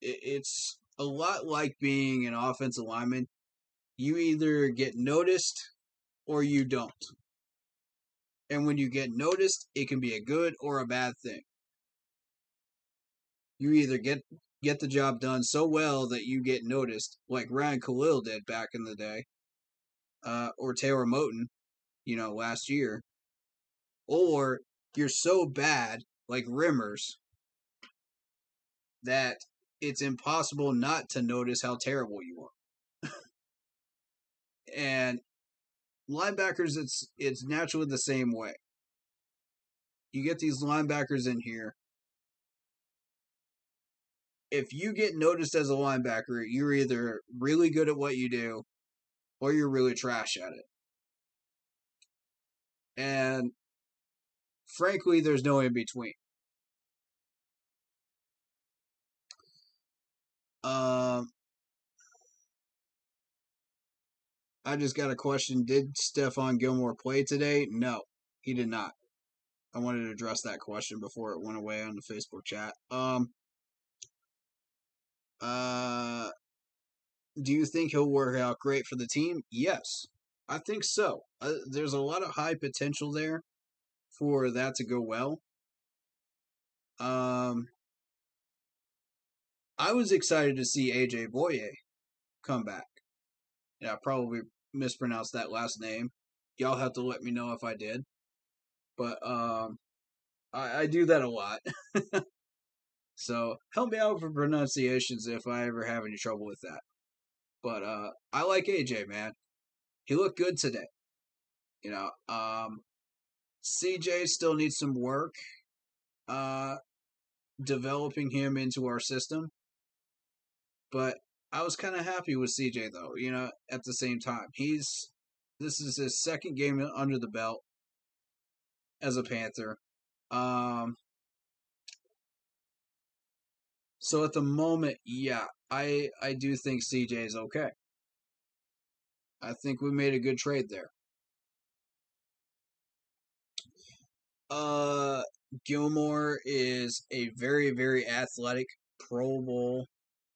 It's a lot like being an offensive lineman. You either get noticed or you don't. And when you get noticed, it can be a good or a bad thing. You either get the job done so well that you get noticed, like Ryan Khalil did back in the day, or Taylor Moton, last year, or you're so bad, like Rimmers, that it's impossible not to notice how terrible you are. And linebackers, it's naturally the same way. You get these linebackers in here, if you get noticed as a linebacker, you're either really good at what you do or you're really trash at it. And frankly, there's no in between. Um, I just got a question. Did Stephon Gilmore play today? No, he did not. I wanted to address that question before it went away on the Facebook chat. Do you think he'll work out great for the team? Yes, I think so. There's a lot of high potential there for that to go well. I was excited to see AJ Boye come back. Yeah, I probably mispronounced that last name. Y'all have to let me know if I did. But I do that a lot. So help me out for pronunciations if I ever have any trouble with that. But I like AJ, man. He looked good today. You know, CJ still needs some work developing him into our system. But I was kind of happy with CJ though, you know, at the same time. This is his second game under the belt as a Panther. So at the moment, yeah, I do think CJ is okay. I think we made a good trade there. Gilmore is a very, very athletic Pro Bowl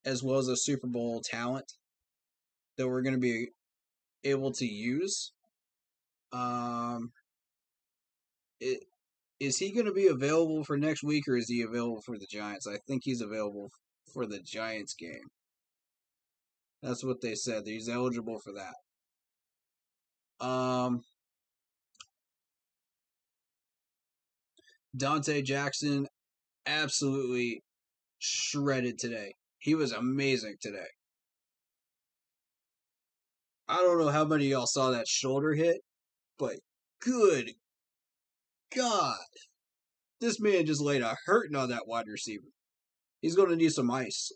as well as a Super Bowl talent that we're going to be able to use. Is he going to be available for next week or is he available for the Giants? I think he's available for the Giants game. That's what they said. He's eligible for that. Dante Jackson absolutely shredded today. He was amazing today. I don't know how many of y'all saw that shoulder hit, but good God. This man just laid a hurting on that wide receiver. He's going to need some ice.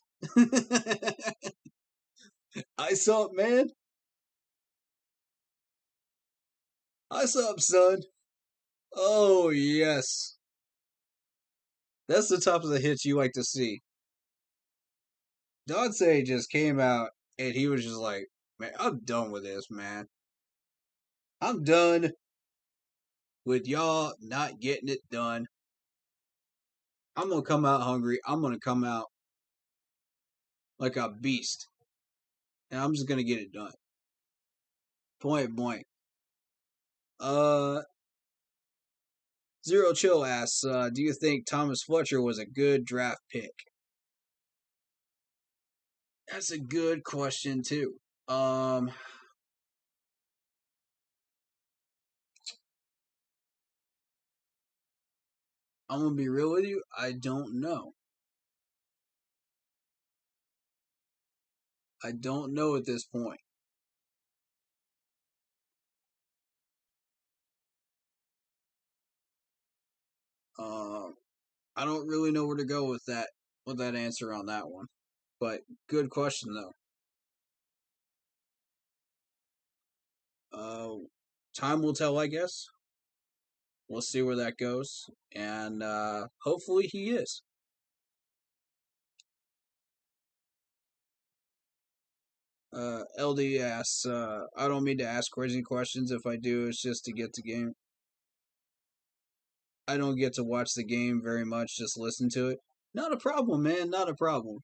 Ice up, man. Ice up, son. Oh, yes. That's the type of the hits you like to see. Dante just came out and he was just like, man, I'm done with this, man. I'm done with y'all not getting it done. I'm going to come out hungry. I'm going to come out like a beast. And I'm just going to get it done. Point blank. Zero Chill asks, do you think Thomas Fletcher was a good draft pick? That's a good question too. I'm gonna be real with you. I don't know. I don't know at this point. I don't really know where to go with that answer on that one. But good question though. Time will tell, I guess. We'll see where that goes, and hopefully he is. LD asks, I don't mean to ask crazy questions. If I do, it's just to get the game. I don't get to watch the game very much, just listen to it. Not a problem, man. Not a problem.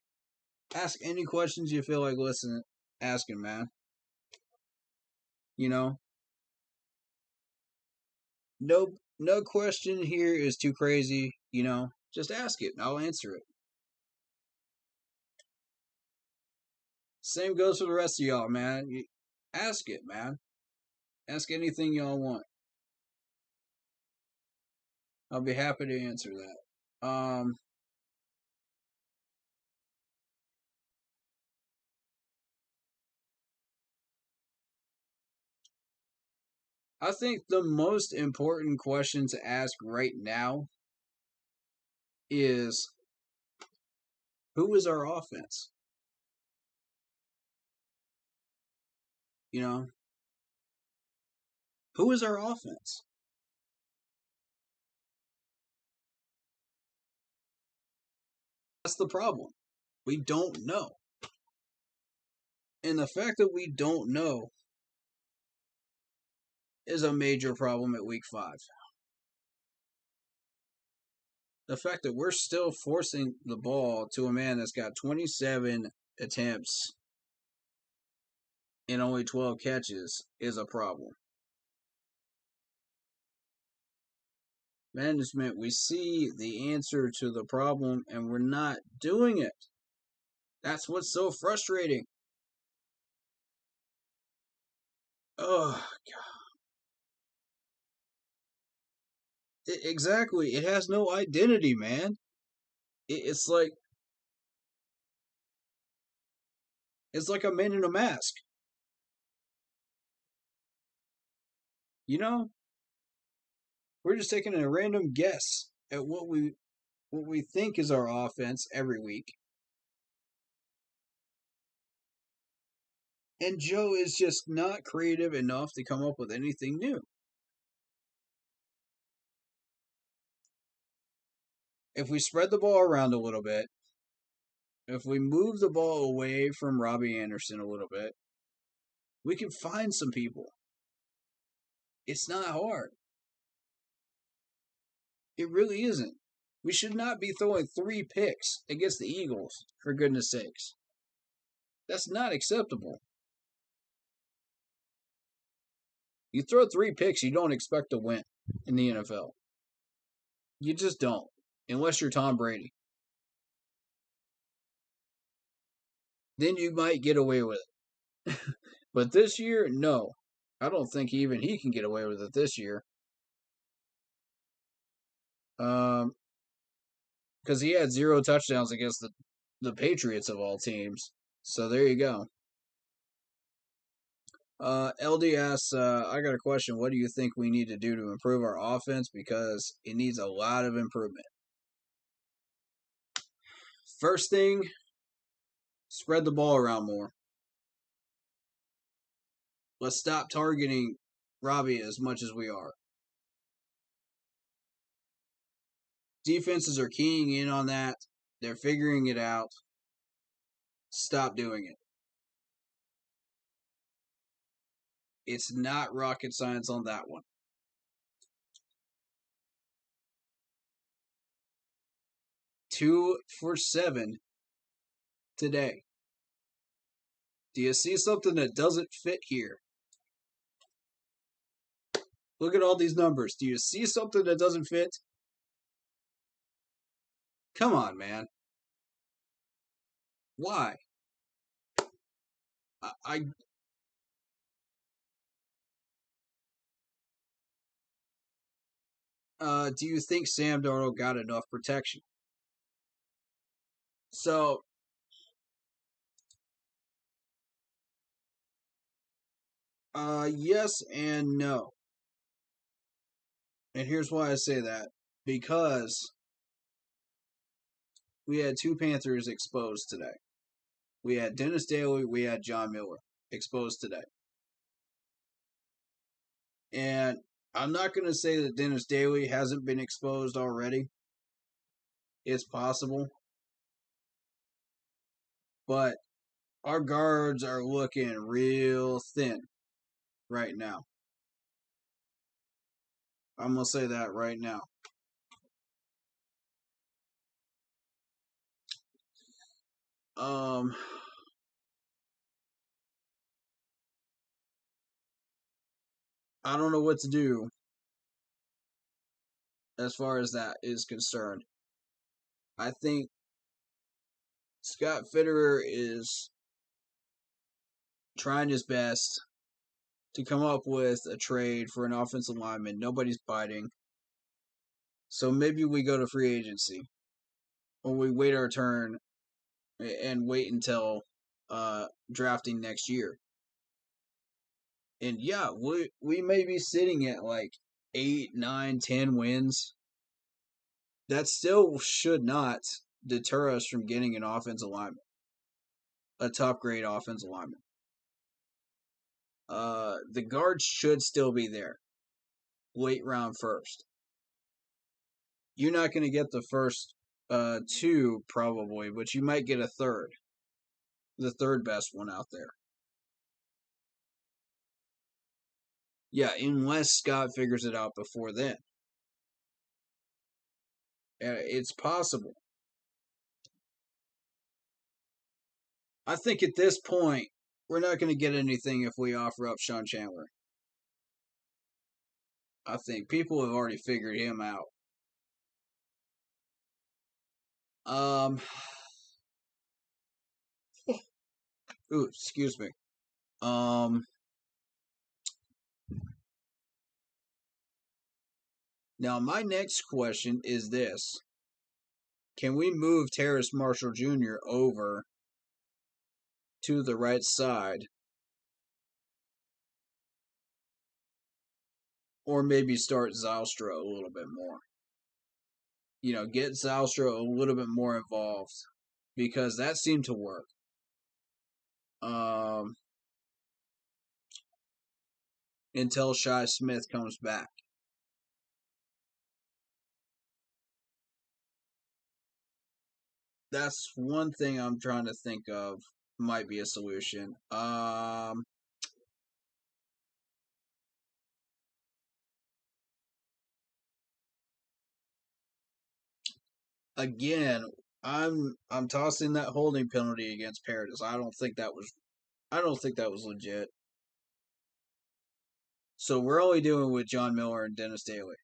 Ask any questions you feel like asking, man. You know, no question here is too crazy. You know, just ask it and I'll answer it. Same goes for the rest of y'all, man. Ask it, man. Ask anything y'all want. I'll be happy to answer that. I think the most important question to ask right now is Who is our offense? You know, who is our offense? That's the problem. We don't know. And the fact that we don't know is a major problem at week 5. The fact that we're still forcing the ball to a man that's got 27 attempts and only 12 catches is a problem. Management, we see the answer to the problem and we're not doing it. That's what's so frustrating. Oh, God. Exactly. It has no identity, man. It's like a man in a mask. You know, we're just taking a random guess at what we think is our offense every week. And Joe is just not creative enough to come up with anything new. If we spread the ball around a little bit, if we move the ball away from Robbie Anderson a little bit, we can find some people. It's not hard. It really isn't. We should not be throwing 3 picks against the Eagles, for goodness sakes. That's not acceptable. You throw 3 picks, you don't expect to win in the NFL. You just don't, unless you're Tom Brady. Then you might get away with it. But this year, no. I don't think even he can get away with it this year. Because he had 0 touchdowns against the Patriots of all teams. So there you go. LDS, I got a question. What do you think we need to do to improve our offense? Because it needs a lot of improvement. First thing, spread the ball around more. Let's stop targeting Robbie as much as we are. Defenses are keying in on that. They're figuring it out. Stop doing it. It's not rocket science on that one. 2 for 7 today. Do you see something that doesn't fit here? Look at all these numbers. Do you see something that doesn't fit? Come on, man. Why? Do you think Sam Darnold got enough protection? So, yes and no. And here's why I say that. Because we had 2 Panthers exposed today. We had Dennis Daly, we had John Miller exposed today. And I'm not going to say that Dennis Daly hasn't been exposed already. It's possible. But our guards are looking real thin right now. I'm going to say that right now. I don't know what to do as far as that is concerned. I think Scott Fitterer is trying his best to come up with a trade for an offensive lineman. Nobody's biting. So maybe we go to free agency. Or we wait our turn and wait until drafting next year. And yeah, we may be sitting at like 8, 9, 10 wins. That still should not deter us from getting an offensive lineman, a top grade offensive lineman. The guards should still be there. Late round first. You're not going to get the first two probably, but you might get a third. The third best one out there. Yeah, unless Scott figures it out before then. It's possible. I think at this point, we're not going to get anything if we offer up Sean Chandler. I think people have already figured him out. Ooh, excuse me. Now, my next question is this. Can we move Terrace Marshall Jr. over to the right side? Or maybe start Zylstra a little bit more. Get Zylstra a little bit more involved. Because that seemed to work. Until Shi Smith comes back. That's one thing I'm trying to think of might be a solution. Again, I'm tossing that holding penalty against Paradis. I don't think that was legit. So we're only doing with John Miller and Dennis Daly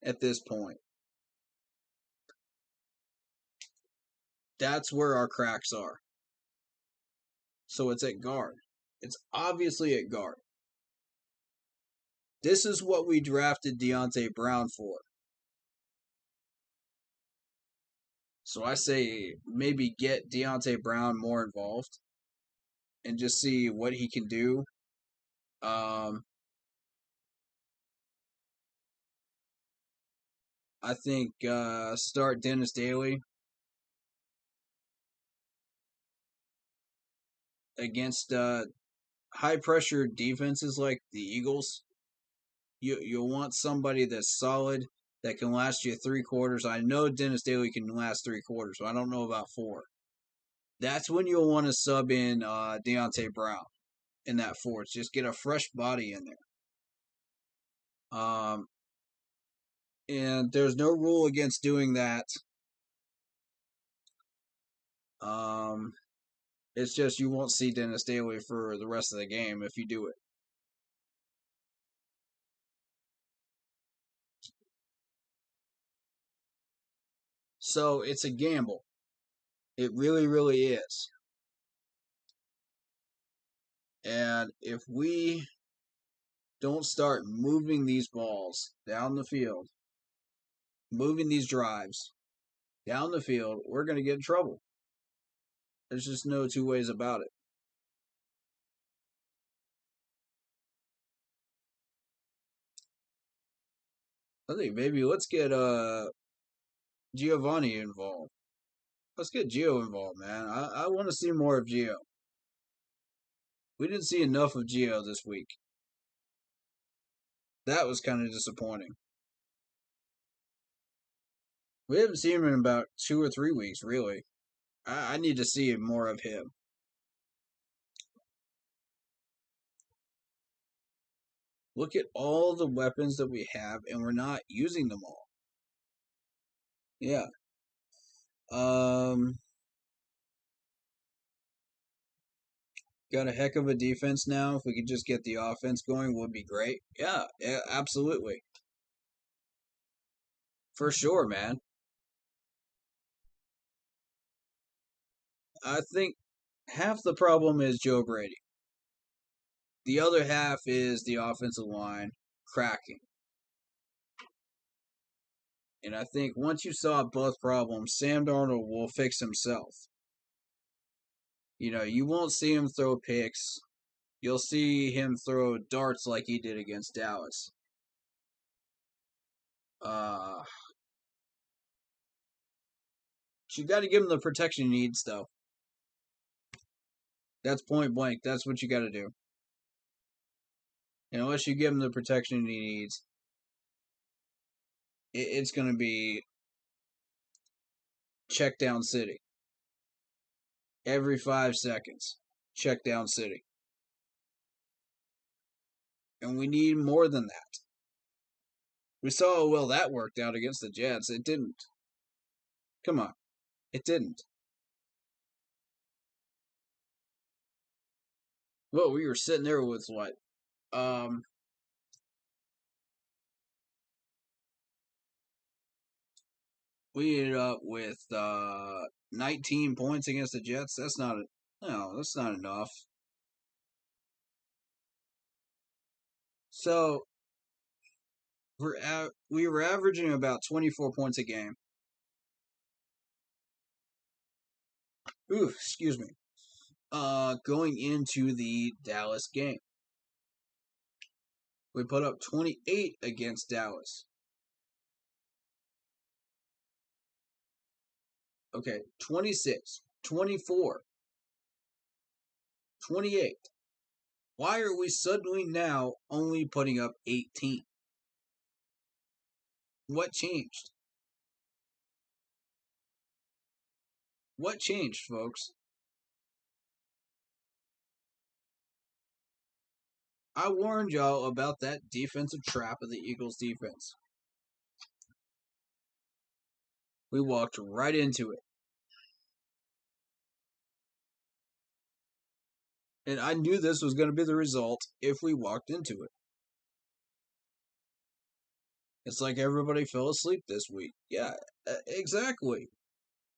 at this point. That's where our cracks are. So it's at guard. It's obviously at guard. This is what we drafted Deontay Brown for. So I say maybe get Deontay Brown more involved and just see what he can do. I think start Dennis Daly against high pressure defenses like the Eagles. You'll want somebody that's solid that can last you 3 quarters. I know Dennis Daly can last 3 quarters, but I don't know about 4. That's when you'll want to sub in Deontay Brown in that fourth. Just get a fresh body in there. And there's no rule against doing that. It's just you won't see Dennis Daly for the rest of the game if you do it. So it's a gamble. It really, really is. And if we don't start moving these balls down the field, moving these drives down the field, we're going to get in trouble. There's just no two ways about it. I think maybe let's get Giovanni involved. Let's get Gio involved, man. I want to see more of Gio. We didn't see enough of Gio this week. That was kind of disappointing. We haven't seen him in about 2 or 3 weeks, really. I need to see more of him. Look at all the weapons that we have, and we're not using them all. Yeah. Got a heck of a defense now. If we could just get the offense going, would be great. Yeah, absolutely. For sure, man. I think half the problem is Joe Brady. The other half is the offensive line cracking. And I think once you solve both problems, Sam Darnold will fix himself. You won't see him throw picks. You'll see him throw darts like he did against Dallas. You got to give him the protection he needs, though. That's point blank. That's what you got to do. And unless you give him the protection he needs, it's going to be check down city. Every 5 seconds, check down city. And we need more than that. We saw how well that worked out against the Jets. It didn't. Come on. It didn't. Well, we were sitting there with what? We ended up with 19 points against the Jets. That's not enough. So we were averaging about 24 points a game. Ooh, excuse me. Going into the Dallas game, we put up 28 against Dallas. Okay, 26, 24, 28. Why are we suddenly now only putting up 18? What changed? What changed, folks? I warned y'all about that defensive trap of the Eagles' defense. We walked right into it. And I knew this was going to be the result if we walked into it. It's like everybody fell asleep this week. Yeah, exactly.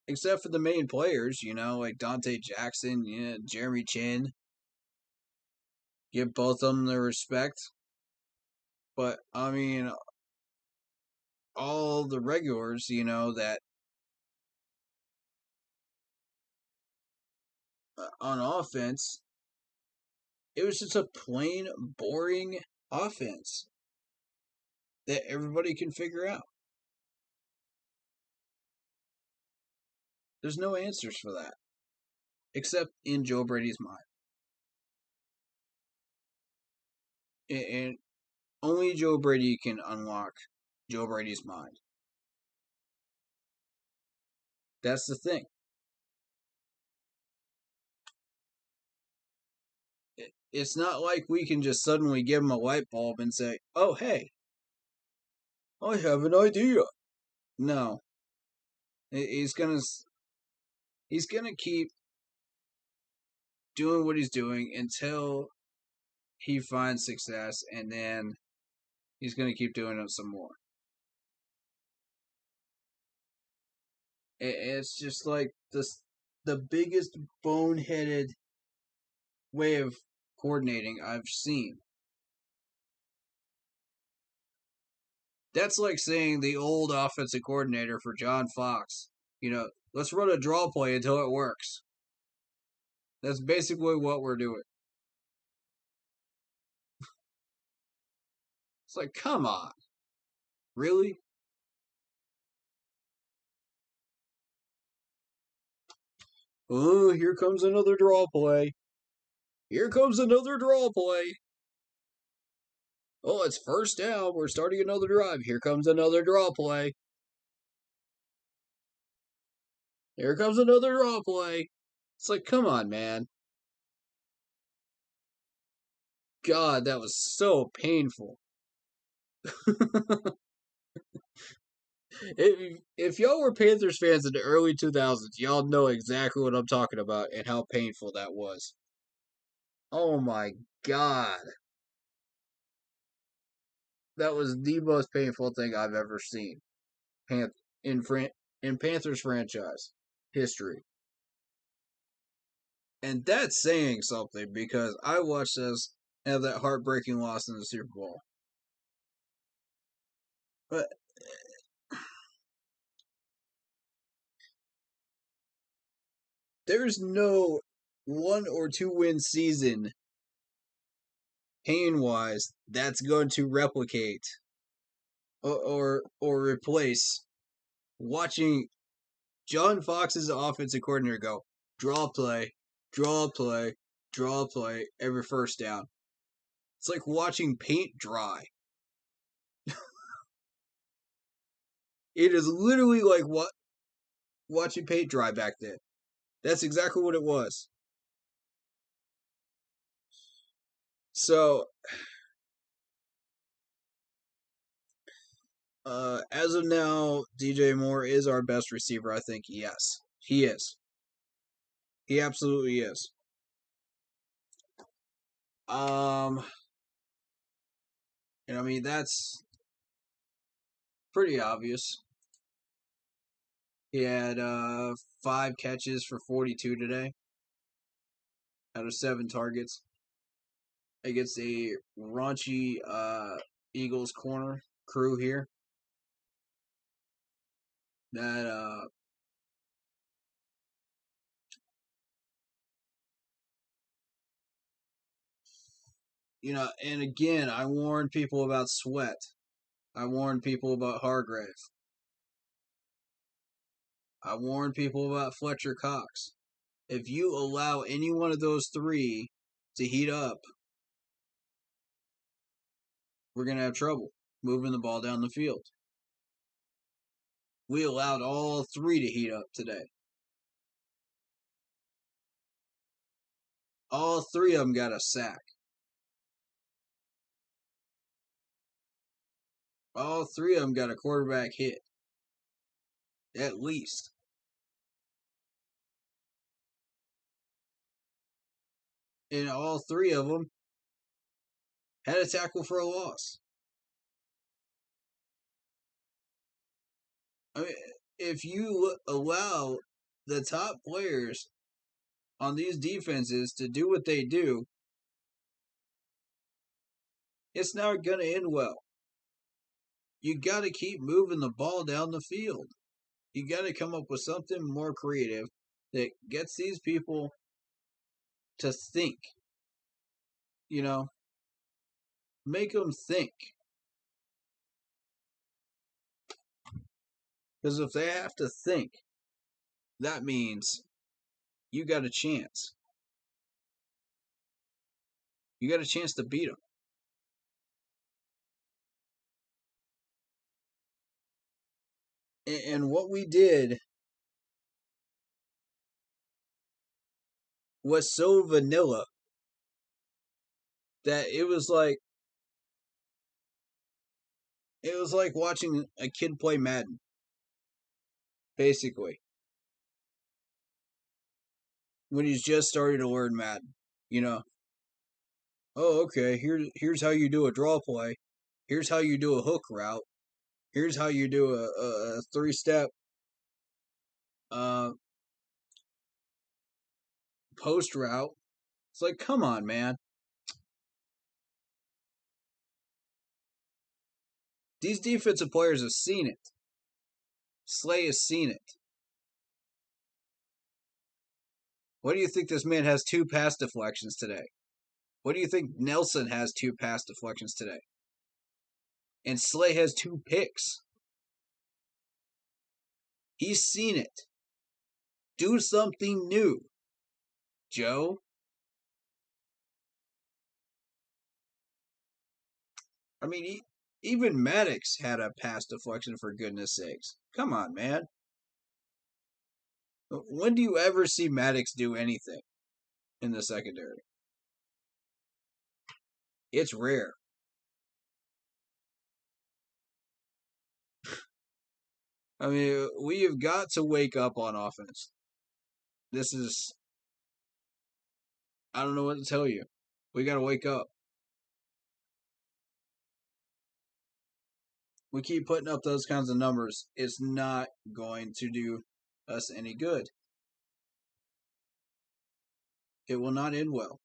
Except for the main players, like Dante Jackson, Jeremy Chin. Give both of them their respect. But, I mean, all the regulars, that on offense, it was just a plain, boring offense that everybody can figure out. There's no answers for that, except in Joe Brady's mind. And only Joe Brady can unlock Joe Brady's mind. That's the thing. It's not like we can just suddenly give him a light bulb and say, oh, hey, I have an idea. No. He's gonna keep doing what he's doing until he finds success, and then he's gonna keep doing it some more. It's just like the biggest boneheaded way of coordinating I've seen. That's like saying the old offensive coordinator for John Fox, let's run a draw play until it works. That's basically what we're doing. It's like, come on. Really? Oh, here comes another draw play. Here comes another draw play. Oh, it's first down. We're starting another drive. Here comes another draw play. Here comes another draw play. It's like, come on, man. God, that was so painful. if y'all were Panthers fans in the early 2000s, y'all know exactly what I'm talking about and how painful that was. Oh my God. That was the most painful thing I've ever seen in Panthers franchise history. And that's saying something because I watched us have that heartbreaking loss in the Super Bowl. But there's no 1 or 2 win season pain-wise that's going to replicate or replace watching John Fox's offensive coordinator go, draw play, draw play, draw play, every first down. It's like watching paint dry. It is literally like watching paint dry back then. That's exactly what it was. So, as of now, DJ Moore is our best receiver, I think. Yes, he is. He absolutely is. And I mean, that's pretty obvious. He had 5 catches for 42 today out of 7 targets against a raunchy Eagles corner crew here. That and again, I warned people about Sweat. I warned people about Hargrave. I warned people about Fletcher Cox. If you allow any one of those 3 to heat up, we're going to have trouble moving the ball down the field. We allowed all 3 to heat up today. All 3 of them got a sack. All 3 of them got a quarterback hit. At least. And all 3 of them had a tackle for a loss. I mean, if you allow the top players on these defenses to do what they do, it's not going to end well. You got to keep moving the ball down the field. You got to come up with something more creative that gets these people to think. Make them think. Because if they have to think, that means you got a chance. You got a chance to beat them. And what we did was so vanilla that it was like watching a kid play Madden. Basically. When he's just starting to learn Madden. Oh, okay, here's how you do a draw play. Here's how you do a hook route. Here's how you do a 3-step post route. It's like, come on, man. These defensive players have seen it. Slay has seen it. What do you think this man has 2 pass deflections today? What do you think Nelson has 2 pass deflections today? And Slay has 2 picks. He's seen it. Do something new, Joe. I mean, even Maddox had a pass deflection, for goodness sakes. Come on, man. When do you ever see Maddox do anything in the secondary? It's rare. I mean, we have got to wake up on offense. I don't know what to tell you. We got to wake up. We keep putting up those kinds of numbers. It's not going to do us any good. It will not end well.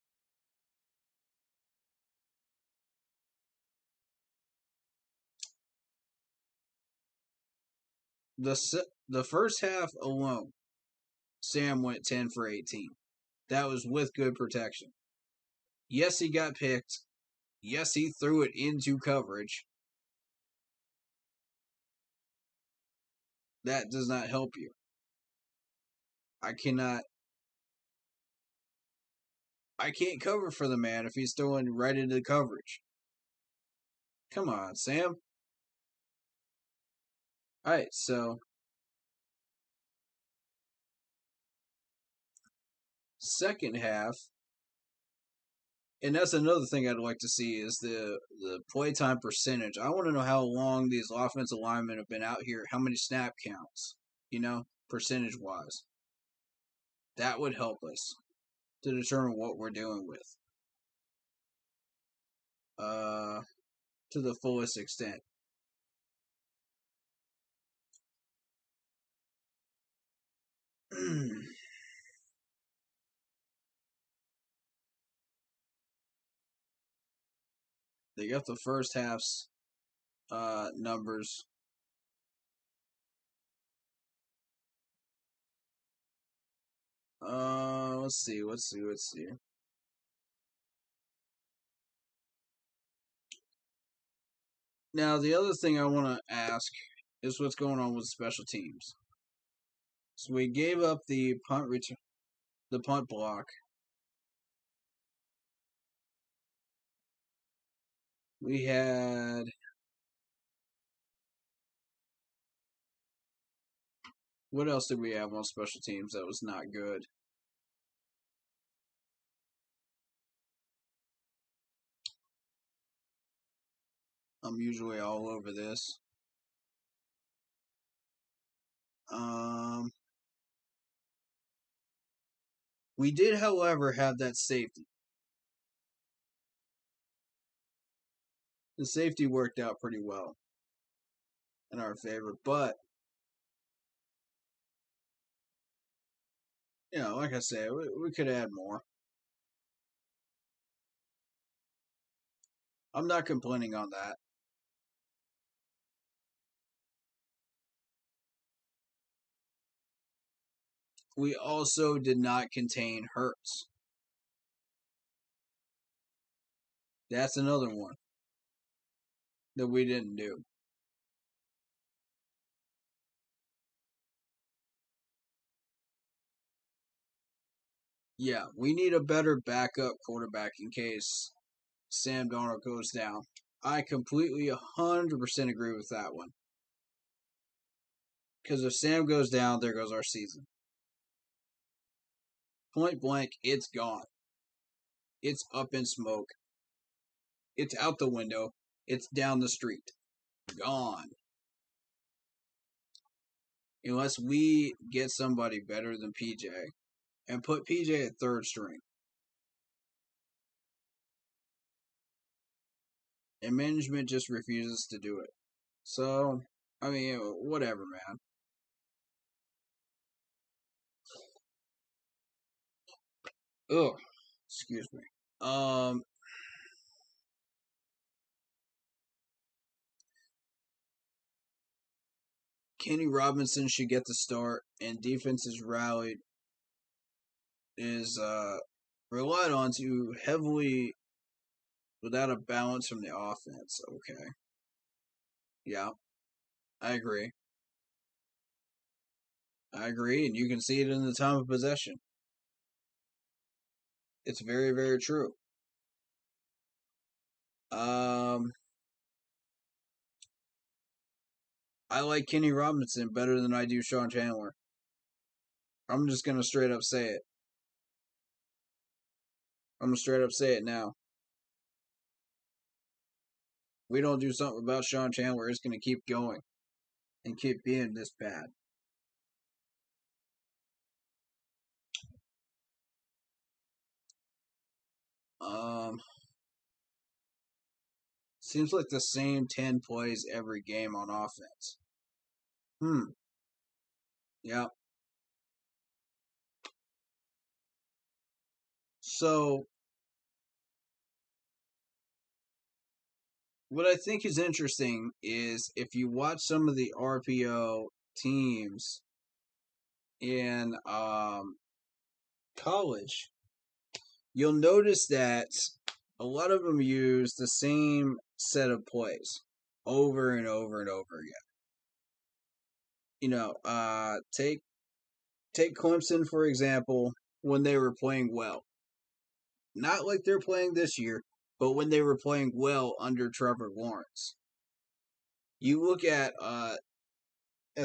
The first half alone, Sam went 10 for 18. That was with good protection. Yes, he got picked. Yes, he threw it into coverage. That does not help you. I can't cover for the man if he's throwing right into the coverage. Come on, Sam. Alright, so second half, and that's another thing I'd like to see is the playtime percentage. I want to know how long these offensive linemen have been out here, how many snap counts, percentage wise. That would help us to determine what we're dealing with. To the fullest extent. They got the first half's numbers. Let's see. Now, the other thing I want to ask is what's going on with special teams. So we gave up the punt block. We had what else did we have on special teams that was not good? I'm usually all over this. We did, however, have that safety. The safety worked out pretty well in our favor, but like I said, we could add more. I'm not complaining on that. We also did not contain Hurts. That's another one that we didn't do. Yeah, we need a better backup quarterback in case Sam Darnold goes down. I completely 100% agree with that one. Because if Sam goes down, there goes our season. Point blank, it's gone. It's up in smoke. It's out the window. It's down the street. Gone. Unless we get somebody better than PJ and put PJ at third string. And management just refuses to do it. So, I mean, whatever, man. Ugh. Excuse me. Kenny Robinson should get the start, and defense is relied on too heavily without a balance from the offense. Okay. Yeah, I agree. And you can see it in the time of possession. It's very, very true. I like Kenny Robinson better than I do Sean Chandler. I'm just gonna straight up say it. I'm gonna straight up say it now. We don't do something about Sean Chandler, it's gonna keep going and keep being this bad. Seems like the same 10 plays every game on offense. Yeah. So, what I think is interesting is if you watch some of the RPO teams in college, you'll notice that a lot of them use the same set of plays over and over and over again. Take take Clemson, for example, when they were playing well. Not like they're playing this year, but when they were playing well under Trevor Lawrence. You look at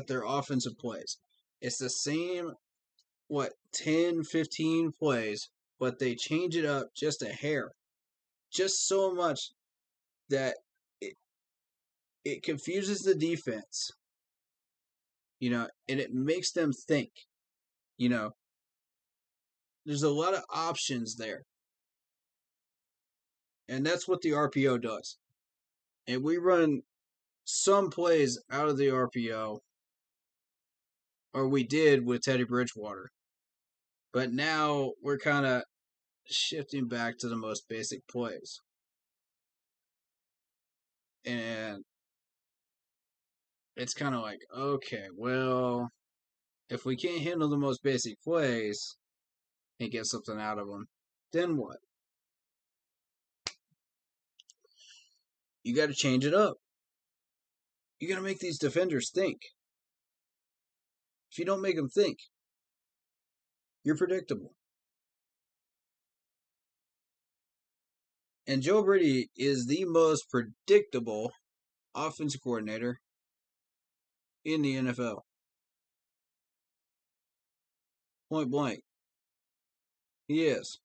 their offensive plays. It's the same, 10, 15 plays, but they change it up just a hair. Just so much that it confuses the defense, and it makes them think, you know. There's a lot of options there. And that's what the RPO does. And we run some plays out of the RPO, or we did with Teddy Bridgewater. But now we're kind of shifting back to the most basic plays. And it's kind of like, okay, well, if we can't handle the most basic plays and get something out of them, then what? You got to change it up. You got to make these defenders think. If you don't make them think, you're predictable. And Joe Brady is the most predictable offensive coordinator in the NFL. Point blank. He is.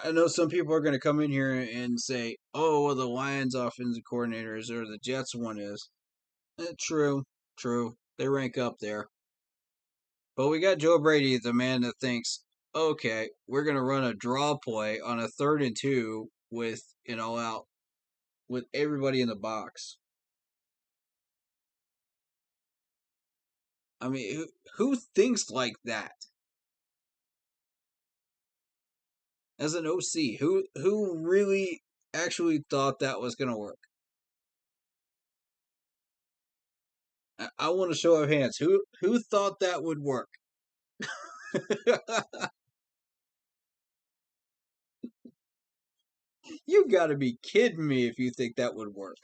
I know some people are going to come in here and say, oh, well, the Lions offensive coordinators or the Jets one is. True. They rank up there. But we got Joe Brady, the man that thinks, okay, we're going to run a draw play on a 3rd and 2 with an all out, with everybody in the box. I mean, who thinks like that? As an OC, who really actually thought that was going to work? I want a show of hands. Who thought that would work? You got to be kidding me if you think that would work.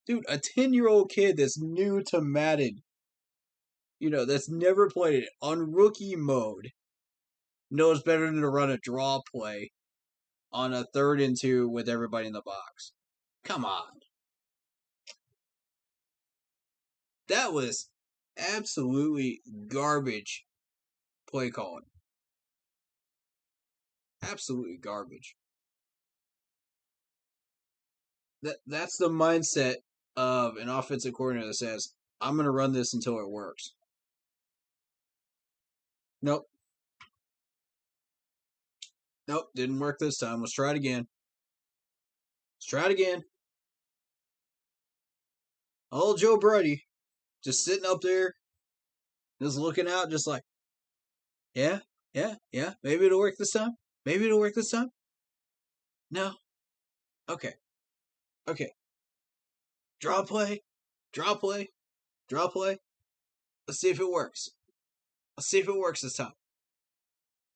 Dude, a 10-year-old kid that's new to Madden, that's never played it on rookie mode, knows better than to run a draw play on a 3rd and 2 with everybody in the box. Come on. That was absolutely garbage play calling. Absolutely garbage. That's the mindset of an offensive coordinator that says, I'm going to run this until it works. Nope, didn't work this time. Let's try it again. Old Joe Brady just sitting up there, just looking out, just like, yeah, maybe it'll work this time. No. Okay. Draw play. Let's see if it works. This time.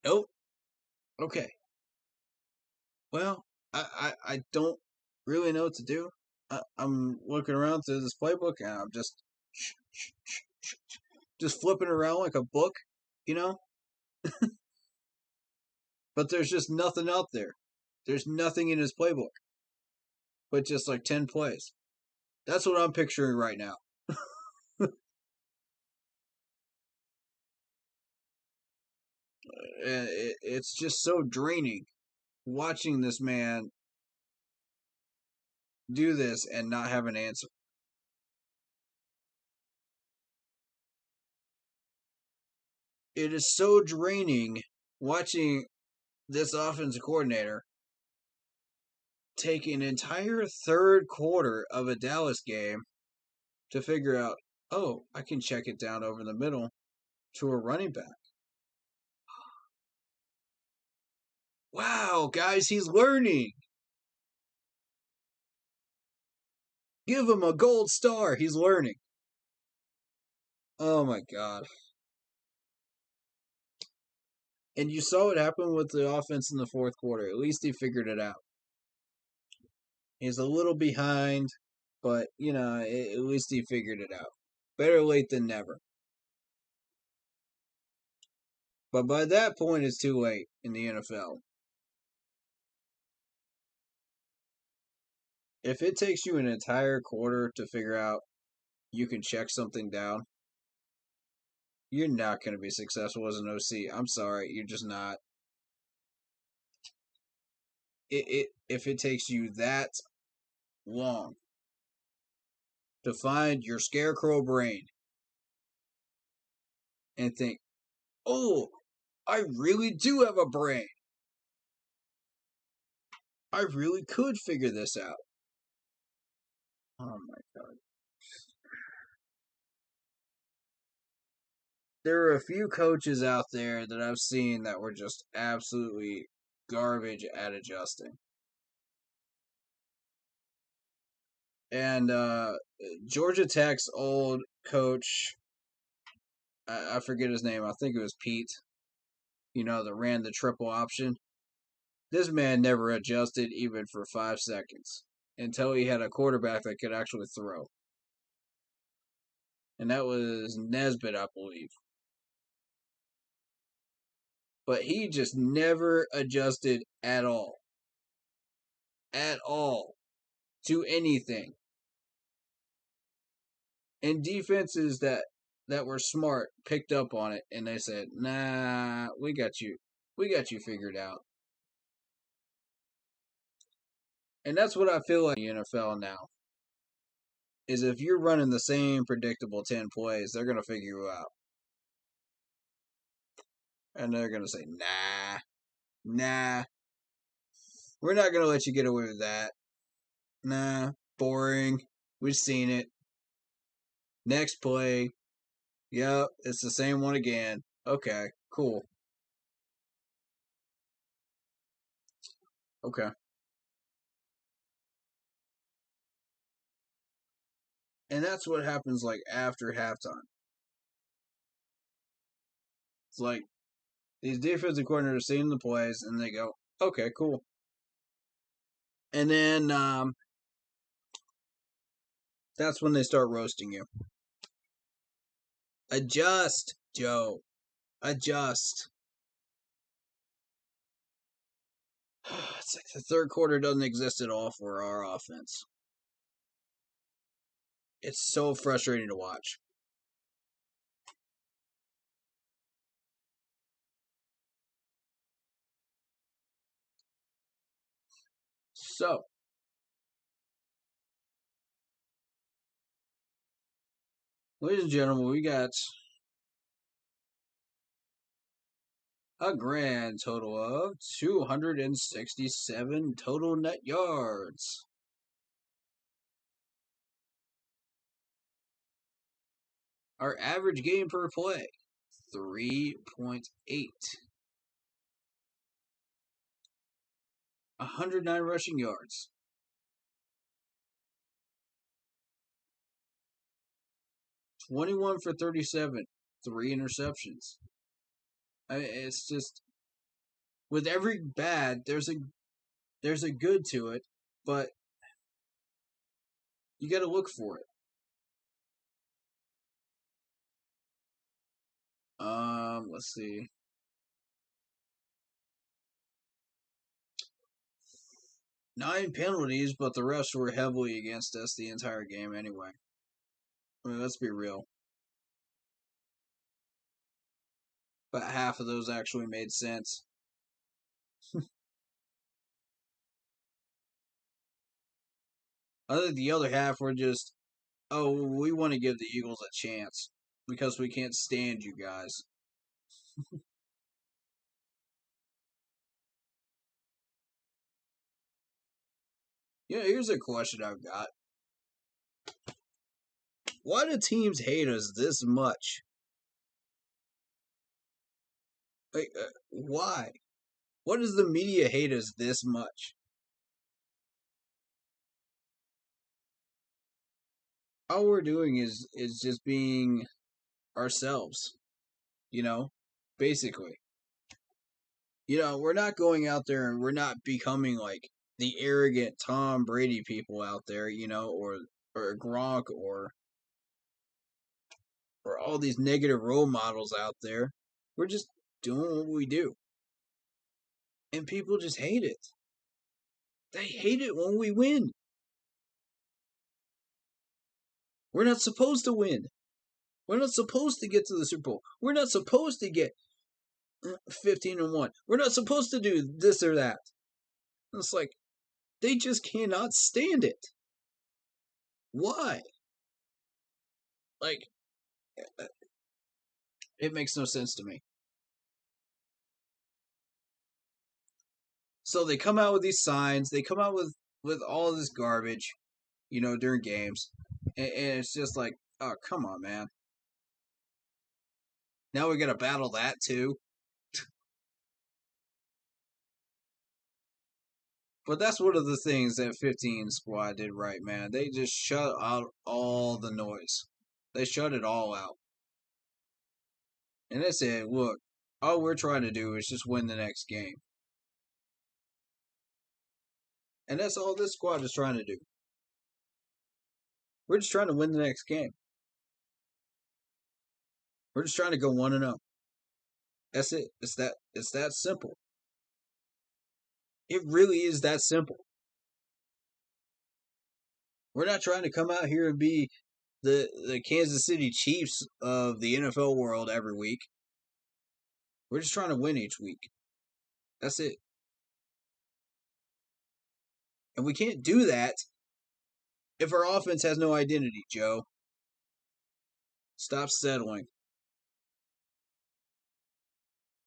Nope. Okay. Well, I don't really know what to do. I'm looking around through this playbook and I'm just flipping around like a book, But there's just nothing out there. There's nothing in his playbook, but just like 10 plays. That's what I'm picturing right now. It's just so draining watching this man do this and not have an answer. It is so draining watching this offensive coordinator take an entire 3rd quarter of a Dallas game to figure out, oh, I can check it down over the middle to a running back. Wow, guys, he's learning. Give him a gold star. He's learning. Oh my God. And you saw what happened with the offense in the 4th quarter. At least he figured it out. He's a little behind, but at least he figured it out. Better late than never. But by that point, it's too late in the NFL. If it takes you an entire quarter to figure out you can check something down, you're not going to be successful as an OC. I'm sorry, you're just not. If it takes you that long to find your scarecrow brain and think, oh, I really do have a brain. I really could figure this out. Oh my god. There are a few coaches out there that I've seen that were just absolutely garbage at adjusting. And Georgia Tech's old coach, I forget his name, I think it was Pete, that ran the triple option. This man never adjusted even for 5 seconds until he had a quarterback that could actually throw. And that was Nesbitt, I believe. But he just never adjusted at all. At all. To anything. And defenses that were smart picked up on it and they said, nah, we got you figured out. And that's what I feel like in the NFL now. Is if you're running the same predictable 10 plays, they're going to figure you out. And they're going to say, nah, we're not going to let you get away with that. Nah, boring. We've seen it. Next play. Yep, it's the same one again. Okay, cool. Okay. And that's what happens like after halftime. It's like these defensive coordinators are seeing the plays and they go, okay, cool. And then that's when they start roasting you. Adjust, Joe. Adjust. It's like the third quarter doesn't exist at all for our offense. It's so frustrating to watch. So, ladies and gentlemen, we got a grand total of 267 total net yards. Our average game per play, 3.8. 109 rushing yards. 21 for 37. 3 interceptions. It's just, with every bad, there's a good to it, but you got to look for it. Let's see. Nine penalties, but the refs were heavily against us the entire game anyway. I mean, let's be real. About half of those actually made sense. I think the other half were just, oh, we want to give the Eagles a chance because we can't stand you guys. Here's a question I've got. Why do teams hate us this much? Like, why? Why does the media hate us this much? All we're doing is just being ourselves, basically. We're not going out there and we're not becoming like the arrogant Tom Brady people out there, or Gronk, or all these negative role models out there. We're just doing what we do. And people just hate it. They hate it when we win. We're not supposed to win. We're not supposed to get to the Super Bowl. We're not supposed to get 15-1. We're not supposed to do this or that. It's like, they just cannot stand it. Why? Like, it makes no sense to me. So they come out with these signs. They come out with all this garbage, during games. And it's just like, oh, come on, man. Now we got to battle that too. But that's one of the things that 15 Squad did right, man. They just shut out all the noise. They shut it all out. And they said, look, all we're trying to do is just win the next game. And that's all this squad is trying to do. We're just trying to win the next game. We're just trying to go 1-0. That's it. It's that simple. It really is that simple. We're not trying to come out here and be the Kansas City Chiefs of the NFL world every week. We're just trying to win each week. That's it. And we can't do that if our offense has no identity, Joe. Stop settling.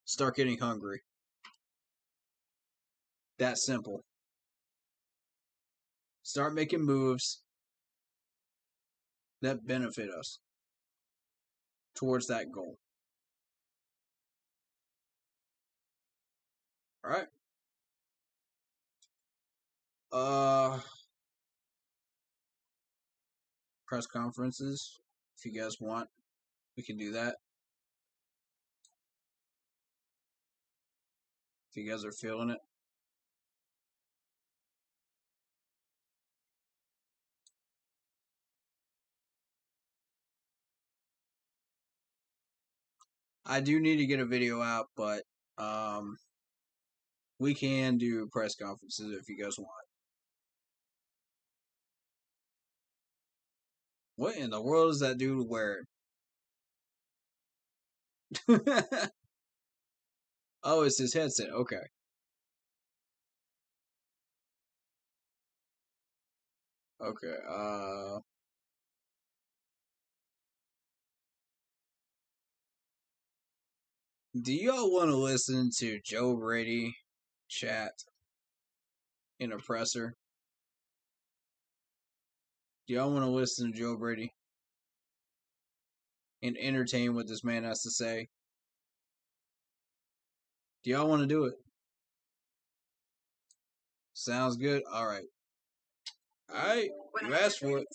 Start getting hungry. That simple. Start making moves that benefit us towards that goal. All right. Press conferences. If you guys want, we can do that. If you guys are feeling it. I do need to get a video out, but we can do press conferences if you guys want. What in the world is that dude wearing? Oh, it's his headset. Okay. Okay. Do y'all want to listen to Joe Brady chat in a presser? Do y'all want to listen to Joe Brady and entertain what this man has to say? Do y'all want to do it? Sounds good. All right. All right. You asked for it.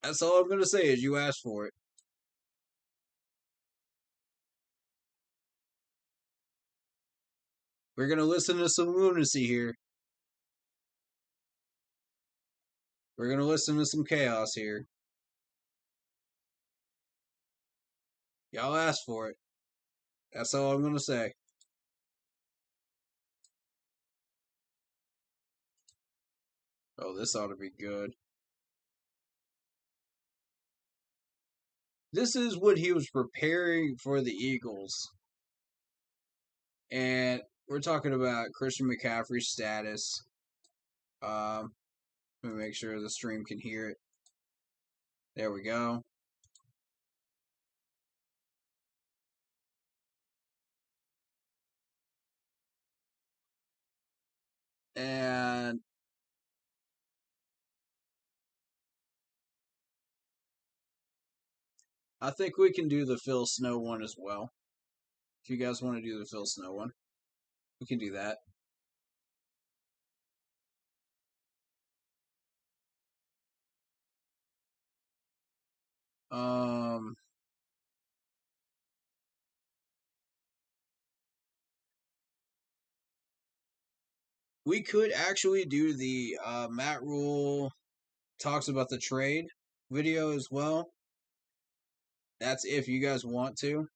That's all I'm going to say is you asked for it. We're going to listen to some lunacy here. We're going to listen to some chaos here. Y'all asked for it. That's all I'm going to say. Oh, this ought to be good. This is when he was preparing for the Eagles. And we're talking about Christian McCaffrey's status. Let me make sure the stream can hear it. There we go. And I think we can do the Phil Snow one as well. If you guys want to do the Phil Snow one, we can do that. Um, we could actually do the Matt Rule talks about the trade video as well. That's if you guys want to,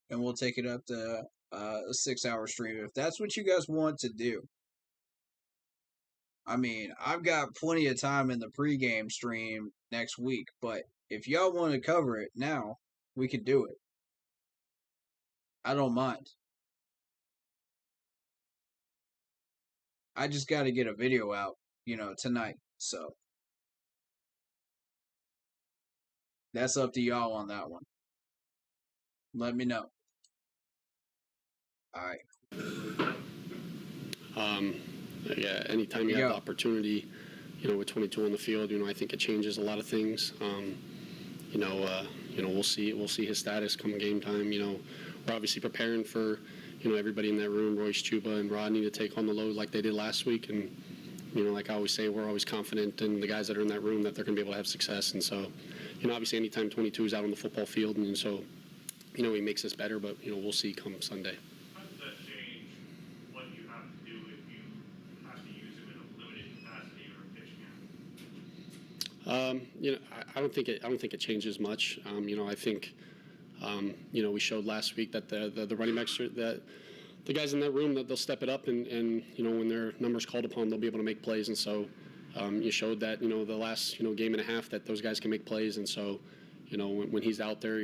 and we'll take it up to a 6-hour stream if that's what you guys want to do. I mean, I've got plenty of time in the pregame stream next week, but if y'all want to cover it now, we can do it. I don't mind. I just got to get a video out, tonight. So that's up to y'all on that one. Let me know. All right. Yeah, anytime you have the opportunity, with 22 on the field, I think it changes a lot of things. We'll see his status come game time. We're obviously preparing for, everybody in that room, Royce, Chuba, and Rodney, to take on the load like they did last week. And, like I always say, we're always confident in the guys that are in that room that they're going to be able to have success. And so, obviously anytime 22 is out on the football field, and so, he makes us better, but, we'll see come Sunday. How does that change what you have to do if you have to use him in a limited capacity or a pitch count? I don't think it changes much. I think, we showed last week that the running backs that the guys in that room, that they'll step it up, and when their number's called upon, they'll be able to make plays. And so you showed that the last game and a half that those guys can make plays. And so when he's out there,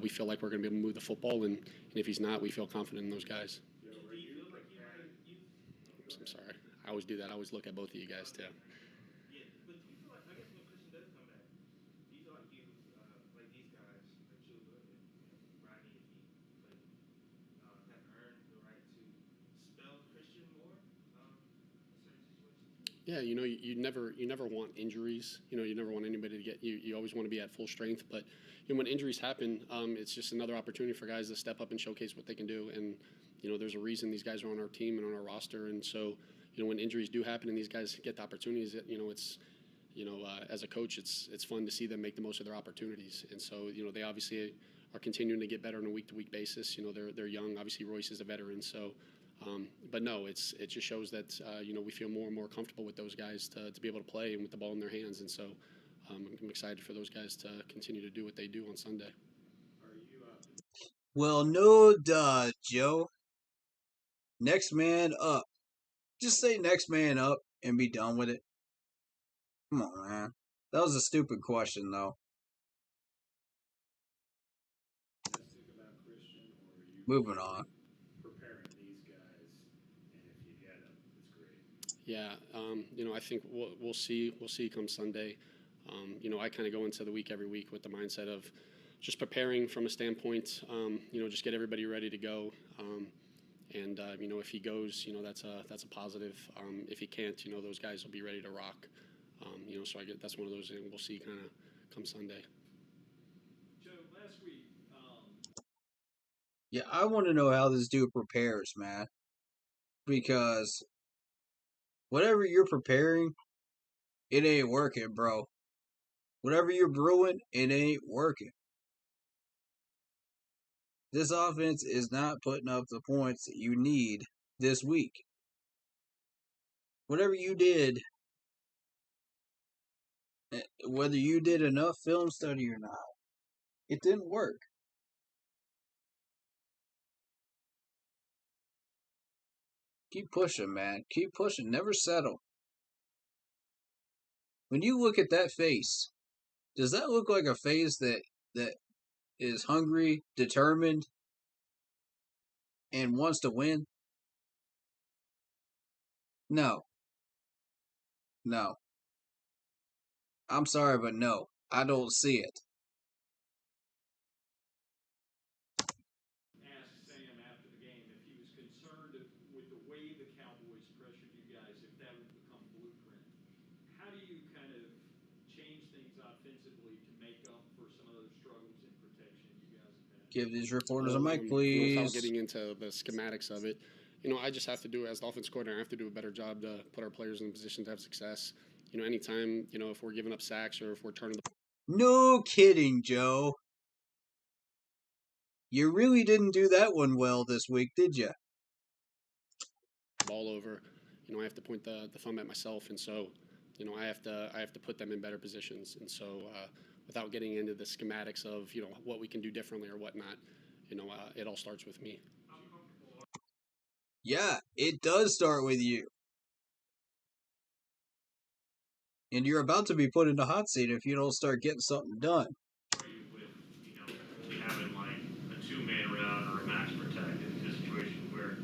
we feel like we're going to be able to move the football, and if he's not, we feel confident in those guys. I'm sorry. I always do that. I always look at both of you guys too. Yeah, but do you feel like, I guess when Christian does come back, do you feel like you, like these guys, like Chuba and Rodney, if he played, have earned the right to spell Christian more in certain situations? Yeah, you never want injuries. You never want anybody to get you always want to be at full strength. But when injuries happen, it's just another opportunity for guys to step up and showcase what they can do. And there's a reason these guys are on our team and on our roster. And so when injuries do happen and these guys get the opportunities, it's as a coach, it's fun to see them make the most of their opportunities. And so they obviously are continuing to get better on a week-to-week basis. They're young. Obviously, Royce is a veteran. So. But no, it just shows that we feel more and more comfortable with those guys to be able to play and with the ball in their hands, and so I'm excited for those guys to continue to do what they do on Sunday. Well, no duh, Joe. Next man up. Just say next man up and be done with it. Come on, man. That was a stupid question, though. Moving on. Yeah, I think we'll see come Sunday. I kind of go into the week every week with the mindset of just preparing from a standpoint, just get everybody ready to go. And if he goes, that's a positive. If he can't, those guys will be ready to rock. So that's one of those we'll see kind of come Sunday. Joe, last week. Yeah, I want to know how this dude prepares, man. Because whatever you're preparing, it ain't working, bro. Whatever you're brewing, it ain't working. This offense is not putting up the points that you need this week. Whatever you did, whether you did enough film study or not, it didn't work. Keep pushing, man. Keep pushing. Never settle. When you look at that face, does that look like a face that is hungry, determined, and wants to win? No. No. I'm sorry, but no. I don't see it. Asked Sam after the game if he was concerned with the way the Cowboys pressured you guys, if that would become blueprint. How do you kind of change things offensively to make up for some of those struggles in protection you guys have had? Give these reporters a mic, please. Without getting into the schematics of it, I just have to do, as the offense coordinator, I have to do a better job to put our players in a position to have success. Anytime, if we're giving up sacks or if we're turning the No kidding, Joe. You really didn't do that one well this week, did you? ball over, I have to point the thumb at myself, and so, I have to put them in better positions. And so, without getting into the schematics of, what we can do differently or whatnot, it all starts with me. Yeah, it does start with you. And you're about to be put in the hot seat if you don't start getting something done. With, only having like a two-man route or a max protect in a situation where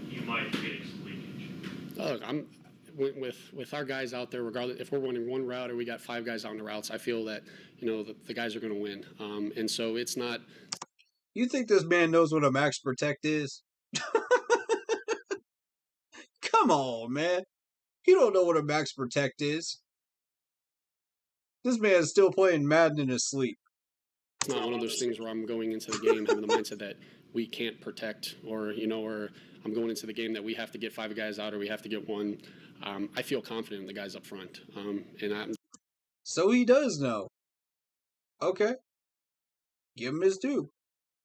you might be getting some leakage? Look, with our guys out there, regardless if we're running one route or we got 5 guys out on the routes, I feel that the guys are going to win. And so it's not. You think this man knows what a max protect is? Come on, man. You don't know what a max protect is. This man is still playing Madden in his sleep. It's not one of those things where I'm going into the game having the mindset that we can't protect, or I'm going into the game that we have to get 5 guys out or we have to get one. I feel confident in the guys up front, So he does know. Okay. Give him his due.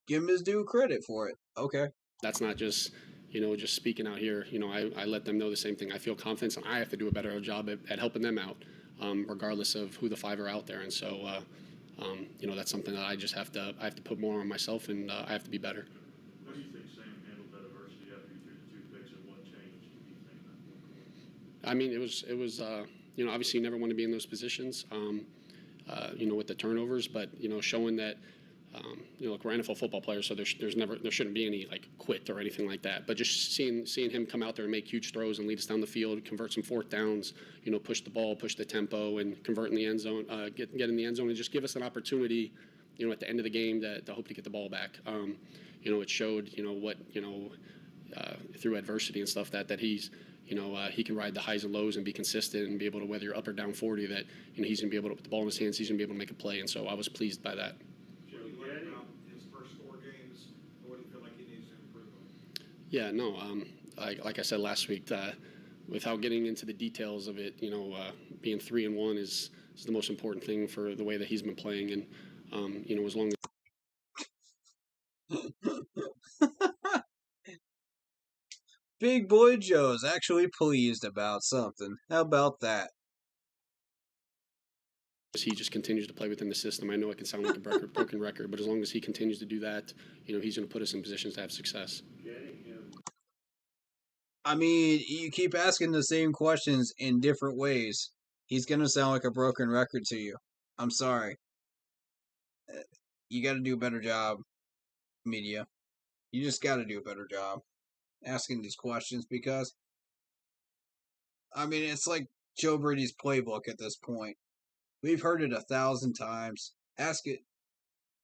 Give him his due credit for it. Okay. That's not just speaking out here. I let them know the same thing. I feel confidence, and I have to do a better job at helping them out, regardless of who the 5 are out there. And so, that's something that I have to put more on myself, and I have to be better. How do you think Sam handled that adversity after you threw the 2 picks, and what changed? Do you think that? I mean, it was obviously you never want to be in those positions, with the turnovers, but showing that. Look, we're NFL football players, so there shouldn't be any like quit or anything like that. But just seeing him come out there and make huge throws and lead us down the field, convert some 4th downs, push the ball, push the tempo, and convert in the end zone, get in the end zone, and just give us an opportunity, at the end of the game to hope to get the ball back. It showed, what through adversity and stuff that he's. He can ride the highs and lows and be consistent and be able to, whether you're up or down 40, that he's going to be able to put the ball in his hands. He's going to be able to make a play, and so I was pleased by that. Yeah, no. Like I said last week, without getting into the details of it, being 3-1 is the most important thing for the way that he's been playing, and as long as Big Boy Joe's actually pleased about something. How about that? he just continues to play within the system. I know it can sound like a broken record, but as long as he continues to do that, he's going to put us in positions to have success. I mean, you keep asking the same questions in different ways. He's going to sound like a broken record to you. I'm sorry. You got to do a better job, media. You just got to do a better job asking these questions because, I mean, it's like Joe Brady's playbook at this point. We've heard it 1,000 times. Ask it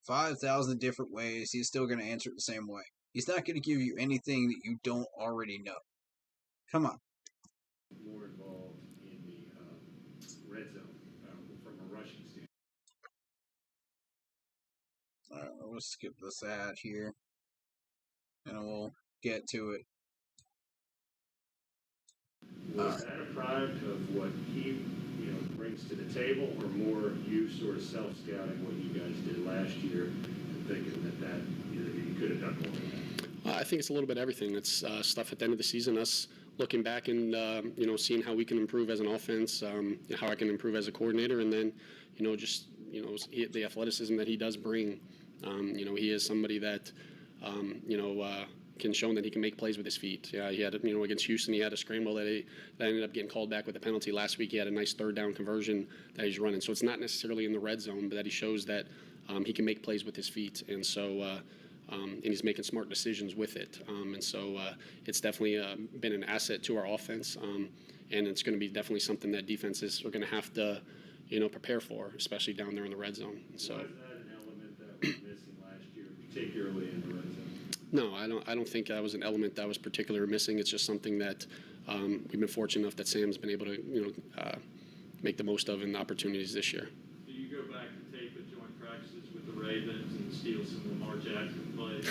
5,000 different ways. He's still going to answer it the same way. He's not going to give you anything that you don't already know. Come on. More involved in the red zone from a rushing standpoint. All right, we'll skip this ad here, and we'll get to it. Was that a product of what he brings to the table, or more you sort of self-scouting what you guys did last year and thinking that you could have done more than that? I think it's a little bit of everything. It's stuff at the end of the season, us looking back and seeing how we can improve as an offense, how I can improve as a coordinator, and then the athleticism that he does bring. He is somebody that can show that he can make plays with his feet. Yeah, he had against Houston, he had a scramble that ended up getting called back with a penalty. Last week he had a nice 3rd down conversion that he's running. So it's not necessarily in the red zone, but that he shows that he can make plays with his feet, and so. And he's making smart decisions with it. And so it's definitely been an asset to our offense. And it's going to be definitely something that defenses are going to have to, prepare for, especially down there in the red zone. So. Was that an element that was missing last year, particularly in the red zone? No, I don't think that was an element that was particularly missing. It's just something that we've been fortunate enough that Sam's been able to, make the most of in the opportunities this year. Do you go back and tape at joint practices with the Ravens and steal some Lamar Jackson plays?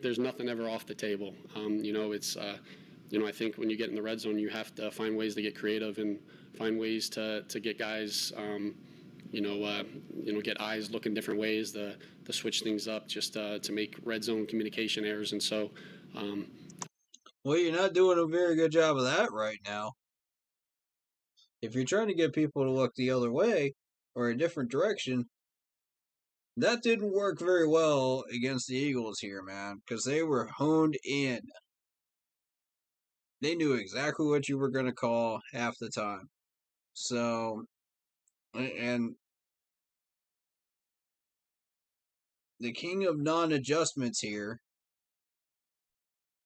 There's nothing ever off the table. It's I think when you get in the red zone, you have to find ways to get creative and find ways to get guys, get eyes looking different ways, to switch things up, just to make red zone communication errors. And so. Well, you're not doing a very good job of that right now. If you're trying to get people to look the other way or a different direction, that didn't work very well against the Eagles here, man, because they were honed in. They knew exactly what you were going to call half the time. So, and the king of non-adjustments here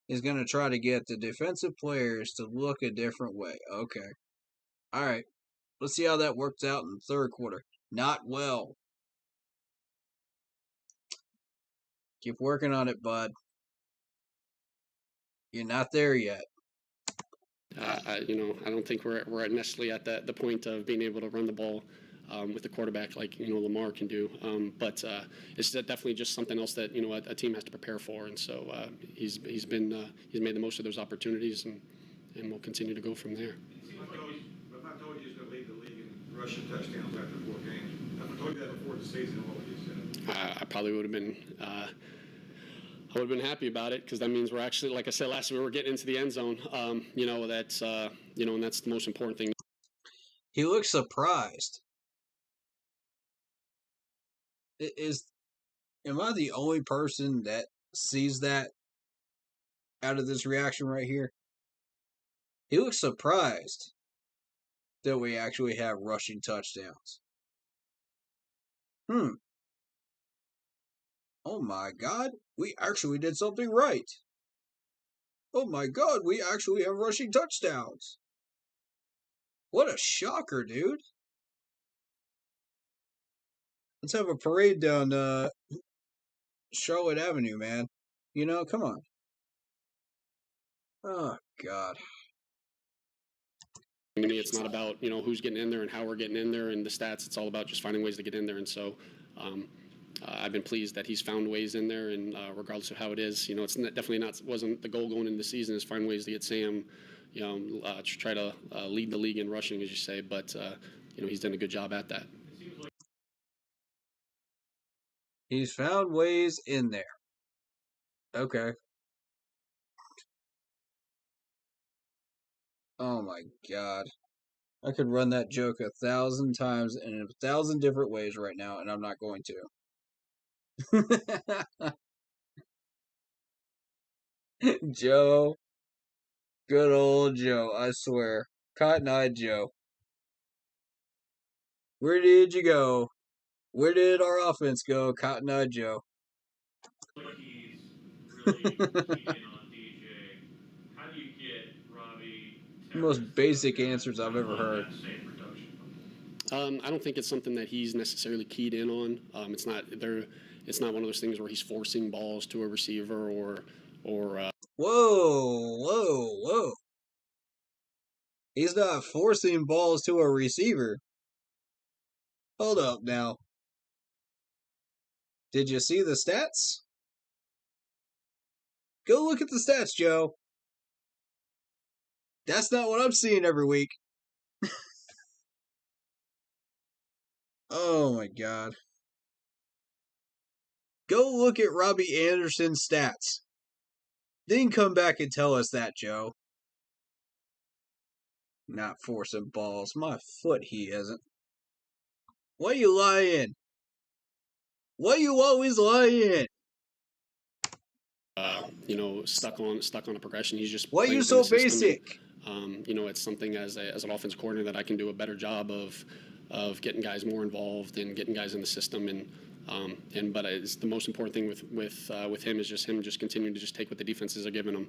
is going to try to get the defensive players to look a different way. Okay. All right. Let's see how that works out in the third quarter. Not well. Keep working on it, bud. You're not there yet. I don't think we're necessarily at the point of being able to run the ball with the quarterback like Lamar can do. But it's definitely just something else that a team has to prepare for. And so he's made the most of those opportunities, and we'll continue to go from there. If I told you he was going to lead the league in rushing touchdowns after 4 games, if I told you that before the season, what would you say? I probably would have been. I would have been happy about it because that means we're actually, like I said last year, we're getting into the end zone. That's and that's the most important thing. He looks surprised. Am I the only person that sees that out of this reaction right here? He looks surprised that we actually have rushing touchdowns. Oh my God, we actually did something right. Oh my God, we actually have rushing touchdowns. What a shocker, dude. Let's have a parade down Charlotte Avenue, man. Come on. Oh, God. I mean, it's not about, who's getting in there and how we're getting in there and the stats. It's all about just finding ways to get in there. And so I've been pleased that he's found ways in there, and regardless of how it is, it's definitely wasn't the goal going into the season is find ways to get Sam, to try to lead the league in rushing, as you say. But, he's done a good job at that. He's found ways in there. Okay. Oh my God. I could run that joke 1,000 times in 1,000 different ways right now, and I'm not going to. Joe. Good old Joe, I swear. Cotton-eyed Joe. Where did you go? Where did our offense go, Cotton-eyed Joe? He's really keyed in on DJ. How do you get Robbie? The most basic answers I've ever heard. I don't think it's something that he's necessarily keyed in on. It's not one of those things where he's forcing balls to a receiver or. Whoa. He's not forcing balls to a receiver. Hold up now. Did you see the stats? Go look at the stats, Joe. That's not what I'm seeing every week. Oh my God. Go look at Robbie Anderson's stats. Then come back and tell us that, Joe. Not forcing balls. My foot he isn't. Why you lying? Why you always lying? Stuck on a progression. He's just why you so basic? It's something as an offense coordinator that I can do a better job of getting guys more involved and getting guys in the system but it's the most important thing with him is just him just continuing to just take what the defenses are giving him,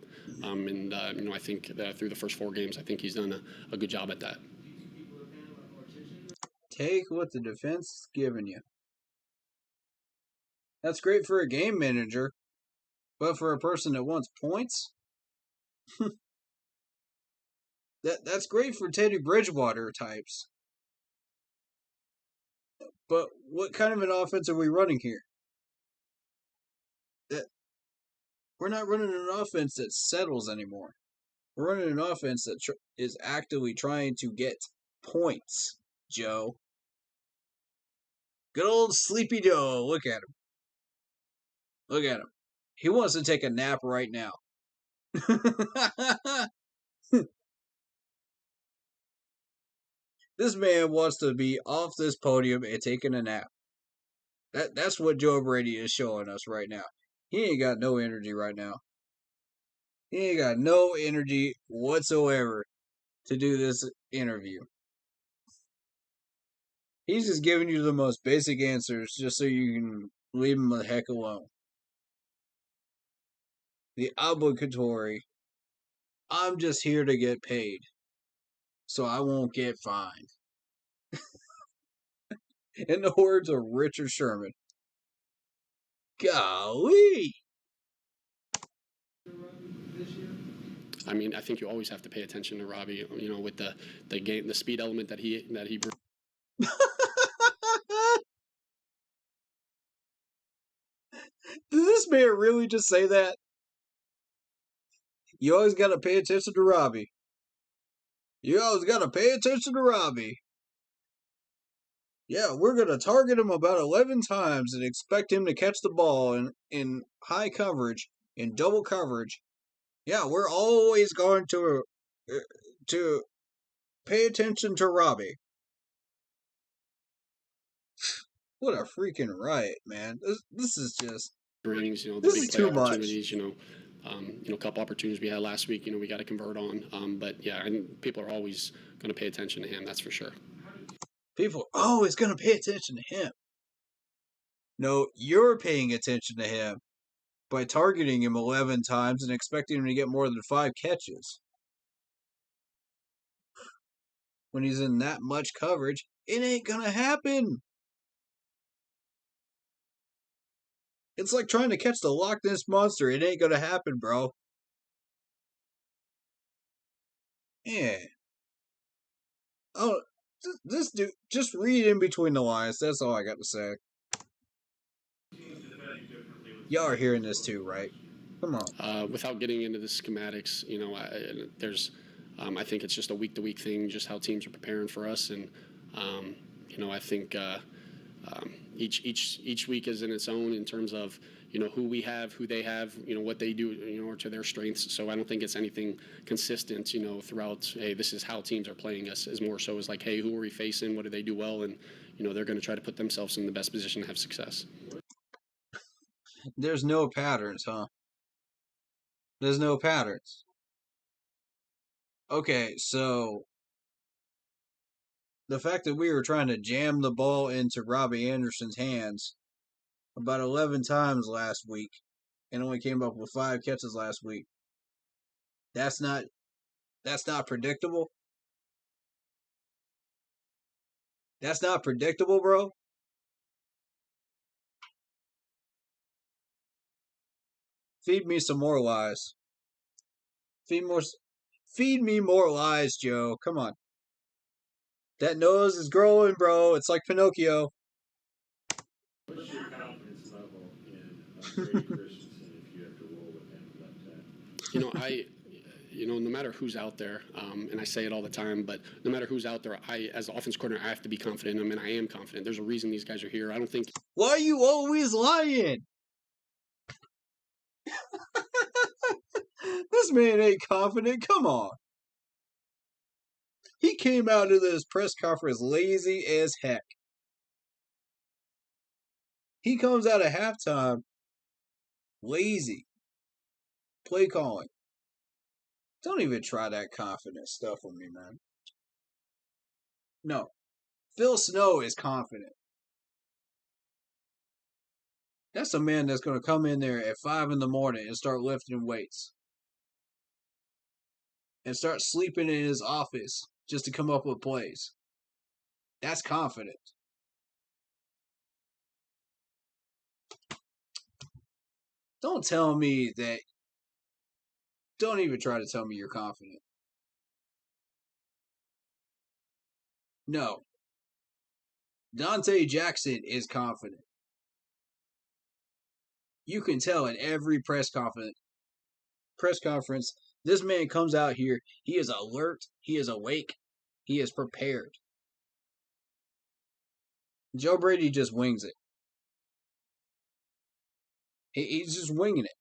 I think that through the first 4 games I think he's done a good job at that. Take what the defense is giving you. That's great for a game manager, but for a person that wants points, that's great for Teddy Bridgewater types. But what kind of an offense are we running here? We're not running an offense that settles anymore. We're running an offense that is actively trying to get points, Joe. Good old Sleepy Joe. Look at him. Look at him. He wants to take a nap right now. This man wants to be off this podium and taking a nap. That's what Joe Brady is showing us right now. He ain't got no energy right now. He ain't got no energy whatsoever to do this interview. He's just giving you the most basic answers just so you can leave him the heck alone. The obligatory, I'm just here to get paid, so I won't get fined. In the words of Richard Sherman. Golly! this year? I mean, I think you always have to pay attention to Robbie. You know, with the game, the speed element that he brings. Did this man really just say that? You always gotta pay attention to Robbie. You always gotta pay attention to Robbie. Yeah, we're gonna target him about 11 times and expect him to catch the ball in high coverage, in double coverage. Yeah, we're always going to pay attention to Robbie. What a freaking riot, man! This is just Brings, you know, the this big is play too much. opportunities, you know, a couple opportunities we had last week, you know, we got to convert on. But yeah, and people are always going to pay attention to him. That's for sure. People are always going to pay attention to him. No, you're paying attention to him by targeting him 11 times and expecting him to get more than 5 catches. When he's in that much coverage, it ain't going to happen. It's like trying to catch the Loch Ness Monster. It ain't going to happen, bro. Yeah. Oh, this dude, just read in between the lines. That's all I got to say. Y'all are hearing this too, right? Come on. Without getting into the schematics, you know, I think it's just a week-to-week thing, just how teams are preparing for us, and you know, I think each week is in its own in terms of, you know, who we have, who they have, you know, what they do, you know, or to their strengths. So I don't think it's anything consistent, you know, throughout. Hey, this is how teams are playing us. Is more so as like, hey, who are we facing? What do they do well? And you know, they're going to try to put themselves in the best position to have success. There's no patterns, huh? There's no patterns. Okay, so the fact that we were trying to jam the ball into Robbie Anderson's hands about 11 times last week and only came up with 5 catches last week. That's not predictable. That's not predictable, bro. Feed me some more lies. Feed me more lies, Joe. Come on. That nose is growing, bro. It's like Pinocchio. What's your confidence level in Brady Christensen if you have to roll with him left tackle? You know, you know, no matter who's out there, and I say it all the time, but no matter who's out there, as the offense coordinator, I have to be confident in them, and I am confident. There's a reason these guys are here. I don't think. Why are you always lying? This man ain't confident. Come on. He came out of this press conference lazy as heck. He comes out of halftime lazy. Play calling. Don't even try that confident stuff with me, man. No. Phil Snow is confident. That's a man that's going to come in there at 5 in the morning and start lifting weights. And start sleeping in his office just to come up with plays. That's confident. Don't tell me that. Don't even try to tell me you're confident. No. Dante Jackson is confident. You can tell at every press conference, this man comes out here. He is alert. He is awake. He is prepared. Joe Brady just wings it. He's just winging it.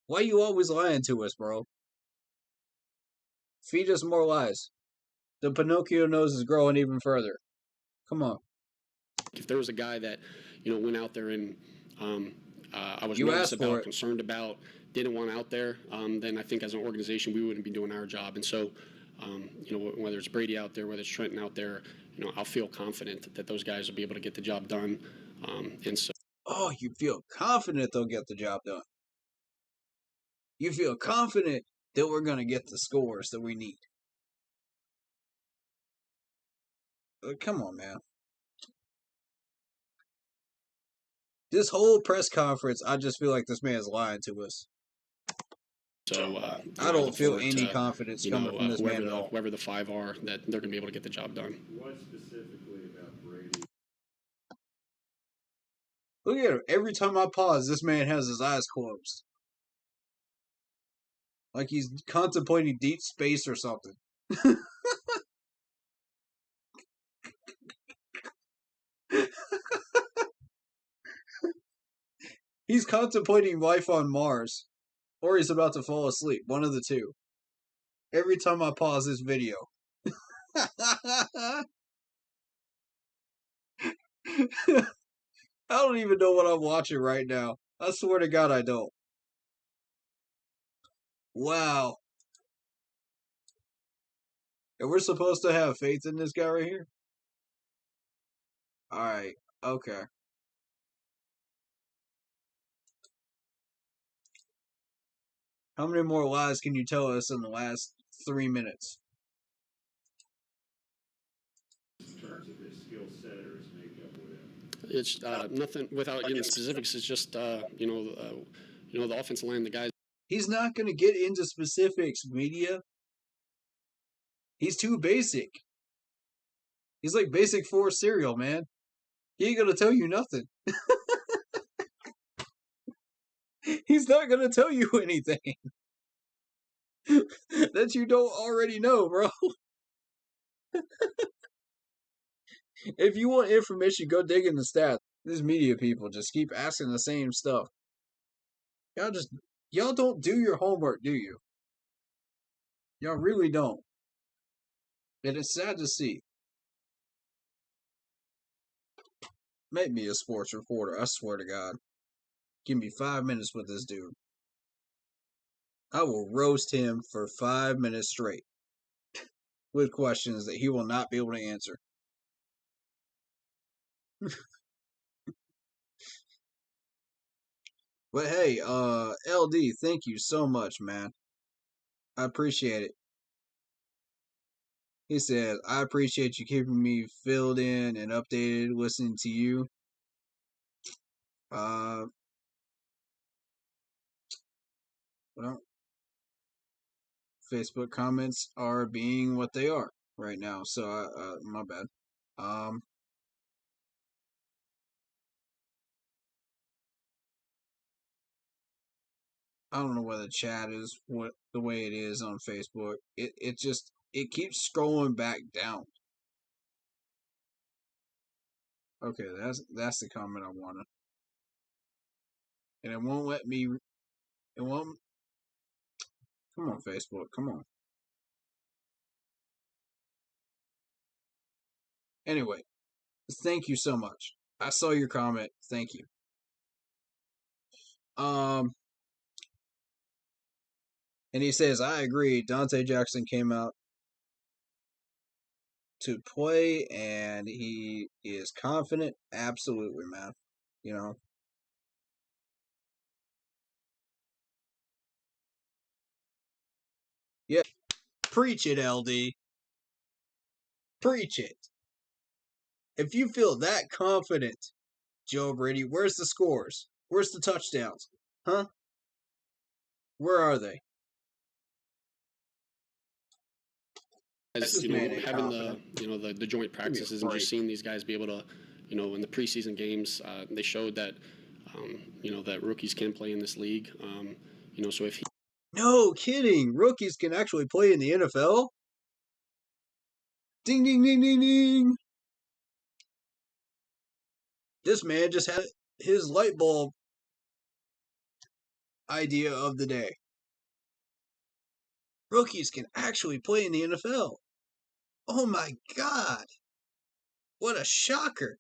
Why you always lying to us, bro? Feed us more lies. The Pinocchio nose is growing even further. Come on. If there was a guy that, went out there and I was You nervous asked for about, it. concerned about, didn't want out there, then I think as an organization we wouldn't be doing our job. And so, whether it's Brady out there, whether it's Trenton out there, I'll feel confident that those guys will be able to get the job done. And so. Oh, you feel confident they'll get the job done. You feel confident that we're going to get the scores that we need. Come on, man. This whole press conference, I just feel like this man is lying to us. So I don't look feel forward any to, confidence coming from this man at all. whoever the five are, that they're going to be able to get the job done. What specifically about Brady? Look at him. Every time I pause, this man has his eyes closed. Like he's contemplating deep space or something. He's contemplating life on Mars. Or he's about to fall asleep. One of the two. Every time I pause this video. I don't even know what I'm watching right now. I swear to God I don't. Wow. And we're supposed to have faith in this guy right here? Alright. Okay. How many more lies can you tell us in the last 3 minutes? In terms of his skill set or his makeup, whatever. It's nothing without getting specifics. It's just the offensive line, the guys. He's not going to get into specifics, media. He's too basic. He's like basic 4 cereal, man. He ain't going to tell you nothing. He's not going to tell you anything that you don't already know, bro. If you want information, go dig in the stats. These media people just keep asking the same stuff. Y'all don't do your homework, do you? Y'all really don't. And it's sad to see. Make me a sports reporter, I swear to God. Give me 5 minutes with this dude. I will roast him for 5 minutes straight with questions that he will not be able to answer. But hey, LD, thank you so much, man. I appreciate it. He says, I appreciate you keeping me filled in and updated listening to you. Well, Facebook comments are being what they are right now, so my bad. I don't know why the chat is the way it is on Facebook. It keeps scrolling back down. Okay, that's the comment I wanted. And it won't let me. It won't. Come on, Facebook. Come on. Anyway, thank you so much. I saw your comment. Thank you. And he says, I agree. Dante Jackson came out to play, and he is confident. Absolutely, man. You know. Yeah. Preach it, LD. Preach it. If you feel that confident, Joe Brady, where's the scores? Where's the touchdowns? Huh? Where are they? As, having the joint practices and just seeing these guys be able to, in the preseason games, they showed that, that rookies can play in this league. So if he. No kidding. Rookies can actually play in the NFL? Ding, ding, ding, ding, ding. This man just had his light bulb idea of the day. Rookies can actually play in the NFL. Oh my God. What a shocker.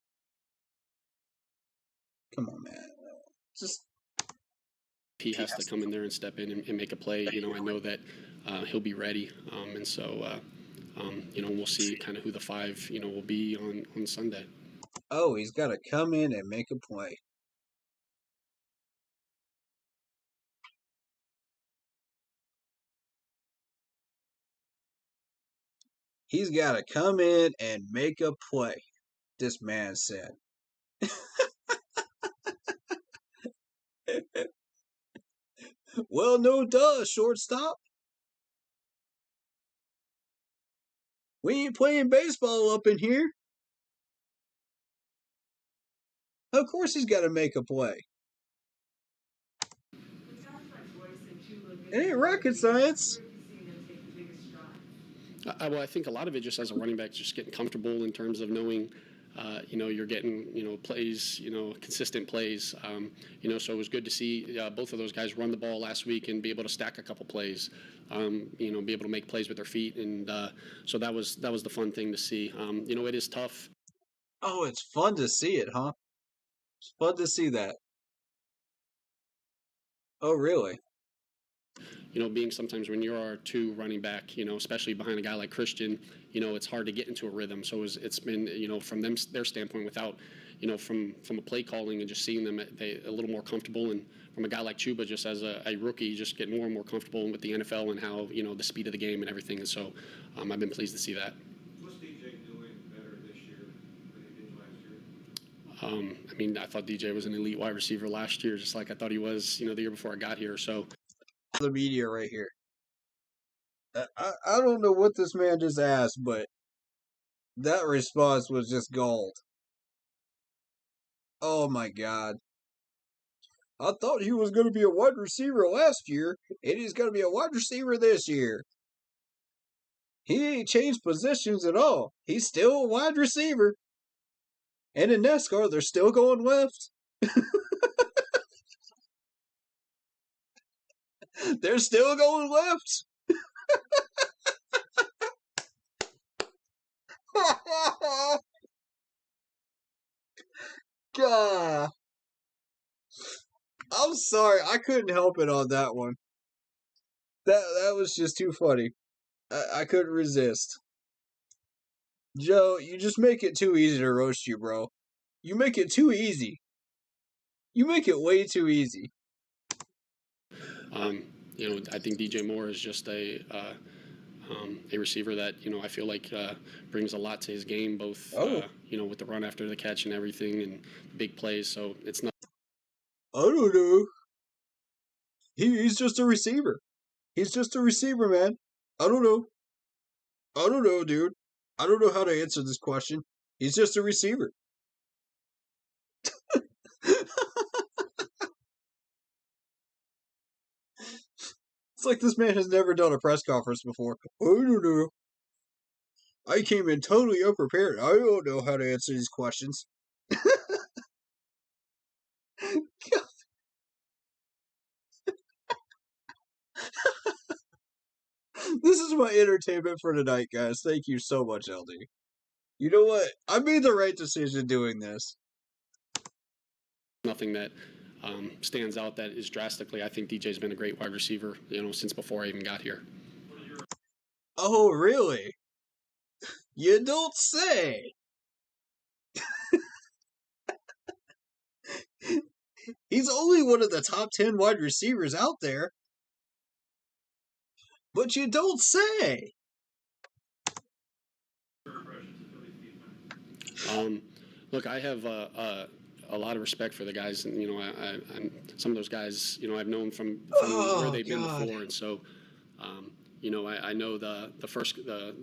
Come on, man. Just He has to come in there and step in and make a play. I know that he'll be ready. And so, we'll see kind of who the five, will be on Sunday. Oh, he's got to come in and make a play. He's got to come in and make a play, this man said. Well, no duh, shortstop. We ain't playing baseball up in here. Of course he's got to make a play. It ain't rocket science. Well, I think a lot of it just as a running back, just getting comfortable in terms of knowing, you're getting, plays, consistent plays. So it was good to see both of those guys run the ball last week and be able to stack a couple plays, be able to make plays with their feet. And so that was the fun thing to see. It is tough. Oh, it's fun to see it, huh? It's fun to see that. Oh, really? Being sometimes when you're R2 running back, especially behind a guy like Christian, it's hard to get into a rhythm. So it's been, from their standpoint, without, from a play calling and just seeing them a little more comfortable, and from a guy like Chuba, just as a rookie, just get more and more comfortable with the NFL and how, the speed of the game and everything. And so I've been pleased to see that. What's DJ doing better this year than he did last year? I thought DJ was an elite wide receiver last year, just like I thought he was, the year before I got here. So. The media right here. I don't know what this man just asked, but that response was just gold. Oh my God. I thought he was going to be a wide receiver last year, and he's going to be a wide receiver this year. He ain't changed positions at all. He's still a wide receiver. And in NASCAR, they're still going left. They're still going left. God. I'm sorry. I couldn't help it on that one. That was just too funny. I couldn't resist. Joe, you just make it too easy to roast you, bro. You make it too easy. You make it way too easy. I think DJ Moore is just a receiver that I feel like brings a lot to his game, both with the run after the catch and everything, and big plays. So it's not. I don't know. He's just a receiver. He's just a receiver, man. I don't know. I don't know, dude. I don't know how to answer this question. He's just a receiver. It's like this man has never done a press conference before. I don't know. I came in totally unprepared. I don't know how to answer these questions. This is my entertainment for tonight, guys. Thank you so much, LD. You know what? I made the right decision doing this. Nothing that stands out that is drastically. I think DJ's been a great wide receiver, since before I even got here. Oh, really? You don't say. He's only one of the top 10 wide receivers out there. But you don't say. Look, I have a lot of respect for the guys, and I'm some of those guys. I've known from where they've been before, and so. I know the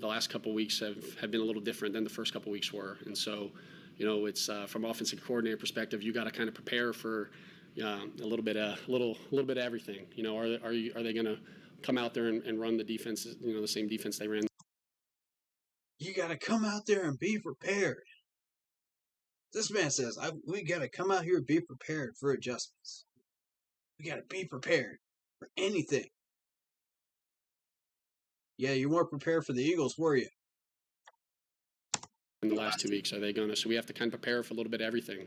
last couple of weeks have been a little different than the first couple of weeks were, and so, it's from offensive coordinator perspective, you got to kind of prepare for a little bit of everything. Are they going to come out there and run the defense, the same defense they ran? You got to come out there and be prepared. This man says, we got to come out here and be prepared for adjustments. We We gotta be prepared for anything. Yeah, you weren't prepared for the Eagles, were you? In the last 2 weeks, are they going to? So we have to kind of prepare for a little bit of everything.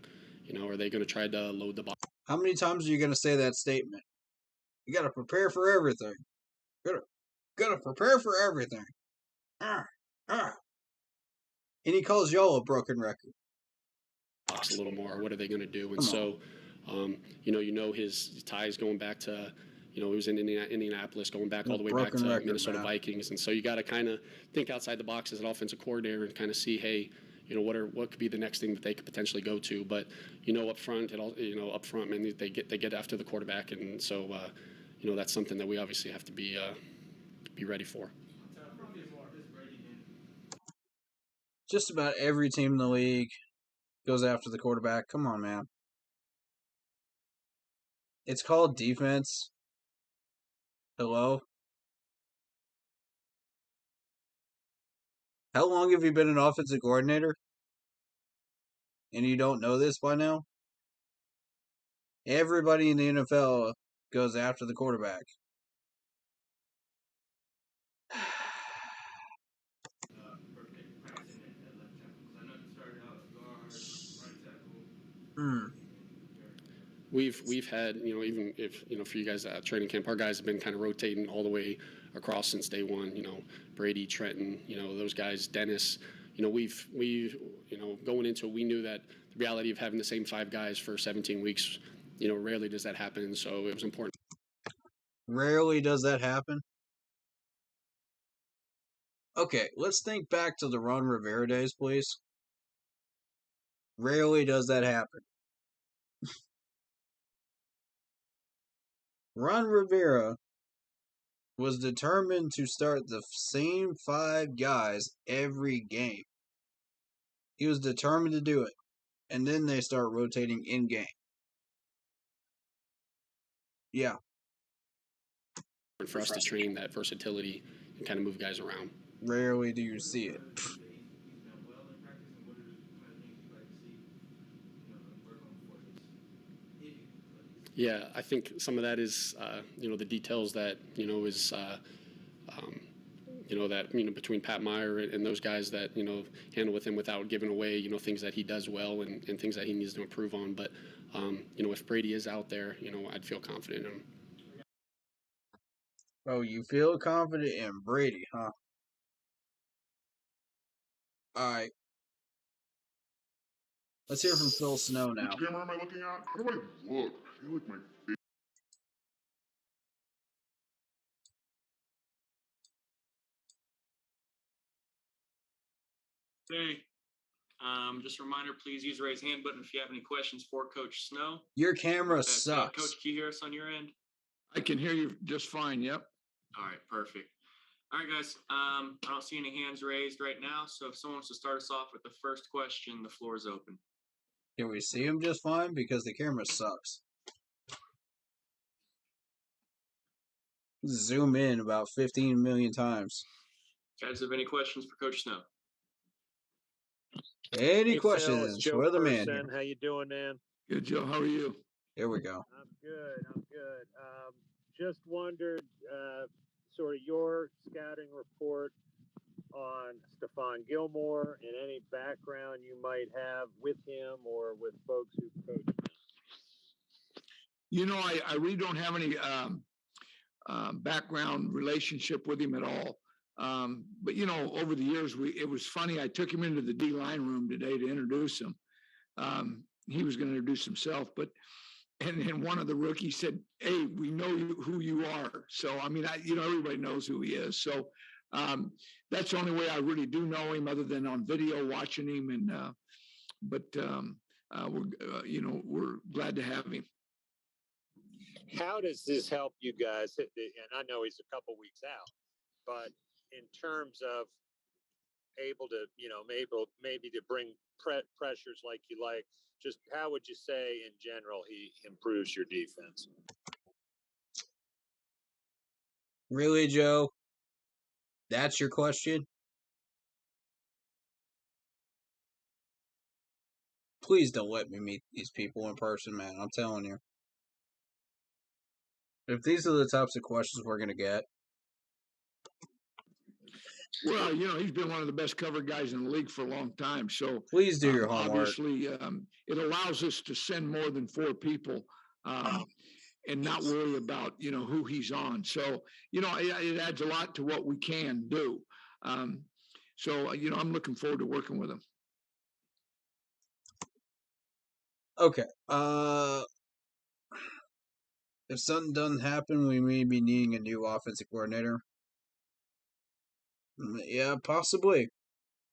Are they going to try to load the box? How many times are you gonna say that statement? You gotta prepare for everything. Gotta prepare for everything. Ah, ah. And he calls y'all a broken record. A little more. What are they going to do? And Come so, his ties going back to, he was in Indianapolis, going back all the way back to Broken record, Minnesota man. Vikings. And so you got to kind of think outside the box as an offensive coordinator and kind of see, hey, what could be the next thing that they could potentially go to. But up front, man, they get after the quarterback, and so that's something that we obviously have to be ready for. Just about every team in the league goes after the quarterback. Come on, man. It's called defense. Hello? How long have you been an offensive coordinator? And you don't know this by now? Everybody in the NFL goes after the quarterback. We've had, even if, for you guys at training camp, our guys have been kind of rotating all the way across since day one. Brady, Trenton, those guys, Dennis. We've going into it, we knew that the reality of having the same 5 guys for 17 weeks, rarely does that happen. So it was important. Rarely does that happen. Okay, let's think back to the Ron Rivera days, please. Rarely does that happen. Ron Rivera was determined to start the same 5 guys every game. He was determined to do it. And then they start rotating in game. Yeah. For us to train that versatility and kind of move guys around. Rarely do you see it. Yeah, I think some of that is, the details that, is, between Pat Meyer and those guys that, handle with him without giving away, things that he does well and things that he needs to improve on. But, if Brady is out there, I'd feel confident in him. Oh, you feel confident in Brady, huh? All right. Let's hear from Phil Snow now. Which camera am I looking at? How do I look? I feel like my face. Hey, just a reminder, please use the raise hand button if you have any questions for Coach Snow. Your camera sucks. Coach, can you hear us on your end? I can hear you just fine, yep. All right, perfect. All right, guys, I don't see any hands raised right now, so if someone wants to start us off with the first question, the floor is open. Can we see him just fine? Because the camera sucks. Zoom in about 15 million times. Guys, have any questions for Coach Snow? Any Hey, questions Phil, for the man Person. here? How you doing, man? Good, Joe. How are you? Here we go. I'm good. Just wondered, sort of your scouting report on Stephon Gilmore and any background you might have with him or with folks who coached him. I really don't have any background relationship with him at all. But over the years, it was funny. I took him into the D-line room today to introduce him. He was going to introduce himself, and one of the rookies said, "Hey, we know who you are." So everybody knows who he is. So that's the only way I really do know him, other than on video watching him. And we're glad to have him. How does this help you guys? And I know he's a couple weeks out, but in terms of able to, maybe to bring pressures like you like, just how would you say in general he improves your defense? Really, Joe? That's your question? Please don't let me meet these people in person, man. I'm telling you. If these are the types of questions we're going to get, Well, he's been one of the best cover guys in the league for a long time. So please do your homework. obviously, it allows us to send more than 4 people and not worry about, who he's on. So, it adds a lot to what we can do. So, I'm looking forward to working with him. Okay. If something doesn't happen, we may be needing a new offensive coordinator. Yeah, possibly.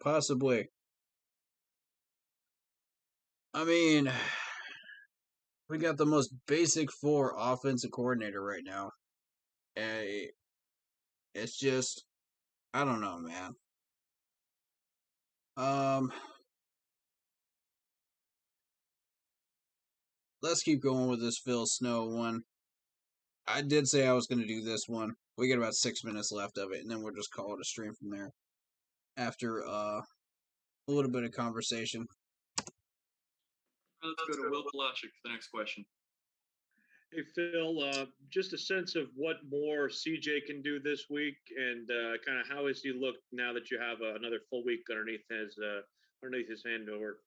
Possibly. I mean, we got the most basic 4 offensive coordinator right now. And it's just, I don't know, man. Let's keep going with this Phil Snow one. I did say I was going to do this one. We got about 6 minutes left of it, and then we'll just call it a stream from there. After a little bit of conversation. Let's go to Will Palachik for the next question. Hey, Phil, just a sense of what more CJ can do this week and kind of how has he looked now that you have another full week underneath his handover?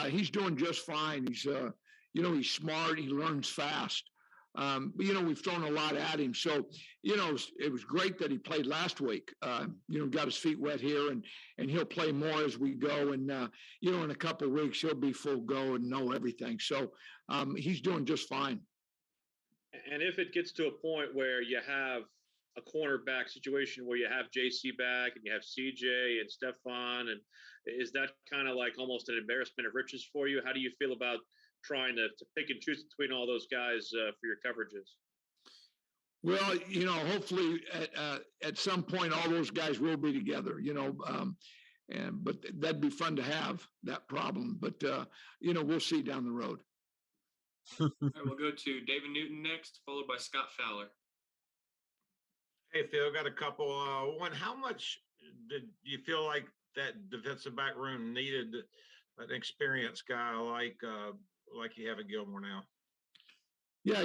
He's doing just fine. He's, he's smart. He learns fast. But, we've thrown a lot at him. So, it was great that he played last week. Got his feet wet here and he'll play more as we go. And, in a couple of weeks, he'll be full go and know everything. So he's doing just fine. And if it gets to a point where you have a cornerback situation where you have JC back and you have CJ and Stephon, and is that kind of like almost an embarrassment of riches for you? How do you feel about trying to pick and choose between all those guys for your coverages? Well, hopefully at some point all those guys will be together. But that'd be fun to have that problem. But we'll see down the road. All right, we'll go to David Newton next, followed by Scott Fowler. Hey, Phil, got a couple. One, how much did you feel like that defensive back room needed an experienced guy like you have at Gilmore now? Yeah,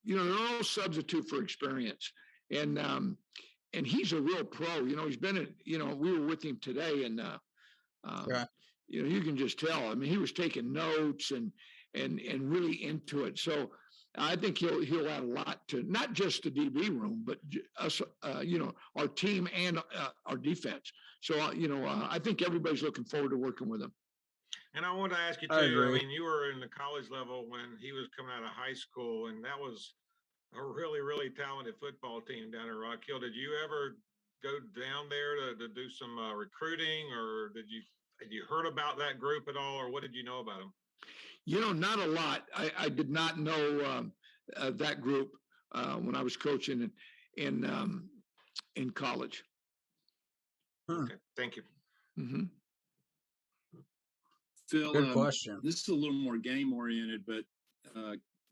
they're no substitute for experience, and he's a real pro. He's been at. We were with him today, and you can just tell. I mean, he was taking notes and really into it. So I think he'll add a lot to not just the DB room, but us, our team and our defense. So I think everybody's looking forward to working with him. And I wanted to ask you too. I mean, you were in the college level when he was coming out of high school, and that was a really, really talented football team down in Rock Hill. Did you ever go down there to do some recruiting, or did you heard about that group at all, or what did you know about them? Not a lot. I did not know that group when I was coaching in college. Okay, thank you. Mm-hmm. Phil, good question. This is a little more game oriented, but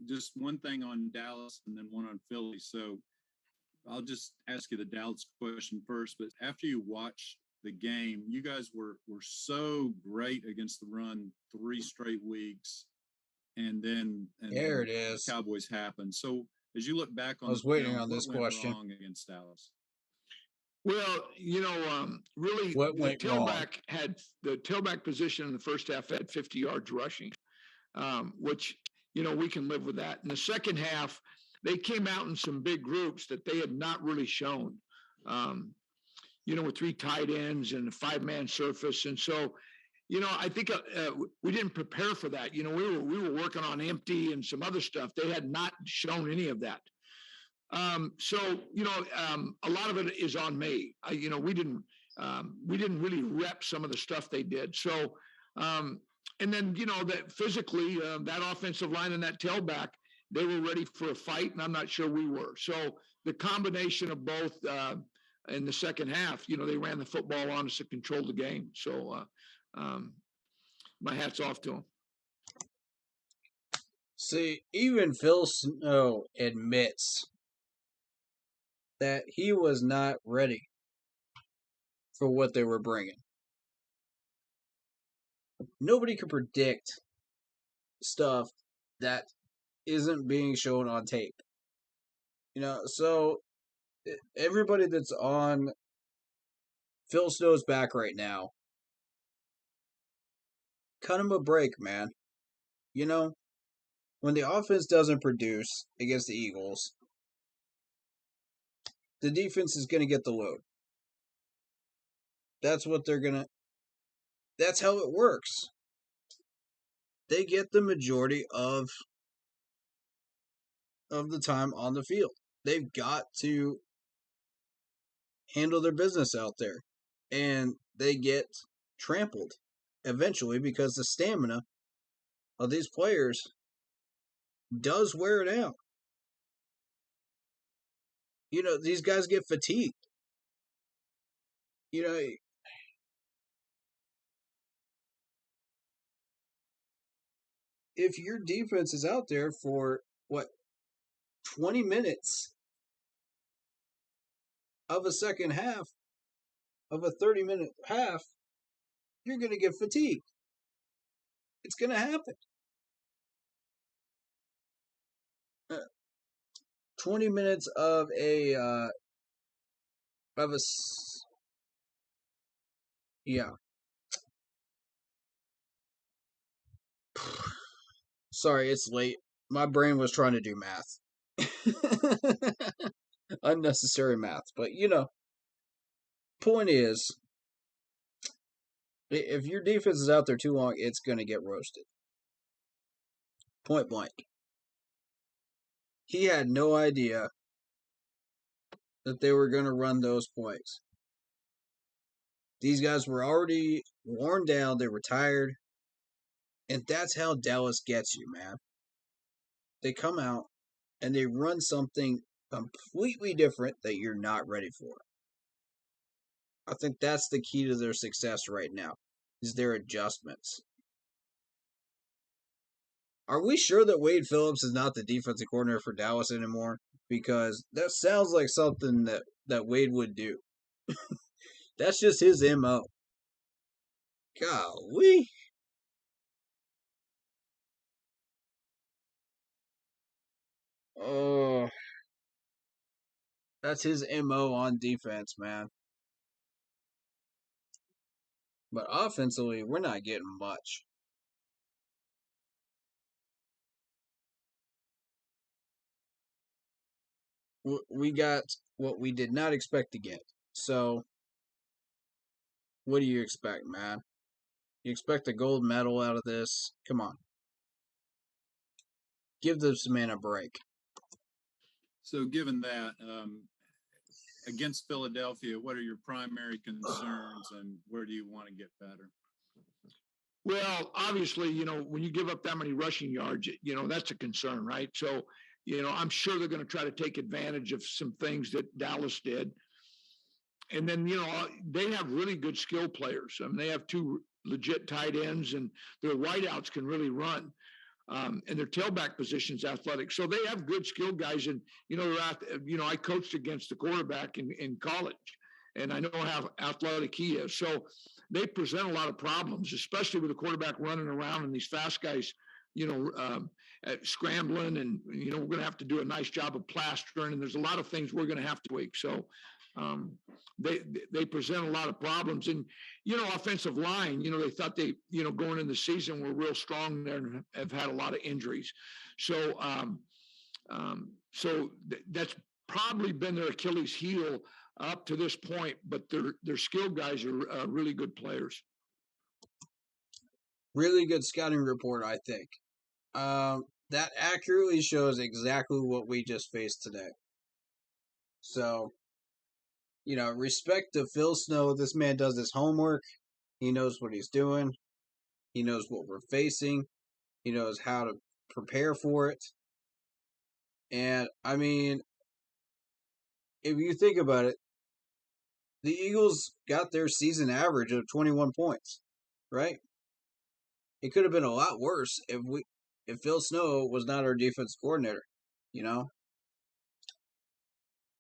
just one thing on Dallas and then one on Philly. So I'll just ask you the Dallas question first. But after you watch the game, you guys were so great against the run 3 straight weeks, and then there it is. Cowboys happened. So as you look back on, I was waiting on this question. Wrong against Dallas? Well, really, the tailback position in the first half had 50 yards rushing, which, we can live with that. In the second half, they came out in some big groups that they had not really shown, with 3 tight ends and a 5-man surface. And so, I think we didn't prepare for that. We were working on empty and some other stuff. They had not shown any of that. So a lot of it is on me. We didn't really rep some of the stuff they did. So, and then that physically that offensive line and that tailback, they were ready for a fight, and I'm not sure we were. So the combination of both in the second half, they ran the football on us to control the game. So my hat's off to them. See, even Phil Snow admits that he was not ready for what they were bringing. Nobody could predict stuff that isn't being shown on tape. So everybody that's on Phil Snow's back right now, cut him a break, man. When the offense doesn't produce against the Eagles, the defense is going to get the load. That's what they're going to. That's how it works. They get the majority of the time on the field. They've got to handle their business out there. And they get trampled eventually because the stamina of these players does wear it out. These guys get fatigued. If your defense is out there for 20 minutes of a second half of a 30-minute half, you're going to get fatigued. It's going to happen. 20 minutes of yeah. Sorry, it's late. My brain was trying to do math. Unnecessary math. But, point is, if your defense is out there too long, it's going to get roasted. Point blank. He had no idea that they were going to run those plays. These guys were already worn down. They were tired. And that's how Dallas gets you, man. They come out and they run something completely different that you're not ready for. I think that's the key to their success right now, is their adjustments. Are we sure that Wade Phillips is not the defensive coordinator for Dallas anymore? Because that sounds like something that Wade would do. That's just his MO. Golly. Oh, that's his MO on defense, man. But offensively, we're not getting much. We got what we did not expect to get. So, what do you expect, man? You expect a gold medal out of this? Come on. Give this man a break. So, given that, against Philadelphia, what are your primary concerns and where do you want to get better? Well, obviously, when you give up that many rushing yards, that's a concern, right? So, I'm sure they're going to try to take advantage of some things that Dallas did. And then, they have really good skill players. I mean, they have two legit tight ends, and their wideouts can really run. And their tailback position's athletic. So they have good skilled guys. And, I coached against the quarterback in college, and I know how athletic he is. So they present a lot of problems, especially with the quarterback running around and these fast guys, scrambling. And, we're going to have to do a nice job of plastering. And there's a lot of things we're going to have to tweak. So they present a lot of problems. And, offensive line, they thought they, going in the season were real strong there and have had a lot of injuries. So, that's probably been their Achilles heel up to this point, but their skilled guys are really good players. Really good scouting report, I think. That accurately shows exactly what we just faced today. So, respect to Phil Snow. This man does his homework. He knows what he's doing. He knows what we're facing. He knows how to prepare for it. And, I mean, if you think about it, the Eagles got their season average of 21 points, right? It could have been a lot worse if Phil Snow was not our defense coordinator,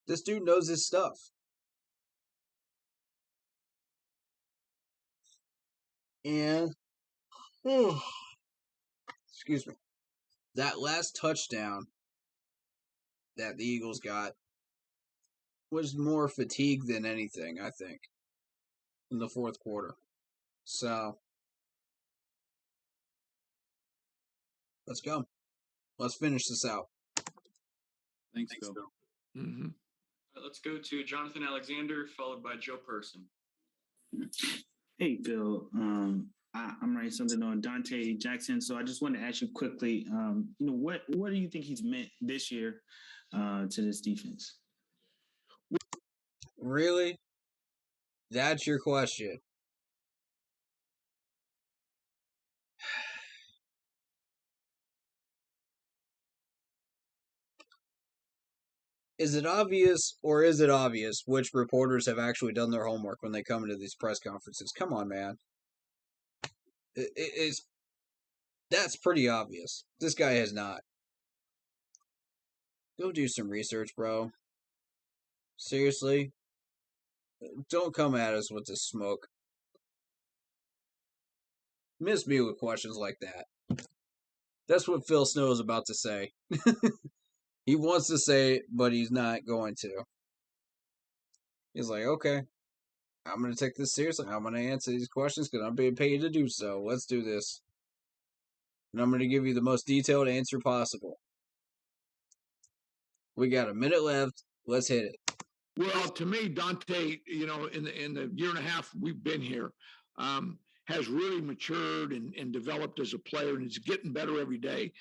This dude knows his stuff. And excuse me. that last touchdown that the Eagles got was more fatigue than anything, I think, in the fourth quarter. So, let's go. Let's finish this out. Thanks, Phil. Mm-hmm. Let's go to Jonathan Alexander, followed by Joe Person. Hey, Phil. I'm writing something on Dante Jackson, so I just wanted to ask you quickly. What do you think he's meant this year to this defense? Really? That's your question? Is it obvious, or is it obvious which reporters have actually done their homework when they come into these press conferences? Come on, man. That's pretty obvious. This guy has not. Go do some research, bro. Seriously? Don't come at us with this smoke. Miss me with questions like that. That's what Phil Snow is about to say. He wants to say it, but he's not going to. He's like, okay, I'm going to take this seriously. I'm going to answer these questions because I'm being paid to do so. Let's do this. And I'm going to give you the most detailed answer possible. We got a minute left. Let's hit it. Well, to me, Dante, in the year and a half we've been here, has really matured and developed as a player, and he's getting better every day.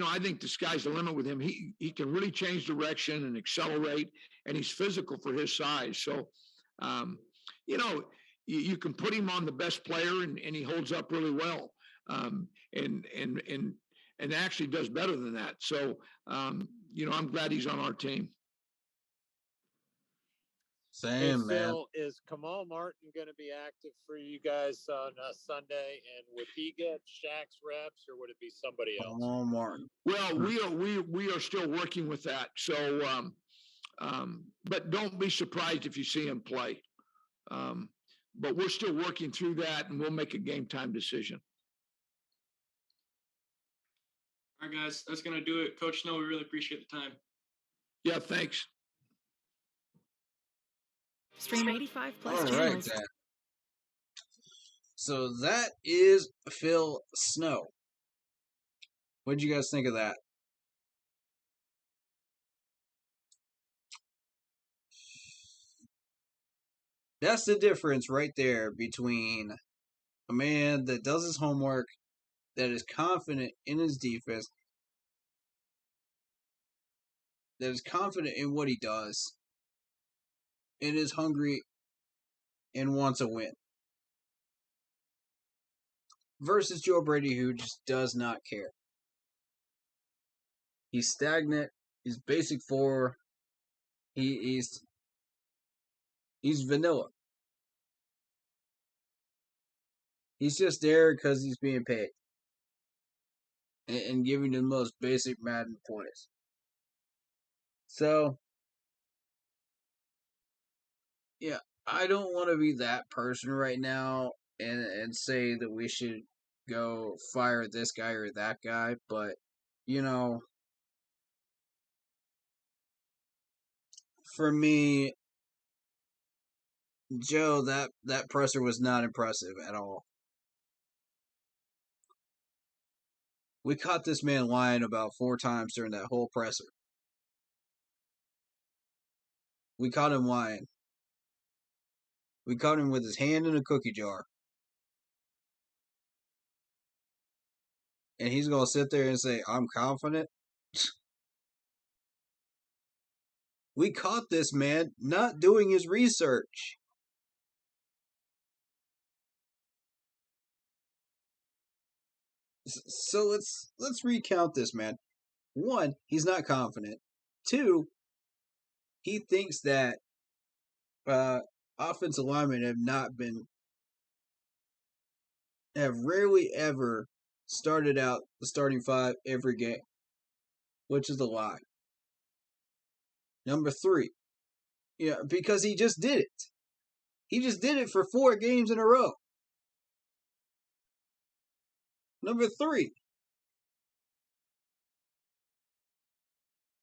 I think the sky's the limit with him. He can really change direction and accelerate, and he's physical for his size. So, you can put him on the best player, and he holds up really well, and actually does better than that. So, I'm glad he's on our team. Same, man. Phil, is Kamal Martin going to be active for you guys on Sunday? And would he get Shaq's reps, or would it be somebody else? Kamal Martin. Well, we are still working with that. So, but don't be surprised if you see him play. But we're still working through that, and we'll make a game time decision. All right, guys, that's going to do it. Coach Snow, we really appreciate the time. Yeah, thanks. Stream 85 plus All channels. right, so that is Phil Snow. What did you guys think of that? That's the difference right there between a man that does his homework, that is confident in his defense, that is confident in what he does, and is hungry and wants a win. Versus Joe Brady, who just does not care. He's stagnant. He's basic four. He's vanilla. He's just there because he's being paid. And giving the most basic Madden plays. So, yeah, I don't want to be that person right now and say that we should go fire this guy or that guy, but, for me, Joe, that presser was not impressive at all. We caught this man lying about 4 times during that whole presser. We caught him lying. We caught him with his hand in a cookie jar. And he's going to sit there and say, I'm confident? We caught this man not doing his research. So let's recount this, man. 1, he's not confident. 2, he thinks that offensive linemen have rarely ever started out the starting 5 every game, which is a lie. Number 3, because he just did it. He just did it for 4 games in a row. Number 3.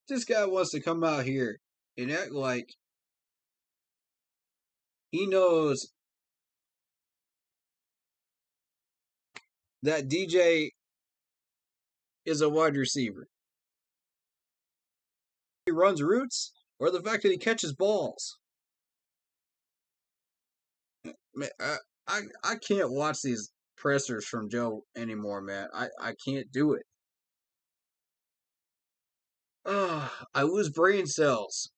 This guy wants to come out here and act like he knows that DJ is a wide receiver. He runs routes or the fact that he catches balls. Man, I can't watch these pressers from Joe anymore, man. I can't do it. I lose brain cells.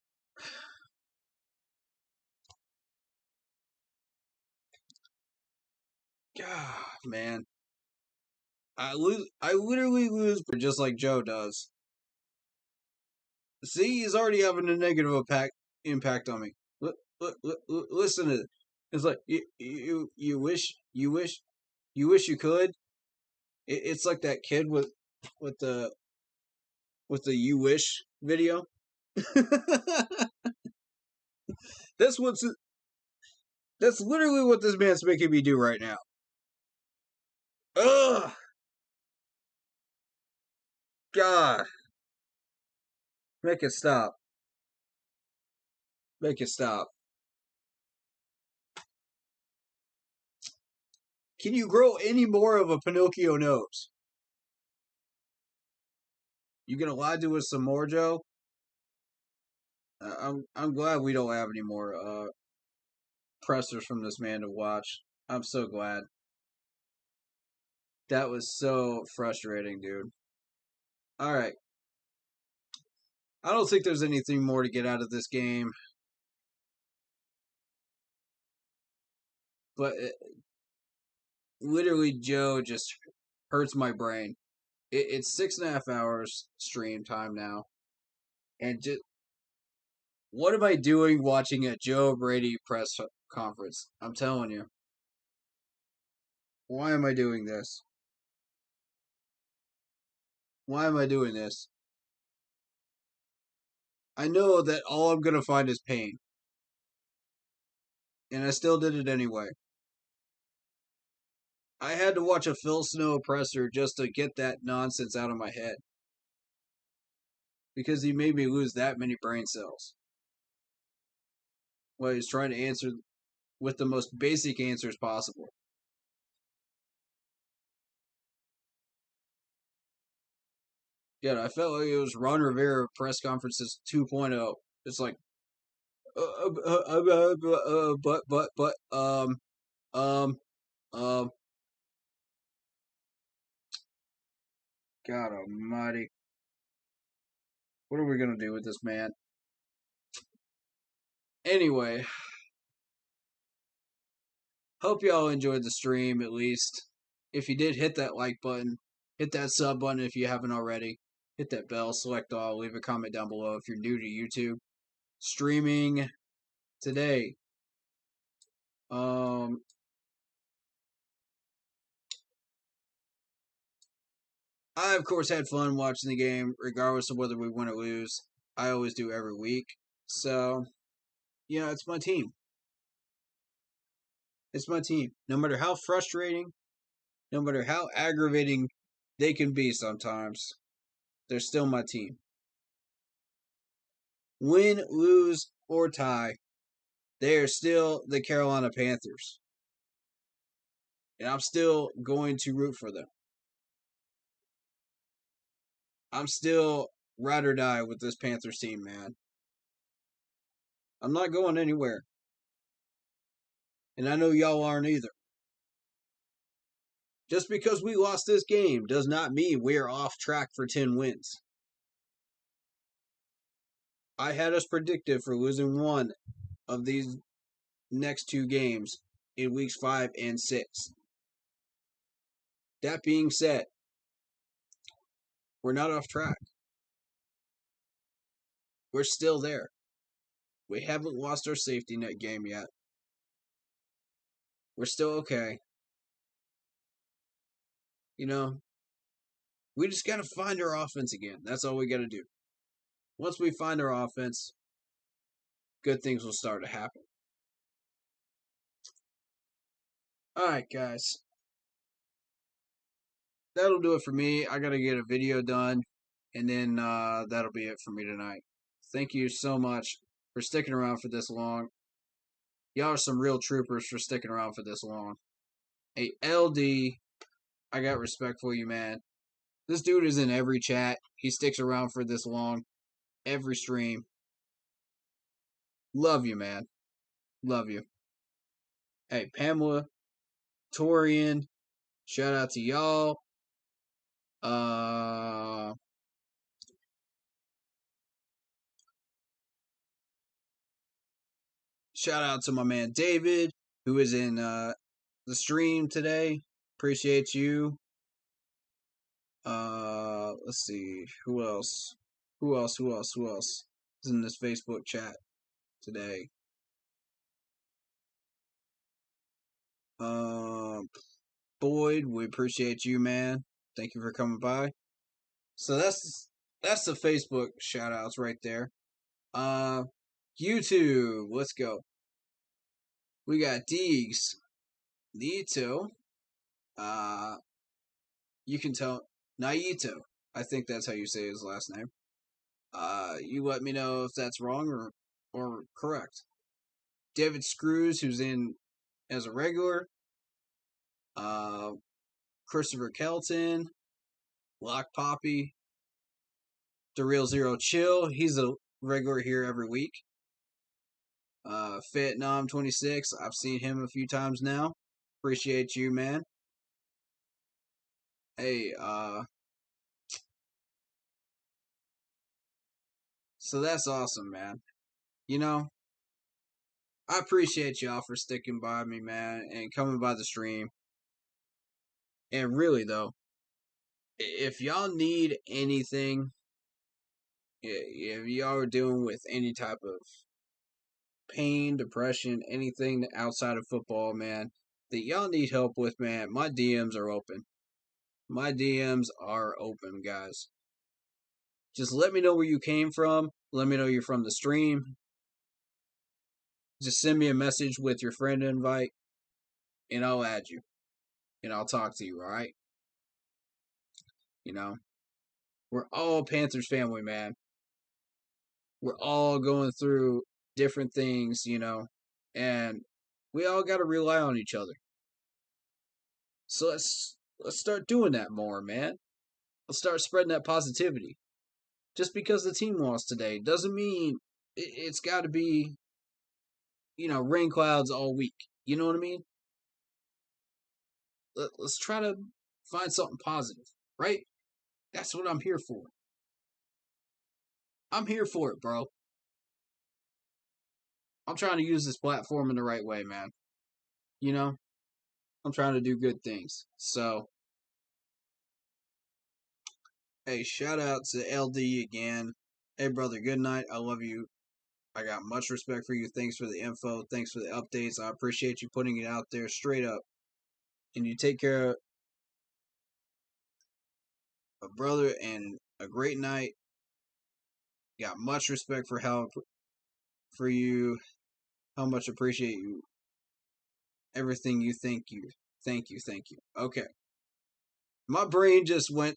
God, man. I literally lose just like Joe does. See, he's already having a negative impact on me. Listen to it. It's like you wish you could. It's like that kid with the you wish video. that's literally what this man's making me do right now. Ugh. God. Make it stop. Make it stop. Can you grow any more of a Pinocchio nose? You gonna lie to us some more, Joe? I'm glad we don't have any more pressers from this man to watch. I'm so glad. That was so frustrating, dude. All right. I don't think there's anything more to get out of this game. But literally, Joe just hurts my brain. It's 6.5 hours stream time now. And just, what am I doing watching a Joe Brady press conference? I'm telling you. Why am I doing this? Why am I doing this? I know that all I'm going to find is pain. And I still did it anyway. I had to watch a Phil Snow presser just to get that nonsense out of my head. Because he made me lose that many brain cells. While he's trying to answer with the most basic answers possible. Yeah, I felt like it was Ron Rivera press conferences 2.0. It's like, but, God almighty. What are we going to do with this man? Anyway, hope y'all enjoyed the stream at least. If you did, hit that like button. Hit that sub button if you haven't already. Hit that bell, select all, leave a comment down below if you're new to YouTube. Streaming today. I, of course, had fun watching the game, regardless of whether we win or lose. I always do every week. So, it's my team. It's my team. No matter how frustrating, no matter how aggravating they can be sometimes, they're still my team. Win, lose, or tie, they are still the Carolina Panthers. And I'm still going to root for them. I'm still ride or die with this Panthers team, man. I'm not going anywhere. And I know y'all aren't either. Just because we lost this game does not mean we're off track for 10 wins. I had us predicted for losing one of these next 2 games in weeks 5 and 6. That being said, we're not off track. We're still there. We haven't lost our safety net game yet. We're still okay. We just got to find our offense again. That's all we got to do. Once we find our offense, good things will start to happen. All right, guys. that'll do it for me. I gotta get a video done, and then that'll be it for me tonight. Thank you so much for sticking around for this long. Y'all are some real troopers for sticking around for this long. Hey, LD, I got respect for you, man. This dude is in every chat. He sticks around for this long. Every stream. Love you, man. Love you. Hey, Pamela, Torian, shout out to y'all. Shout out to my man David, who is in the stream today. Appreciate you. Let's see. Who else? Who else is in this Facebook chat today? Boyd, we appreciate you, man. Thank you for coming by. So that's the Facebook shout outs right there. YouTube, let's go. We got Deegs, Nito, you can tell Naito. I think that's how you say his last name. You let me know if that's wrong or correct. David Screws, who's in as a regular. Christopher Kelton, Lock Poppy, The Real Zero Chill. He's a regular here every week. Vietnam 26. I've seen him a few times now. Appreciate you, man. Hey, so that's awesome, man. You know, I appreciate y'all for sticking by me, man, and coming by the stream. And really, though, if y'all need anything, if y'all are dealing with any type of pain, depression, anything outside of football, man, that y'all need help with, man, my DMs are open. My DMs are open, guys. Just let me know where you came from. Let me know you're from the stream. Just send me a message with your friend invite, and I'll add you. And I'll talk to you, alright? You know, we're all Panthers family, man. We're all going through different things, you know, and we all got to rely on each other. So let's start doing that more, man. Let's start spreading that positivity. Just because the team lost today doesn't mean it's got to be, you know, rain clouds all week. You know what I mean? Let's try to find something positive, right? That's what I'm here for. I'm here for it, bro. I'm trying to use this platform in the right way, man. You know? I'm trying to do good things. So, hey, shout out to LD again. Hey, brother, good night. I love you. I got much respect for you. Thanks for the info. Thanks for the updates. I appreciate you putting it out there straight up. And you take care of a brother and a great night. Got much respect for you. How much appreciate you. Everything you think you. Thank you. Okay. My brain just went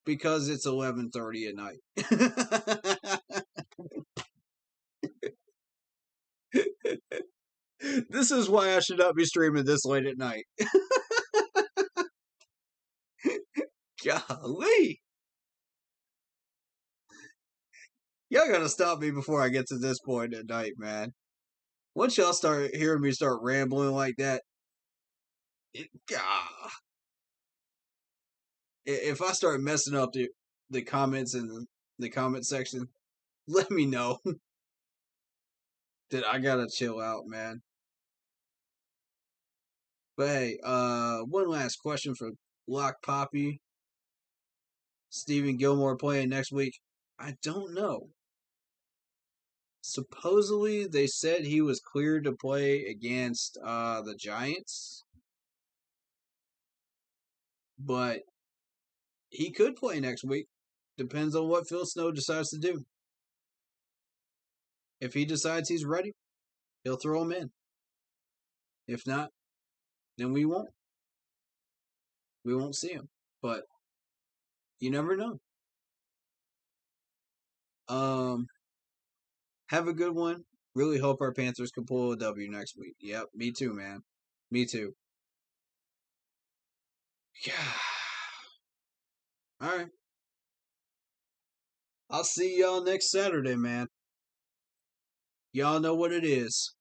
because it's 11:30 at night. This is why I should not be streaming this late at night. Golly. Y'all gotta stop me before I get to this point at night, man. Once y'all start hearing me start rambling like that, if I start messing up the comments in the comment section, let me know that I gotta chill out, man. But hey, one last question for Lock Poppy. Stephen Gilmore playing next week? I don't know. Supposedly, they said he was cleared to play against the Giants, but he could play next week. Depends on what Phil Snow decides to do. If he decides he's ready, he'll throw him in. If not, then we won't. we won't see him. But you never know. Have a good one. Really hope our Panthers can pull a W next week. Yep, me too, man. Me too. Yeah. All right. I'll see y'all next Saturday, man. Y'all know what it is.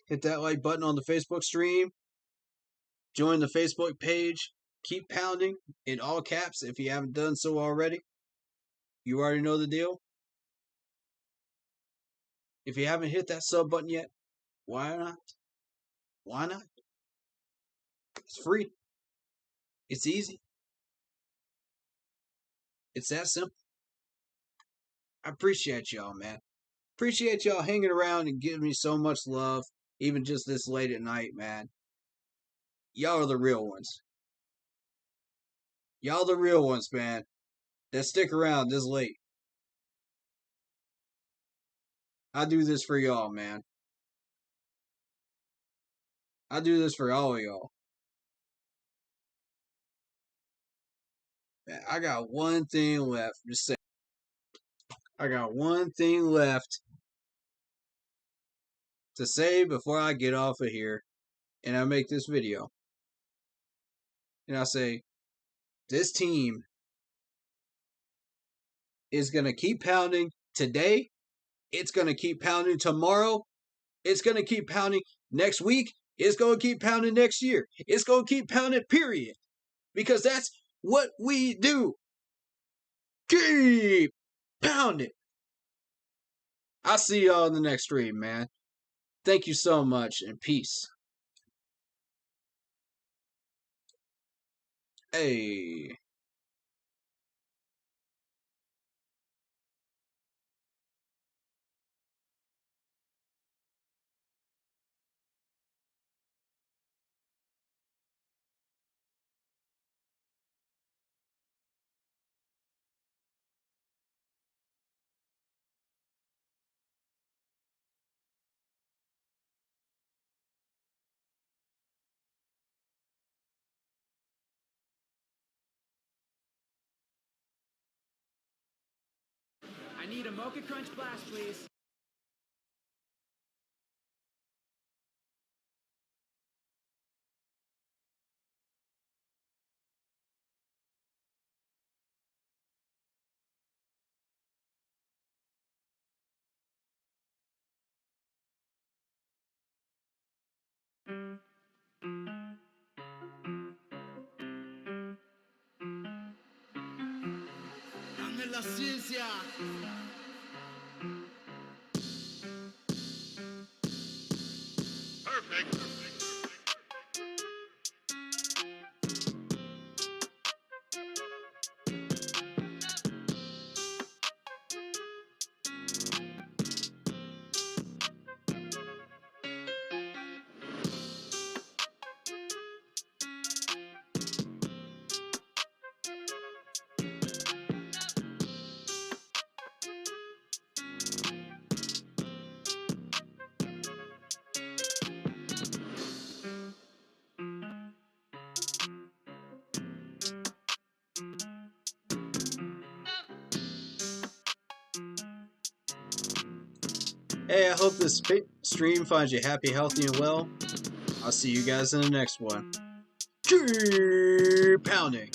Hit that like button on the Facebook stream. Join the Facebook page. Keep pounding in all caps if you haven't done so already. You already know the deal. If you haven't hit that sub button yet, why not? Why not? It's free. It's easy. It's that simple. I appreciate y'all, man. Appreciate y'all hanging around and giving me so much love, even just this late at night, man. Y'all are the real ones. Y'all the real ones, man. That stick around this late. I do this for y'all, man. I do this for all of y'all. Man, I got one thing left. Just say, I got one thing left to say before I get off of here and I make this video. And I say, this team is going to keep pounding today. It's going to keep pounding tomorrow. It's going to keep pounding next week. It's going to keep pounding next year. It's going to keep pounding, period. Because that's what we do. Keep pounding. I'll see y'all in the next stream, man. Thank you so much and peace. Hey. I need a Mocha Crunch Blast, please. Dame la ciencia. Perfect. Hey, I hope this stream finds you happy, healthy, and well. I'll see you guys in the next one. Keep pounding.